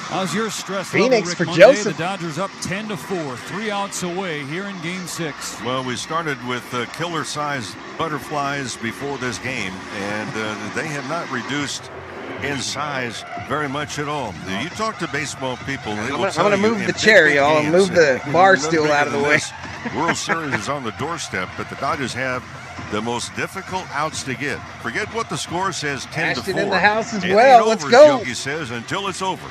How's your stress Phoenix level, Rick for Monday? Joseph. The Dodgers up 10-4, 3 outs away here in Game 6. Well, we started with killer-sized butterflies before this game, and they have not reduced in size very much at all. You talk to baseball people, they will I'm tell going to you move in the big, chair, big y'all. games, Move the bar stool bigger out of the than way. this, World Series is on the doorstep, but the Dodgers have the most difficult outs to get. Forget what the score says, 10-4. Ashton in the house as It well. ain't Let's over, go. as Yogi says, until it's over.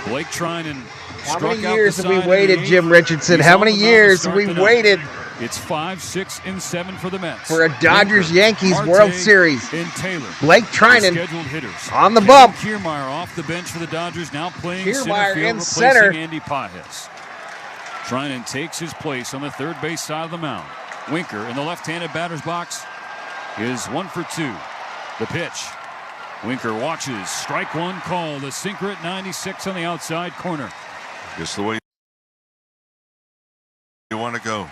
Blake Trinan. How many years have we waited, Jim Richardson? How many years have we waited? It's 5, 6, and 7 for the Mets. For a Dodgers-Yankees Marte, World Series. And Taylor. Blake Trinan Scheduled hitters. on the Kevin bump. Kiermaier off the bench for the Dodgers, now playing Kiermaier center field, in replacing center. Andy Pages. Trinan takes his place on the third base side of the mound. Winker in the left-handed batter's box is 1 for 2. The pitch. Winker watches. Strike one call. The sinker at 96 on the outside corner. Just the way you want to go.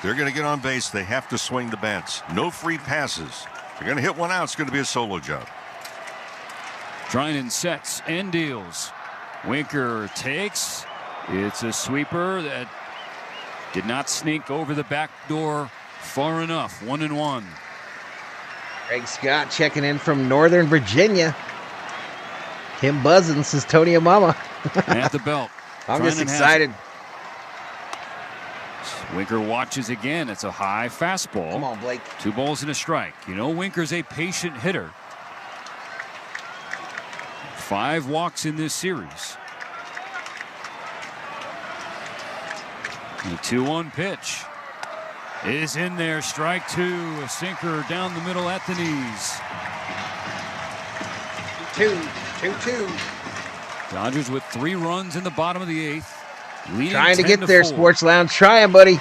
They're going to get on base. They have to swing the bats. No free passes. They're going to hit one out. It's going to be a solo job. Trinan sets and deals. Winker takes. It's a sweeper that did not sneak over the back door far enough. 1-1. Greg Scott checking in from Northern Virginia. Tim buzzing, says Tony Amama. At the belt. I'm just excited. Winker watches again. It's a high fastball. Come on, Blake. 2 balls and a strike. You know Winker's a patient hitter. 5 walks in this series. The 2-1 pitch is in there. Strike 2. A sinker down the middle at the knees. 2-2. Dodgers with 3 runs in the bottom of the 8th. Leading Trying to get 10-4. there, Sports Lounge. Trying, buddy.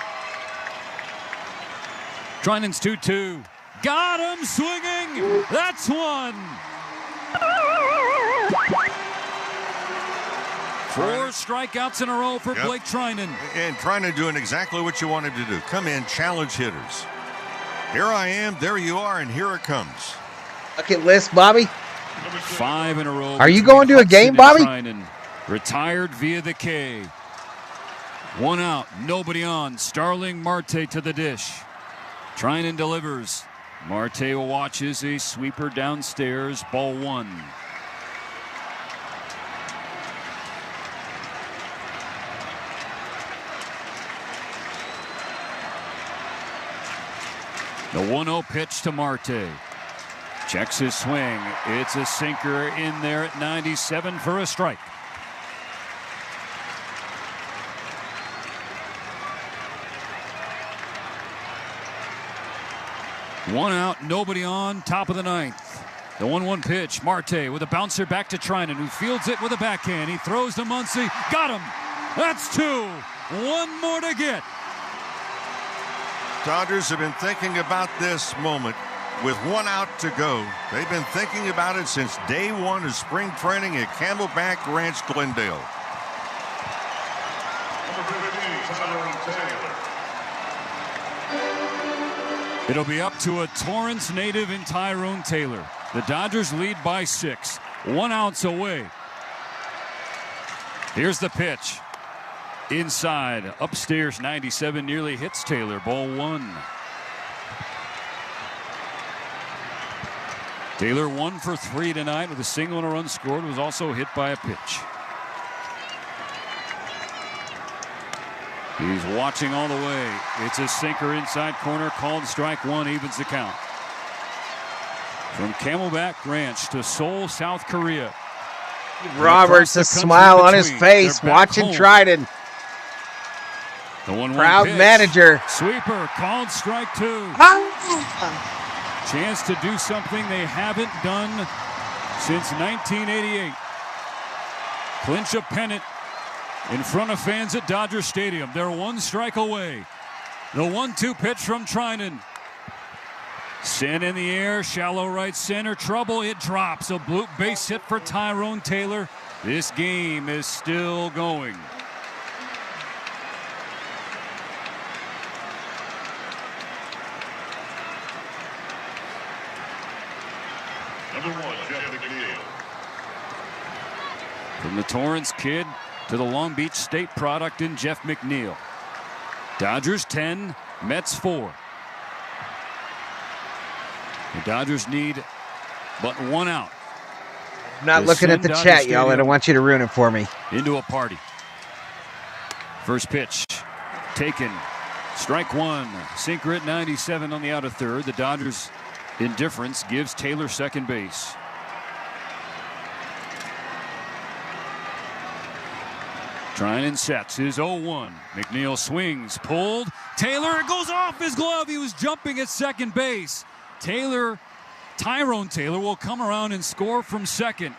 Trinan's 2-2. Got him swinging. That's one. 4 strikeouts in a row for Blake Trinan. And Trinan doing exactly what you wanted to do. Come in, challenge hitters. Here I am, there you are, and here it comes. Bucket list, Bobby. 5 in a row. Are you going to a game, Bobby? Trinan. Retired via the K. 1 out, nobody on. Starling Marte to the dish. Trinan delivers. Marte watches a sweeper downstairs. Ball 1. The 1-0 pitch to Marte. Checks his swing. It's a sinker in there at 97 for a strike. One out, nobody on, top of the 9th. The 1-1 pitch. Marte with a bouncer back to Trinan, who fields it with a backhand. He throws to Muncy. Got him. That's 2. 1 more to get. Dodgers have been thinking about this moment with 1 out to go. They've been thinking about it since day 1 of spring training at Camelback Ranch, Glendale. It'll be up to a Torrance native in Tyrone Taylor. The Dodgers lead by 6. 1 out away. Here's the pitch. Inside, upstairs, 97 nearly hits Taylor. Ball 1. Taylor 1 for 3 tonight with a single and a run scored. Was also hit by a pitch. He's watching all the way. It's a sinker inside corner, called strike 1, evens the count. From Camelback Ranch to Seoul, South Korea. Roberts, a smile on his face, watching Trinan. The 1-1 proud pitch. manager. Sweeper, called strike 2. Chance to do something they haven't done since 1988. Clinch a pennant in front of fans at Dodger Stadium. They're 1 strike away. The 1-2 pitch from Trinan. Sent in the air, shallow right center, trouble, it drops. A bloop base hit for Tyrone Taylor. This game is still going. From the Torrance kid to the Long Beach State product in Jeff McNeil. Dodgers 10, Mets 4. The Dodgers need but 1 out. I'm not looking at the chat, y'all. I don't want you to ruin it for me. Into a party. First pitch taken. Strike 1. Sinker at 97 on the outer third. The Dodgers' indifference gives Taylor second base. Trinan sets his 0-1. McNeil swings, pulled. Taylor, it goes off his glove. He was jumping at second base. Tyrone Taylor will come around and score from second.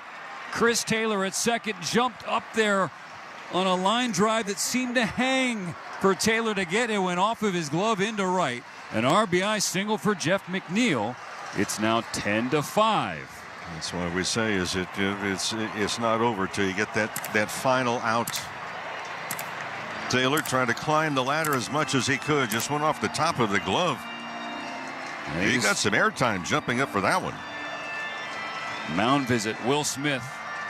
Chris Taylor at second jumped up there on a line drive that seemed to hang for Taylor to get. It went off of his glove into right. An RBI single for Jeff McNeil. It's now 10-5. That's why we say is it's not over till you get that final out. Taylor trying to climb the ladder as much as he could. Just went off the top of the glove. He got some airtime jumping up for that one. Mound visit, Will Smith,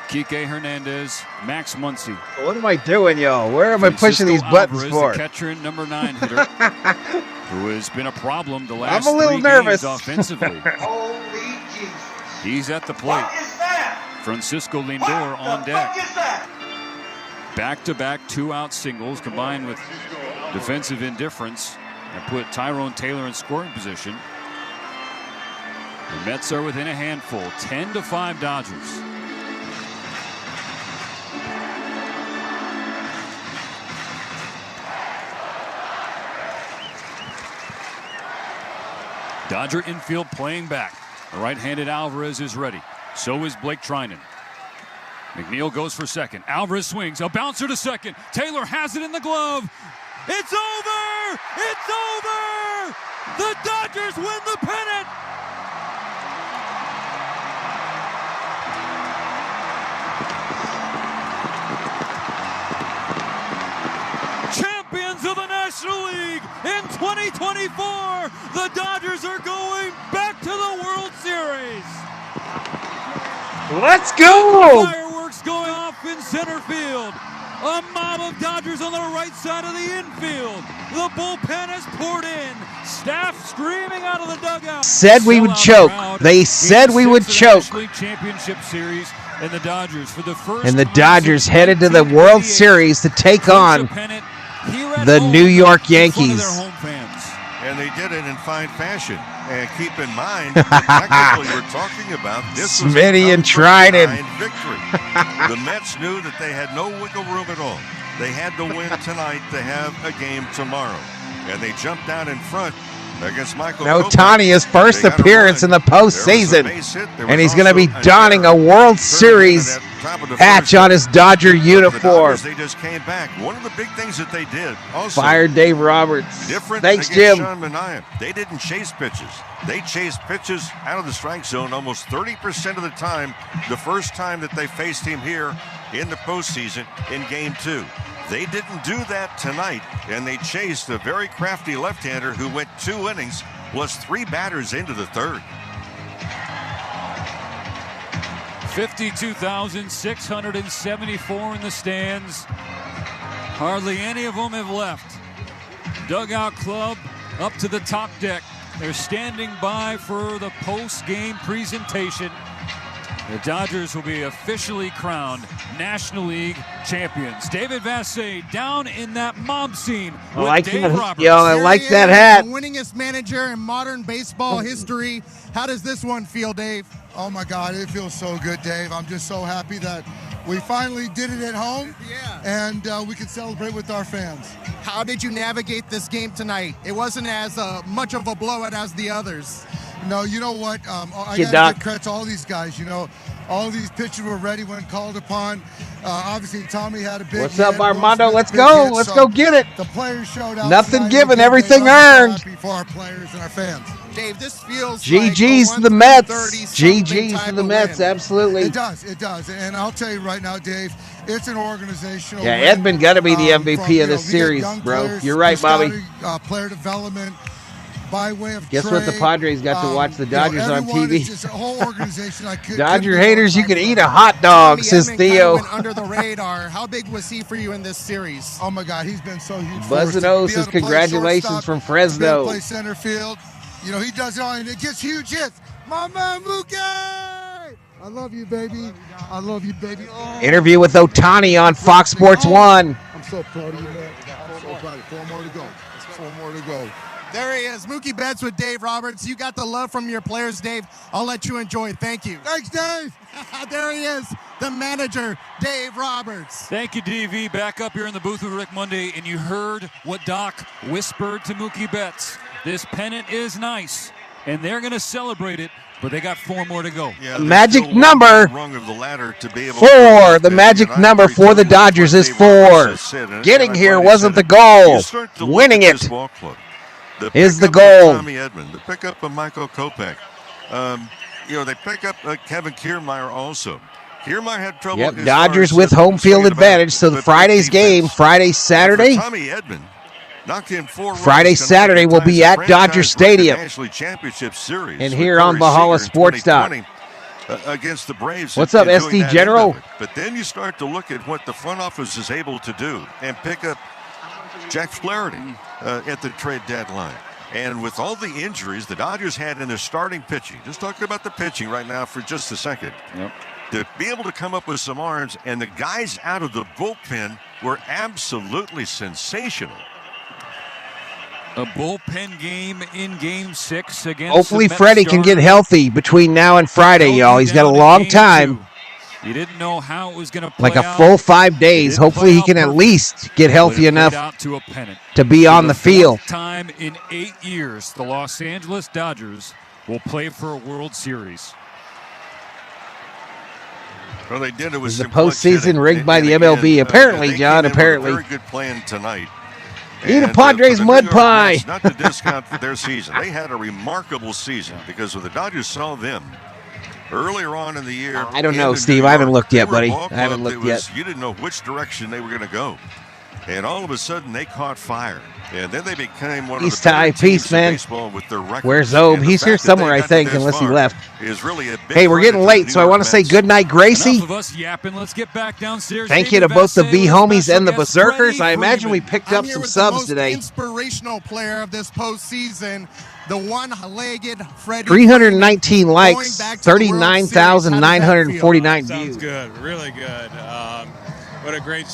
Kike Hernandez, Max Muncy. What am I doing, yo? Where am I pushing these buttons Alvarez, for? The catcher and number 9 hitter, who has been a problem the last I'm a little 3 nervous. games offensively. Holy Jesus. He's at the plate. What is that? Francisco Lindor on deck. What is that? Back-to-back 2-out singles combined with defensive indifference and put Tyrone Taylor in scoring position. The Mets are within a handful, 10-5 Dodgers. Dodger infield playing back. The right-handed Alvarez is ready. So is Blake Trinan. McNeil goes for second. Alvarez swings. A bouncer to second. Taylor has it in the glove. It's over! It's over! The Dodgers win the pennant! Champions of the National League in 2024, the Dodgers are going back to the World Series. Let's go! Fireworks going off in center field. A mob of Dodgers on the right side of the infield. The bullpen has poured in. Staff screaming out of the dugout. Said we would choke. They said we would choke. National League Championship Series, and the Dodgers for the first. And the Dodgers headed to the World Series to take on the New York Yankees. And they did it in fine fashion. And keep in mind, technically we're talking about this was Smitty and Trinan. Victory. The Mets knew that they had no wiggle room at all. They had to win tonight to have a game tomorrow. And they jumped out in front against Michael Ohtani, his first appearance in the postseason. And he's going to be donning a World Series patch on his Dodger uniform. They just came back. One of the big things that they did also. Fired Dave Roberts. Different Thanks, against Jim. Sean Manaea. They didn't chase pitches. They chased pitches out of the strike zone almost 30% of the time the first time that they faced him here in the postseason in Game 2. They didn't do that tonight, and they chased a very crafty left-hander who went 2 innings, plus 3 batters into the third. 52,674 in the stands. Hardly any of them have left. Dugout club up to the top deck. They're standing by for the post-game presentation. The Dodgers will be officially crowned National League champions. David Vassay down in that mob scene I with like Dave that. Roberts. Yo, I like that hat. The winningest manager in modern baseball history. How does this one feel, Dave? Oh my God, it feels so good, Dave. I'm just so happy that we finally did it at home, and we can celebrate with our fans. How did you navigate this game tonight? It wasn't as much of a blowout as the others. No, you know what? I Hey, got to Doc. give credit to all these guys. You know, all these pitchers were ready when called upon. Obviously, Tommy had a big What's up, hit. Armando? Will Let's Smith, big go. hit. Let's So go get it. The players showed out. Nothing tonight. given, They everything made us earned. happy for our players and our fans. Dave, this feels GG's like to the a Mets. 130-something GG's to type the of Mets, win. absolutely. It does. And I'll tell you right now, Dave, it's an organizational Yeah, win. Edmund got to be the MVP from, of this we got series, young bro. players, You're right, Bobby. player development by way of Guess what? The trade. Padres got to watch the Dodgers on everyone TV. is just a whole organization. I could, Dodger haters, you can eat a hot dog, says Tommy Edman Theo. kinda went under the radar. How big was he for you in this series? Oh my God, he's been so huge. for us. Buzz To and O be says able to play congratulations shortstop, from to be able to Fresno. play center field. You know, he does it all, and it gets huge hits. My man Mookie! I love you, baby. I love you, baby. Oh. Interview with Ohtani on Fox Sports 1. I'm so proud of you, man. I'm so proud of you. 4 more to go. 4 more to go. There he is, Mookie Betts with Dave Roberts. You got the love from your players, Dave. I'll let you enjoy it. Thank you. Thanks, Dave. There he is, the manager, Dave Roberts. Thank you, DV. Back up here in the booth with Rick Monday, and you heard what Doc whispered to Mookie Betts. This pennant is nice, and they're going to celebrate it, but they got 4 more to go. Yeah, Magic number rung of the ladder to be able 4. to The magic number for the Dodgers is 4. Getting here wasn't the goal. Winning it is the goal. Tommy Edman, the pickup of Michael Kopech. You know, they pick up Kevin Kiermaier also. Kiermaier had trouble. Yep, as Dodgers far as with home field advantage. So the but Friday's game, Friday, Saturday. Tommy Edman knocked in 4 runs. Friday, Saturday will be at Dodger Stadium. National Championship Series. And here on Valhalla Sports Talk. against the Braves. What's up, SD General? But then you start to look at what the front office is able to do and pick up Jack Flaherty at the trade deadline. And with all the injuries the Dodgers had in their starting pitching, just talking about the pitching right now for just a second, to be able to come up with some arms, and the guys out of the bullpen were absolutely sensational. A bullpen game in Game 6 against. Hopefully the Freddy Mets can get healthy between now and Friday, y'all. He's got a long time. You didn't know how it was going to play like a out. full 5 days. Hopefully he can at least get healthy enough to be on the field. Time in 8 years, the Los Angeles Dodgers will play for a World Series. Well, they did. It was the postseason rigged by the MLB. Apparently, John. Apparently, very good plan tonight. Eat a Padres mud pie. Not to discount their season. They had a remarkable season because when the Dodgers saw them earlier on in the year. I don't know, Steve. I haven't looked yet, buddy. I haven't looked yet. You didn't know which direction they were going to go. And all of a sudden, they caught fire. And then they became one of the better teams in baseball with their record. Where's Zobe? He's here somewhere, I think, unless he left. Really hey, we're getting late, so I want to say good night, Gracie. Enough of us yapping. Let's get back downstairs. Thank you to both the V homies and the Berserkers. I imagine we picked up some subs today. Inspirational player of this postseason, the one-legged Freddy. 319 likes, 39,949 views. Sounds good, really good. What a great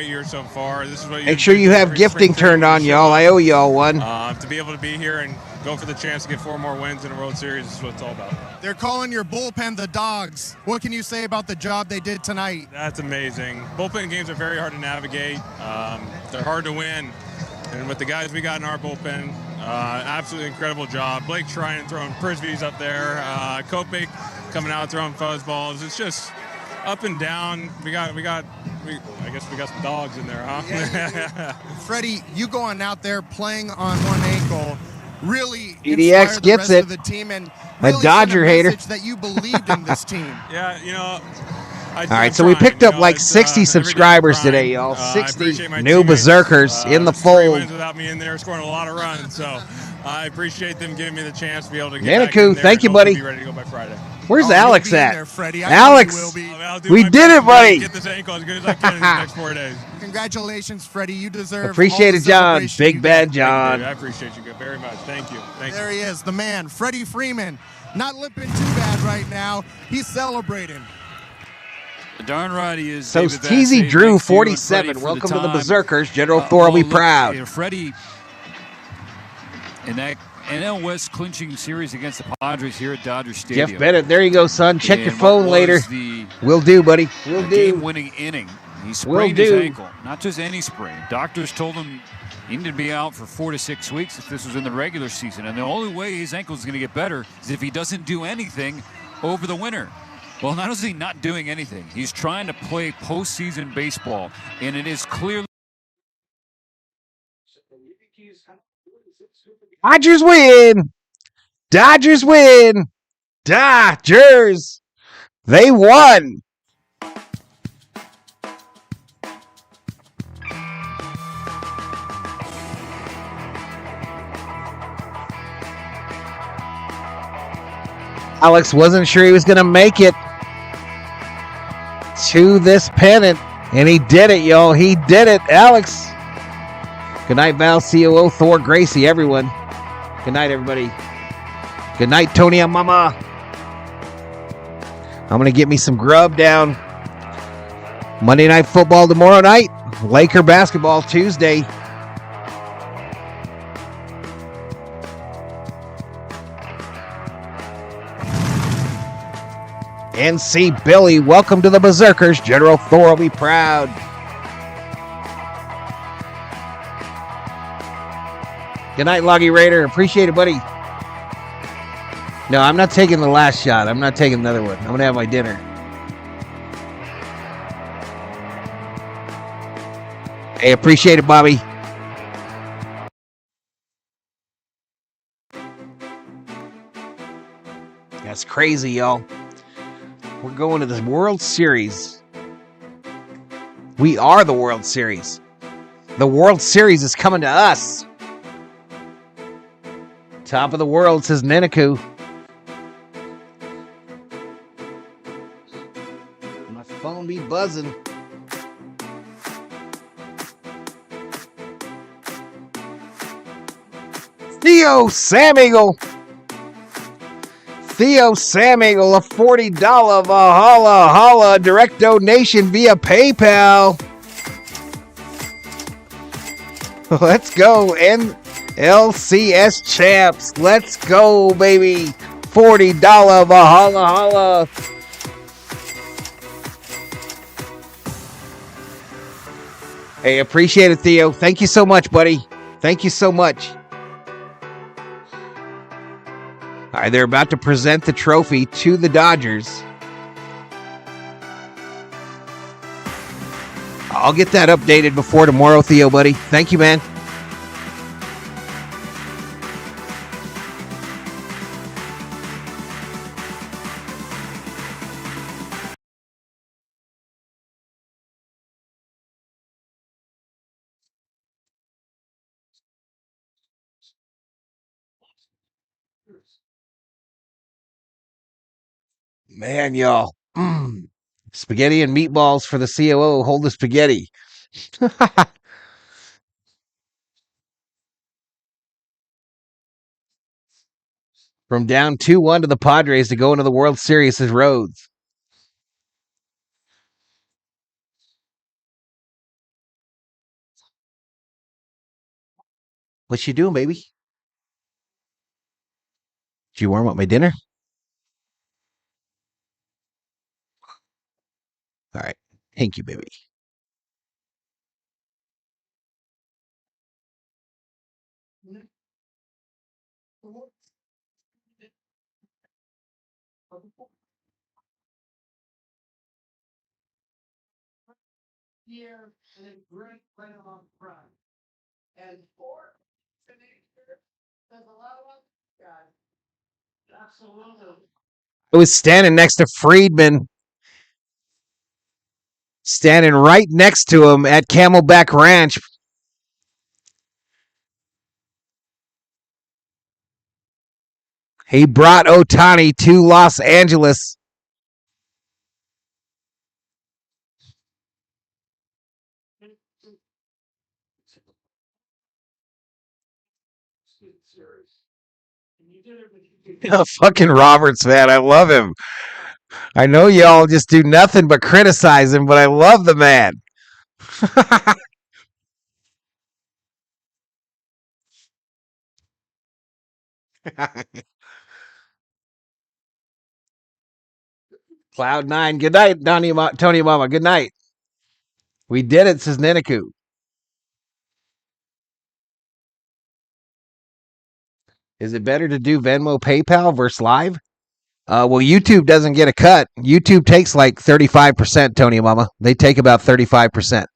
year so far. This is what make sure you have gifting turned on, y'all. I owe y'all one. To be able to be here and go for the chance to get 4 more wins in a World Series is what it's all about. They're calling your bullpen the Dogs. What can you say about the job they did tonight? That's amazing. Bullpen games are very hard to navigate. They're hard to win. And with the guys we got in our bullpen, absolutely incredible job. Blake Tryon throwing frisbees up there. Kopech coming out throwing fuzzballs. It's just up and down. I guess we got some dogs in there, huh? Yeah. Freddie, you going out there playing on one ankle really EDX gets the rest it. Of the team and a Dodger hater. That you believed in this team. Yeah, you know. All right, so we picked up like 60 subscribers today, y'all. 60 new Berserkers in the fold. Wins without me in there, scoring a lot of runs, so I appreciate them giving me the chance to be able to get back in there. Thank you, buddy. Be ready to go by Friday. Where's Alex at? There, Freddie. Alex, we did it, buddy. Get this ankle as good as I can in the next 4 days. Congratulations, Freddie. You deserve appreciate it, John. Big bad John. I appreciate you very much. Thank you. There he is, the man, Freddie Freeman. Not limping too bad right now. He's celebrating. Darn right he is. So Teasy Drew 47. Welcome to the Berserkers. General Thor will be proud. Freddie in that NL West clinching series against the Padres here at Dodger Stadium. Jeff Bennett, there you go, son. Check your phone later. Will do, buddy. Will do. Game-winning inning. He sprained his ankle. Not just any sprain. Doctors told him he needed to be out for 4 to 6 weeks if this was in the regular season. And the only way his ankle is going to get better is if he doesn't do anything over the winter. Well, not only is he not doing anything, he's trying to play postseason baseball, and it is clearly. Dodgers win! Dodgers win! Dodgers! They won! Alex wasn't sure he was going to make it to this pennant, and he did it, y'all. He did it, Alex. Good night, Val, COO, Thor, Gracie, everyone. Good night, everybody. Good night, Tony and Mama. I'm going to get me some grub down. Monday Night Football tomorrow night. Laker basketball Tuesday. NC Billy, welcome to the Berserkers. General Thor will be proud. Good night, Loggy Raider. Appreciate it, buddy. No, I'm not taking the last shot. I'm not taking another one. I'm going to have my dinner. Hey, appreciate it, Bobby. That's crazy, y'all. We're going to the World Series. We are the World Series. The World Series is coming to us. Top of the world, says Ninaku. Phone be buzzing. Theo Samigal. Theo Samigal, a $40 Valhalla Holla direct donation via PayPal. Let's go, NLCS champs. Let's go, baby. $40 Valhalla Holla. Hey, appreciate it, Theo. Thank you so much, buddy. Thank you so much. All right, they're about to present the trophy to the Dodgers. I'll get that updated before tomorrow, Theo, buddy. Thank you, man. Man, y'all. Spaghetti and meatballs for the COO. Hold the spaghetti. From down 2-1 to the Padres to go into the World Series is Rhodes. What you doing, baby? Did you warm up my dinner? All right. Thank you, baby. I was standing next to Freeman, standing right next to him at Camelback Ranch. He brought Ohtani to Los Angeles. Fucking Roberts, man. I love him. I know y'all just do nothing but criticize him, but I love the man. Cloud9. Good night, Tony Mama. Good night. We did it, says Ninaku. Is it better to do Venmo, PayPal versus live? Well, YouTube doesn't get a cut. YouTube takes like 35%, Tony Mama. They take about 35%.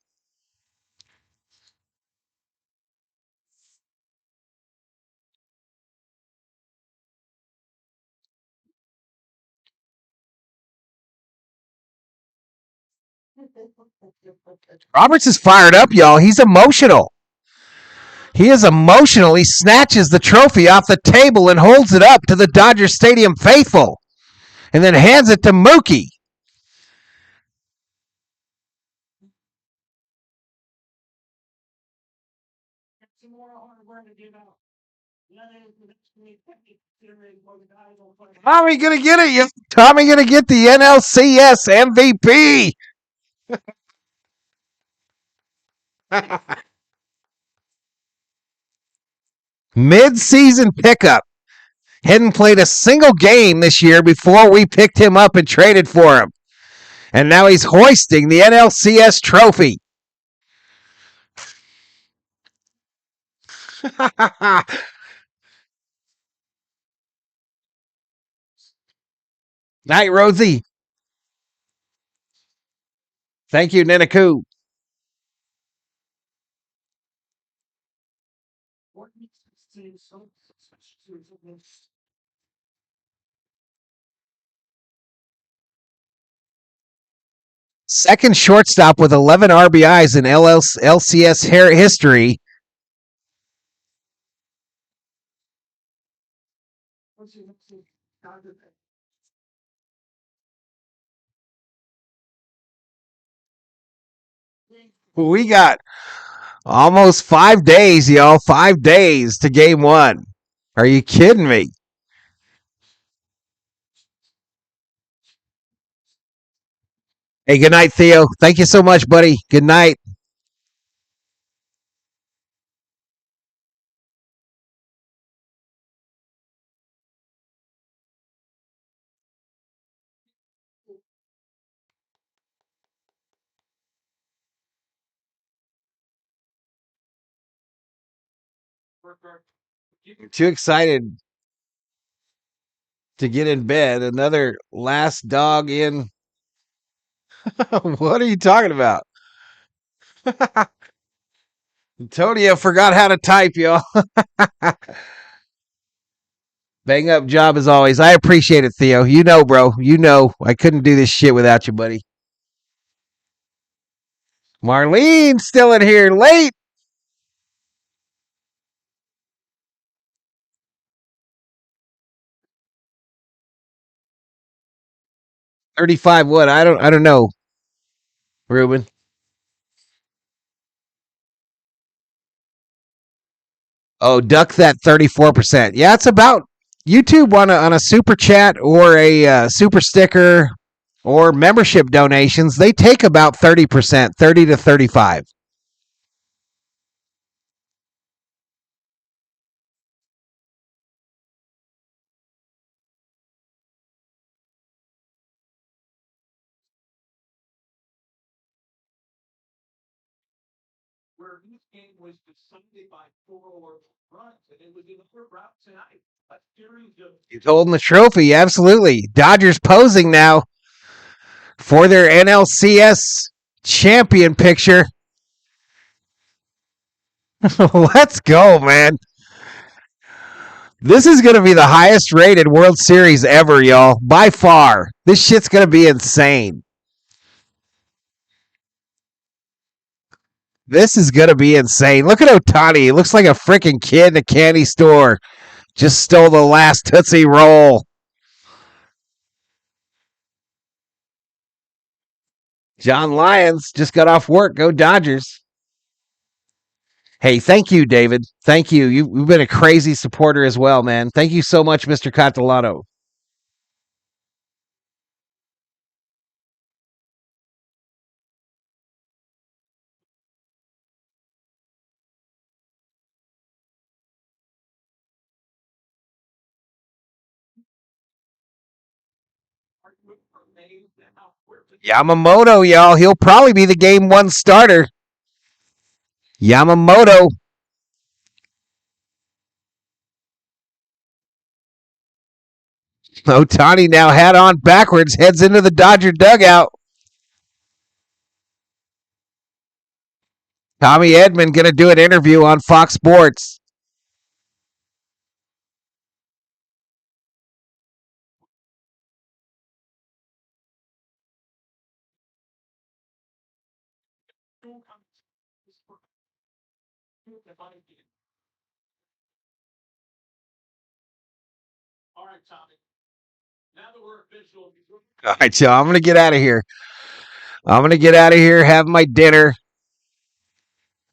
Roberts is fired up, y'all. He's emotional. He is emotional. He snatches the trophy off the table and holds it up to the Dodger Stadium faithful and then hands it to Mookie. Tommy gonna get it. Tommy gonna get the NLCS MVP. Mid-season pickup. Hadn't played a single game this year before we picked him up and traded for him. And now he's hoisting the NLCS trophy. Night, Rosie. Thank you, Ninaku. Second shortstop with 11 RBIs in LCS history. We got almost 5 days, y'all. 5 days to game 1. Are you kidding me? Hey, good night, Theo. Thank you so much, buddy. Good night. Too excited to get in bed. Another last dog in. What are you talking about? Antonio forgot how to type, y'all. Bang up job as always. I appreciate it, Theo. You know, bro. You know I couldn't do this shit without you, buddy. Marlene's still in here late. 35 what? I don't know, Ruben. Oh, duck that 34%. Yeah, it's about YouTube on a super chat or a super sticker or membership donations. They take about 30%, 30 to 35. Where each game was decided by 4 runs, and it was in the third round tonight. A series of He's holding the trophy, absolutely. Dodgers posing now for their NLCS champion picture. Let's go, man. This is going to be the highest rated World Series ever, y'all. By far. This shit's going to be insane. This is going to be insane. Look at Ohtani. He looks like a freaking kid in a candy store. Just stole the last Tootsie Roll. John Lyons just got off work. Go Dodgers. Hey, thank you, David. Thank you. You've been a crazy supporter as well, man. Thank you so much, Mr. Catalano. Yamamoto, y'all. He'll probably be the game 1 starter. Yamamoto. Ohtani now hat on backwards, heads into the Dodger dugout. Tommy Edman going to do an interview on Fox Sports. all right, Tommy. Now that we're official. All right, y'all. I'm going to get out of here. Have my dinner.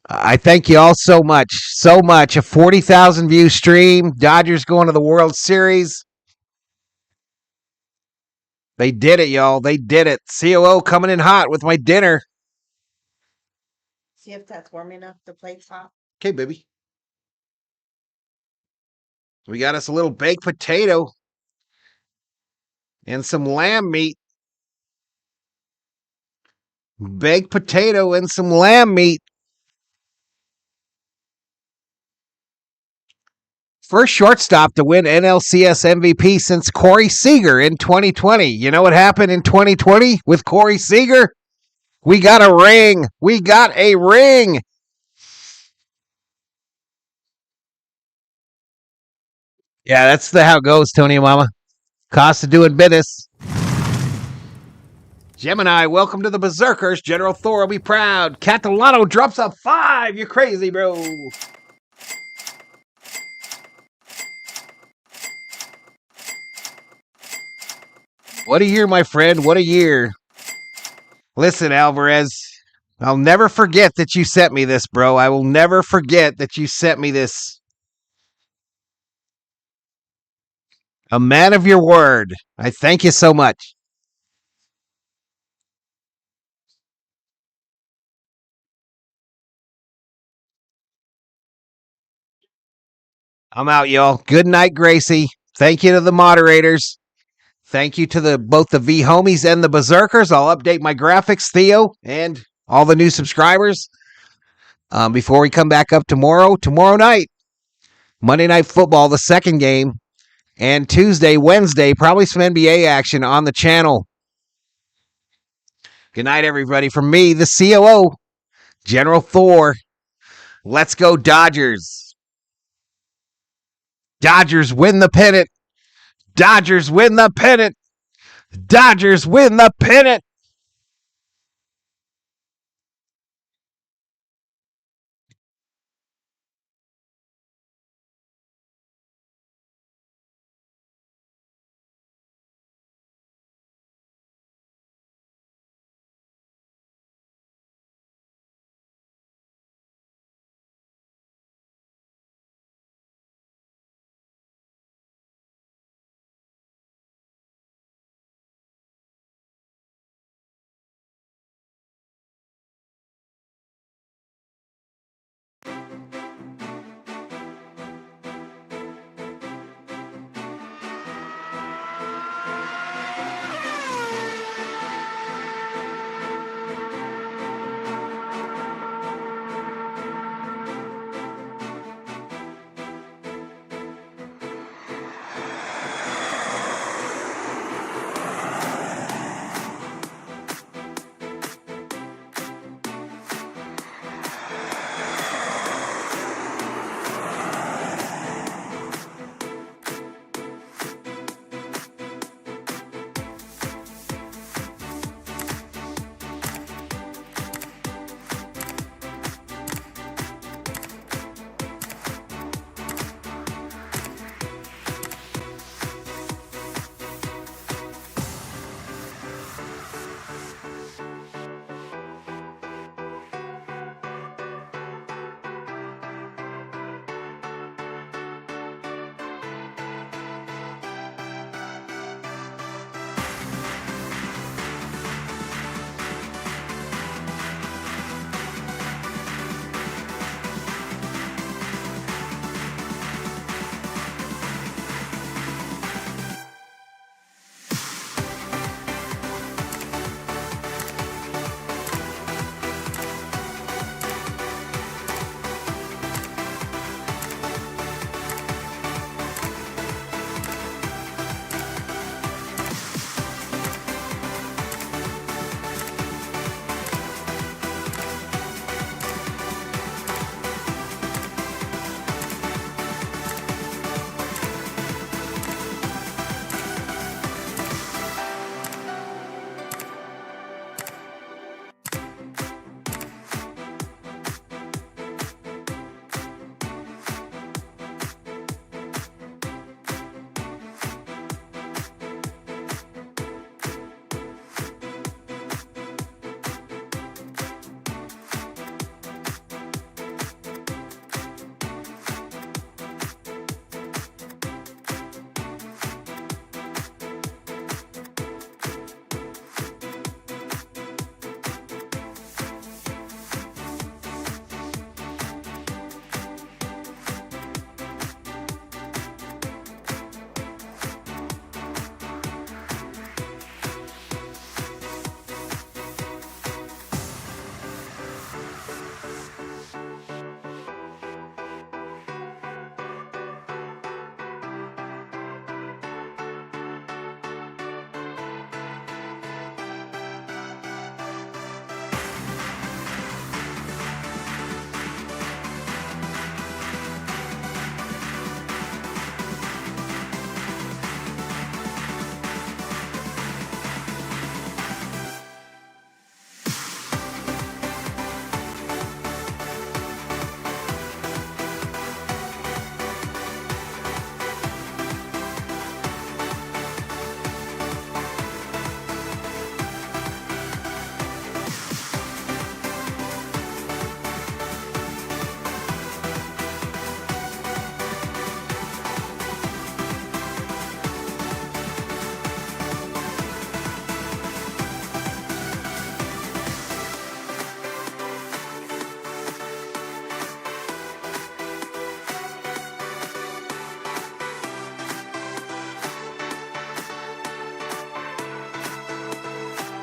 I thank you all so much. So much. A 40,000 view stream. Dodgers going to the World Series. They did it, y'all. They did it. COO coming in hot with my dinner. See if that's warm enough. The plate's hot. Okay, baby. We got us a little baked potato and some lamb meat. Baked potato and some lamb meat. First shortstop to win NLCS MVP since Corey Seager in 2020. You know what happened in 2020 with Corey Seager? We got a ring. We got a ring. Yeah, that's how it goes, Tony and Mama. Cost of doing business. Gemini, welcome to the Berserkers. General Thor will be proud. Catalano drops a 5. You're crazy, bro. What a year, my friend. What a year. Listen, Alvarez, I'll never forget that you sent me this, bro. I will never forget that you sent me this. A man of your word. I thank you so much. I'm out, y'all. Good night, Gracie. Thank you to the moderators. Thank you to both the V homies and the berserkers. I'll update my graphics, Theo, and all the new subscribers. Before we come back up tomorrow night, Monday Night Football, the second game, and Tuesday, Wednesday, probably some NBA action on the channel. Good night, everybody. From me, the COO, General Thor. Let's go, Dodgers. Dodgers win the pennant. Dodgers win the pennant. Dodgers win the pennant.